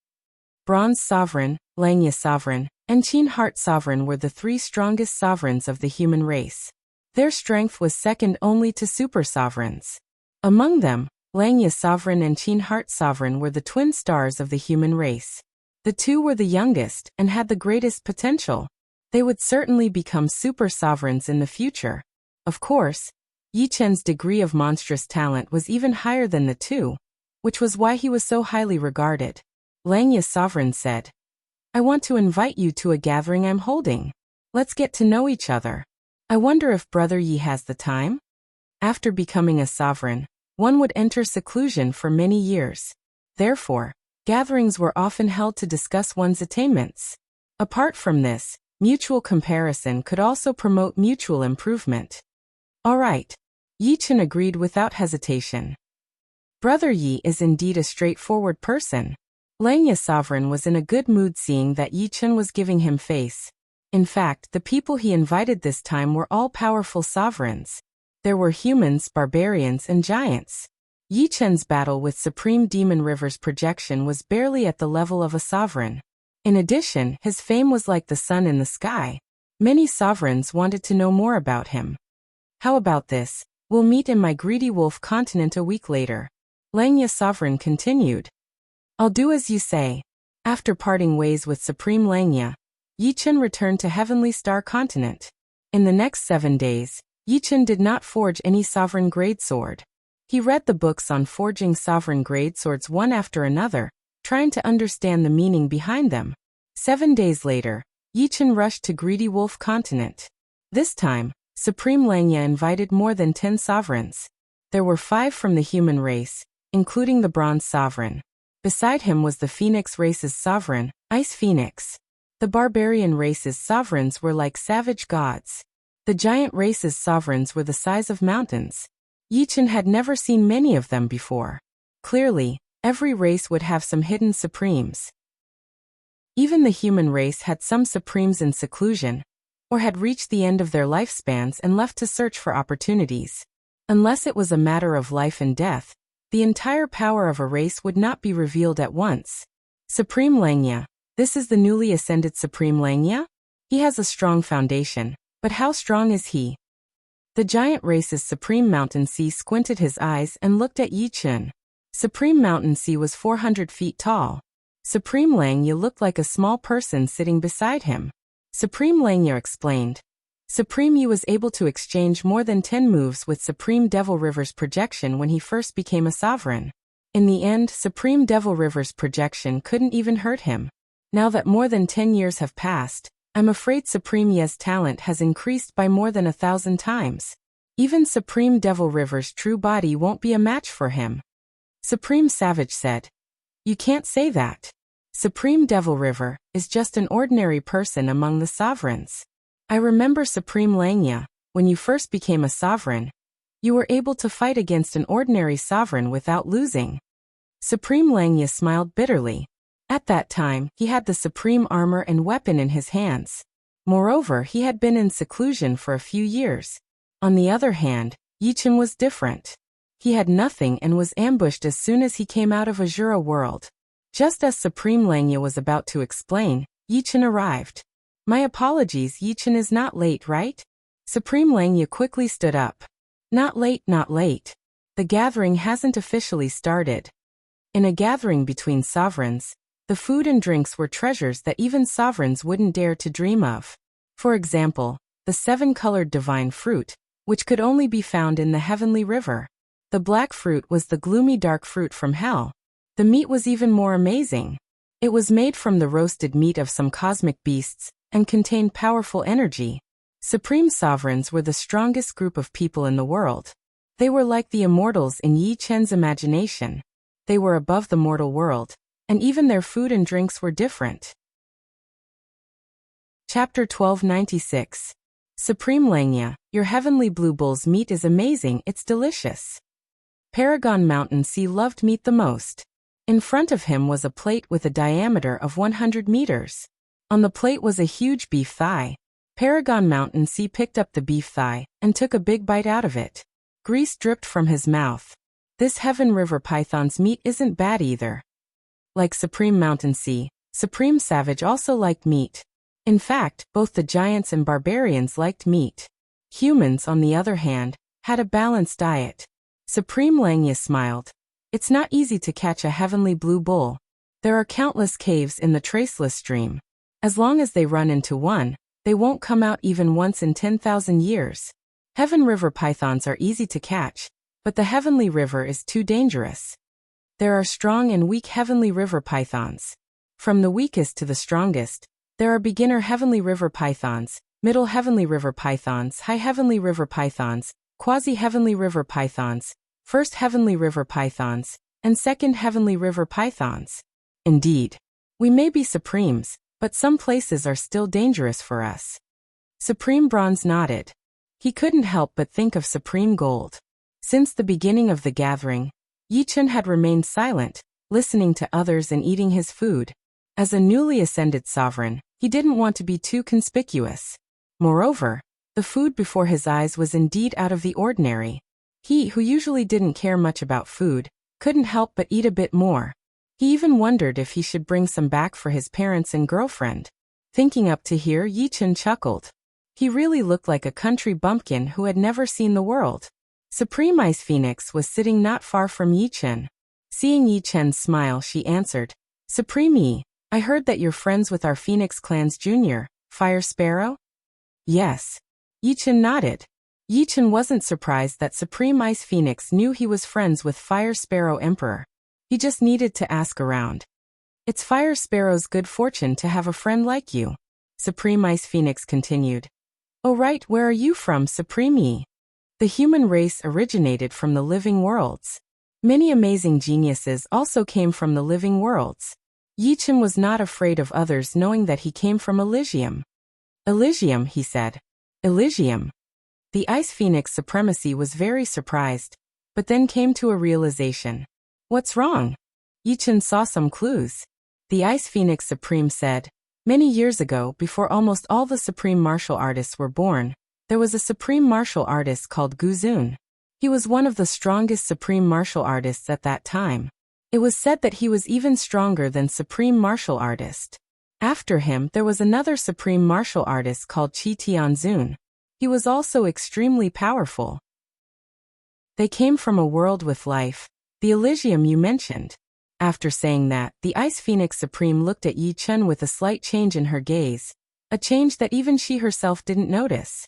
Bronze Sovereign, Langya Sovereign, and Qin Heart Sovereign were the 3 strongest sovereigns of the human race. Their strength was second only to super sovereigns. Among them, Langya Sovereign and Qin Heart Sovereign were the twin stars of the human race. The 2 were the youngest and had the greatest potential. They would certainly become super sovereigns in the future. Of course, Yi Chen's degree of monstrous talent was even higher than the 2, which was why he was so highly regarded. Langya Sovereign said, "I want to invite you to a gathering I'm holding. Let's get to know each other. I wonder if Brother Yi has the time?" After becoming a sovereign, one would enter seclusion for many years. Therefore, gatherings were often held to discuss one's attainments. Apart from this, mutual comparison could also promote mutual improvement. "All right." Yi Chen agreed without hesitation. Brother Yi is indeed a straightforward person. Langya Sovereign was in a good mood seeing that Yi Chen was giving him face. In fact, the people he invited this time were all powerful sovereigns. There were humans, barbarians, and giants. Yi Chen's battle with Supreme Demon River's projection was barely at the level of a sovereign. In addition, his fame was like the sun in the sky. Many sovereigns wanted to know more about him. "How about this? We'll meet in my Greedy Wolf continent a week later." Langya Sovereign continued. "I'll do as you say." After parting ways with Supreme Langya, Yi Chen returned to Heavenly Star Continent. In the next 7 days, Yi Chen did not forge any sovereign grade sword. He read the books on forging sovereign grade swords one after another, trying to understand the meaning behind them. 7 days later, Yi Chen rushed to Greedy Wolf Continent. This time, Supreme Langya invited more than 10 sovereigns. There were 5 from the human race, including the Bronze Sovereign. Beside him was the Phoenix race's sovereign, Ice Phoenix. The barbarian race's sovereigns were like savage gods. The giant race's sovereigns were the size of mountains. Yi Chen had never seen many of them before. Clearly, every race would have some hidden supremes. Even the human race had some supremes in seclusion, or had reached the end of their lifespans and left to search for opportunities. Unless it was a matter of life and death, the entire power of a race would not be revealed at once. Supreme Langya. This is the newly ascended Supreme Langya? He has a strong foundation, but how strong is he? The giant race's Supreme Mountain Sea squinted his eyes and looked at Yi Chen. Supreme Mountain Sea was 400 feet tall. Supreme Langya looked like a small person sitting beside him. Supreme Langya explained. Supreme Yi was able to exchange more than 10 moves with Supreme Devil River's projection when he first became a sovereign. In the end, Supreme Devil River's projection couldn't even hurt him. Now that more than 10 years have passed, I'm afraid Supreme Ye's talent has increased by more than 1,000 times. Even Supreme Devil River's true body won't be a match for him. Supreme Savage said. You can't say that. Supreme Devil River is just an ordinary person among the sovereigns. I remember Supreme Langya, when you first became a sovereign, you were able to fight against an ordinary sovereign without losing. Supreme Langya smiled bitterly. At that time, he had the supreme armor and weapon in his hands. Moreover, he had been in seclusion for a few years. On the other hand, Yi Chen was different. He had nothing and was ambushed as soon as he came out of Azura world. Just as Supreme Langya was about to explain, Yichen arrived. My apologies, Yichen is not late, right? Supreme Langya quickly stood up. Not late, not late. The gathering hasn't officially started. In a gathering between sovereigns, the food and drinks were treasures that even sovereigns wouldn't dare to dream of. For example, the 7-colored divine fruit, which could only be found in the heavenly river. The black fruit was the gloomy dark fruit from hell. The meat was even more amazing. It was made from the roasted meat of some cosmic beasts, and contained powerful energy. Supreme sovereigns were the strongest group of people in the world. They were like the immortals in Yi Chen's imagination. They were above the mortal world, and even their food and drinks were different. Chapter 1296. Supreme Langya, your heavenly blue bull's meat is amazing, it's delicious. Paragon Mountain Sea loved meat the most. In front of him was a plate with a diameter of 100 meters. On the plate was a huge beef thigh. Paragon Mountain Sea picked up the beef thigh and took a big bite out of it. Grease dripped from his mouth. This Heaven River Python's meat isn't bad either. Like Supreme Mountain Sea, Supreme Savage also liked meat. In fact, both the giants and barbarians liked meat. Humans, on the other hand, had a balanced diet. Supreme Langya smiled. It's not easy to catch a heavenly blue bull. There are countless caves in the Traceless Stream. As long as they run into one, they won't come out even once in 10,000 years. Heaven River pythons are easy to catch, but the Heavenly River is too dangerous. There are strong and weak Heavenly River pythons. From the weakest to the strongest, there are beginner Heavenly River pythons, middle Heavenly River pythons, high Heavenly River pythons, quasi-Heavenly River pythons, first Heavenly River pythons, and second Heavenly River pythons. Indeed, we may be supremes, but some places are still dangerous for us. Supreme Bronze nodded. He couldn't help but think of Supreme Gold. Since the beginning of the gathering, Yichen had remained silent, listening to others and eating his food. As a newly ascended sovereign, he didn't want to be too conspicuous. Moreover, the food before his eyes was indeed out of the ordinary. He, who usually didn't care much about food, couldn't help but eat a bit more. He even wondered if he should bring some back for his parents and girlfriend. Thinking up to here, Yichen chuckled. He really looked like a country bumpkin who had never seen the world. Supreme Ice Phoenix was sitting not far from Yichen. Seeing Yichen's smile, she answered, Supreme Yi, I heard that you're friends with our Phoenix Clan's junior, Fire Sparrow? Yes. Yichen nodded. Yichen wasn't surprised that Supreme Ice Phoenix knew he was friends with Fire Sparrow Emperor. He just needed to ask around. It's Fire Sparrow's good fortune to have a friend like you. Supreme Ice Phoenix continued. Oh right, where are you from, Supreme Yi? The human race originated from the living worlds. Many amazing geniuses also came from the living worlds. Yichen was not afraid of others knowing that he came from Elysium. Elysium, he said. Elysium. The Ice Phoenix supremacy was very surprised, but then came to a realization. What's wrong? Yichen saw some clues. The Ice Phoenix Supreme said, many years ago, before almost all the supreme martial artists were born, there was a supreme martial artist called Guzun. He was one of the strongest supreme martial artists at that time. It was said that he was even stronger than supreme martial artist. After him, there was another supreme martial artist called Qi Tianzun. He was also extremely powerful. They came from a world with life, the Elysium you mentioned. After saying that, the Ice Phoenix Supreme looked at Yichen with a slight change in her gaze, a change that even she herself didn't notice.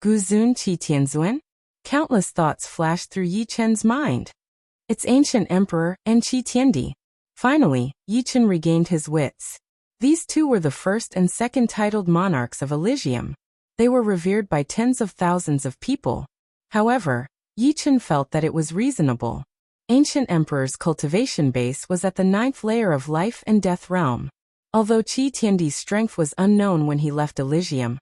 Guzun Qi Tianzun? Countless thoughts flashed through Yichen's mind. It's ancient emperor and Qi Tiandi. Finally, Yichen regained his wits. These two were the first and second titled monarchs of Elysium. They were revered by tens of thousands of people. However, Yichen felt that it was reasonable. Ancient Emperor's cultivation base was at the 9th layer of life and death realm. Although Qi Tiandi's strength was unknown when he left Elysium,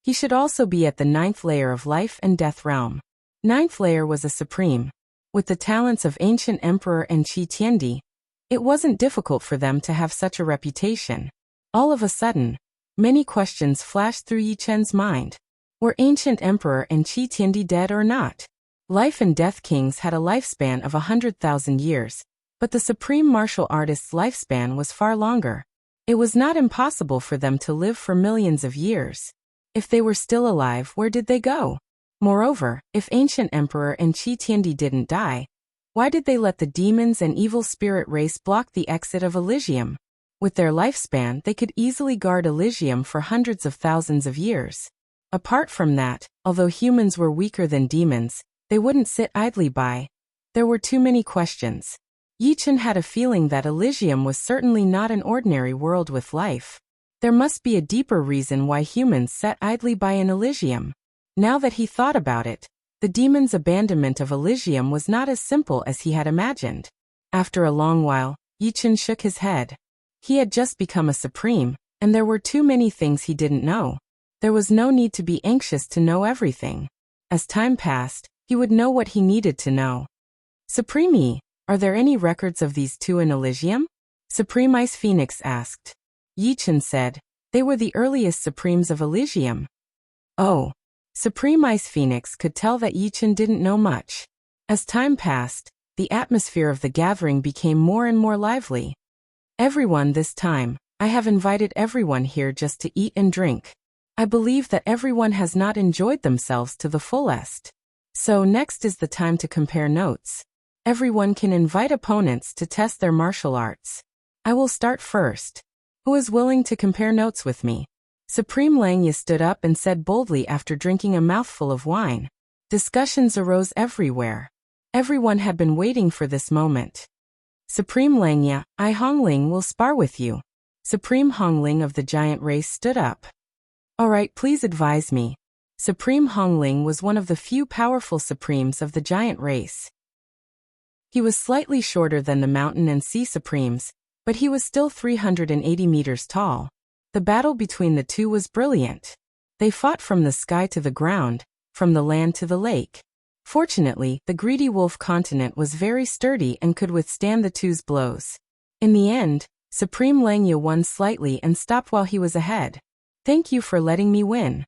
he should also be at the 9th layer of life and death realm. 9th layer was a supreme. With the talents of Ancient Emperor and Qi Tiandi, it wasn't difficult for them to have such a reputation. All of a sudden, many questions flashed through Yichen's mind. Were Ancient Emperor and Qi Tiandi dead or not? Life and Death Kings had a lifespan of 100,000 years, but the supreme martial artist's lifespan was far longer. It was not impossible for them to live for millions of years. If they were still alive, where did they go? Moreover, if ancient Emperor and Qi Tiandi didn't die, why did they let the demons and evil spirit race block the exit of Elysium? With their lifespan, they could easily guard Elysium for hundreds of thousands of years. Apart from that, although humans were weaker than demons, they wouldn't sit idly by. There were too many questions. Yichen had a feeling that Elysium was certainly not an ordinary world with life. There must be a deeper reason why humans sat idly by in Elysium. Now that he thought about it, the demon's abandonment of Elysium was not as simple as he had imagined. After a long while, Yichen shook his head. He had just become a supreme, and there were too many things he didn't know. There was no need to be anxious to know everything. As time passed, he would know what he needed to know. Supreme Yi, are there any records of these two in Elysium? Supreme Ice Phoenix asked. Yichen said, they were the earliest supremes of Elysium. Oh. Supreme Ice Phoenix could tell that Yichen didn't know much. As time passed, the atmosphere of the gathering became more and more lively. Everyone this time, I have invited everyone here just to eat and drink. I believe that everyone has not enjoyed themselves to the fullest. So next is the time to compare notes. Everyone can invite opponents to test their martial arts. I will start first. Who is willing to compare notes with me? Supreme Langya stood up and said boldly after drinking a mouthful of wine. Discussions arose everywhere. Everyone had been waiting for this moment. Supreme Langya, I Hongling will spar with you. Supreme Hongling of the giant race stood up. Alright, please advise me. Supreme Hongling was one of the few powerful supremes of the giant race. He was slightly shorter than the mountain and sea supremes, but he was still 380 meters tall. The battle between the two was brilliant. They fought from the sky to the ground, from the land to the lake. Fortunately, the greedy wolf continent was very sturdy and could withstand the two's blows. In the end, Supreme Langya won slightly and stopped while he was ahead. Thank you for letting me win.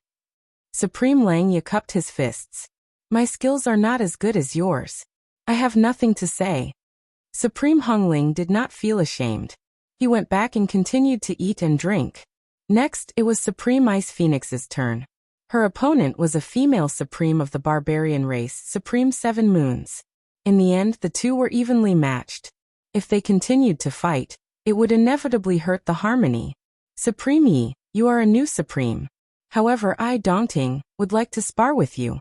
Supreme Langya cupped his fists. My skills are not as good as yours. I have nothing to say. Supreme Hongling did not feel ashamed. He went back and continued to eat and drink. Next, it was Supreme Ice Phoenix's turn. Her opponent was a female supreme of the barbarian race, Supreme Seven Moons. In the end, the two were evenly matched. If they continued to fight, it would inevitably hurt the harmony. Supreme Yi, you are a new supreme. However, I, Dongting, would like to spar with you.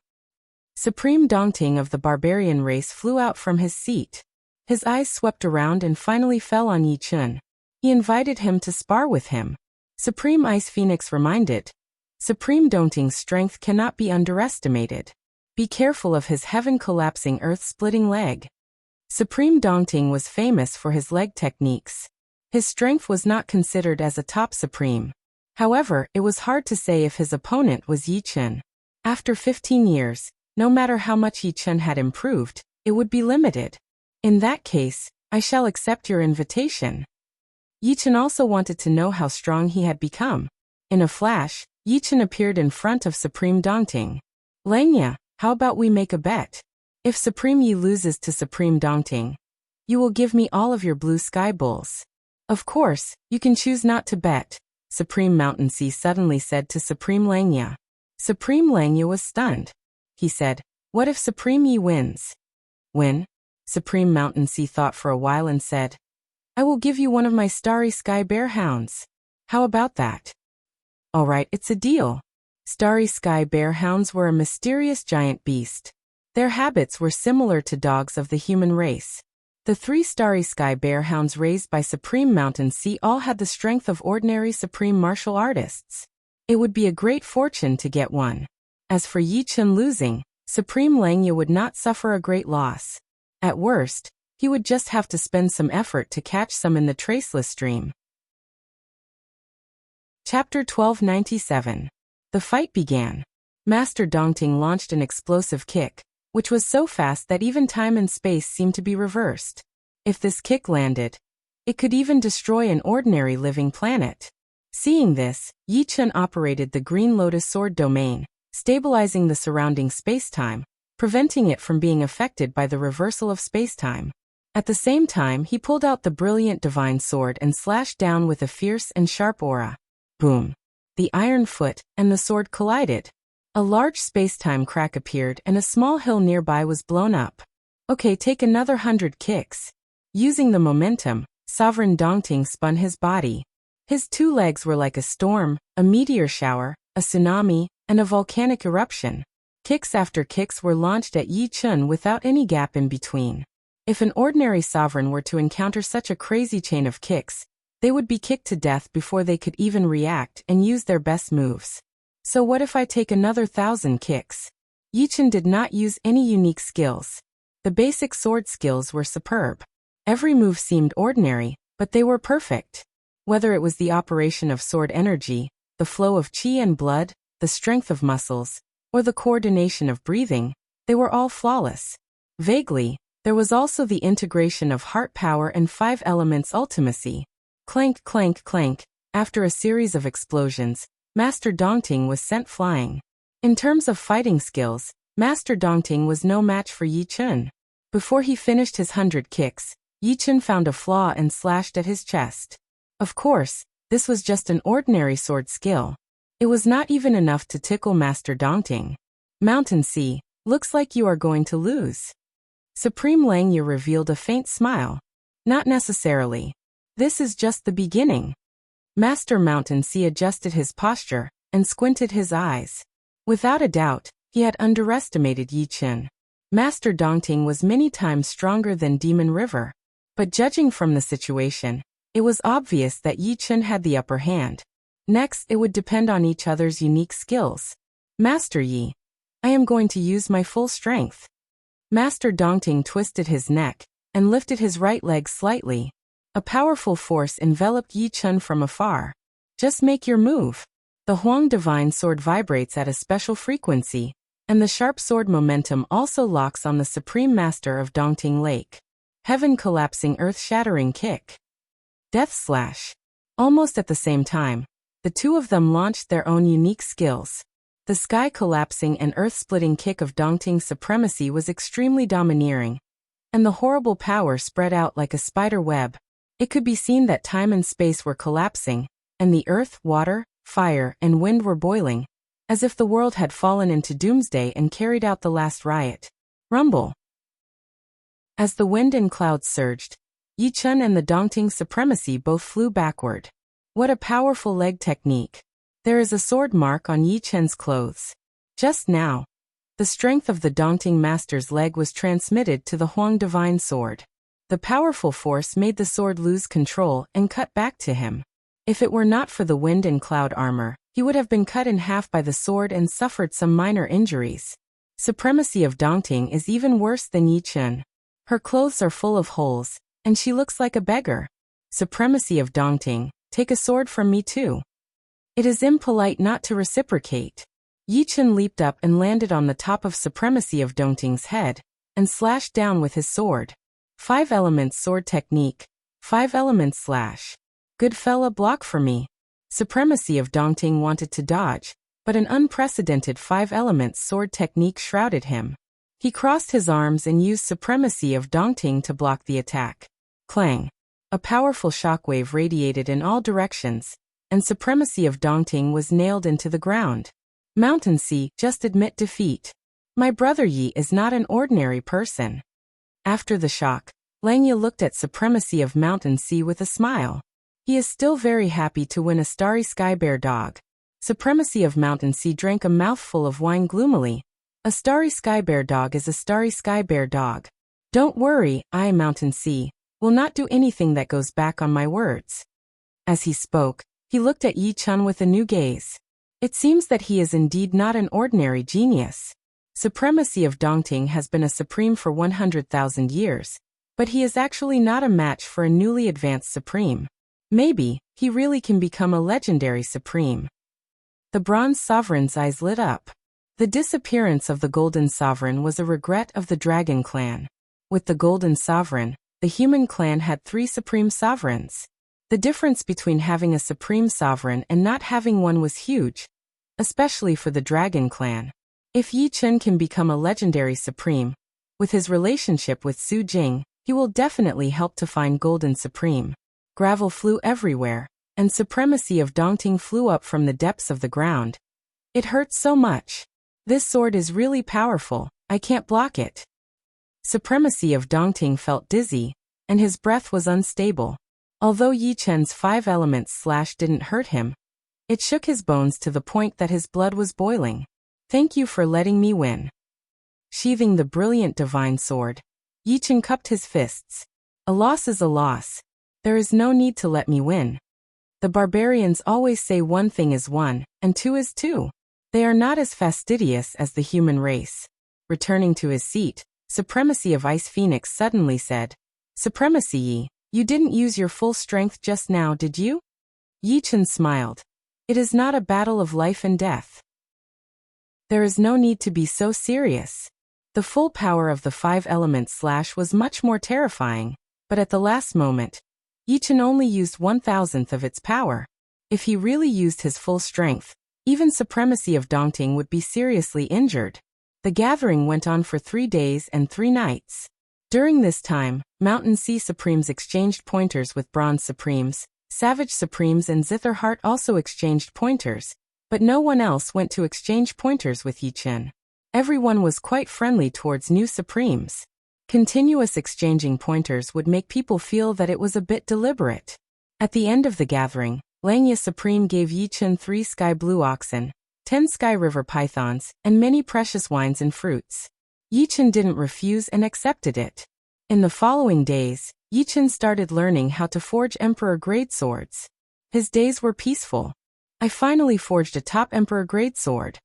Supreme Dongting of the barbarian race flew out from his seat. His eyes swept around and finally fell on Yichen. He invited him to spar with him. Supreme Ice Phoenix reminded, Supreme Dongting's strength cannot be underestimated. Be careful of his heaven-collapsing earth-splitting leg. Supreme Dongting was famous for his leg techniques. His strength was not considered as a top supreme. However, it was hard to say if his opponent was Yichen. After 15 years, no matter how much Yichen had improved, it would be limited. In that case, I shall accept your invitation. Yichen also wanted to know how strong he had become. In a flash, Yichen appeared in front of Supreme Dongting. Langya, how about we make a bet? If Supreme Yi loses to Supreme Dongting, you will give me all of your blue sky bulls. Of course, you can choose not to bet, Supreme Mountain Sea suddenly said to Supreme Langya. Supreme Langya was stunned. He said, what if Supreme Yi wins? Win? Supreme Mountain Sea thought for a while and said, I will give you one of my starry sky bear hounds. How about that? All right, it's a deal. Starry sky bear hounds were a mysterious giant beast. Their habits were similar to dogs of the human race. The 3 starry sky bear hounds raised by Supreme Mountain Sea all had the strength of ordinary supreme martial artists. It would be a great fortune to get one. As for Yichen losing, Supreme Langya would not suffer a great loss. At worst, he would just have to spend some effort to catch some in the traceless stream. Chapter 1297. The fight began. Master Dongting launched an explosive kick, which was so fast that even time and space seemed to be reversed. If this kick landed, it could even destroy an ordinary living planet. Seeing this, Yichen operated the Green Lotus Sword domain, stabilizing the surrounding space-time, preventing it from being affected by the reversal of spacetime. At the same time, he pulled out the brilliant divine sword and slashed down with a fierce and sharp aura. Boom! The iron foot and the sword collided. A large spacetime crack appeared and a small hill nearby was blown up. Okay, take another 100 kicks. Using the momentum, Sovereign Dongting spun his body. His two legs were like a storm, a meteor shower, a tsunami, and a volcanic eruption. Kicks after kicks were launched at Yi Chun without any gap in between. If an ordinary sovereign were to encounter such a crazy chain of kicks, they would be kicked to death before they could even react and use their best moves. So what if I take another 1,000 kicks? Yi Chun did not use any unique skills. The basic sword skills were superb. Every move seemed ordinary, but they were perfect. Whether it was the operation of sword energy, the flow of qi and blood, the strength of muscles, or the coordination of breathing, they were all flawless. Vaguely, there was also the integration of heart power and 5 elements ultimacy. Clank, clank, clank. After a series of explosions, Master Dongting was sent flying. In terms of fighting skills, Master Dongting was no match for Yi Chun. Before he finished his 100 kicks, Yi Chun found a flaw and slashed at his chest. Of course, this was just an ordinary sword skill. It was not even enough to tickle Master Dongting. Mountain Sea, looks like you are going to lose. Supreme Langya revealed a faint smile. Not necessarily. This is just the beginning. Master Mountain Sea adjusted his posture and squinted his eyes. Without a doubt, he had underestimated Yi Chun. Master Dongting was many times stronger than Demon River. But judging from the situation, it was obvious that Yi Chun had the upper hand. Next, it would depend on each other's unique skills. Master Yi, I am going to use my full strength. Master Dongting twisted his neck and lifted his right leg slightly. A powerful force enveloped Yi Chun from afar. Just make your move. The Huang Divine Sword vibrates at a special frequency, and the sharp sword momentum also locks on the Supreme Master of Dongting Lake. Heaven collapsing earth-shattering kick. Death slash. Almost at the same time, the two of them launched their own unique skills. The sky collapsing and earth-splitting kick of Dongting's supremacy was extremely domineering, and the horrible power spread out like a spider web. It could be seen that time and space were collapsing, and the earth, water, fire, and wind were boiling, as if the world had fallen into doomsday and carried out the last riot. Rumble. As the wind and clouds surged, Yi Chun and the Dongting supremacy both flew backward. What a powerful leg technique. There is a sword mark on Yi Chun's clothes. Just now, the strength of the Dongting master's leg was transmitted to the Huang Divine Sword. The powerful force made the sword lose control and cut back to him. If it were not for the wind and cloud armor, he would have been cut in half by the sword and suffered some minor injuries. Supremacy of Dongting is even worse than Yi Chun. Her clothes are full of holes, and she looks like a beggar. Supremacy of Dongting, take a sword from me too. It is impolite not to reciprocate. Yi Chun leaped up and landed on the top of Supremacy of Dongting's head, and slashed down with his sword. 5 elements sword technique. 5 elements slash. Good fella, block for me. Supremacy of Dongting wanted to dodge, but an unprecedented 5 elements sword technique shrouded him. He crossed his arms and used Supremacy of Dongting to block the attack. Clang. A powerful shockwave radiated in all directions, and Supremacy of Dongting was nailed into the ground. Mountain Sea, just admit defeat. My brother Yi is not an ordinary person. After the shock, Langya looked at Supremacy of Mountain Sea with a smile. He is still very happy to win a starry sky bear dog. Supremacy of Mountain Sea drank a mouthful of wine gloomily. A starry sky bear dog is a starry sky bear dog. Don't worry, I, Mountain Sea, will not do anything that goes back on my words. As he spoke, he looked at Yi Chun with a new gaze. It seems that he is indeed not an ordinary genius. Supremacy of Dongting has been a supreme for 100,000 years, but he is actually not a match for a newly advanced supreme. Maybe, he really can become a legendary supreme. The Bronze Sovereign's eyes lit up. The disappearance of the Golden Sovereign was a regret of the Dragon Clan. With the Golden Sovereign, the human clan had 3 supreme sovereigns. The difference between having a supreme sovereign and not having one was huge, especially for the Dragon Clan. If Yi Chen can become a legendary supreme, with his relationship with Su Jing, he will definitely help to find Golden Supreme. Gravel flew everywhere, and supremacy of Dongting flew up from the depths of the ground. It hurts so much. This sword is really powerful, I can't block it. Supremacy of Dongting felt dizzy, and his breath was unstable. Although Yi Chen's 5 elements slash didn't hurt him, it shook his bones to the point that his blood was boiling. Thank you for letting me win. Sheathing the brilliant divine sword, Yi Chen cupped his fists. A loss is a loss. There is no need to let me win. The barbarians always say 1 thing is 1, and 2 is 2. They are not as fastidious as the human race. Returning to his seat, Supremacy of Ice Phoenix suddenly said, Supremacy Yi, you didn't use your full strength just now, did you? Yi Chen smiled. It is not a battle of life and death. There is no need to be so serious. The full power of the 5 elements slash was much more terrifying, but at the last moment, Yi Chen only used 1,000th of its power. If he really used his full strength, even Supremacy of Dongting would be seriously injured. The gathering went on for 3 days and 3 nights. During this time, Mountain Sea Supremes exchanged pointers with Bronze Supremes, Savage Supremes and Zitherheart also exchanged pointers, but no one else went to exchange pointers with Yi Chen. Everyone was quite friendly towards new Supremes. Continuous exchanging pointers would make people feel that it was a bit deliberate. At the end of the gathering, Langya Supreme gave Yi Chen 3 sky blue oxen, 10 sky river pythons, and many precious wines and fruits. Yi Chen didn't refuse and accepted it. In the following days, Yi Chen started learning how to forge emperor-grade swords. His days were peaceful. I finally forged a top emperor-grade sword.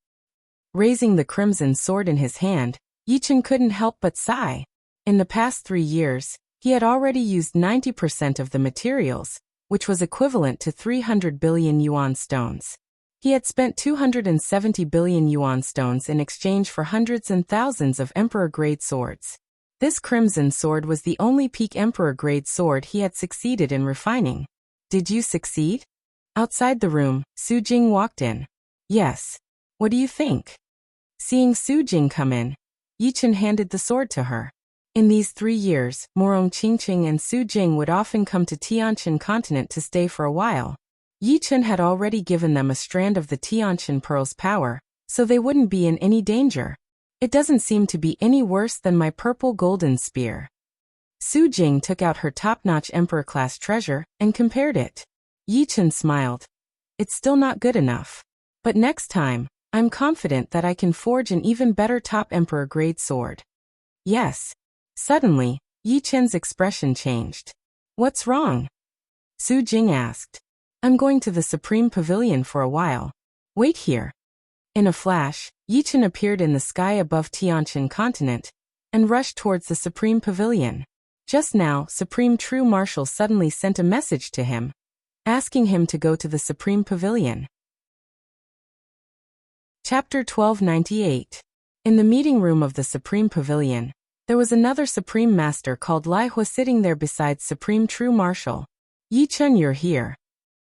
Raising the crimson sword in his hand, Yi Chen couldn't help but sigh. In the past 3 years, he had already used 90% of the materials, which was equivalent to 300 billion yuan stones. He had spent 270 billion yuan stones in exchange for hundreds and thousands of emperor-grade swords. This crimson sword was the only peak emperor-grade sword he had succeeded in refining. Did you succeed? Outside the room, Su Jing walked in. Yes. What do you think? Seeing Su Jing come in, Yi Chen handed the sword to her. In these 3 years, Morong Qingqing and Su Jing would often come to Tianqian continent to stay for a while. Yi Chen had already given them a strand of the Tianqian Pearl's power, so they wouldn't be in any danger. It doesn't seem to be any worse than my purple golden spear. Su Jing took out her top-notch emperor-class treasure and compared it. Yi Chen smiled. It's still not good enough. But next time, I'm confident that I can forge an even better top emperor-grade sword. Yes. Suddenly, Yi Chen's expression changed. What's wrong? Su Jing asked. I'm going to the Supreme Pavilion for a while. Wait here. In a flash, Yi Chen appeared in the sky above Tianqian continent and rushed towards the Supreme Pavilion. Just now, Supreme True Marshal suddenly sent a message to him, asking him to go to the Supreme Pavilion. Chapter 1298. In the meeting room of the Supreme Pavilion, there was another Supreme Master called Lai Hua sitting there beside Supreme True Marshal. Yi Chen, you're here.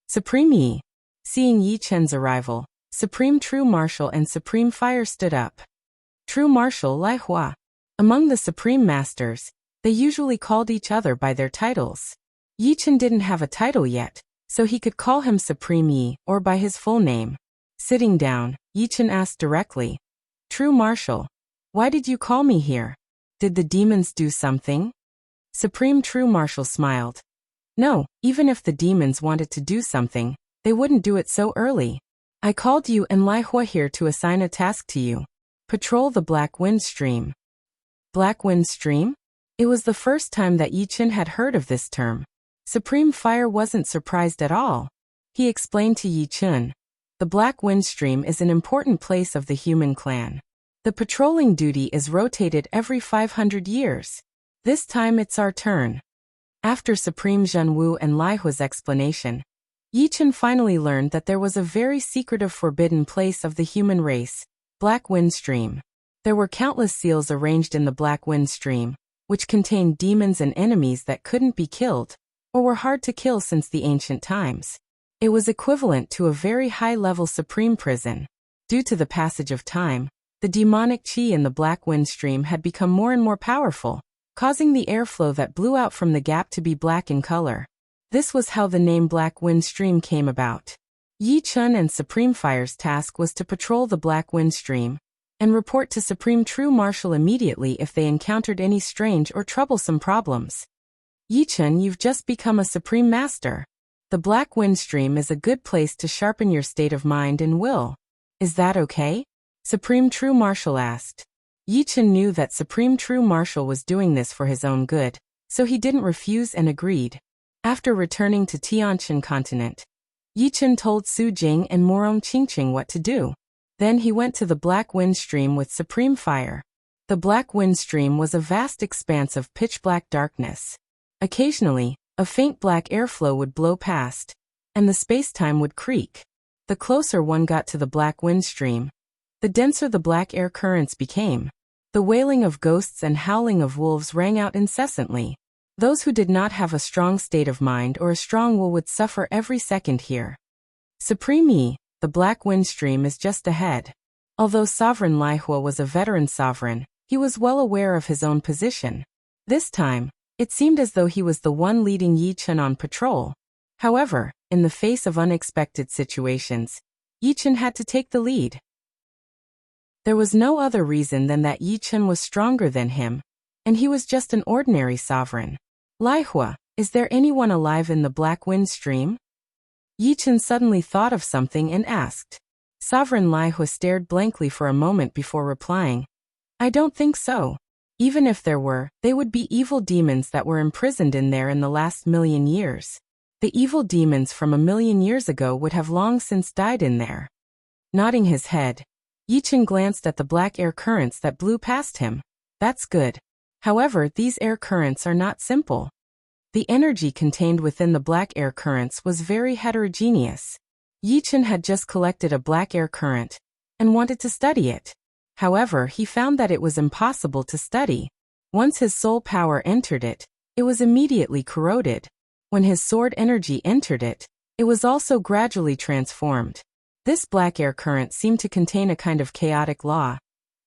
Supreme Yi. Seeing Yi Chen's arrival, Supreme True Marshal and Supreme Fire stood up. True Marshal Lai Hua. Among the Supreme Masters, they usually called each other by their titles. Yi Chen didn't have a title yet, so he could call him Supreme Yi or by his full name. Sitting down, Yi Chen asked directly, True Marshal, why did you call me here? Did the demons do something? Supreme True Marshal smiled. No, even if the demons wanted to do something, they wouldn't do it so early. I called you and Lai Hua here to assign a task to you. Patrol the Black Wind Stream. Black Wind Stream? It was the first time that Yi Chen had heard of this term. Supreme Fire wasn't surprised at all. He explained to Yi Chen. The Black Wind Stream is an important place of the human clan. The patrolling duty is rotated every 500 years. This time it's our turn. After Supreme Zhenwu and Lai Hua's explanation, Yi Chen finally learned that there was a very secretive forbidden place of the human race, Black Wind Stream. There were countless seals arranged in the Black Wind Stream, which contained demons and enemies that couldn't be killed, or were hard to kill since the ancient times. It was equivalent to a very high-level supreme prison. Due to the passage of time, The demonic qi in the black wind stream had become more and more powerful, causing the airflow that blew out from the gap to be black in color. This was how the name Black Wind Stream came about. Yi Chun and Supreme Fire's task was to patrol the Black Wind Stream and report to Supreme True Marshal immediately if they encountered any strange or troublesome problems. Yi Chun, you've just become a Supreme Master. The Black Wind Stream is a good place to sharpen your state of mind and will. Is that okay? Supreme True Marshal asked. Yi Chun knew that Supreme True Marshal was doing this for his own good, so he didn't refuse and agreed. After returning to Tianqian continent, Yi Chun told Su Jing and Morom Qingqing what to do. Then he went to the Black Wind Stream with Supreme Fire. The Black Wind Stream was a vast expanse of pitch-black darkness. Occasionally, a faint black airflow would blow past, and the space-time would creak. The closer one got to the Black Wind Stream, the denser the black air currents became. The wailing of ghosts and howling of wolves rang out incessantly. Those who did not have a strong state of mind or a strong will would suffer every second here. Supreme Yi, the Black Wind Stream is just ahead. Although Sovereign Lai Hua was a veteran sovereign, he was well aware of his own position. This time, it seemed as though he was the one leading Yi Chun on patrol. However, in the face of unexpected situations, Yi Chun had to take the lead. There was no other reason than that Yi Chun was stronger than him, and he was just an ordinary sovereign. Lai Hua, is there anyone alive in the Black Wind Stream? Yi Chun suddenly thought of something and asked. Sovereign Lai Hua stared blankly for a moment before replying. I don't think so. Even if there were, they would be evil demons that were imprisoned in there in the last 1,000,000 years. The evil demons from 1,000,000 years ago would have long since died in there. Nodding his head, Yi Chun glanced at the black air currents that blew past him. That's good. However, these air currents are not simple. The energy contained within the black air currents was very heterogeneous. Yi Chun had just collected a black air current and wanted to study it. However, he found that it was impossible to study. Once his soul power entered it, it was immediately corroded. When his sword energy entered it, it was also gradually transformed. This black air current seemed to contain a kind of chaotic law,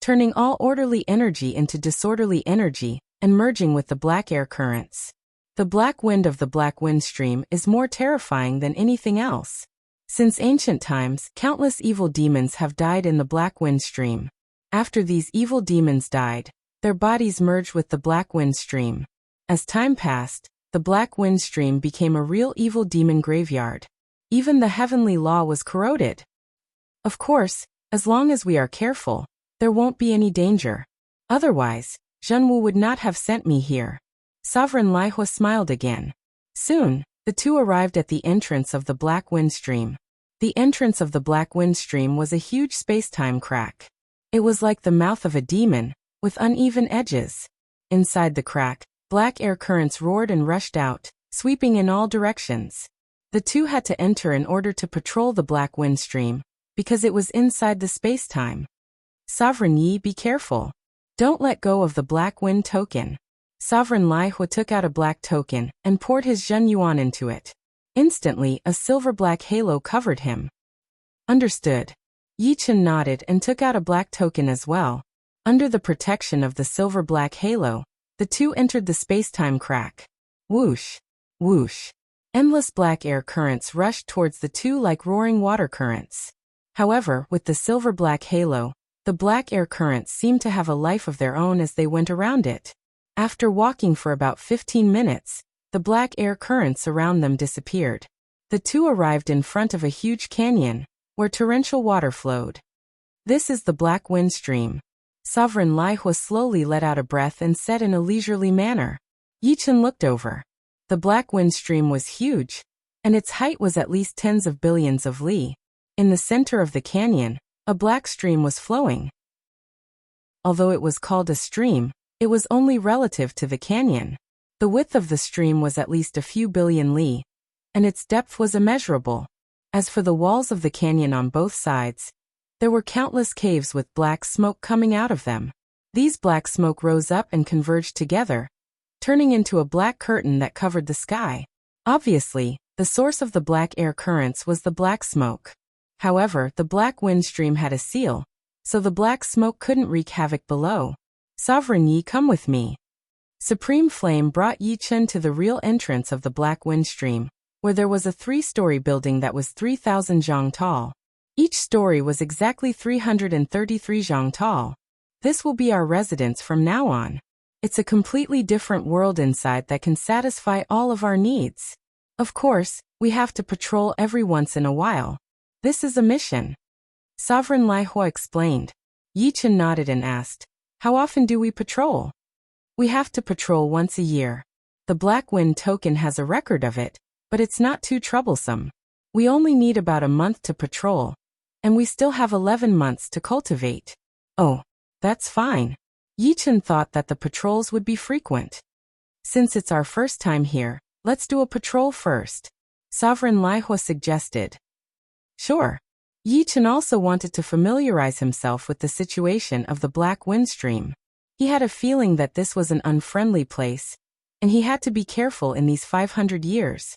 turning all orderly energy into disorderly energy and merging with the black air currents. The black wind of the Black Wind Stream is more terrifying than anything else. Since ancient times, countless evil demons have died in the Black Wind Stream. After these evil demons died, their bodies merged with the Black Wind Stream. As time passed, the Black Wind Stream became a real evil demon graveyard. Even the heavenly law was corroded. Of course, as long as we are careful, there won't be any danger. Otherwise, Zhenwu would not have sent me here. Sovereign Lai Hua smiled again. Soon, the two arrived at the entrance of the Black Wind Stream. The entrance of the Black Wind Stream was a huge space-time crack. It was like the mouth of a demon, with uneven edges. Inside the crack, black air currents roared and rushed out, sweeping in all directions. The two had to enter in order to patrol the Black Wind Stream, because it was inside the space-time. Sovereign Yi, be careful. Don't let go of the Black Wind token. Sovereign Lai Hua took out a black token and poured his Zhen Yuan into it. Instantly, a silver-black halo covered him. Understood. Yi Chun nodded and took out a black token as well. Under the protection of the silver-black halo, the two entered the space-time crack. Whoosh! Whoosh! Endless black air currents rushed towards the two like roaring water currents. However, with the silver-black halo, the black air currents seemed to have a life of their own as they went around it. After walking for about 15 minutes, the black air currents around them disappeared. The two arrived in front of a huge canyon, where torrential water flowed. This is the Black Wind Stream. Sovereign Lai Hua slowly let out a breath and said in a leisurely manner. Yi Chun looked over. The Black Wind Stream was huge, and its height was at least tens of billions of li. In the center of the canyon, a black stream was flowing. Although it was called a stream, it was only relative to the canyon. The width of the stream was at least a few billion li, and its depth was immeasurable. As for the walls of the canyon on both sides, there were countless caves with black smoke coming out of them. These black smoke rose up and converged together, turning into a black curtain that covered the sky. Obviously, the source of the black air currents was the black smoke. However, the Black Wind Stream had a seal, so the black smoke couldn't wreak havoc below. Sovereign Yi, come with me. Supreme Flame brought Yi Chen to the real entrance of the black wind stream, where there was a 3-story building that was 3,000 zhang tall. Each story was exactly 333 zhang tall. This will be our residence from now on. It's a completely different world inside that can satisfy all of our needs. Of course, we have to patrol every once in a while. This is a mission. Sovereign Lai Hua explained. Yi Chen nodded and asked, how often do we patrol? We have to patrol once a year. The Black Wind token has a record of it, but it's not too troublesome. We only need about a month to patrol, and we still have 11 months to cultivate. Oh, that's fine. Yi Chen thought that the patrols would be frequent. Since it's our first time here, let's do a patrol first, Sovereign Lai Hua suggested. Sure. Yi Chen also wanted to familiarize himself with the situation of the Black Wind Stream. He had a feeling that this was an unfriendly place, and he had to be careful in these 500 years.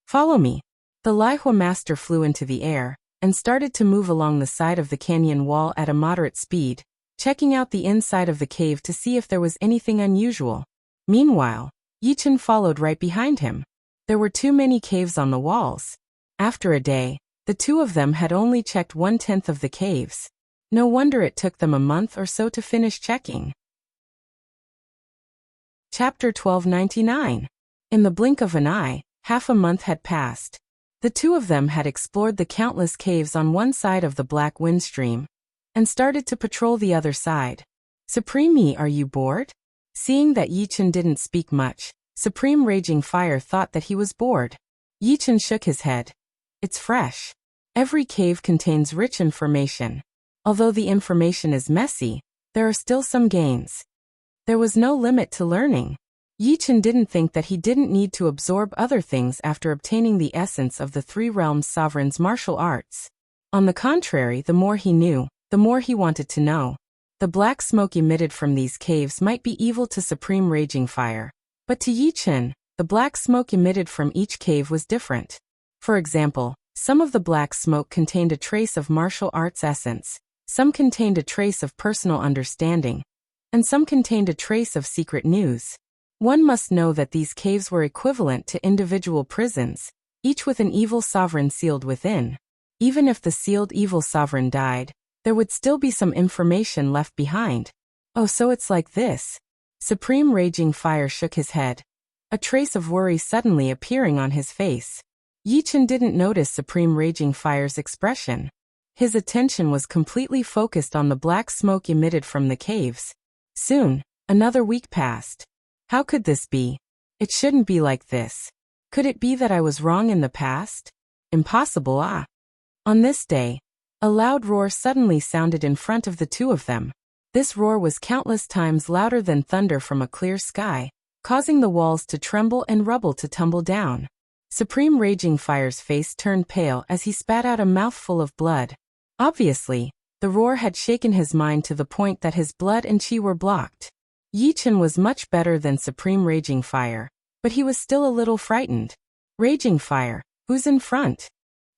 Follow me. The Lai Hua master flew into the air and started to move along the side of the canyon wall at a moderate speed, checking out the inside of the cave to see if there was anything unusual. Meanwhile, Yi Chen followed right behind him. There were too many caves on the walls. After a day, the two of them had only checked 1/10 of the caves. No wonder it took them a month or so to finish checking. Chapter 1299. In the blink of an eye, half a month had passed. The two of them had explored the countless caves on one side of the Black Wind Stream and started to patrol the other side. Supreme Yi, are you bored? Seeing that Yi Chen didn't speak much, Supreme Raging Fire thought that he was bored. Yi Chen shook his head. It's fresh. Every cave contains rich information. Although the information is messy, there are still some gains. There was no limit to learning. Yi Chen didn't think that he didn't need to absorb other things after obtaining the essence of the Three Realms Sovereign's martial arts. On the contrary, the more he knew, the more he wanted to know. The black smoke emitted from these caves might be evil to Supreme Raging Fire, but to Yi Chen, the black smoke emitted from each cave was different. For example, some of the black smoke contained a trace of martial arts essence, some contained a trace of personal understanding, and some contained a trace of secret news. One must know that these caves were equivalent to individual prisons, each with an evil sovereign sealed within. Even if the sealed evil sovereign died, there would still be some information left behind. Oh, so it's like this. Supreme Raging Fire shook his head, a trace of worry suddenly appearing on his face. Yi Chen didn't notice Supreme Raging Fire's expression. His attention was completely focused on the black smoke emitted from the caves. Soon, another week passed. How could this be? It shouldn't be like this. Could it be that I was wrong in the past? Impossible, ah. On this day, a loud roar suddenly sounded in front of the two of them. This roar was countless times louder than thunder from a clear sky, causing the walls to tremble and rubble to tumble down. Supreme Raging Fire's face turned pale as he spat out a mouthful of blood. Obviously, the roar had shaken his mind to the point that his blood and chi were blocked. Yi Chen was much better than Supreme Raging Fire, but he was still a little frightened. Raging Fire, who's in front?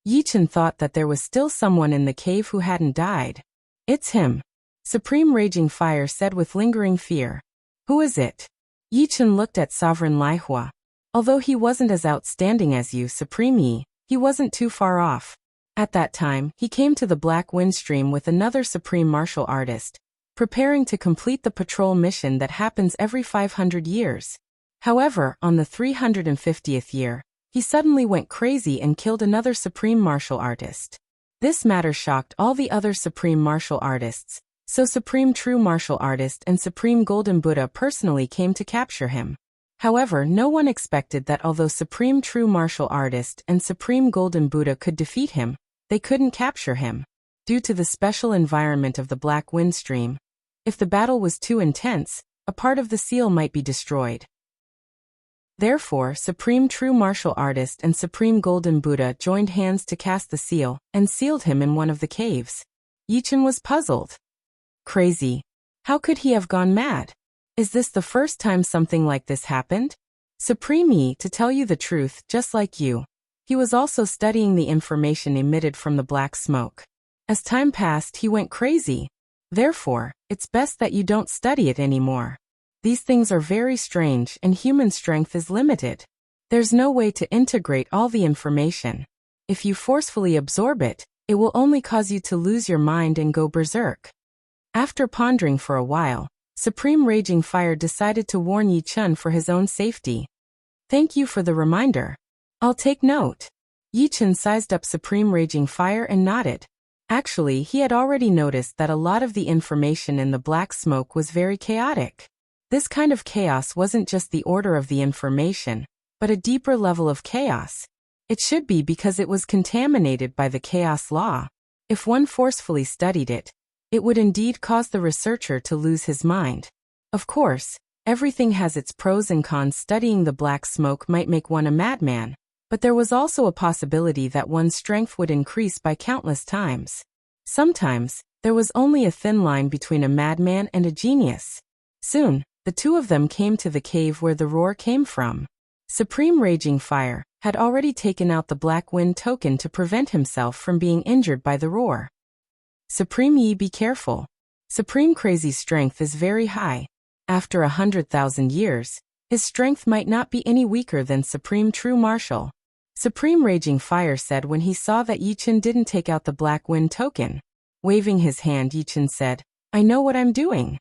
Yi Chen thought that there was still someone in the cave who hadn't died. It's him. Supreme Raging Fire said with lingering fear. Who is it? Yi Chen looked at Sovereign Lai Hua. Although he wasn't as outstanding as you, Supreme Yi, he wasn't too far off. At that time, he came to the Black Wind Stream with another Supreme Martial Artist, preparing to complete the patrol mission that happens every 500 years. However, on the 350th year, he suddenly went crazy and killed another Supreme Martial Artist. This matter shocked all the other Supreme Martial Artists, so Supreme True Martial Artist and Supreme Golden Buddha personally came to capture him. However, no one expected that although Supreme True Martial Artist and Supreme Golden Buddha could defeat him, they couldn't capture him. Due to the special environment of the Black Wind Stream, if the battle was too intense, a part of the seal might be destroyed. Therefore, Supreme True Martial Artist and Supreme Golden Buddha joined hands to cast the seal and sealed him in one of the caves. Yi Chen was puzzled. Crazy. How could he have gone mad? Is this the first time something like this happened? Supreme Yi, to tell you the truth, just like you, he was also studying the information emitted from the black smoke. As time passed, he went crazy. Therefore, it's best that you don't study it anymore. These things are very strange and human strength is limited. There's no way to integrate all the information. If you forcefully absorb it, it will only cause you to lose your mind and go berserk. After pondering for a while, Supreme Raging Fire decided to warn Yi Chun for his own safety. Thank you for the reminder. I'll take note. Yi Chun sized up Supreme Raging Fire and nodded. Actually, he had already noticed that a lot of the information in the black smoke was very chaotic. This kind of chaos wasn't just the order of the information, but a deeper level of chaos. It should be because it was contaminated by the chaos law. If one forcefully studied it, it would indeed cause the researcher to lose his mind. Of course, everything has its pros and cons. Studying the black smoke might make one a madman, but there was also a possibility that one's strength would increase by countless times. Sometimes, there was only a thin line between a madman and a genius. Soon, the two of them came to the cave where the roar came from. Supreme Raging Fire had already taken out the Black Wind token to prevent himself from being injured by the roar. Supreme Yi, be careful. Supreme Crazy's strength is very high. After 100,000 years, his strength might not be any weaker than Supreme True Martial. Supreme Raging Fire said when he saw that Yi Chun didn't take out the Black Wind token. Waving his hand, Yi Chun said, I know what I'm doing.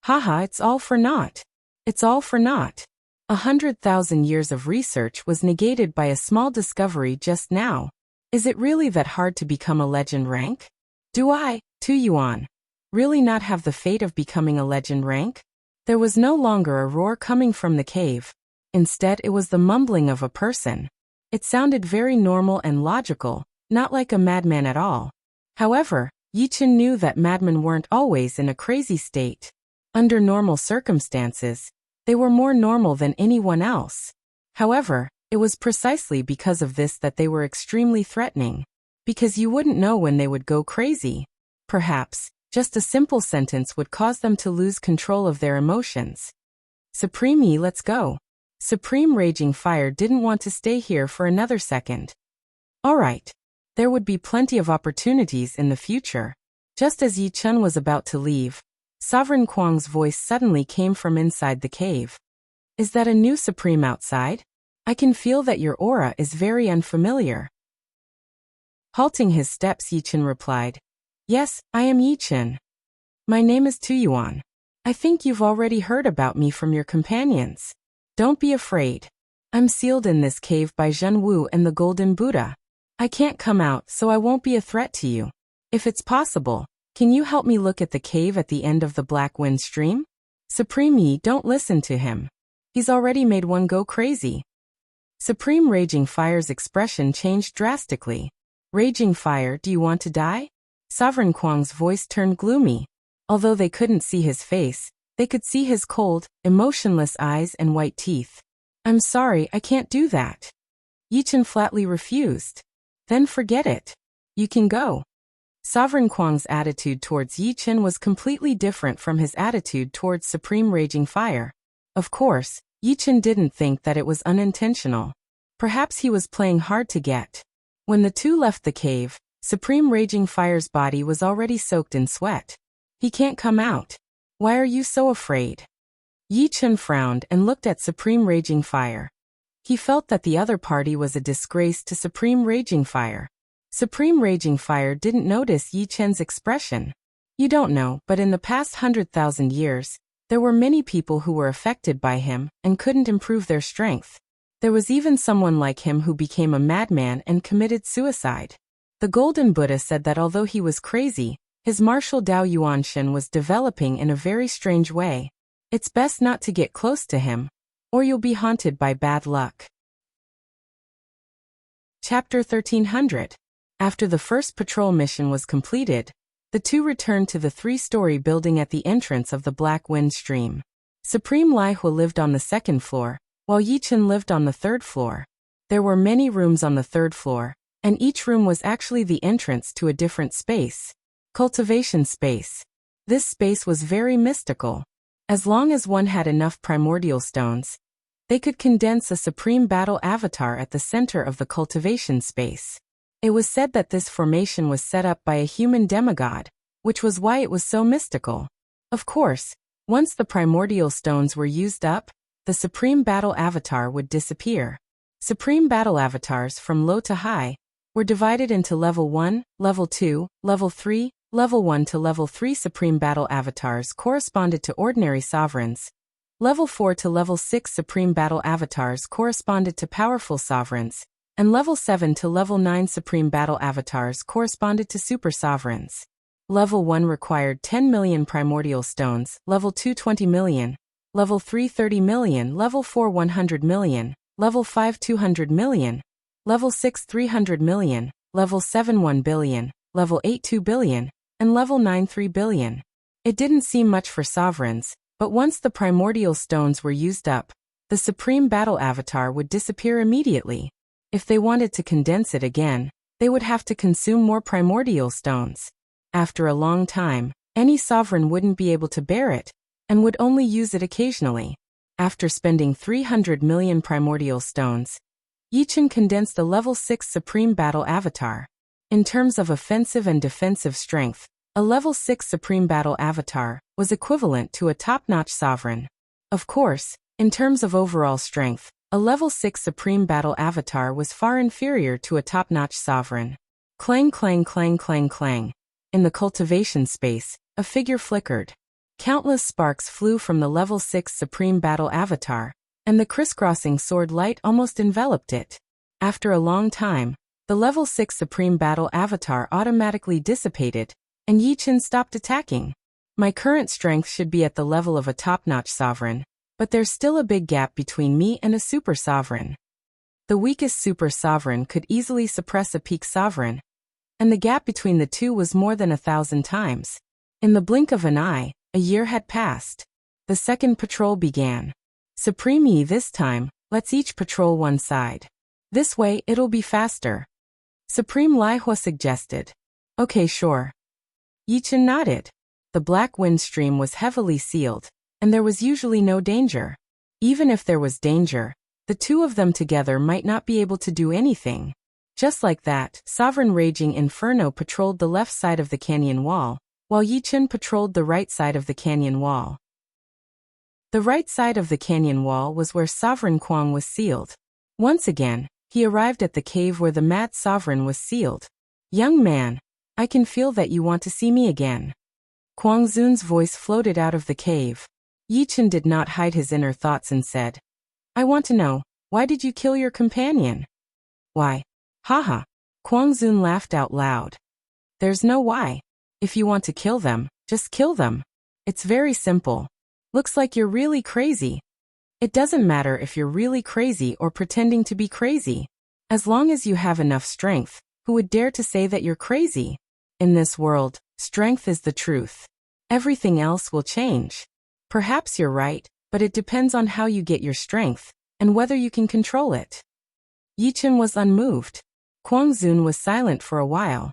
Haha, it's all for naught. It's all for naught. 100,000 years of research was negated by a small discovery just now. Is it really that hard to become a legend rank? Do I, Tu Yuan, really not have the fate of becoming a legend rank? There was no longer a roar coming from the cave. Instead, it was the mumbling of a person. It sounded very normal and logical, not like a madman at all. However, Yi Chun knew that madmen weren't always in a crazy state. Under normal circumstances, they were more normal than anyone else. However, it was precisely because of this that they were extremely threatening. Because you wouldn't know when they would go crazy. Perhaps, just a simple sentence would cause them to lose control of their emotions. Supreme Yi, let's go. Supreme Raging Fire didn't want to stay here for another second. Alright. There would be plenty of opportunities in the future. Just as Yi Chun was about to leave, Sovereign Kwang's voice suddenly came from inside the cave. Is that a new Supreme outside? I can feel that your aura is very unfamiliar. Halting his steps, Yi Chun replied, Yes, I am Yi Chun. My name is Tu Yuan. I think you've already heard about me from your companions. Don't be afraid. I'm sealed in this cave by Zhen Wu and the Golden Buddha. I can't come out, so I won't be a threat to you. If it's possible, can you help me look at the cave at the end of the Black Wind stream? Supreme Yi, don't listen to him. He's already made one go crazy. Supreme Raging Fire's expression changed drastically. Raging Fire, do you want to die? Sovereign Kwang's voice turned gloomy. Although they couldn't see his face, they could see his cold, emotionless eyes and white teeth. I'm sorry, I can't do that. Yi Chun flatly refused. Then forget it. You can go. Sovereign Kwang's attitude towards Yi Chun was completely different from his attitude towards Supreme Raging Fire. Of course, Yi Chun didn't think that it was unintentional. Perhaps he was playing hard to get. When the two left the cave, Supreme Raging Fire's body was already soaked in sweat. He can't come out. Why are you so afraid? Yi Chun frowned and looked at Supreme Raging Fire. He felt that the other party was a disgrace to Supreme Raging Fire. Supreme Raging Fire didn't notice Yi Chun's expression. You don't know, but in the past 100,000 years, there were many people who were affected by him and couldn't improve their strength. There was even someone like him who became a madman and committed suicide. The Golden Buddha said that although he was crazy, his martial Dao Yuanshan was developing in a very strange way. It's best not to get close to him, or you'll be haunted by bad luck. Chapter 1300. After the first patrol mission was completed, the two returned to the 3-story building at the entrance of the Black Wind stream. Supreme Lai Hua lived on the 2nd floor, while Yi Chun lived on the 3rd floor. There were many rooms on the 3rd floor, and each room was actually the entrance to a different space. Cultivation space. This space was very mystical. As long as one had enough primordial stones, they could condense a supreme battle avatar at the center of the cultivation space. It was said that this formation was set up by a human demigod, which was why it was so mystical. Of course, once the primordial stones were used up, the Supreme Battle Avatar would disappear. Supreme Battle Avatars from low to high were divided into Level 1, Level 2, Level 3, Level 1 to Level 3 Supreme Battle Avatars corresponded to ordinary sovereigns. Level 4 to Level 6 Supreme Battle Avatars corresponded to powerful sovereigns, and Level 7 to Level 9 Supreme Battle Avatars corresponded to super sovereigns. Level 1 required 10 million primordial stones, Level 2 20 million, Level 3 30 million, Level 4 100 million, Level 5 200 million, Level 6 300 million, Level 7 1 billion, Level 8 2 billion, and Level 9 3 billion. It didn't seem much for sovereigns, but once the primordial stones were used up, the Supreme Battle Avatar would disappear immediately. If they wanted to condense it again, they would have to consume more primordial stones. After a long time, any sovereign wouldn't be able to bear it, and would only use it occasionally. After spending 300 million primordial stones, Yichen condensed a Level 6 Supreme Battle Avatar. In terms of offensive and defensive strength, a Level 6 Supreme Battle Avatar was equivalent to a top-notch sovereign. Of course, in terms of overall strength, a Level 6 Supreme Battle Avatar was far inferior to a top-notch sovereign. Clang clang clang clang clang. In the cultivation space, a figure flickered. Countless sparks flew from the Level 6 Supreme Battle Avatar, and the crisscrossing sword light almost enveloped it. After a long time, the Level 6 Supreme Battle Avatar automatically dissipated, and Yichen stopped attacking. My current strength should be at the level of a top-notch sovereign, but there's still a big gap between me and a super sovereign. The weakest super sovereign could easily suppress a peak sovereign, and the gap between the two was more than 1,000 times. In the blink of an eye, a year had passed. The second patrol began. Supreme Yi this time, let's each patrol one side. This way it'll be faster. Supreme Lai Hua suggested. Okay, sure. Yichen nodded. The black wind stream was heavily sealed, and there was usually no danger. Even if there was danger, the two of them together might not be able to do anything. Just like that, Sovereign Raging Inferno patrolled the left side of the canyon wall, while Yichen patrolled the right side of the canyon wall. The right side of the canyon wall was where Sovereign Kwang was sealed. Once again, he arrived at the cave where the Mad Sovereign was sealed. Young man, I can feel that you want to see me again. Kwang Zun's voice floated out of the cave. Yichen did not hide his inner thoughts and said, I want to know, why did you kill your companion? Why? Haha. Kwang Zun laughed out loud. There's no why. If you want to kill them, just kill them. It's very simple. Looks like you're really crazy. It doesn't matter if you're really crazy or pretending to be crazy. As long as you have enough strength, who would dare to say that you're crazy? In this world, strength is the truth. Everything else will change. Perhaps you're right, but it depends on how you get your strength, and whether you can control it. Yichen was unmoved. Kwang Zun was silent for a while.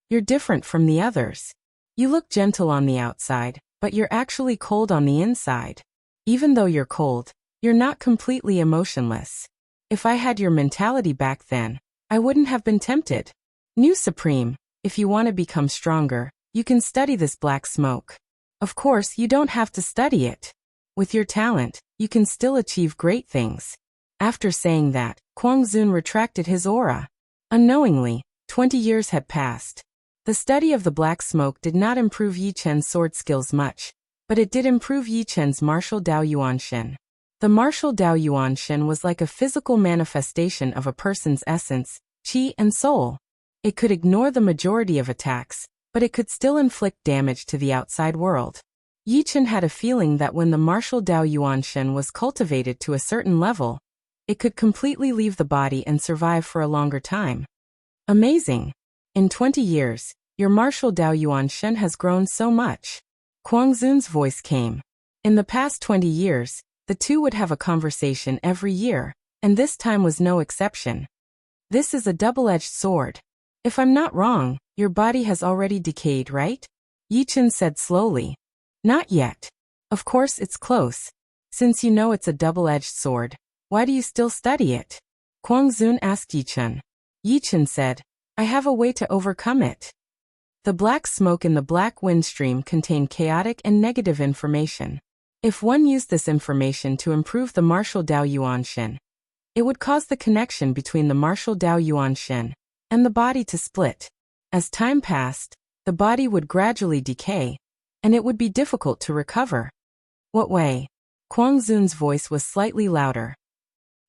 You're different from the others. You look gentle on the outside, but you're actually cold on the inside. Even though you're cold, you're not completely emotionless. If I had your mentality back then, I wouldn't have been tempted. New Supreme, if you want to become stronger, you can study this black smoke. Of course, you don't have to study it. With your talent, you can still achieve great things. After saying that, Kwang Zun retracted his aura. Unknowingly, 20 years had passed. The study of the black smoke did not improve Yichen's sword skills much, but it did improve Yichen's martial Dao Yuan Shen. The martial Dao Yuan Shen was like a physical manifestation of a person's essence, qi and soul. It could ignore the majority of attacks, but it could still inflict damage to the outside world. Yichen had a feeling that when the martial Dao Yuan Shen was cultivated to a certain level, it could completely leave the body and survive for a longer time. Amazing! In 20 years, your martial Dao Yuan Shen has grown so much. Kwang Zun's voice came. In the past 20 years, the two would have a conversation every year, and this time was no exception. This is a double-edged sword. If I'm not wrong, your body has already decayed, right? Yichen said slowly. Not yet. Of course it's close. Since you know it's a double-edged sword, why do you still study it? Kwang Zun asked Yichen. Yichen said, I have a way to overcome it. The black smoke in the black wind stream contained chaotic and negative information. If one used this information to improve the martial Dao Yuan Shen, it would cause the connection between the martial Dao Yuan Shen and the body to split. As time passed, the body would gradually decay, and it would be difficult to recover. What way? Kuang Zun's voice was slightly louder.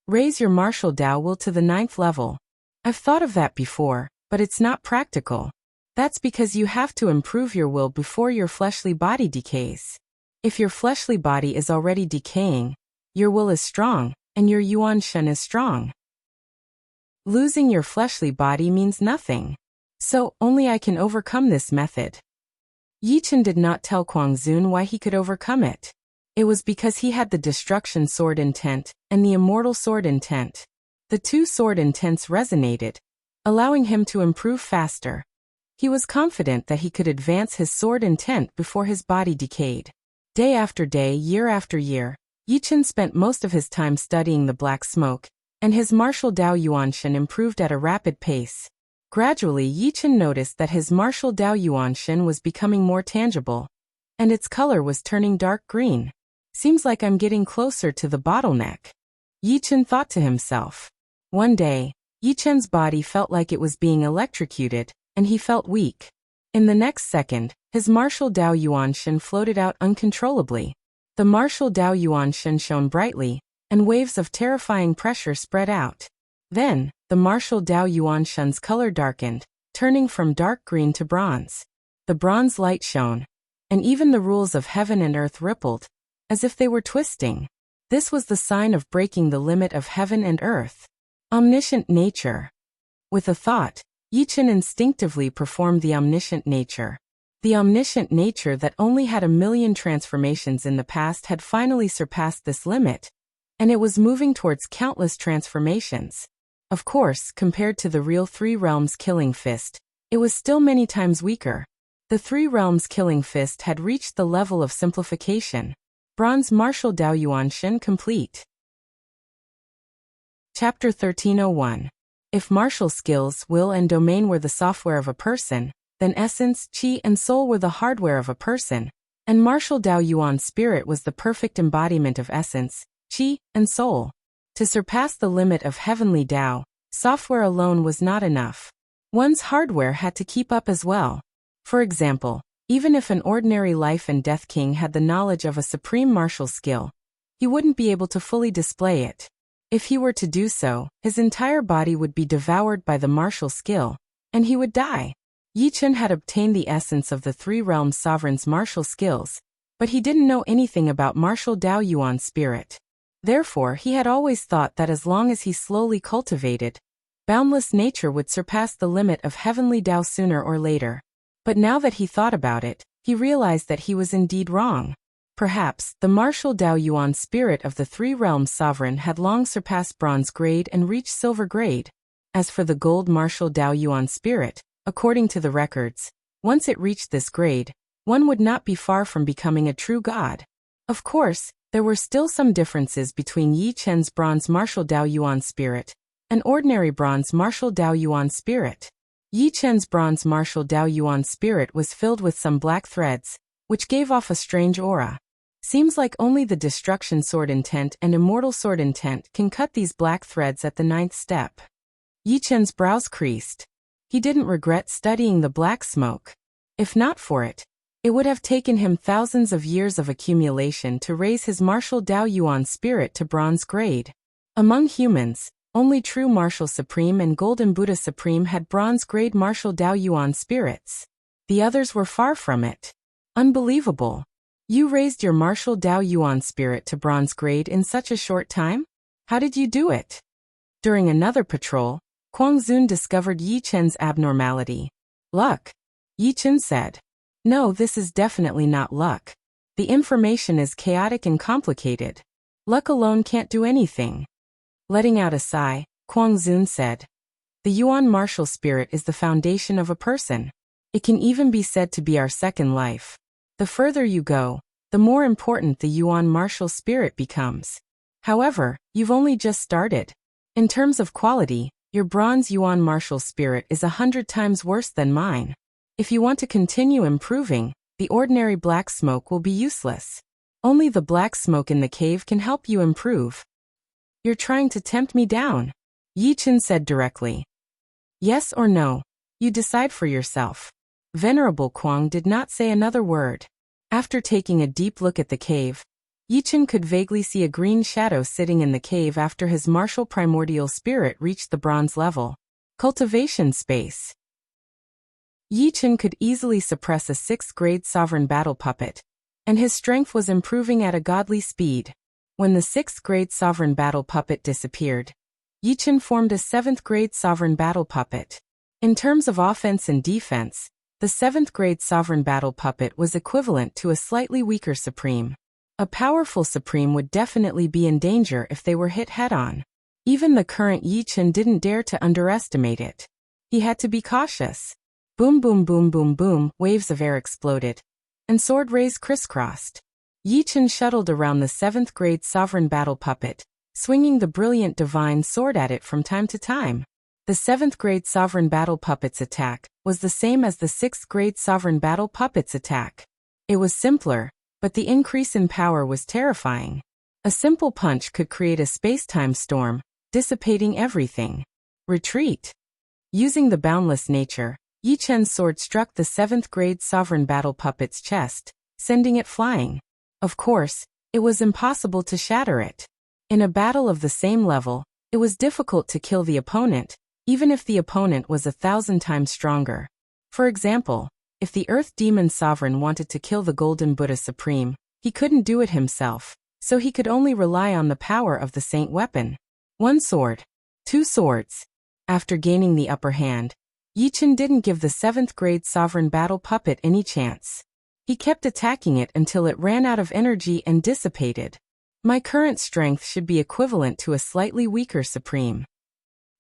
Raise your martial Dao will to the 9th level. I've thought of that before, but it's not practical. That's because you have to improve your will before your fleshly body decays. If your fleshly body is already decaying, your will is strong, and your Yuan Shen is strong. Losing your fleshly body means nothing. So, only I can overcome this method. Yi Chen did not tell Kuang Zun why he could overcome it. It was because he had the destruction sword intent and the immortal sword intent. The two sword intents resonated, allowing him to improve faster. He was confident that he could advance his sword intent before his body decayed. Day after day, year after year, Yi Chen spent most of his time studying the black smoke, and his martial Dao Yuan Shen improved at a rapid pace. Gradually, Yi Chen noticed that his martial Dao Yuan Shen was becoming more tangible, and its color was turning dark green. Seems like I'm getting closer to the bottleneck, Yi Chen thought to himself. One day, Yi Chen's body felt like it was being electrocuted, and he felt weak. In the next second, his martial Dao Yuan Shen floated out uncontrollably. The martial Dao Yuan Shen shone brightly, and waves of terrifying pressure spread out. Then, the martial Dao Yuan Shen's color darkened, turning from dark green to bronze. The bronze light shone, and even the rules of heaven and earth rippled, as if they were twisting. This was the sign of breaking the limit of heaven and earth. Omniscient nature. With a thought, Yi Chen instinctively performed the omniscient nature. The omniscient nature that only had 1,000,000 transformations in the past had finally surpassed this limit, and it was moving towards countless transformations. Of course, compared to the real Three Realms Killing Fist, it was still many times weaker. The Three Realms Killing Fist had reached the level of simplification. Bronze Martial Dao Yuan Shen complete. Chapter 1301. If martial skills, will and domain were the software of a person, then essence, qi and soul were the hardware of a person, and martial Dao Yuan spirit was the perfect embodiment of essence, qi, and soul. To surpass the limit of heavenly Dao, software alone was not enough. One's hardware had to keep up as well. For example, even if an ordinary life and death king had the knowledge of a supreme martial skill, he wouldn't be able to fully display it. If he were to do so, his entire body would be devoured by the martial skill, and he would die. Yi Chen had obtained the essence of the Three Realms Sovereign's martial skills, but he didn't know anything about martial Dao Yuan spirit. Therefore, he had always thought that as long as he slowly cultivated, boundless nature would surpass the limit of heavenly Dao sooner or later. But now that he thought about it, he realized that he was indeed wrong. Perhaps, the martial Dao Yuan spirit of the Three Realms Sovereign had long surpassed bronze grade and reached silver grade. As for the gold martial Dao Yuan spirit, according to the records, once it reached this grade, one would not be far from becoming a true god. Of course, there were still some differences between Yi Chen's bronze martial Dao Yuan spirit and ordinary bronze martial Dao Yuan spirit. Yi Chen's bronze martial Dao Yuan spirit was filled with some black threads, which gave off a strange aura. Seems like only the destruction sword intent and immortal sword intent can cut these black threads at the 9th step. Yi Chen's brows creased. He didn't regret studying the black smoke. If not for it, it would have taken him thousands of years of accumulation to raise his martial Dao Yuan spirit to bronze grade. Among humans, only true martial supreme and golden Buddha supreme had bronze grade martial Dao Yuan spirits. The others were far from it. Unbelievable. You raised your martial Dao Yuan spirit to bronze grade in such a short time? How did you do it? During another patrol, Kuang Zun discovered Yi Chen's abnormality. Luck, Yi Chen said. No, this is definitely not luck. The information is chaotic and complicated. Luck alone can't do anything. Letting out a sigh, Kuang Zun said. The Yuan martial spirit is the foundation of a person. It can even be said to be our second life. The further you go, the more important the Yuan martial spirit becomes. However, you've only just started. In terms of quality, your bronze Yuan martial spirit is 100 times worse than mine. If you want to continue improving, the ordinary black smoke will be useless. Only the black smoke in the cave can help you improve. You're trying to tempt me down, Yi Chen said directly. Yes or no? You decide for yourself. Venerable Kuang did not say another word. After taking a deep look at the cave, Yi Chen could vaguely see a green shadow sitting in the cave after his martial primordial spirit reached the bronze level. Cultivation space. Yi Chen could easily suppress a 6th-grade sovereign battle puppet, and his strength was improving at a godly speed. When the 6th-grade sovereign battle puppet disappeared, Yi Chen formed a 7th-grade sovereign battle puppet. In terms of offense and defense, the 7th-grade sovereign battle puppet was equivalent to a slightly weaker supreme. A powerful supreme would definitely be in danger if they were hit head-on. Even the current Yi Chen didn't dare to underestimate it. He had to be cautious. Boom boom boom boom boom, waves of air exploded, and sword rays crisscrossed. Yi Chen shuttled around the 7th-grade sovereign battle puppet, swinging the brilliant divine sword at it from time to time. The 7th-grade sovereign battle puppet's attack was the same as the 6th-grade sovereign battle puppet's attack. It was simpler, but the increase in power was terrifying. A simple punch could create a space-time storm, dissipating everything. Retreat. Using the boundless nature, Yi Chen's sword struck the 7th-grade sovereign battle puppet's chest, sending it flying. Of course, it was impossible to shatter it. In a battle of the same level, it was difficult to kill the opponent, even if the opponent was 1,000 times stronger. For example, if the Earth Demon Sovereign wanted to kill the Golden Buddha Supreme, he couldn't do it himself, so he could only rely on the power of the Saint weapon. 1 sword. 2 swords. After gaining the upper hand, Yi Chen didn't give the 7th-grade sovereign battle puppet any chance. He kept attacking it until it ran out of energy and dissipated. My current strength should be equivalent to a slightly weaker supreme.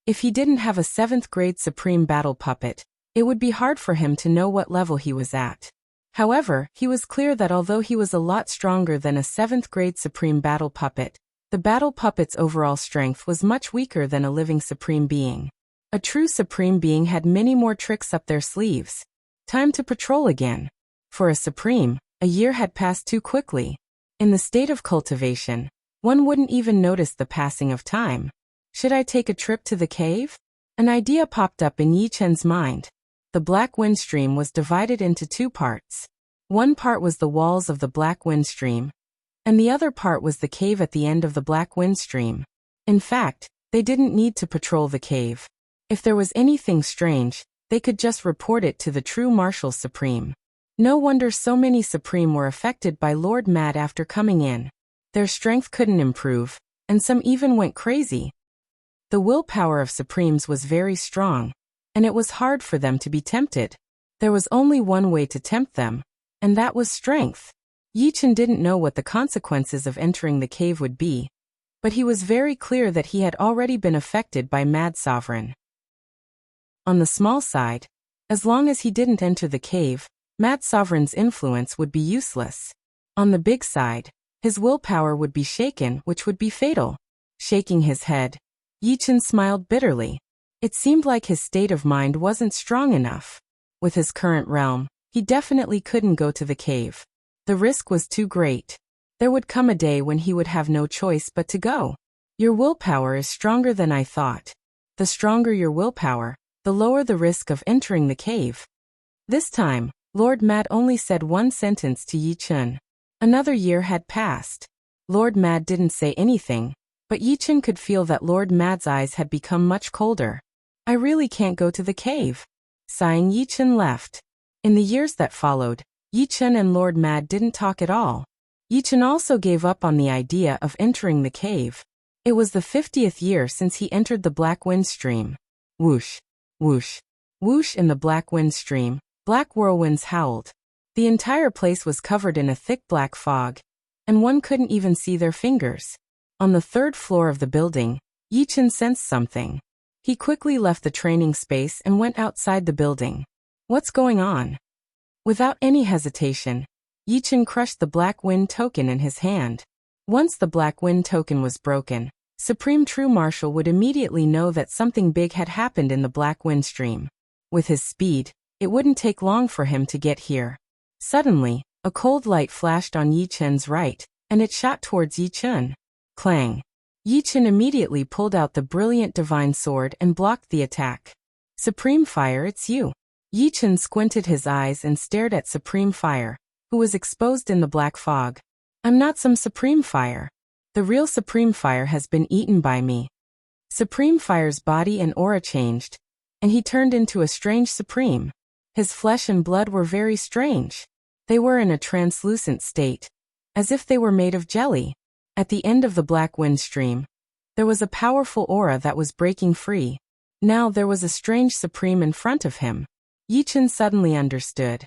If he didn't have a 7th-grade supreme battle puppet, it would be hard for him to know what level he was at. However, he was clear that although he was a lot stronger than a 7th-grade supreme battle puppet, the battle puppet's overall strength was much weaker than a living supreme being. A true supreme being had many more tricks up their sleeves. Time to patrol again. For a supreme, a year had passed too quickly. In the state of cultivation, one wouldn't even notice the passing of time. Should I take a trip to the cave? An idea popped up in Yi Chen's mind. The Black Wind Stream was divided into 2 parts. One part was the walls of the Black Wind Stream, and the other part was the cave at the end of the Black Wind Stream. In fact, they didn't need to patrol the cave. If there was anything strange, they could just report it to the true Marshal Supreme. No wonder so many Supreme were affected by Lord Mad after coming in. Their strength couldn't improve, and some even went crazy. The willpower of Supremes was very strong, and it was hard for them to be tempted. There was only one way to tempt them, and that was strength. Yi Chen didn't know what the consequences of entering the cave would be, but he was very clear that he had already been affected by Mad Sovereign. On the small side, as long as he didn't enter the cave, Mad Sovereign's influence would be useless. On the big side, his willpower would be shaken, which would be fatal. Shaking his head, Yi Chen smiled bitterly. It seemed like his state of mind wasn't strong enough. With his current realm, he definitely couldn't go to the cave. The risk was too great. There would come a day when he would have no choice but to go. Your willpower is stronger than I thought. The stronger your willpower, the lower the risk of entering the cave. This time, Lord Mad only said 1 sentence to Yi Chen. Another year had passed. Lord Mad didn't say anything, but Yi Chen could feel that Lord Mad's eyes had become much colder. I really can't go to the cave. Sighing, Yi Chen left. In the years that followed, Yi Chen and Lord Mad didn't talk at all. Yi Chen also gave up on the idea of entering the cave. It was the 50th year since he entered the Black Wind Stream. Whoosh, whoosh, whoosh in the Black Wind Stream, black whirlwinds howled. The entire place was covered in a thick black fog, and one couldn't even see their fingers. On the 3rd floor of the building, Yi Chen sensed something. He quickly left the training space and went outside the building. What's going on? Without any hesitation, Yi Chen crushed the Black Wind token in his hand. Once the Black Wind token was broken, Supreme True Marshal would immediately know that something big had happened in the Black Wind Stream. With his speed, It wouldn't take long for him to get here. Suddenly, a cold light flashed on Yi Chen's right, and it shot towards Yi Chen. Clang! Yi Chen immediately pulled out the brilliant divine sword and blocked the attack. Supreme Fire, it's you. Yi Chen squinted his eyes and stared at Supreme Fire, who was exposed in the black fog. I'm not some Supreme Fire. The real Supreme Fire has been eaten by me. Supreme Fire's body and aura changed, and he turned into a strange Supreme. His flesh and blood were very strange. They were in a translucent state, as if they were made of jelly. At the end of the black wind stream, there was a powerful aura that was breaking free. Now there was a strange Supreme in front of him. Yi Chen suddenly understood.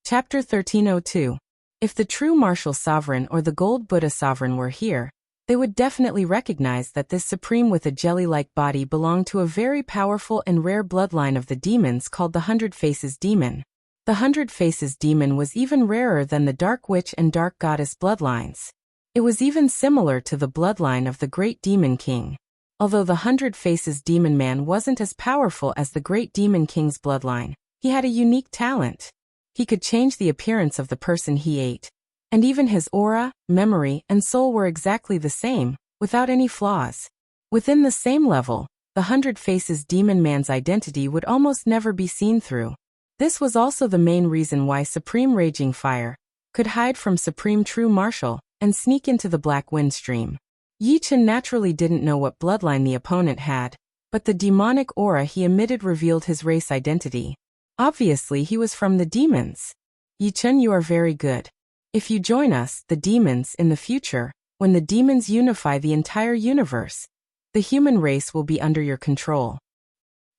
Chapter 1302. If the true martial sovereign or the gold Buddha sovereign were here, they would definitely recognize that this Supreme with a jelly-like body belonged to a very powerful and rare bloodline of the demons called the 100 Faces Demon. The 100 Faces Demon was even rarer than the Dark Witch and Dark Goddess bloodlines. It was even similar to the bloodline of the Great Demon King. Although the 100 Faces Demon Man wasn't as powerful as the Great Demon King's bloodline, he had a unique talent. He could change the appearance of the person he ate. And even his aura, memory, and soul were exactly the same, without any flaws. Within the same level, the 100 Faces Demon Man's identity would almost never be seen through. This was also the main reason why Supreme Raging Fire could hide from Supreme True Martial and sneak into the black wind stream. Yi Chen naturally didn't know what bloodline the opponent had, but the demonic aura he emitted revealed his race identity. Obviously he was from the demons. Yi Chen, you are very good. If you join us, the demons, in the future, when the demons unify the entire universe, the human race will be under your control.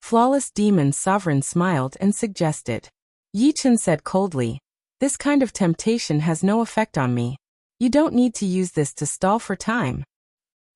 Flawless Demon Sovereign smiled and suggested. Yi Chen said coldly, this kind of temptation has no effect on me. You don't need to use this to stall for time.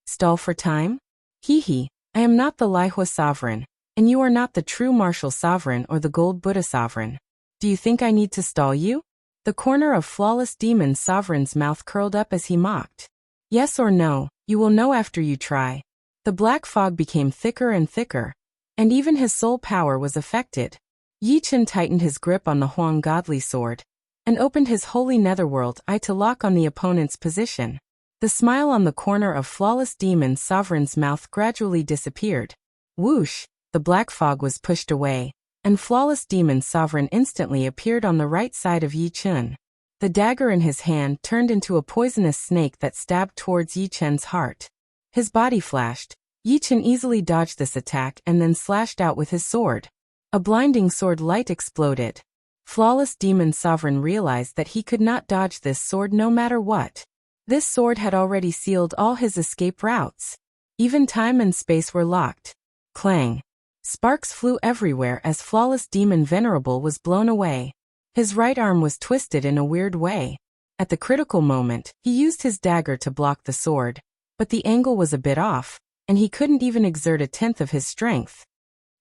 Stall for time? Hee, I am not the Lihua Sovereign, and you are not the true martial sovereign or the gold Buddha sovereign. Do you think I need to stall you? The corner of Flawless Demon Sovereign's mouth curled up as he mocked. Yes or no, you will know after you try. The black fog became thicker and thicker, and even his soul power was affected. Yi Chen tightened his grip on the Huang Godly Sword, and opened his holy netherworld eye to lock on the opponent's position. The smile on the corner of Flawless Demon Sovereign's mouth gradually disappeared. Whoosh, the black fog was pushed away, and Flawless Demon Sovereign instantly appeared on the right side of Yi Chen. The dagger in his hand turned into a poisonous snake that stabbed towards Yi Chen's heart. His body flashed. Yi Chen easily dodged this attack and then slashed out with his sword. A blinding sword light exploded. Flawless Demon Sovereign realized that he could not dodge this sword no matter what. This sword had already sealed all his escape routes. Even time and space were locked. Clang! Sparks flew everywhere as Flawless Demon Venerable was blown away. His right arm was twisted in a weird way. At the critical moment, he used his dagger to block the sword, but the angle was a bit off, and he couldn't even exert a tenth of his strength.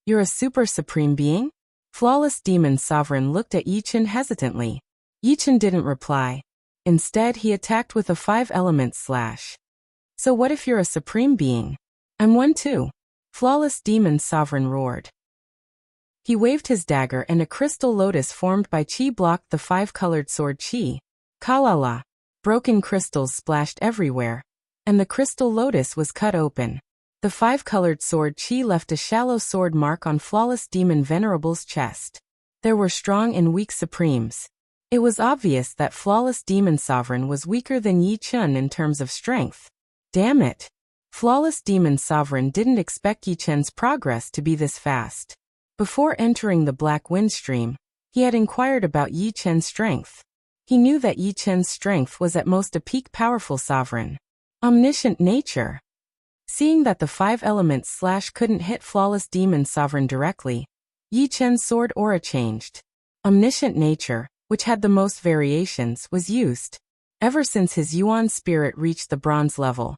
You're a super supreme being? Flawless Demon Sovereign looked at Yi Chen hesitantly. Yi Chen didn't reply. Instead, he attacked with a 5-element slash. So what if you're a supreme being? I'm one too. Flawless Demon Sovereign roared. He waved his dagger and a crystal lotus formed by chi blocked the 5-colored sword chi. Kalala. Broken crystals splashed everywhere, and the crystal lotus was cut open. The 5-colored sword chi left a shallow sword mark on Flawless Demon Venerable's chest. There were strong and weak supremes. It was obvious that Flawless Demon Sovereign was weaker than Yi Chen in terms of strength. Damn it! Flawless Demon Sovereign didn't expect Yi Chen's progress to be this fast. Before entering the black wind stream, he had inquired about Yi Chen's strength. He knew that Yi Chen's strength was at most a peak powerful sovereign. Omniscient nature. Seeing that the 5-element slash couldn't hit Flawless Demon Sovereign directly, Yi Chen's sword aura changed. Omniscient nature, which had the most variations, was used. Ever since his Yuan spirit reached the bronze level,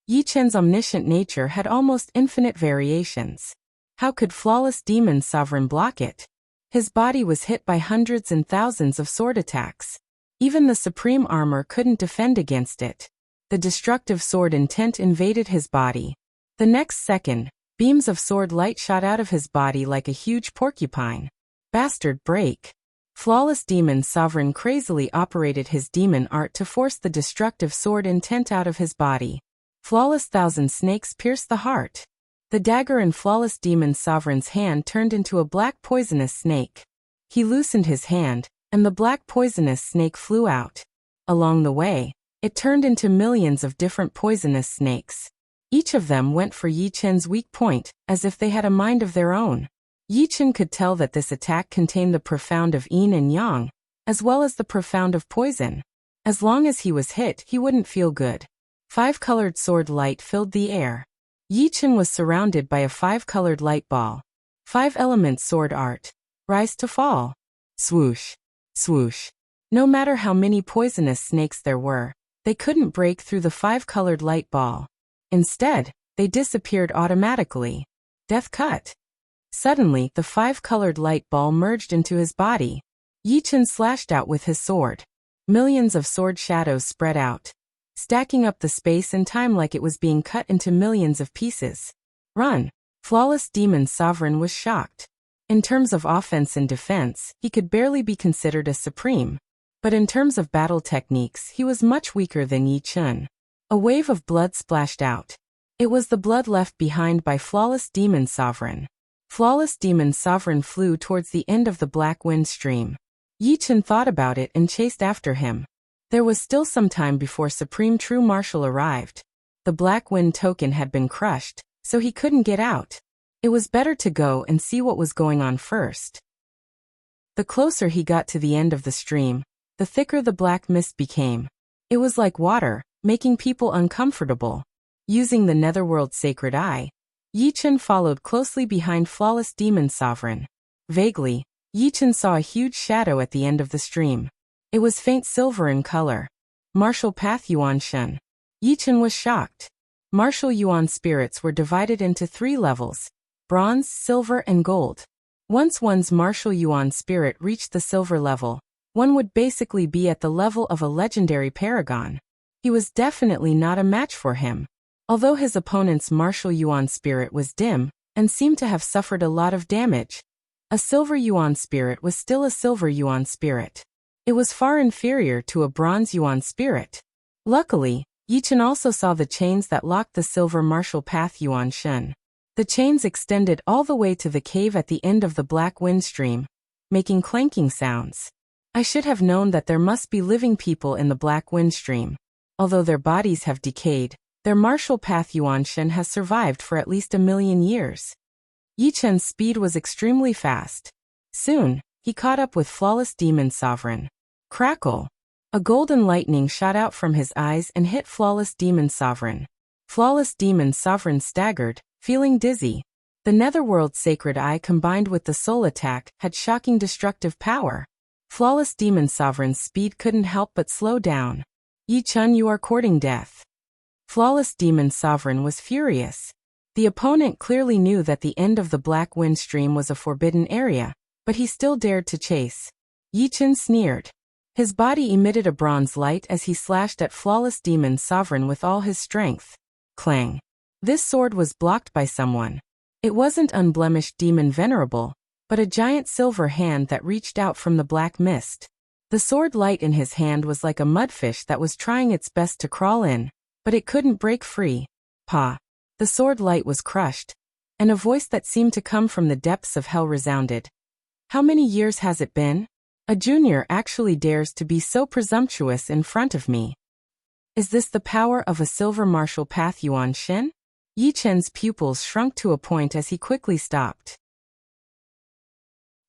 Yi Chen's omniscient nature had almost infinite variations. How could Flawless Demon Sovereign block it? His body was hit by hundreds and thousands of sword attacks. Even the supreme armor couldn't defend against it. The destructive sword intent invaded his body. The next second, Beams of sword light shot out of his body like a huge porcupine. Bastard break. Flawless Demon Sovereign crazily operated his demon art to force the destructive sword intent out of his body. Flawless Thousand Snakes pierced the heart. The dagger in Flawless Demon Sovereign's hand turned into a black poisonous snake. He loosened his hand, and the black poisonous snake flew out. Along the way, it turned into millions of different poisonous snakes. Each of them went for Yi Chen's weak point, as if they had a mind of their own. Yi Chen could tell that this attack contained the profound of yin and yang, as well as the profound of poison. As long as he was hit, he wouldn't feel good. 5-colored sword light filled the air. Yi Chen was surrounded by a 5-colored light ball. 5-element sword art. Rise to fall. Swoosh. Swoosh. No matter how many poisonous snakes there were, they couldn't break through the 5-colored light ball. Instead, they disappeared automatically. Death cut. Suddenly, the 5-colored light ball merged into his body. Yi Chen slashed out with his sword. Millions of sword shadows spread out, stacking up the space and time like it was being cut into millions of pieces. Run! Flawless Demon Sovereign was shocked. In terms of offense and defense, he could barely be considered a supreme. But in terms of battle techniques, he was much weaker than Yi Chen. A wave of blood splashed out. It was the blood left behind by Flawless Demon Sovereign. Flawless Demon Sovereign flew towards the end of the black wind stream. Yi Chen thought about it and chased after him. There was still some time before Supreme True Marshal arrived. The black wind token had been crushed, so he couldn't get out. It was better to go and see what was going on first. The closer he got to the end of the stream, the thicker the black mist became. It was like water, making people uncomfortable. Using the Netherworld Sacred Eye, Yi Chen followed closely behind Flawless Demon Sovereign. Vaguely, Yi Chen saw a huge shadow at the end of the stream. It was faint silver in color. Martial Path Yuan Shen. Yi Chen was shocked. Martial Yuan spirits were divided into 3 levels: bronze, silver, and gold. Once one's martial Yuan spirit reached the silver level, one would basically be at the level of a legendary paragon. He was definitely not a match for him. Although his opponent's martial Yuan spirit was dim, and seemed to have suffered a lot of damage, a silver Yuan spirit was still a silver Yuan spirit. It was far inferior to a bronze Yuan spirit. Luckily, Yi Chen also saw the chains that locked the silver martial path Yuan Shen. The chains extended all the way to the cave at the end of the black wind stream, making clanking sounds. I should have known that there must be living people in the black wind stream. Although their bodies have decayed, their martial path Yuan Shen has survived for at least 1,000,000 years. Yi Chen's speed was extremely fast. Soon, he caught up with Flawless Demon Sovereign. Crackle! A golden lightning shot out from his eyes and hit Flawless Demon Sovereign. Flawless Demon Sovereign staggered, feeling dizzy. The Netherworld Sacred Eye combined with the soul attack had shocking destructive power. Flawless Demon Sovereign's speed couldn't help but slow down. Yi Chen, you are courting death. Flawless Demon Sovereign was furious. The opponent clearly knew that the end of the black wind stream was a forbidden area, but he still dared to chase. Yi Chen sneered. His body emitted a bronze light as he slashed at Flawless Demon Sovereign with all his strength. Clang. This sword was blocked by someone. It wasn't Unblemished Demon Venerable, but a giant silver hand that reached out from the black mist. The sword light in his hand was like a mudfish that was trying its best to crawl in, but it couldn't break free. Pa! The sword light was crushed, and a voice that seemed to come from the depths of hell resounded. How many years has it been? A junior actually dares to be so presumptuous in front of me. Is this the power of a silver martial path Yuan Shen? Yi Chen's pupils shrunk to a point as he quickly stopped.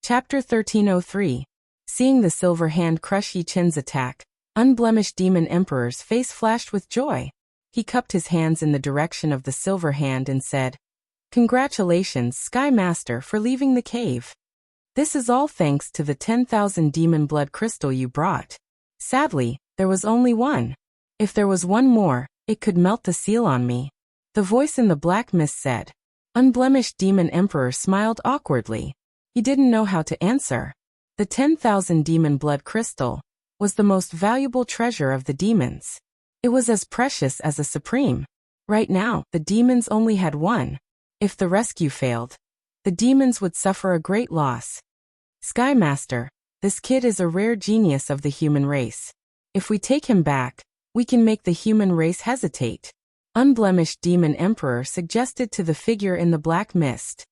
Chapter 1303. Seeing the silver hand crush Yi Chen's attack, Unblemished Demon Emperor's face flashed with joy. He cupped his hands in the direction of the silver hand and said, "Congratulations, Sky Master, for leaving the cave. This is all thanks to the 10,000 demon blood crystal you brought. Sadly, there was only one. If there was one more, it could melt the seal on me." The voice in the black mist said. Unblemished Demon Emperor smiled awkwardly. He didn't know how to answer. The 10,000 demon blood crystal was the most valuable treasure of the demons. It was as precious as a supreme. Right now, the demons only had one. If the rescue failed, the demons would suffer a great loss. Sky Master, this kid is a rare genius of the human race. If we take him back, we can make the human race hesitate. Unblemished Demon Emperor suggested to the figure in the black mist.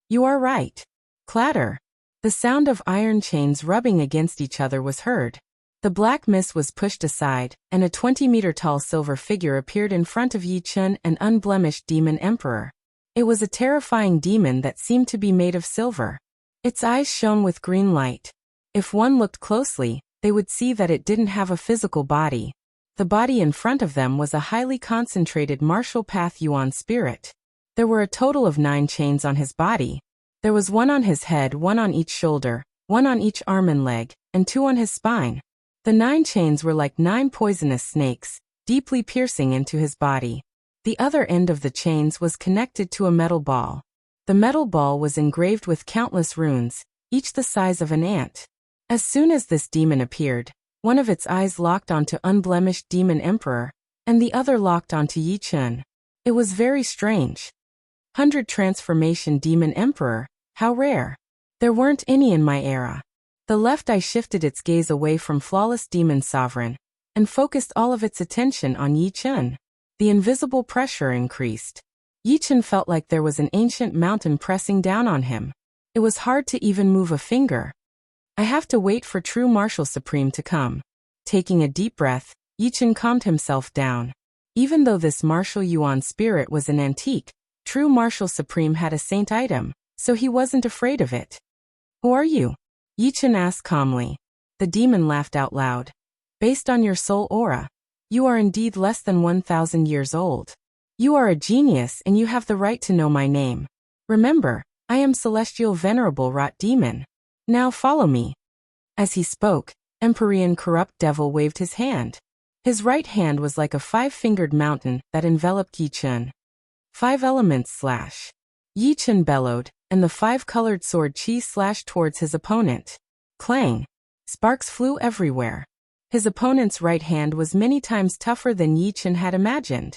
You are right. Clatter. The sound of iron chains rubbing against each other was heard. The black mist was pushed aside, and a 20-meter-tall silver figure appeared in front of Yi Chun and Unblemished Demon Emperor. It was a terrifying demon that seemed to be made of silver. Its eyes shone with green light. If one looked closely, they would see that it didn't have a physical body. The body in front of them was a highly concentrated martial path Yuan spirit. There were a total of 9 chains on his body. There was 1 on his head, 1 on each shoulder, 1 on each arm and leg, and 2 on his spine. The 9 chains were like 9 poisonous snakes, deeply piercing into his body. The other end of the chains was connected to a metal ball. The metal ball was engraved with countless runes, each the size of an ant. As soon as this demon appeared, one of its eyes locked onto Unblemished Demon Emperor, and the other locked onto Yi Chun. It was very strange. 100 Transformation Demon Emperor, how rare. There weren't any in my era. The left eye shifted its gaze away from Flawless Demon Sovereign, and focused all of its attention on Yi Chun. The invisible pressure increased. Yi Chun felt like there was an ancient mountain pressing down on him. It was hard to even move a finger. I have to wait for True Martial Supreme to come. Taking a deep breath, Yi Chun calmed himself down. Even though this martial Yuan spirit was an antique, True Martial Supreme had a saint item, so he wasn't afraid of it. Who are you? Yi Chun asked calmly. The demon laughed out loud. Based on your soul aura, you are indeed less than 1,000 years old. You are a genius and you have the right to know my name. Remember, I am Celestial Venerable Rot Demon. Now follow me. As he spoke, Empyrean Corrupt Devil waved his hand. His right hand was like a 5-fingered mountain that enveloped Yi Chun. 5 elements slash. Yi Chun bellowed, and the 5-colored sword chi slashed towards his opponent. Clang! Sparks flew everywhere. His opponent's right hand was many times tougher than Yi Chun had imagined.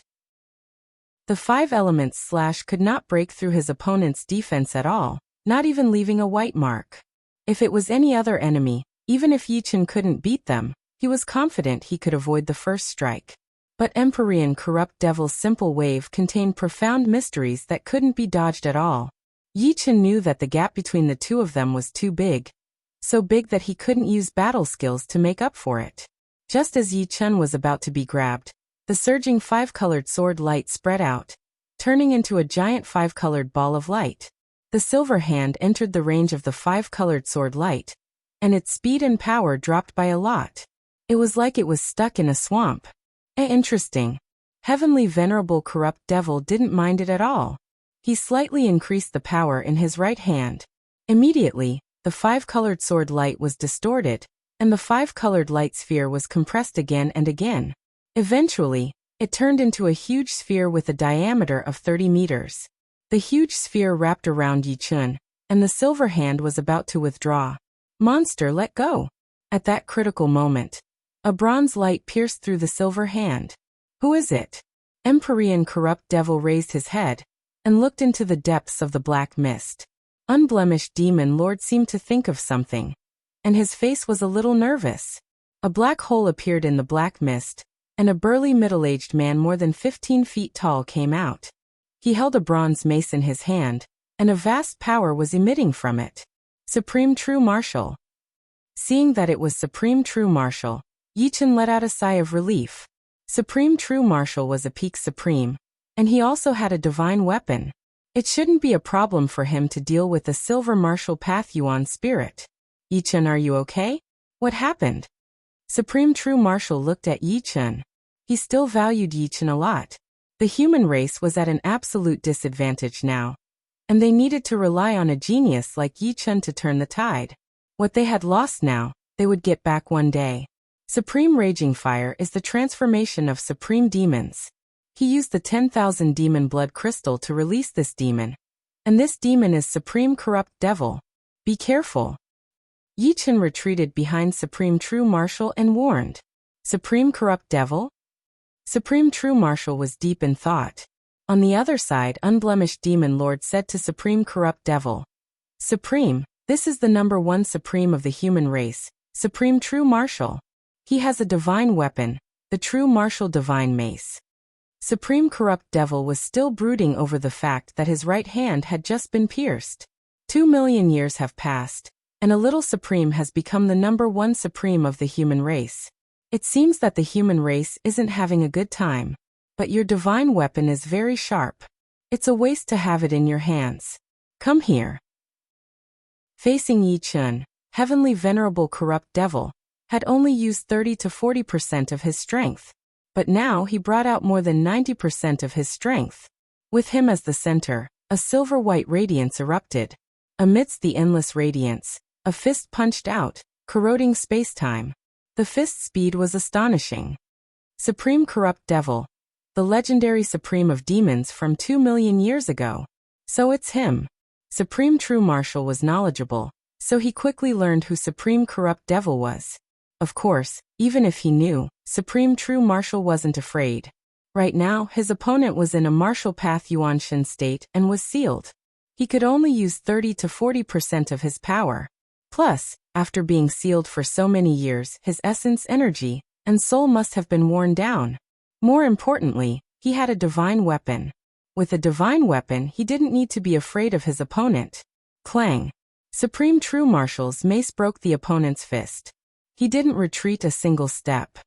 The 5 elements slash could not break through his opponent's defense at all, not even leaving a white mark. If it was any other enemy, even if Yi Chun couldn't beat them, he was confident he could avoid the first strike. But Empyrean Corrupt Devil's simple wave contained profound mysteries that couldn't be dodged at all. Yi Chun knew that the gap between the two of them was too big. So big that he couldn't use battle skills to make up for it. Just as Yi Chun was about to be grabbed, the surging 5-colored sword light spread out, turning into a giant 5-colored ball of light. The silver hand entered the range of the 5-colored sword light, and its speed and power dropped by a lot. It was like it was stuck in a swamp. Interesting. Heavenly Venerable Corrupt Devil didn't mind it at all. He slightly increased the power in his right hand. Immediately, the 5-colored sword light was distorted, and the 5-colored light sphere was compressed again and again. Eventually, it turned into a huge sphere with a diameter of 30 meters. The huge sphere wrapped around Yi Chun, and the silver hand was about to withdraw. Monster, let go! At that critical moment, a bronze light pierced through the silver hand. Who is it? Empyrean Corrupt Devil raised his head, and looked into the depths of the black mist. Unblemished Demon Lord seemed to think of something, and his face was a little nervous. A black hole appeared in the black mist, and a burly middle-aged man more than 15 feet tall came out. He held a bronze mace in his hand, and a vast power was emitting from it. Supreme True Martial. Seeing that it was Supreme True Martial, Yi Chun let out a sigh of relief. Supreme True Martial was a peak supreme, and he also had a divine weapon. It shouldn't be a problem for him to deal with the silver martial path Yuan spirit. Yi Chun, are you okay? What happened? Supreme True Martial looked at Yi Chun. He still valued Yi Chun a lot. The human race was at an absolute disadvantage now, and they needed to rely on a genius like Yi Chun to turn the tide. What they had lost now, they would get back one day. Supreme Raging Fire is the transformation of supreme demons. He used the 10,000 demon blood crystal to release this demon. And this demon is Supreme Corrupt Devil. Be careful. Yi Chun retreated behind Supreme True Martial and warned. Supreme Corrupt Devil? Supreme True Martial was deep in thought. On the other side, unblemished demon lord said to Supreme Corrupt Devil, Supreme, this is the number one Supreme of the human race, Supreme True Martial. He has a divine weapon, the True Martial Divine Mace. Supreme Corrupt Devil was still brooding over the fact that his right hand had just been pierced. 2 million years have passed, and a little Supreme has become the number one Supreme of the human race. It seems that the human race isn't having a good time. But your divine weapon is very sharp. It's a waste to have it in your hands. Come here. Facing Yi Chun, Heavenly Venerable Corrupt Devil, had only used 30 to 40% of his strength. But now he brought out more than 90% of his strength. With him as the center, a silver-white radiance erupted. Amidst the endless radiance, a fist punched out, corroding space-time. The fist's speed was astonishing. Supreme Corrupt Devil, the legendary Supreme of Demons from 2 million years ago. So it's him. Supreme True Martial was knowledgeable, so he quickly learned who Supreme Corrupt Devil was. Of course, even if he knew, Supreme True Martial wasn't afraid. Right now, his opponent was in a martial path Yuanshan state and was sealed. He could only use 30 to 40% of his power. Plus, after being sealed for so many years, his essence, energy, and soul must have been worn down. More importantly, he had a divine weapon. With a divine weapon, he didn't need to be afraid of his opponent. Clang! Supreme True Martial's mace broke the opponent's fist. He didn't retreat a single step.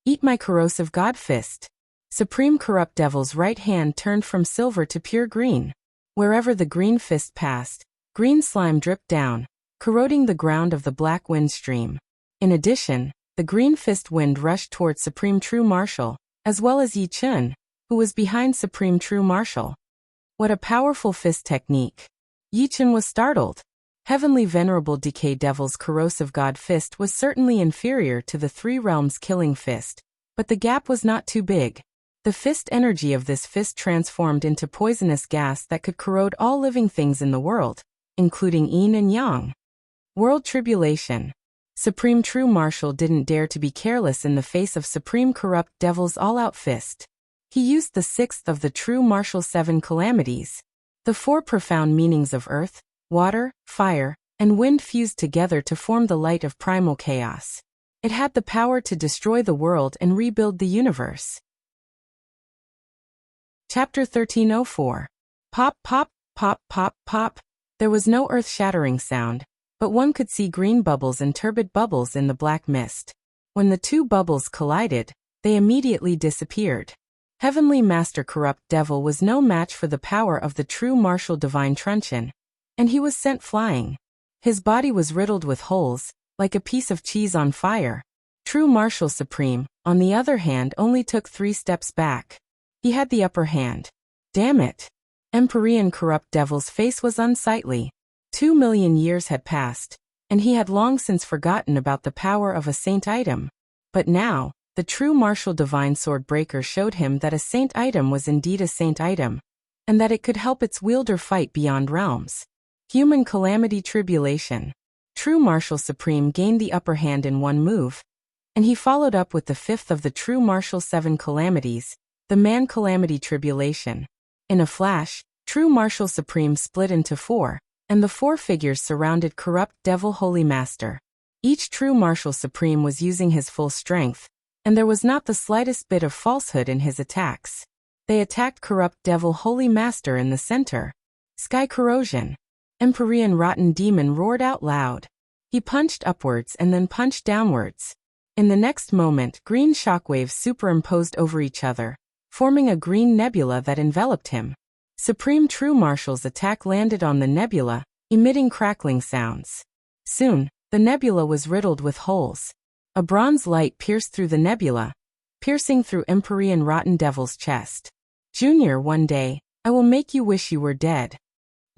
Eat my corrosive god fist. Supreme Corrupt Devil's right hand turned from silver to pure green. Wherever the green fist passed, green slime dripped down, corroding the ground of the black wind stream. In addition, the green fist wind rushed towards Supreme True Martial, as well as Yi Chun, who was behind Supreme True Martial. What a powerful fist technique. Yi Chun was startled. Heavenly Venerable Decay Devil's corrosive god fist was certainly inferior to the Three Realms killing fist, but the gap was not too big. The fist energy of this fist transformed into poisonous gas that could corrode all living things in the world, including yin and yang. World Tribulation. Supreme True Martial didn't dare to be careless in the face of Supreme Corrupt Devil's all-out fist. He used the sixth of the True Martial 7 calamities. The 4 profound meanings of earth, water, fire, and wind fused together to form the light of primal chaos. It had the power to destroy the world and rebuild the universe. Chapter 1304. Pop, pop, pop, pop, pop. There was no earth-shattering sound, but one could see green bubbles and turbid bubbles in the black mist. When the two bubbles collided, they immediately disappeared. Heavenly Master Corrupt Devil was no match for the power of the True Martial Divine Truncheon, and he was sent flying. His body was riddled with holes, like a piece of cheese on fire. True Martial Supreme, on the other hand, only took 3 steps back. He had the upper hand. Damn it! Empyrean Corrupt Devil's face was unsightly. 2 million years had passed, and he had long since forgotten about the power of a saint item. But now, the True Martial Divine Sword Breaker showed him that a saint item was indeed a saint item, and that it could help its wielder fight beyond realms. Human Calamity Tribulation. True Martial Supreme gained the upper hand in one move, and he followed up with the 5th of the True Martial 7 calamities, the Man Calamity Tribulation. In a flash, True Martial Supreme split into 4, and the 4 figures surrounded Corrupt Devil Holy Master. Each True Martial Supreme was using his full strength, and there was not the slightest bit of falsehood in his attacks. They attacked Corrupt Devil Holy Master in the center. Sky Corrosion. Empyrean Rotten Demon roared out loud. He punched upwards and then punched downwards. In the next moment, green shockwaves superimposed over each other, forming a green nebula that enveloped him. Supreme True Martial's attack landed on the nebula, emitting crackling sounds. Soon, the nebula was riddled with holes. A bronze light pierced through the nebula, piercing through Empyrean Rotten Devil's chest. Junior, one day, I will make you wish you were dead.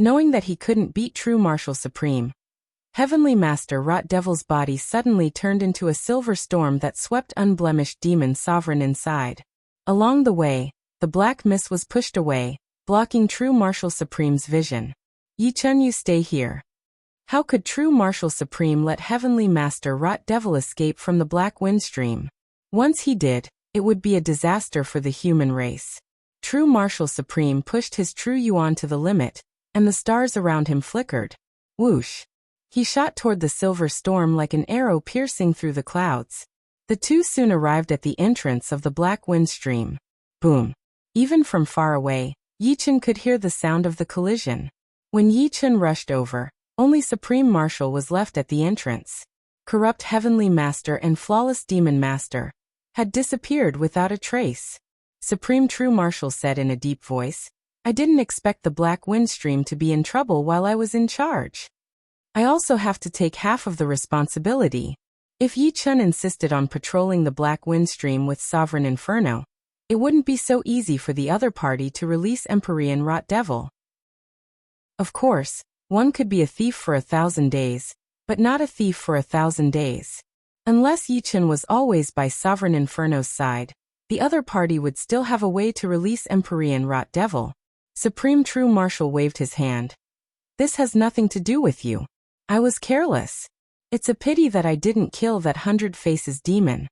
Knowing that he couldn't beat True Martial Supreme, Heavenly Master Rot Devil's body suddenly turned into a silver storm that swept unblemished Demon Sovereign inside. Along the way, the black mist was pushed away, blocking True Martial Supreme's vision. Yi Chun, you stay here. How could True Martial Supreme let Heavenly Master Rot Devil escape from the black wind stream? Once he did, it would be a disaster for the human race. True Martial Supreme pushed his true yuan to the limit, and the stars around him flickered. Whoosh! He shot toward the silver storm like an arrow piercing through the clouds. The two soon arrived at the entrance of the black wind stream. Boom! Even from far away, Yichen could hear the sound of the collision. When Yichen rushed over, only Supreme Marshal was left at the entrance. Corrupt Heavenly Master and Flawless Demon Master had disappeared without a trace. Supreme True Marshal said in a deep voice, "I didn't expect the black wind stream to be in trouble while I was in charge. I also have to take half of the responsibility. If Yichen insisted on patrolling the black wind stream with Sovereign Inferno, it wouldn't be so easy for the other party to release Empyrean Rot Devil. Of course, one could be a thief for 1,000 days, but not a thief for 1,000 days. Unless Yichen was always by Sovereign Inferno's side, the other party would still have a way to release Empyrean Rot Devil." Supreme True Marshal waved his hand. "This has nothing to do with you. I was careless. It's a pity that I didn't kill that 100 Faces demon."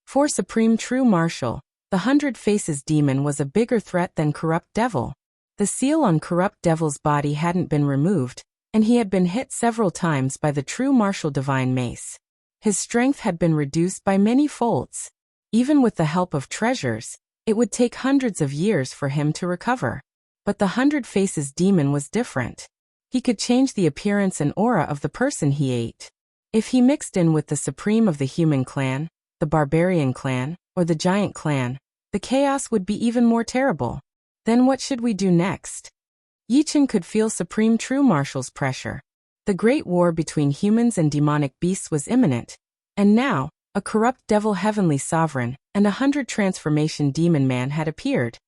For Supreme True Marshal, the 100 Faces demon was a bigger threat than Corrupt Devil. The seal on Corrupt Devil's body hadn't been removed, and he had been hit several times by the True Marshal Divine Mace. His strength had been reduced by many folds. Even with the help of treasures, it would take hundreds of years for him to recover. But the 100 Faces demon was different. He could change the appearance and aura of the person he ate. If he mixed in with the supreme of the human clan, the barbarian clan, or the giant clan, the chaos would be even more terrible. Then what should we do next? Yichen could feel Supreme True Marshal's pressure. The great war between humans and demonic beasts was imminent, and now, a corrupt devil heavenly sovereign and 100 transformation demon man had appeared,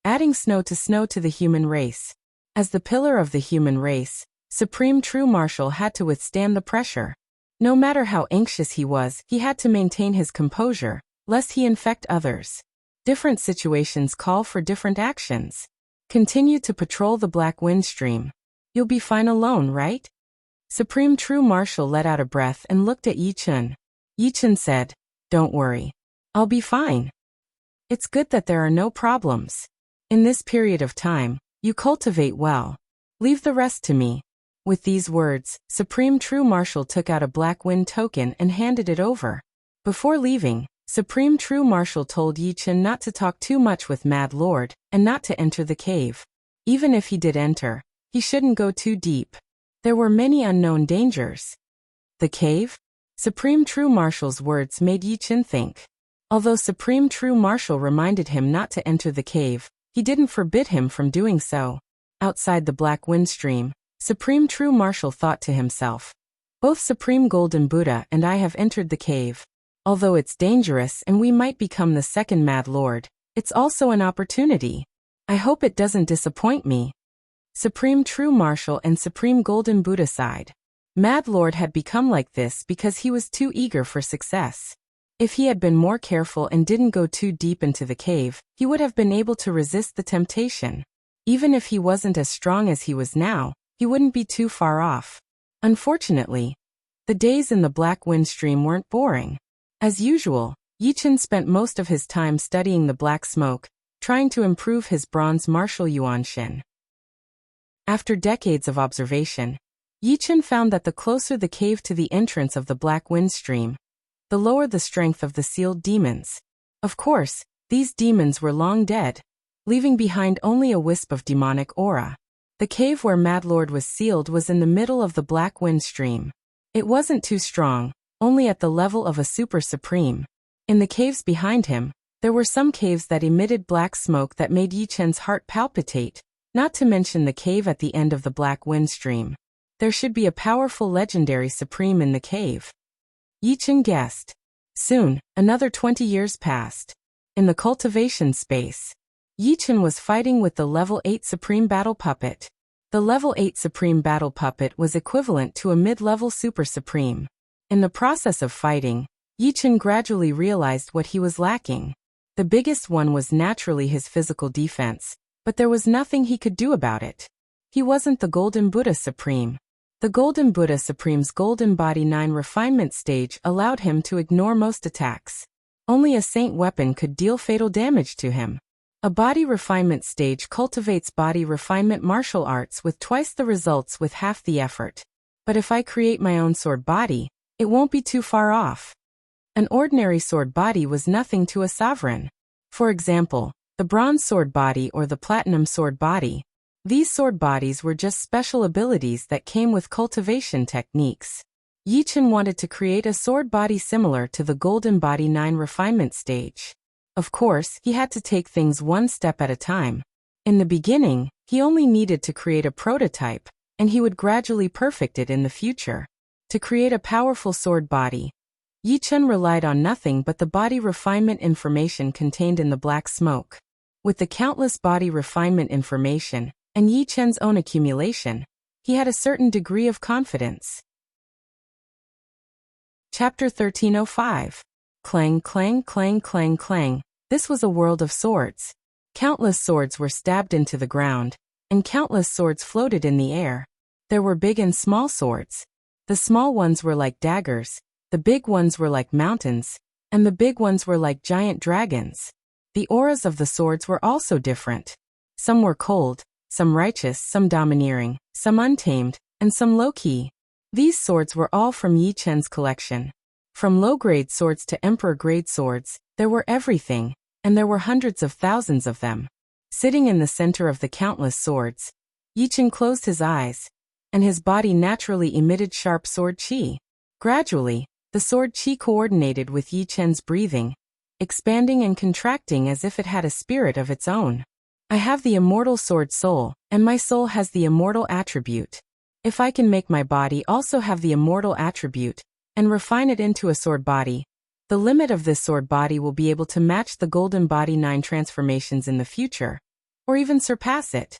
adding snow to the human race. As the pillar of the human race, Supreme True Marshal had to withstand the pressure. No matter how anxious he was, he had to maintain his composure, lest he infect others. Different situations call for different actions. Continue to patrol the black wind stream. You'll be fine alone, right? Supreme True Marshal let out a breath and looked at Yichen. Yichen said, "Don't worry. I'll be fine. It's good that there are no problems. In this period of time, you cultivate well. Leave the rest to me." With these words, Supreme True Marshal took out a black wind token and handed it over. Before leaving, Supreme True Marshal told Yichen not to talk too much with Mad Lord, and not to enter the cave. Even if he did enter, he shouldn't go too deep. There were many unknown dangers. The cave? Supreme True Marshal's words made Yichen think. Although Supreme True Marshal reminded him not to enter the cave, he didn't forbid him from doing so. Outside the black wind stream, Supreme True Marshal thought to himself, "Both Supreme Golden Buddha and I have entered the cave. Although it's dangerous and we might become the second Mad Lord, it's also an opportunity. I hope it doesn't disappoint me." Supreme True Marshal and Supreme Golden Buddha sighed. Mad Lord had become like this because he was too eager for success. If he had been more careful and didn't go too deep into the cave, he would have been able to resist the temptation. Even if he wasn't as strong as he was now, he wouldn't be too far off. Unfortunately, the days in the black wind stream weren't boring. As usual, Yichen spent most of his time studying the black smoke, trying to improve his bronze martial yuanshin. After decades of observation, Yichen found that the closer the cave to the entrance of the black wind stream, the lower the strength of the sealed demons. Of course, these demons were long dead, leaving behind only a wisp of demonic aura. The cave where Mad Lord was sealed was in the middle of the black wind stream. It wasn't too strong, only at the level of a super supreme. In the caves behind him, there were some caves that emitted black smoke that made Yichen's heart palpitate, not to mention the cave at the end of the black wind stream. There should be a powerful legendary supreme in the cave. Yichen guessed. Soon, another 20 years passed. In the cultivation space, Yichen was fighting with the level 8 Supreme Battle Puppet. The level 8 Supreme Battle Puppet was equivalent to a mid-level Super Supreme. In the process of fighting, Yichen gradually realized what he was lacking. The biggest one was naturally his physical defense, but there was nothing he could do about it. He wasn't the Golden Buddha Supreme. The Golden Buddha Supreme's Golden Body 9 refinement stage allowed him to ignore most attacks. Only a saint weapon could deal fatal damage to him. A body refinement stage cultivates body refinement martial arts with twice the results with half the effort. But if I create my own sword body, it won't be too far off. An ordinary sword body was nothing to a sovereign. For example, the bronze sword body or the platinum sword body. These sword bodies were just special abilities that came with cultivation techniques. Yi Chen wanted to create a sword body similar to the golden body 9 refinement stage. Of course, he had to take things one step at a time. In the beginning, he only needed to create a prototype, and he would gradually perfect it in the future. To create a powerful sword body, Yi Chen relied on nothing but the body refinement information contained in the black smoke. With the countless body refinement information, and Yi Chen's own accumulation, he had a certain degree of confidence. Chapter 1305. Clang, clang, clang, clang, clang. This was a world of swords. Countless swords were stabbed into the ground, and countless swords floated in the air. There were big and small swords. The small ones were like daggers, the big ones were like mountains, and the big ones were like giant dragons. The auras of the swords were also different. Some were cold, some righteous, some domineering, some untamed, and some low-key. These swords were all from Yi Chen's collection. From low-grade swords to emperor-grade swords, there were everything, and there were hundreds of thousands of them. Sitting in the center of the countless swords, Yi Chen closed his eyes, and his body naturally emitted sharp sword qi. Gradually, the sword qi coordinated with Yi Chen's breathing, expanding and contracting as if it had a spirit of its own. I have the immortal sword soul, and my soul has the immortal attribute. If I can make my body also have the immortal attribute, and refine it into a sword body, the limit of this sword body will be able to match the golden body 9 transformations in the future, or even surpass it.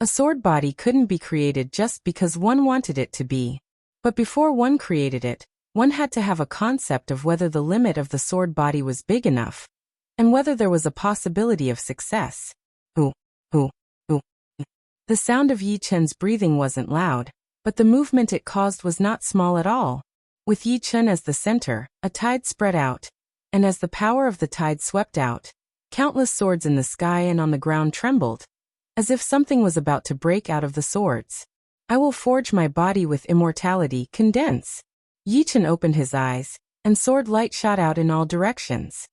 A sword body couldn't be created just because one wanted it to be. But before one created it, one had to have a concept of whether the limit of the sword body was big enough, and whether there was a possibility of success. Ooh, ooh, ooh. The sound of Yi Chen's breathing wasn't loud, but the movement it caused was not small at all. With Yi Chen as the center, a tide spread out, and as the power of the tide swept out, countless swords in the sky and on the ground trembled, as if something was about to break out of the swords. I will forge my body with immortality, condense. Yi Chen opened his eyes, and sword light shot out in all directions.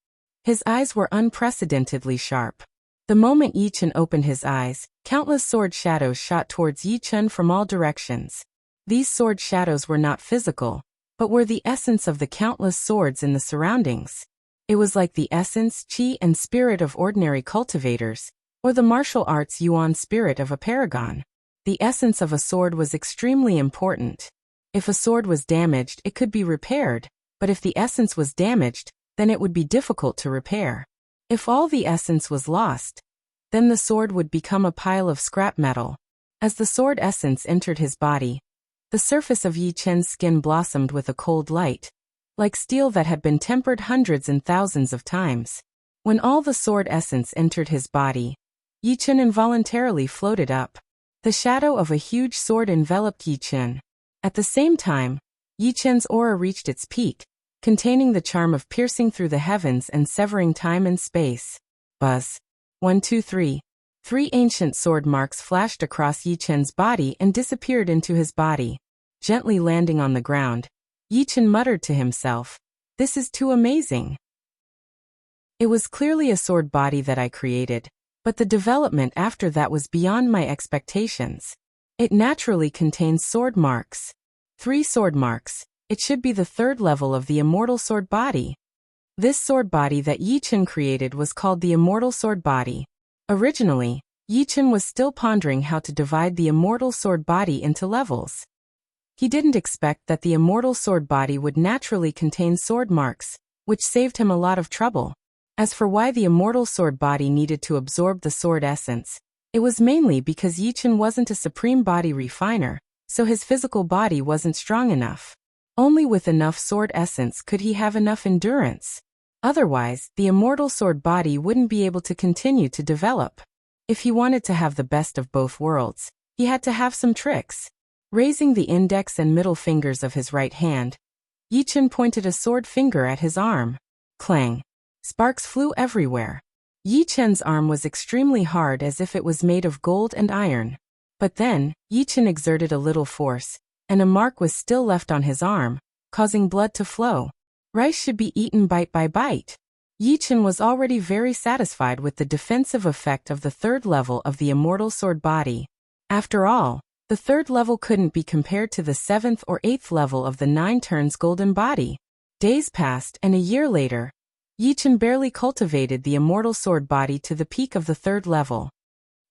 His eyes were unprecedentedly sharp. The moment Yi Chen opened his eyes, countless sword shadows shot towards Yi Chen from all directions. These sword shadows were not physical, but were the essence of the countless swords in the surroundings. It was like the essence, qi, and spirit of ordinary cultivators, or the martial arts yuan spirit of a paragon. The essence of a sword was extremely important. If a sword was damaged, it could be repaired, but if the essence was damaged, then it would be difficult to repair. If all the essence was lost, then the sword would become a pile of scrap metal. As the sword essence entered his body, the surface of Yi Chen's skin blossomed with a cold light, like steel that had been tempered hundreds and thousands of times. When all the sword essence entered his body, Yi Chen involuntarily floated up. The shadow of a huge sword enveloped Yi Chen. At the same time, Yi Chen's aura reached its peak, containing the charm of piercing through the heavens and severing time and space. Buzz. 1, 2, 3. 3 ancient sword marks flashed across Yi Chen's body and disappeared into his body. Gently landing on the ground, Yi Chen muttered to himself, "This is too amazing." It was clearly a sword body that I created, but the development after that was beyond my expectations. It naturally contains sword marks. 3 sword marks. It should be the 3rd level of the immortal sword body. This sword body that Yi Chen created was called the immortal sword body. Originally, Yi Chen was still pondering how to divide the immortal sword body into levels. He didn't expect that the immortal sword body would naturally contain sword marks, which saved him a lot of trouble. As for why the immortal sword body needed to absorb the sword essence, it was mainly because Yi Chen wasn't a supreme body refiner, so his physical body wasn't strong enough. Only with enough sword essence could he have enough endurance. Otherwise, the immortal sword body wouldn't be able to continue to develop. If he wanted to have the best of both worlds, he had to have some tricks. Raising the index and middle fingers of his right hand, Yi Chen pointed a sword finger at his arm. Clang. Sparks flew everywhere. Yi Chen's arm was extremely hard as if it was made of gold and iron. But then, Yi Chen exerted a little force, and a mark was still left on his arm, causing blood to flow. Rice should be eaten bite by bite. Yi Chen was already very satisfied with the defensive effect of the third level of the immortal sword body. After all, the third level couldn't be compared to the 7th or 8th level of the 9 turns golden body. Days passed and a year later, Yi Chen barely cultivated the immortal sword body to the peak of the 3rd level.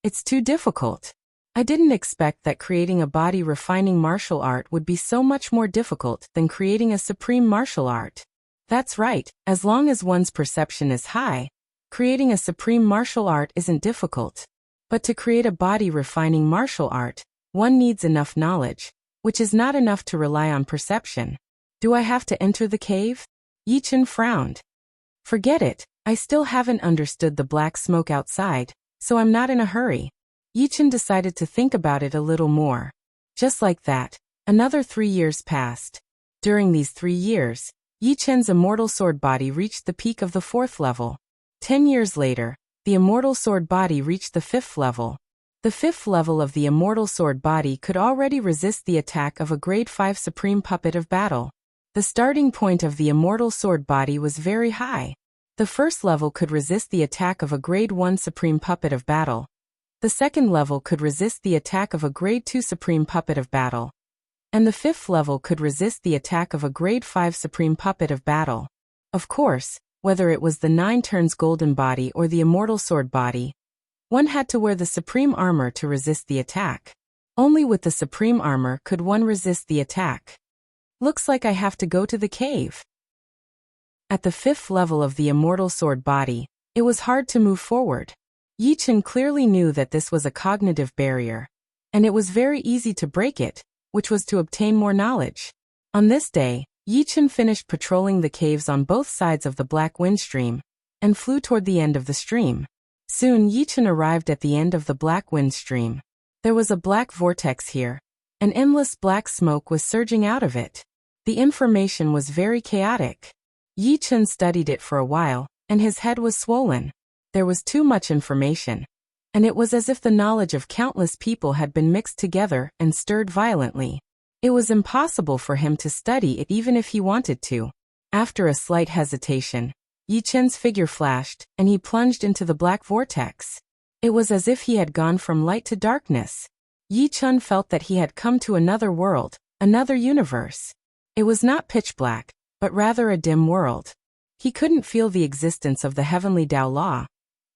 It's too difficult. I didn't expect that creating a body refining martial art would be so much more difficult than creating a supreme martial art. That's right, as long as one's perception is high, creating a supreme martial art isn't difficult. But to create a body refining martial art, one needs enough knowledge, which is not enough to rely on perception. Do I have to enter the cave? Yi Chen frowned. Forget it, I still haven't understood the black smoke outside, so I'm not in a hurry. Yi Chen decided to think about it a little more. Just like that, another 3 years passed. During these 3 years, Yi Chen's immortal sword body reached the peak of the 4th level. 10 years later, the immortal sword body reached the 5th level. The 5th level of the immortal sword body could already resist the attack of a grade 5 supreme puppet of battle. The starting point of the immortal sword body was very high. The 1st level could resist the attack of a grade 1 supreme puppet of battle. The 2nd level could resist the attack of a grade 2 supreme puppet of battle. And the 5th level could resist the attack of a grade 5 supreme puppet of battle. Of course, whether it was the 9 turns golden body or the immortal sword body, one had to wear the supreme armor to resist the attack. Only with the supreme armor could one resist the attack. Looks like I have to go to the cave. At the 5th level of the immortal sword body, it was hard to move forward. Yi Chen clearly knew that this was a cognitive barrier, and it was very easy to break it, which was to obtain more knowledge. On this day, Yi Chen finished patrolling the caves on both sides of the Black Wind Stream, and flew toward the end of the stream. Soon Yi Chen arrived at the end of the Black Wind Stream. There was a black vortex here. An endless black smoke was surging out of it. The information was very chaotic. Yi Chen studied it for a while, and his head was swollen. There was too much information, and it was as if the knowledge of countless people had been mixed together and stirred violently. It was impossible for him to study it even if he wanted to. After a slight hesitation, Yi Chen's figure flashed, and he plunged into the black vortex. It was as if he had gone from light to darkness. Yi Chen felt that he had come to another world, another universe. It was not pitch black, but rather a dim world. He couldn't feel the existence of the heavenly Tao Law,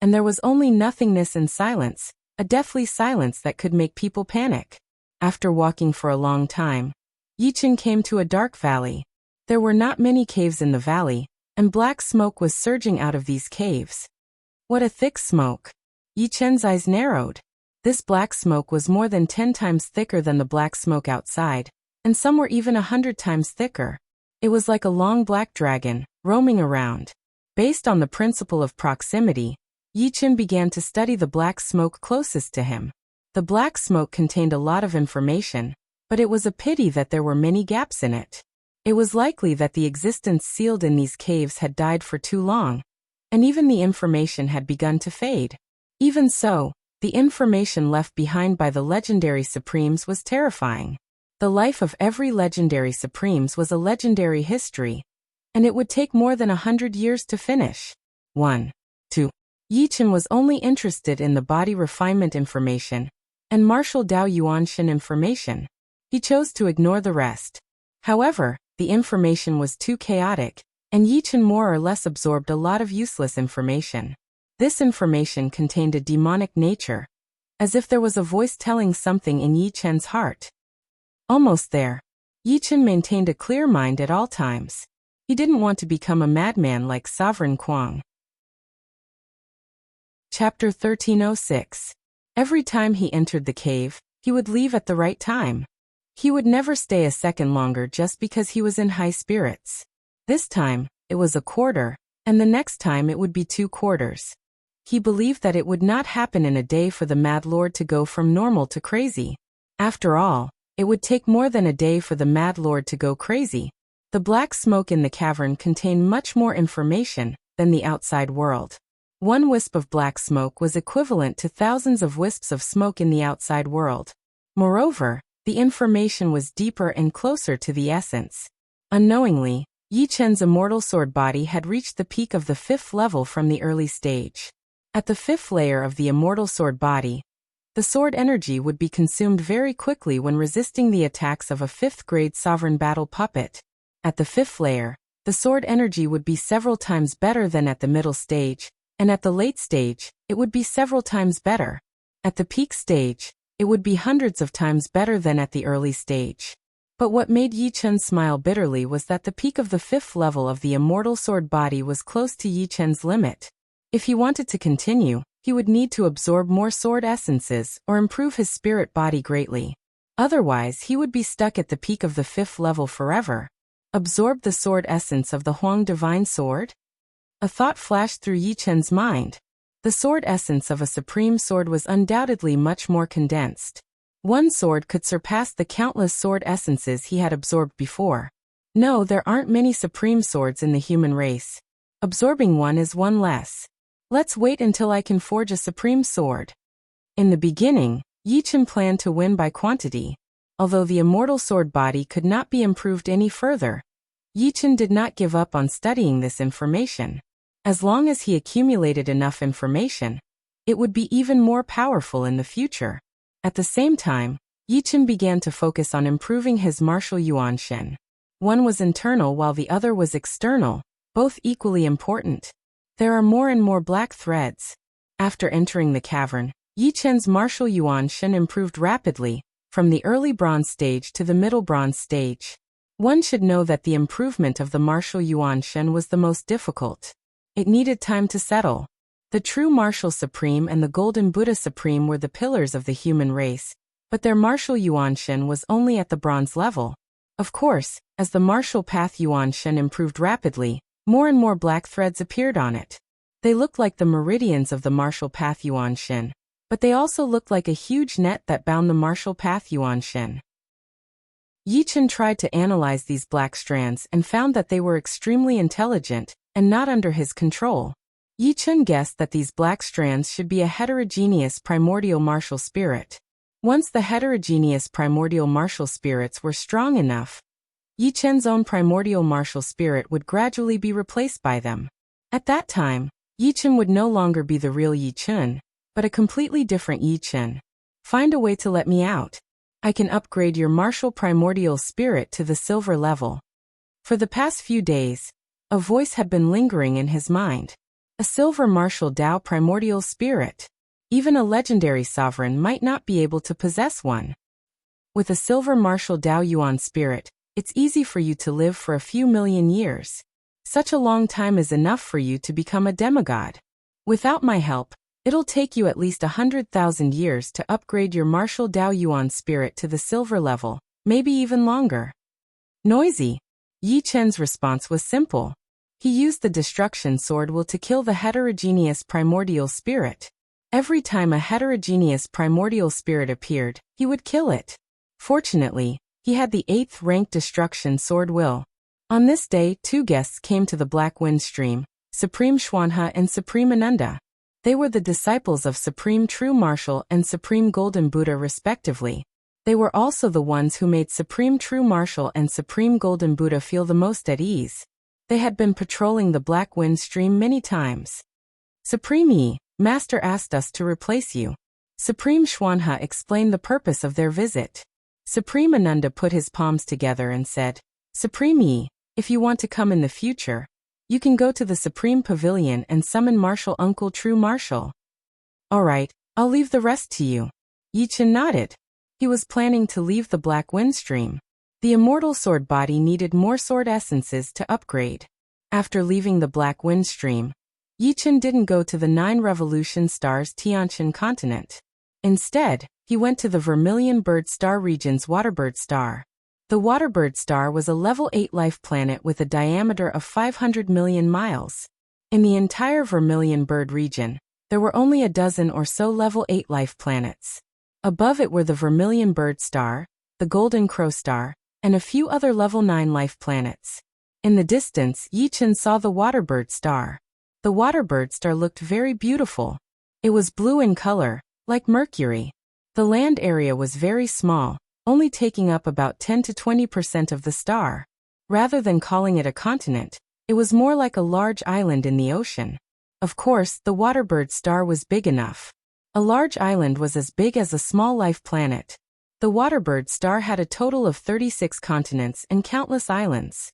and there was only nothingness and silence, a deathly silence that could make people panic. After walking for a long time, Yi Chen came to a dark valley. There were not many caves in the valley, and black smoke was surging out of these caves. What a thick smoke! Yi Chen's eyes narrowed. This black smoke was more than 10 times thicker than the black smoke outside, and some were even 100 times thicker. It was like a long black dragon, roaming around. Based on the principle of proximity, Yi Chen began to study the black smoke closest to him. The black smoke contained a lot of information, but it was a pity that there were many gaps in it. It was likely that the existence sealed in these caves had died for too long, and even the information had begun to fade. Even so, the information left behind by the legendary Supremes was terrifying. The life of every legendary Supremes was a legendary history, and it would take more than 100 years to finish. 1. 2. Yi Chen was only interested in the body refinement information and martial Dao Yuanshan information. He chose to ignore the rest. However, the information was too chaotic, and Yi Chen more or less absorbed a lot of useless information. This information contained a demonic nature, as if there was a voice telling something in Yi Chen's heart. Almost there. Yi Chen maintained a clear mind at all times. He didn't want to become a madman like Sovereign Kuang. Chapter 1306. Every time he entered the cave, he would leave at the right time. He would never stay a second longer just because he was in high spirits. This time, it was a quarter, and the next time it would be 2 quarters. He believed that it would not happen in a day for the Mad Lord to go from normal to crazy. After all, it would take more than a day for the Mad Lord to go crazy. The black smoke in the cavern contained much more information than the outside world. One wisp of black smoke was equivalent to thousands of wisps of smoke in the outside world. Moreover, the information was deeper and closer to the essence. Unknowingly, Yi Chen's immortal sword body had reached the peak of the 5th level from the early stage. At the 5th layer of the immortal sword body, the sword energy would be consumed very quickly when resisting the attacks of a 5th-grade sovereign battle puppet. At the 5th layer, the sword energy would be several times better than at the middle stage, and at the late stage, it would be several times better. At the peak stage, it would be hundreds of times better than at the early stage. But what made Yi Chen smile bitterly was that the peak of the 5th level of the immortal sword body was close to Yi Chen's limit. If he wanted to continue, he would need to absorb more sword essences or improve his spirit body greatly. Otherwise, he would be stuck at the peak of the 5th level forever. Absorb the sword essence of the Huang Divine Sword? A thought flashed through Yi Chen's mind. The sword essence of a supreme sword was undoubtedly much more condensed. One sword could surpass the countless sword essences he had absorbed before. No, there aren't many supreme swords in the human race. Absorbing one is one less. Let's wait until I can forge a supreme sword. In the beginning, Yi Chen planned to win by quantity. Although the immortal sword body could not be improved any further, Yi Chen did not give up on studying this information. As long as he accumulated enough information, it would be even more powerful in the future. At the same time, Yi Chen began to focus on improving his martial yuan shen. One was internal while the other was external, both equally important. There are more and more black threads. After entering the cavern, Yi Chen's martial yuan shen improved rapidly, from the early bronze stage to the middle bronze stage. One should know that the improvement of the martial yuan shen was the most difficult. It needed time to settle. The true martial supreme and the golden Buddha supreme were the pillars of the human race, but their martial yuan shen was only at the bronze level. Of course, as the martial path yuan shen improved rapidly, more and more black threads appeared on it. They looked like the meridians of the martial path yuan shen, but they also looked like a huge net that bound the martial path yuan shen. Yi Chen tried to analyze these black strands and found that they were extremely intelligent and not under his control. Yi Chen guessed that these black strands should be a heterogeneous primordial martial spirit. Once the heterogeneous primordial martial spirits were strong enough, Yi Chen's own primordial martial spirit would gradually be replaced by them. At that time, Yi Chen would no longer be the real Yi Chen, but a completely different Yi Chen. Find a way to let me out. I can upgrade your martial primordial spirit to the silver level. For the past few days, a voice had been lingering in his mind. A silver martial Dao primordial spirit. Even a legendary sovereign might not be able to possess one. With a silver martial Dao Yuan spirit, it's easy for you to live for a few million years. Such a long time is enough for you to become a demigod. Without my help, it'll take you at least 100,000 years to upgrade your martial Dao Yuan spirit to the silver level, maybe even longer. Noisy. Yi Chen's response was simple. He used the destruction sword will to kill the heterogeneous primordial spirit. Every time a heterogeneous primordial spirit appeared, he would kill it. Fortunately, he had the 8th rank destruction sword will. On this day, 2 guests came to the Black Wind Stream, Supreme Xuanhe and Supreme Ananda. They were the disciples of Supreme True Martial and Supreme Golden Buddha respectively. They were also the ones who made Supreme True Martial and Supreme Golden Buddha feel the most at ease. They had been patrolling the Black Wind Stream many times. Supreme Yi, Master asked us to replace you. Supreme Xuanhe explained the purpose of their visit. Supreme Ananda put his palms together and said, Supreme Yi, if you want to come in the future, you can go to the Supreme Pavilion and summon Martial Uncle True Martial. Alright, I'll leave the rest to you. Yi Chen nodded. He was planning to leave the Black Wind Stream. The immortal sword body needed more sword essences to upgrade. After leaving the Black Wind Stream, Yi Chen didn't go to the 9 Revolution Stars Tianqian continent. Instead, he went to the Vermilion Bird Star region's Waterbird Star. The Waterbird Star was a level 8 life planet with a diameter of 500 million miles. In the entire Vermilion Bird region, there were only a dozen or so level 8 life planets. Above it were the Vermilion Bird Star, the Golden Crow Star, and a few other level 9 life planets. In the distance, Yi Chen saw the Waterbird Star. The waterbird star looked very beautiful. It was blue in color, like Mercury. The land area was very small, only taking up about 10 to 20% of the star. Rather than calling it a continent, it was more like a large island in the ocean. Of course, the waterbird star was big enough. A large island was as big as a small life planet. The waterbird star had a total of 36 continents and countless islands.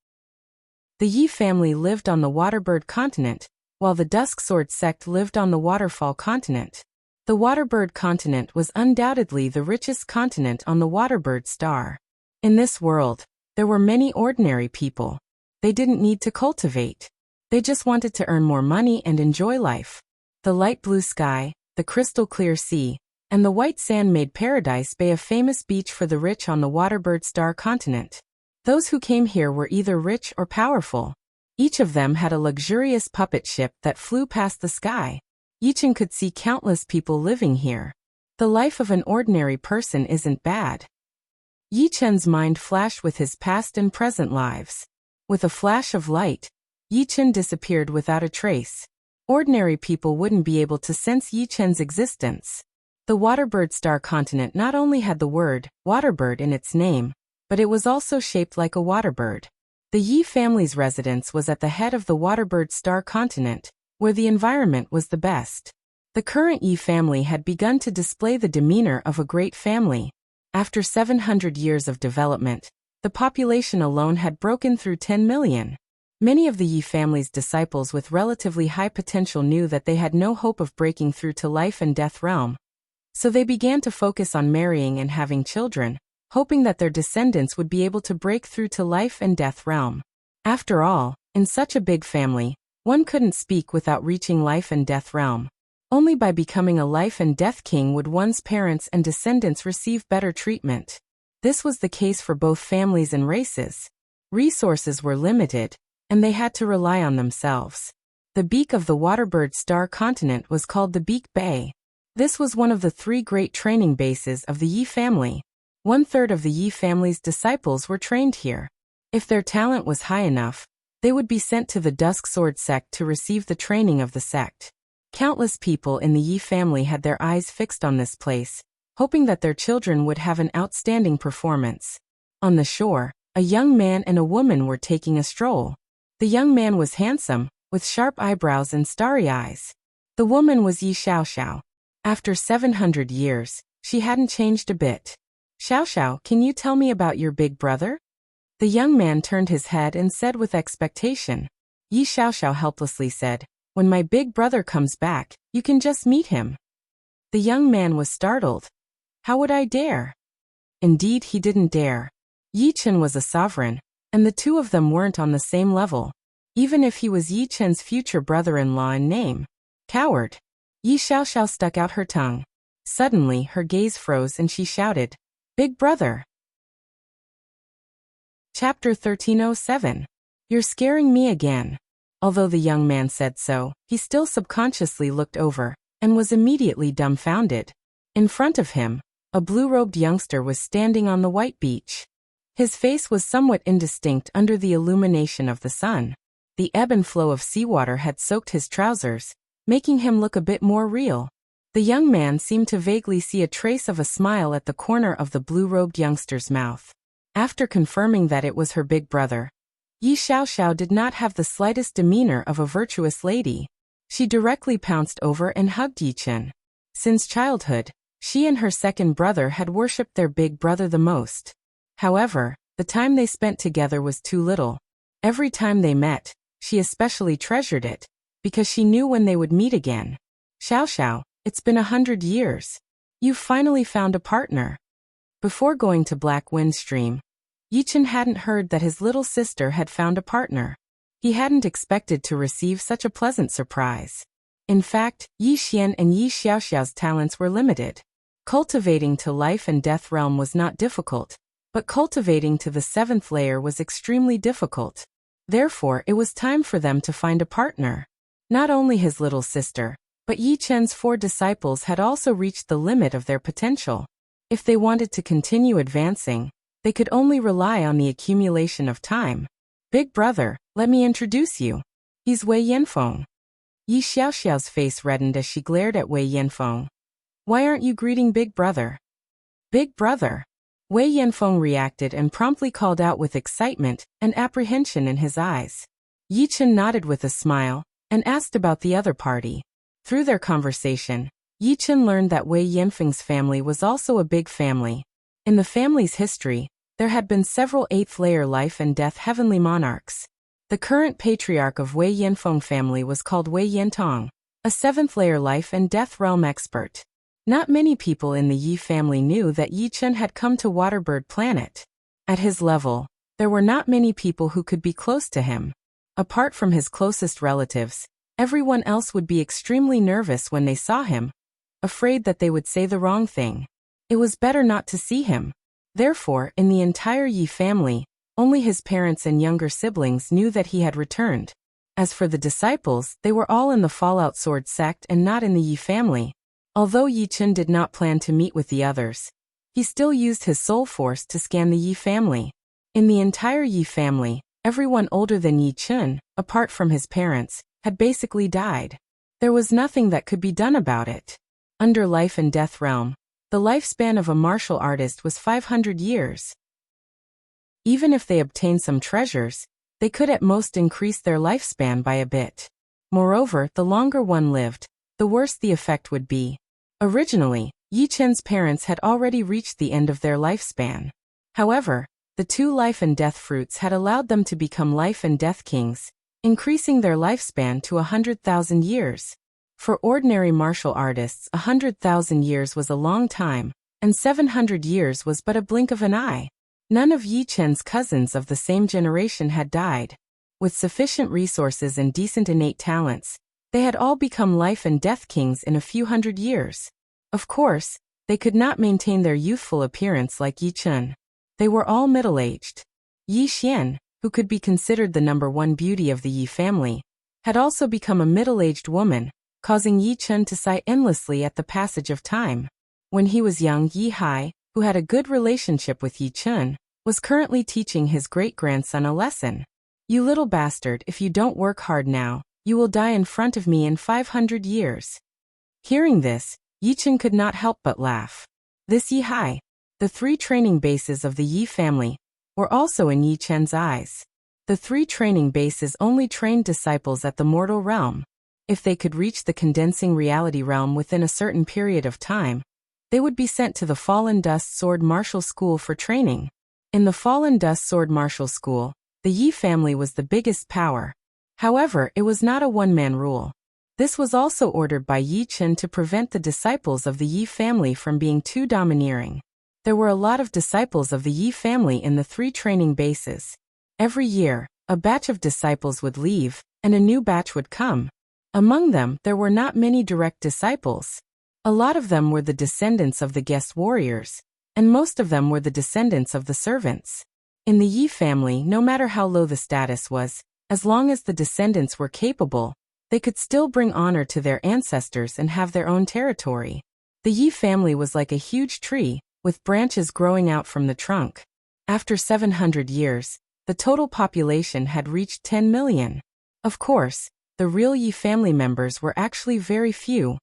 The Yi family lived on the waterbird continent, while the Dusk Sword sect lived on the waterfall continent. The waterbird continent was undoubtedly the richest continent on the waterbird star. In this world, there were many ordinary people. They didn't need to cultivate. They just wanted to earn more money and enjoy life. The light blue sky, the crystal clear sea, and the white sand made Paradise Bay a famous beach for the rich on the waterbird star continent. Those who came here were either rich or powerful. Each of them had a luxurious puppet ship that flew past the sky. Yichen could see countless people living here. The life of an ordinary person isn't bad. Yichen's mind flashed with his past and present lives. With a flash of light, Yichen disappeared without a trace. Ordinary people wouldn't be able to sense Yichen's existence. The waterbird star continent not only had the word waterbird in its name, but it was also shaped like a waterbird. The Yi family's residence was at the head of the waterbird star continent, where the environment was the best. The current Yi family had begun to display the demeanor of a great family. After 700 years of development, the population alone had broken through 10 million. Many of the Yi family's disciples with relatively high potential knew that they had no hope of breaking through to life and death realm. So they began to focus on marrying and having children, hoping that their descendants would be able to break through to life and death realm. After all, in such a big family, one couldn't speak without reaching life and death realm. Only by becoming a life and death king would one's parents and descendants receive better treatment. This was the case for both families and races. Resources were limited, and they had to rely on themselves. The beak of the waterbird star continent was called the Beak Bay. This was one of the 3 great training bases of the Yi family. 1/3 of the Yi family's disciples were trained here. If their talent was high enough, they would be sent to the Dusk Sword sect to receive the training of the sect. Countless people in the Yi family had their eyes fixed on this place, hoping that their children would have an outstanding performance. On the shore, a young man and a woman were taking a stroll. The young man was handsome, with sharp eyebrows and starry eyes. The woman was Yi Xiaoxiao. After 700 years, she hadn't changed a bit. Xiaoxiao, can you tell me about your big brother? The young man turned his head and said with expectation. Yi Xiaoxiao helplessly said, when my big brother comes back, you can just meet him. The young man was startled. How would I dare? Indeed, he didn't dare. Yichen was a sovereign, and the two of them weren't on the same level, even if he was Yichen's future brother-in-law in name. Coward. Yi Xiaoxiao stuck out her tongue. Suddenly, her gaze froze and she shouted, Big brother! Chapter 1307. You're scaring me again. Although the young man said so, he still subconsciously looked over, and was immediately dumbfounded. In front of him, a blue-robed youngster was standing on the white beach. His face was somewhat indistinct under the illumination of the sun. The ebb and flow of seawater had soaked his trousers, making him look a bit more real. The young man seemed to vaguely see a trace of a smile at the corner of the blue-robed youngster's mouth. After confirming that it was her big brother, Yi Xiaoxiao did not have the slightest demeanor of a virtuous lady. She directly pounced over and hugged Yichen. Since childhood, she and her second brother had worshipped their big brother the most. However, the time they spent together was too little. Every time they met, she especially treasured it, because she knew when they would meet again. Xiaoxiao, it's been 100 years. You've finally found a partner. Before going to Black Wind Stream, Yichen hadn't heard that his little sister had found a partner. He hadn't expected to receive such a pleasant surprise. In fact, Yi Xian and Yi Xiaoxiao's talents were limited. Cultivating to life and death realm was not difficult, but cultivating to the 7th layer was extremely difficult. Therefore, it was time for them to find a partner. Not only his little sister, but Yichen's 4 disciples had also reached the limit of their potential. If they wanted to continue advancing, they could only rely on the accumulation of time. Big brother, let me introduce you. He's Wei Yanfeng. Yi Xiaoxiao's face reddened as she glared at Wei Yanfeng. Why aren't you greeting Big Brother? Big Brother? Wei Yanfeng reacted and promptly called out with excitement and apprehension in his eyes. Yi Chen nodded with a smile and asked about the other party. Through their conversation, Yi Chen learned that Wei Yanfeng's family was also a big family. In the family's history, there had been several eighth-layer life and death heavenly monarchs. The current patriarch of Wei Yanfeng family was called Wei Yantong, a seventh-layer life and death realm expert. Not many people in the Yi family knew that Yi Chen had come to Waterbird Planet. At his level, there were not many people who could be close to him. Apart from his closest relatives, everyone else would be extremely nervous when they saw him, afraid that they would say the wrong thing. It was better not to see him. Therefore, in the entire Yi family, only his parents and younger siblings knew that he had returned. As for the disciples, they were all in the Fallout Sword sect and not in the Yi family. Although Yi Chen did not plan to meet with the others, he still used his soul force to scan the Yi family. In the entire Yi family, everyone older than Yi Chen, apart from his parents, had basically died. There was nothing that could be done about it. Under Life and Death Realm, the lifespan of a martial artist was 500 years. Even if they obtained some treasures, they could at most increase their lifespan by a bit. Moreover, the longer one lived, the worse the effect would be. Originally, Yi Chen's parents had already reached the end of their lifespan. However, the two life and death fruits had allowed them to become life and death kings, increasing their lifespan to 100,000 years. For ordinary martial artists, 100,000 years was a long time, and 700 years was but a blink of an eye. None of Yi Chen's cousins of the same generation had died. With sufficient resources and decent innate talents, they had all become life and death kings in a few hundred years. Of course, they could not maintain their youthful appearance like Yi Chen. They were all middle-aged. Yi Xian, who could be considered the #1 beauty of the Yi family, had also become a middle-aged woman, causing Yi Chen to sigh endlessly at the passage of time. When he was young, Yi Hai, who had a good relationship with Yi Chen, was currently teaching his great-grandson a lesson. You little bastard, if you don't work hard now, you will die in front of me in 500 years. Hearing this, Yi Chen could not help but laugh. This Yi Hai, the 3 training bases of the Yi family, were also in Yi Chen's eyes. The 3 training bases only trained disciples at the mortal realm. If they could reach the condensing reality realm within a certain period of time, they would be sent to the Fallen Dust Sword Martial School for training. In the Fallen Dust Sword Martial School, the Yi family was the biggest power. However, it was not a one-man rule. This was also ordered by Yi Chen to prevent the disciples of the Yi family from being too domineering. There were a lot of disciples of the Yi family in the 3 training bases. Every year, a batch of disciples would leave, and a new batch would come. Among them, there were not many direct disciples. A lot of them were the descendants of the guest warriors, and most of them were the descendants of the servants. In the Yi family, no matter how low the status was, as long as the descendants were capable, they could still bring honor to their ancestors and have their own territory. The Yi family was like a huge tree, with branches growing out from the trunk. After 700 years, the total population had reached 10 million. Of course, the real Yi family members were actually very few,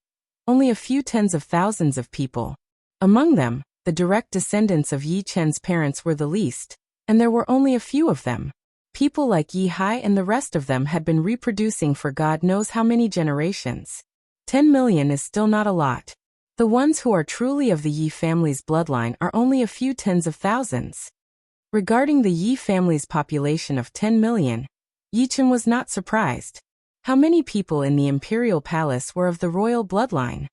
only a few tens of thousands of people. Among them, the direct descendants of Yi Chen's parents were the least, and there were only a few of them. People like Yi Hai and the rest of them had been reproducing for God knows how many generations. 10 million is still not a lot. The ones who are truly of the Yi family's bloodline are only a few tens of thousands. Regarding the Yi family's population of 10 million, Yi Chen was not surprised. How many people in the imperial palace were of the royal bloodline?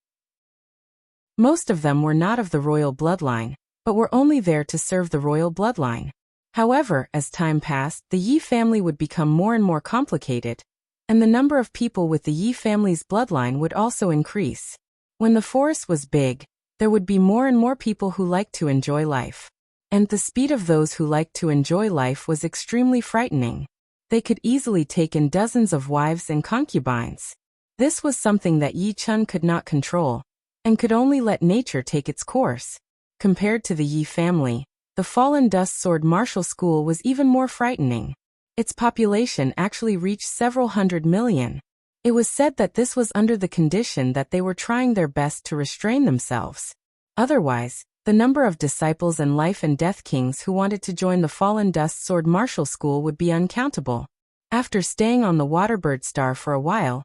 Most of them were not of the royal bloodline, but were only there to serve the royal bloodline. However, as time passed, the Yi family would become more and more complicated, and the number of people with the Yi family's bloodline would also increase. When the forest was big, there would be more and more people who liked to enjoy life. And the speed of those who liked to enjoy life was extremely frightening. They could easily take in dozens of wives and concubines. This was something that Yi Chen could not control, and could only let nature take its course. Compared to the Yi family, the Fallen Dust Sword Martial School was even more frightening. Its population actually reached several hundred million. It was said that this was under the condition that they were trying their best to restrain themselves. Otherwise, the number of disciples and life and death kings who wanted to join the Fallen Dust Sword Martial School would be uncountable. After staying on the Waterbird Star for a while,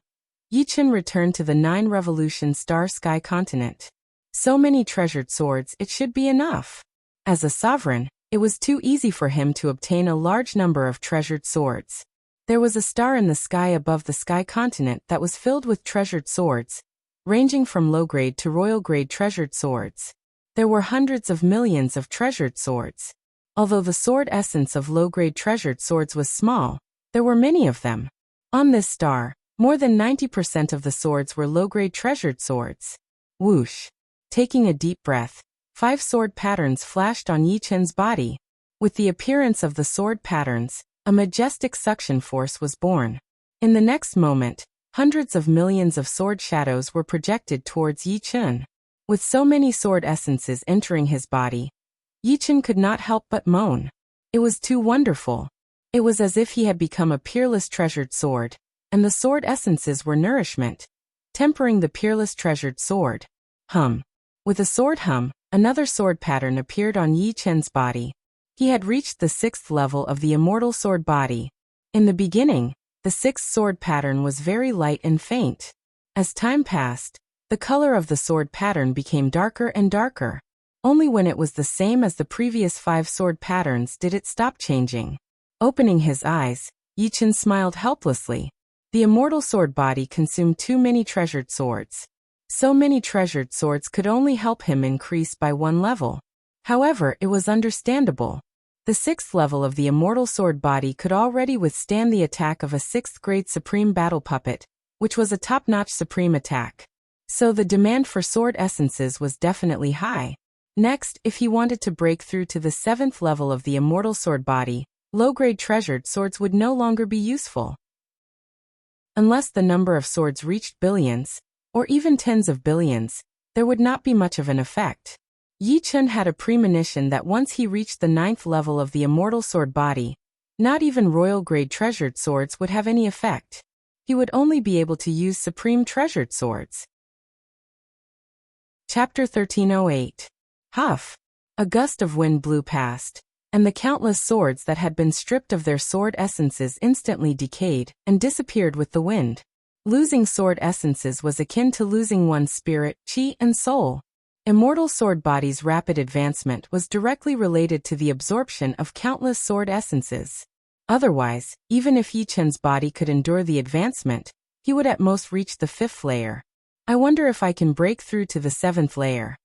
Yichen returned to the 9 Revolution Star Sky continent. So many treasured swords, it should be enough. As a sovereign, it was too easy for him to obtain a large number of treasured swords. There was a star in the sky above the Sky Continent that was filled with treasured swords, ranging from low-grade to royal-grade treasured swords. There were hundreds of millions of treasured swords. Although the sword essence of low-grade treasured swords was small, there were many of them. On this star, more than 90% of the swords were low-grade treasured swords. Whoosh! Taking a deep breath, 5 sword patterns flashed on Yichen's body. With the appearance of the sword patterns, a majestic suction force was born. In the next moment, hundreds of millions of sword shadows were projected towards Yichen. With so many sword essences entering his body, Yichen could not help but moan. It was too wonderful. It was as if he had become a peerless treasured sword, and the sword essences were nourishment, tempering the peerless treasured sword. Hum. With a sword hum, another sword pattern appeared on Yichen's body. He had reached the 6th level of the immortal sword body. In the beginning, the 6th sword pattern was very light and faint. As time passed, the color of the sword pattern became darker and darker. Only when it was the same as the previous 5 sword patterns did it stop changing. Opening his eyes, Yichen smiled helplessly. The immortal sword body consumed too many treasured swords. So many treasured swords could only help him increase by 1 level. However, it was understandable. The 6th level of the immortal sword body could already withstand the attack of a 6th grade supreme battle puppet, which was a top-notch supreme attack. So the demand for sword essences was definitely high. Next, if he wanted to break through to the 7th level of the immortal sword body, low-grade treasured swords would no longer be useful. Unless the number of swords reached billions, or even tens of billions, there would not be much of an effect. Yichen had a premonition that once he reached the 9th level of the immortal sword body, not even royal-grade treasured swords would have any effect. He would only be able to use supreme treasured swords. Chapter 1308. Huff! A gust of wind blew past, and the countless swords that had been stripped of their sword essences instantly decayed and disappeared with the wind. Losing sword essences was akin to losing one's spirit, chi, and soul. Immortal sword body's rapid advancement was directly related to the absorption of countless sword essences. Otherwise, even if Yichen's body could endure the advancement, he would at most reach the 5th layer. I wonder if I can break through to the 7th layer.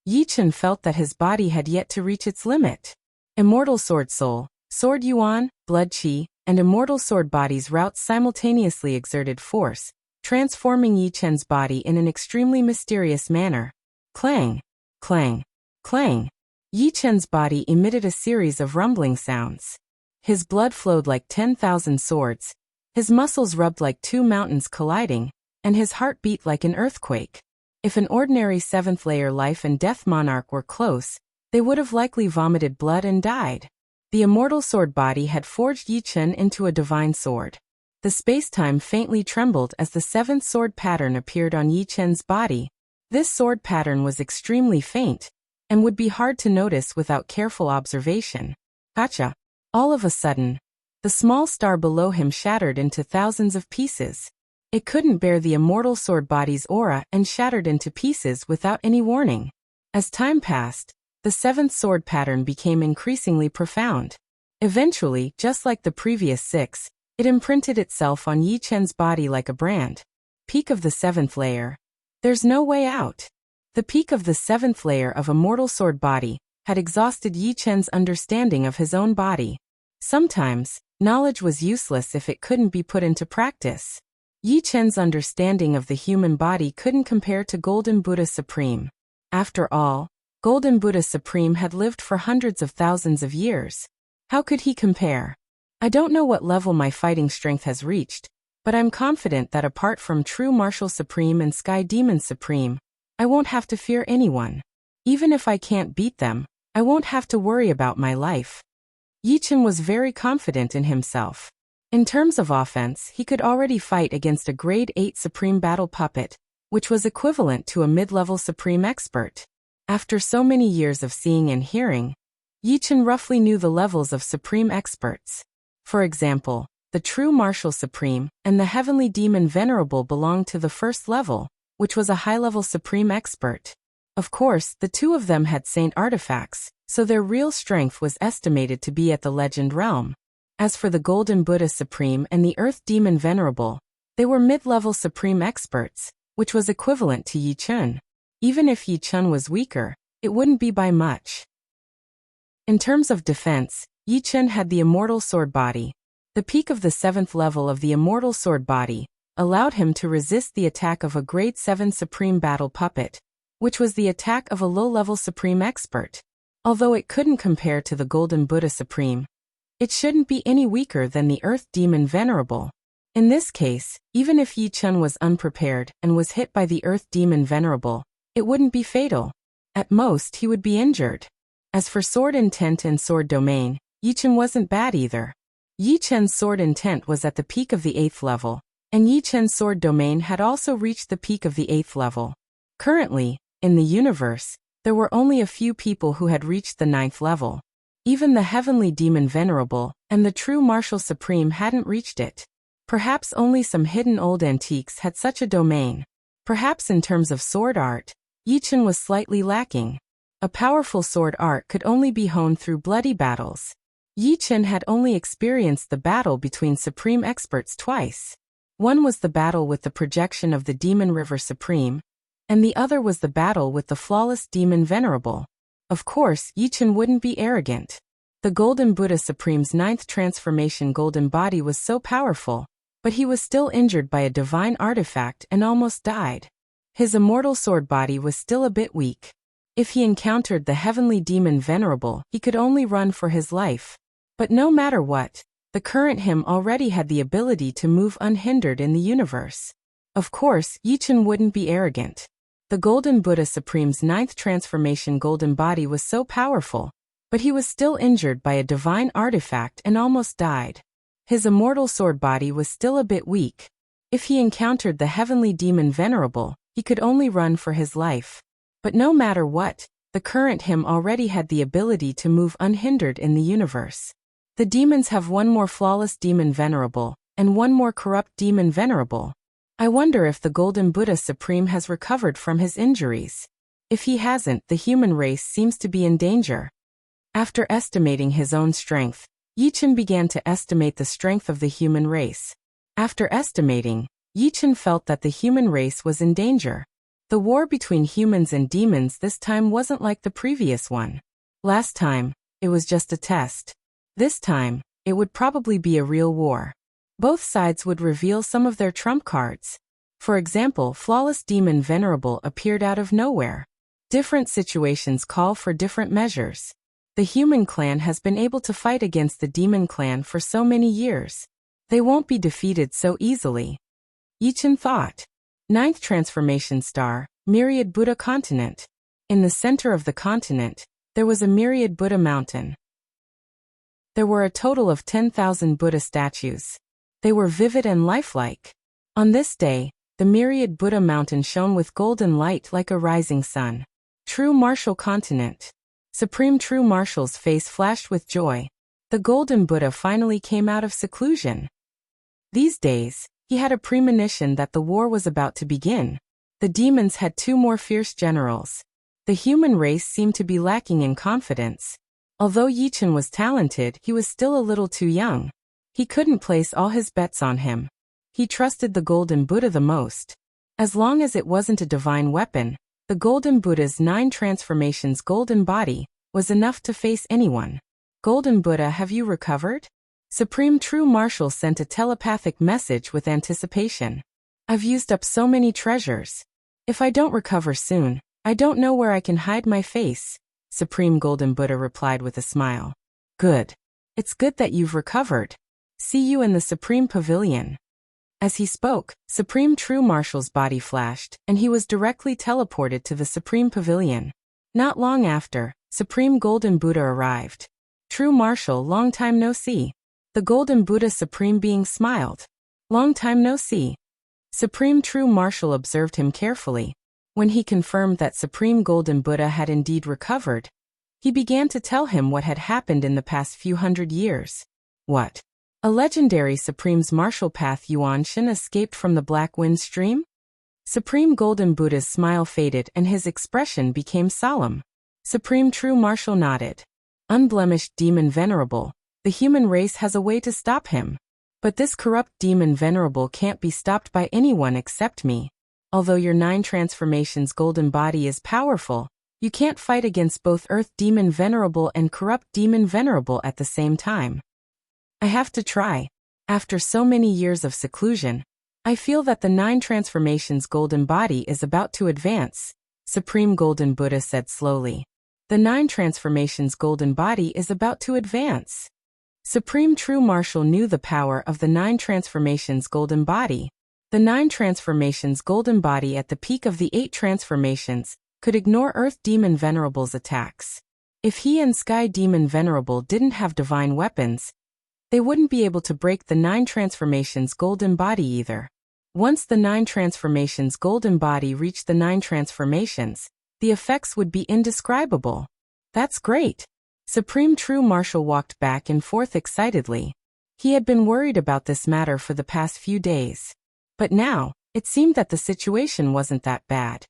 Yichen felt that his body had yet to reach its limit. Immortal sword soul, sword yuan, blood chi, and immortal sword body's routes simultaneously exerted force, transforming Yichen's body in an extremely mysterious manner. Clang, clang, clang. Yichen's body emitted a series of rumbling sounds. His blood flowed like 10,000 swords, his muscles rubbed like 2 mountains colliding, and his heart beat like an earthquake. If an ordinary 7th layer life and death monarch were close, they would have likely vomited blood and died. The immortal sword body had forged Yichen into a divine sword. The space-time faintly trembled as the 7th sword pattern appeared on Yichen's body. This sword pattern was extremely faint, and would be hard to notice without careful observation. Gotcha! All of a sudden, the small star below him shattered into thousands of pieces. It couldn't bear the immortal sword body's aura and shattered into pieces without any warning. As time passed, the 7th sword pattern became increasingly profound. Eventually, just like the previous 6, it imprinted itself on Yichen's body like a brand. Peak of the 7th layer. There's no way out. The peak of the 7th layer of immortal sword body had exhausted Yichen's understanding of his own body. Sometimes, knowledge was useless if it couldn't be put into practice. Yichen's understanding of the human body couldn't compare to Golden Buddha Supreme. After all, Golden Buddha Supreme had lived for hundreds of thousands of years. How could he compare? I don't know what level my fighting strength has reached, but I'm confident that apart from True Martial Supreme and Sky Demon Supreme, I won't have to fear anyone. Even if I can't beat them, I won't have to worry about my life. Yichen was very confident in himself. In terms of offense, he could already fight against a grade 8 Supreme Battle Puppet, which was equivalent to a mid-level Supreme Expert. After so many years of seeing and hearing, Yichen roughly knew the levels of Supreme Experts. For example, the True Martial Supreme and the Heavenly Demon Venerable belonged to the first level, which was a high-level Supreme Expert. Of course, the two of them had Saint artifacts, so their real strength was estimated to be at the Legend realm. As for the Golden Buddha Supreme and the Earth Demon Venerable, they were mid-level Supreme Experts, which was equivalent to Yichen. Even if Yichen was weaker, it wouldn't be by much. In terms of defense, Yichen had the Immortal Sword Body. The peak of the 7th level of the Immortal Sword Body allowed him to resist the attack of a grade 7 Supreme Battle Puppet, which was the attack of a low-level Supreme Expert. Although it couldn't compare to the Golden Buddha Supreme, it shouldn't be any weaker than the Earth Demon Venerable. In this case, even if Yichen was unprepared and was hit by the Earth Demon Venerable, it wouldn't be fatal. At most, he would be injured. As for Sword Intent and Sword Domain, Yichen wasn't bad either. Yichen's Sword Intent was at the peak of the 8th level, and Yichen's Sword Domain had also reached the peak of the 8th level. Currently, in the universe, there were only a few people who had reached the 9th level. Even the Heavenly Demon Venerable and the True Martial Supreme hadn't reached it. Perhaps only some hidden old antiques had such a domain. Perhaps in terms of sword art, Yichen was slightly lacking. A powerful sword art could only be honed through bloody battles. Yichen had only experienced the battle between Supreme Experts twice. One was the battle with the projection of the Demon River Supreme, and the other was the battle with the Flawless Demon Venerable. Of course, Yichen wouldn't be arrogant. The Golden Buddha Supreme's 9th transformation golden body was so powerful, but he was still injured by a divine artifact and almost died. His immortal sword body was still a bit weak. If he encountered the Heavenly Demon Venerable, he could only run for his life. But no matter what, the current him already had the ability to move unhindered in the universe. Of course, Yichen wouldn't be arrogant. The Golden Buddha Supreme's 9th transformation golden body was so powerful, but he was still injured by a divine artifact and almost died. His immortal sword body was still a bit weak. If he encountered the Heavenly Demon Venerable, he could only run for his life. But no matter what, the current him already had the ability to move unhindered in the universe. The demons have one more Flawless Demon Venerable, and one more Corrupt Demon Venerable. I wonder if the Golden Buddha Supreme has recovered from his injuries. If he hasn't, the human race seems to be in danger. After estimating his own strength, Yichen began to estimate the strength of the human race. After estimating, Yichen felt that the human race was in danger. The war between humans and demons this time wasn't like the previous one. Last time, it was just a test. This time, it would probably be a real war. Both sides would reveal some of their trump cards. For example, Flawless Demon Venerable appeared out of nowhere. Different situations call for different measures. The human clan has been able to fight against the demon clan for so many years. They won't be defeated so easily. Yichen thought. 9th transformation star, Myriad Buddha continent. In the center of the continent, there was a Myriad Buddha mountain. There were a total of 10,000 Buddha statues. They were vivid and lifelike. On this day, the Myriad Buddha mountain shone with golden light like a rising sun. True Martial continent. Supreme True Martial's face flashed with joy. The Golden Buddha finally came out of seclusion. These days, he had a premonition that the war was about to begin. The demons had 2 more fierce generals. The human race seemed to be lacking in confidence. Although Yichen was talented, he was still a little too young. He couldn't place all his bets on him. He trusted the Golden Buddha the most. As long as it wasn't a divine weapon, the Golden Buddha's 9 transformations golden body was enough to face anyone. Golden Buddha, have you recovered? Supreme True Martial sent a telepathic message with anticipation. I've used up so many treasures. If I don't recover soon, I don't know where I can hide my face, Supreme Golden Buddha replied with a smile. Good. It's good that you've recovered. See you in the Supreme Pavilion. As he spoke, Supreme True Martial's body flashed, and he was directly teleported to the Supreme Pavilion. Not long after, Supreme Golden Buddha arrived. True Martial, long time no see. The Golden Buddha Supreme Being smiled. Long time no see. Supreme True Marshal observed him carefully. When he confirmed that Supreme Golden Buddha had indeed recovered, he began to tell him what had happened in the past few hundred years. What? A legendary Supreme's martial path Yuan Shen escaped from the Black Wind Stream? Supreme Golden Buddha's smile faded and his expression became solemn. Supreme True Marshal nodded. Unblemished Demon Venerable, the human race has a way to stop him. But this corrupt Demon Venerable can't be stopped by anyone except me. Although your 9 transformations golden body is powerful, you can't fight against both Earth Demon Venerable and corrupt Demon Venerable at the same time. I have to try. After so many years of seclusion, I feel that the 9 transformations golden body is about to advance, Supreme Golden Buddha said slowly. The 9 transformations golden body is about to advance. Supreme True Marshal knew the power of the 9 transformations golden body. The 9 transformations golden body at the peak of the 8 transformations could ignore Earth Demon Venerable's attacks. If he and Sky Demon Venerable didn't have divine weapons, they wouldn't be able to break the 9 transformations golden body either. Once the 9 transformations golden body reached the 9 transformations, the effects would be indescribable. That's great. Supreme True Marshal walked back and forth excitedly. He had been worried about this matter for the past few days. But now, it seemed that the situation wasn't that bad.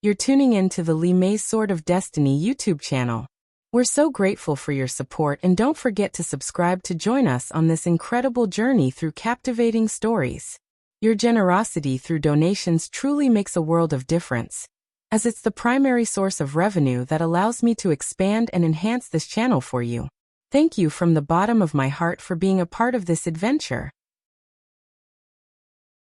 You're tuning in to the Li Mei's Sword of Destiny YouTube channel. We're so grateful for your support, and don't forget to subscribe to join us on this incredible journey through captivating stories. Your generosity through donations truly makes a world of difference, as it's the primary source of revenue that allows me to expand and enhance this channel for you. Thank you from the bottom of my heart for being a part of this adventure.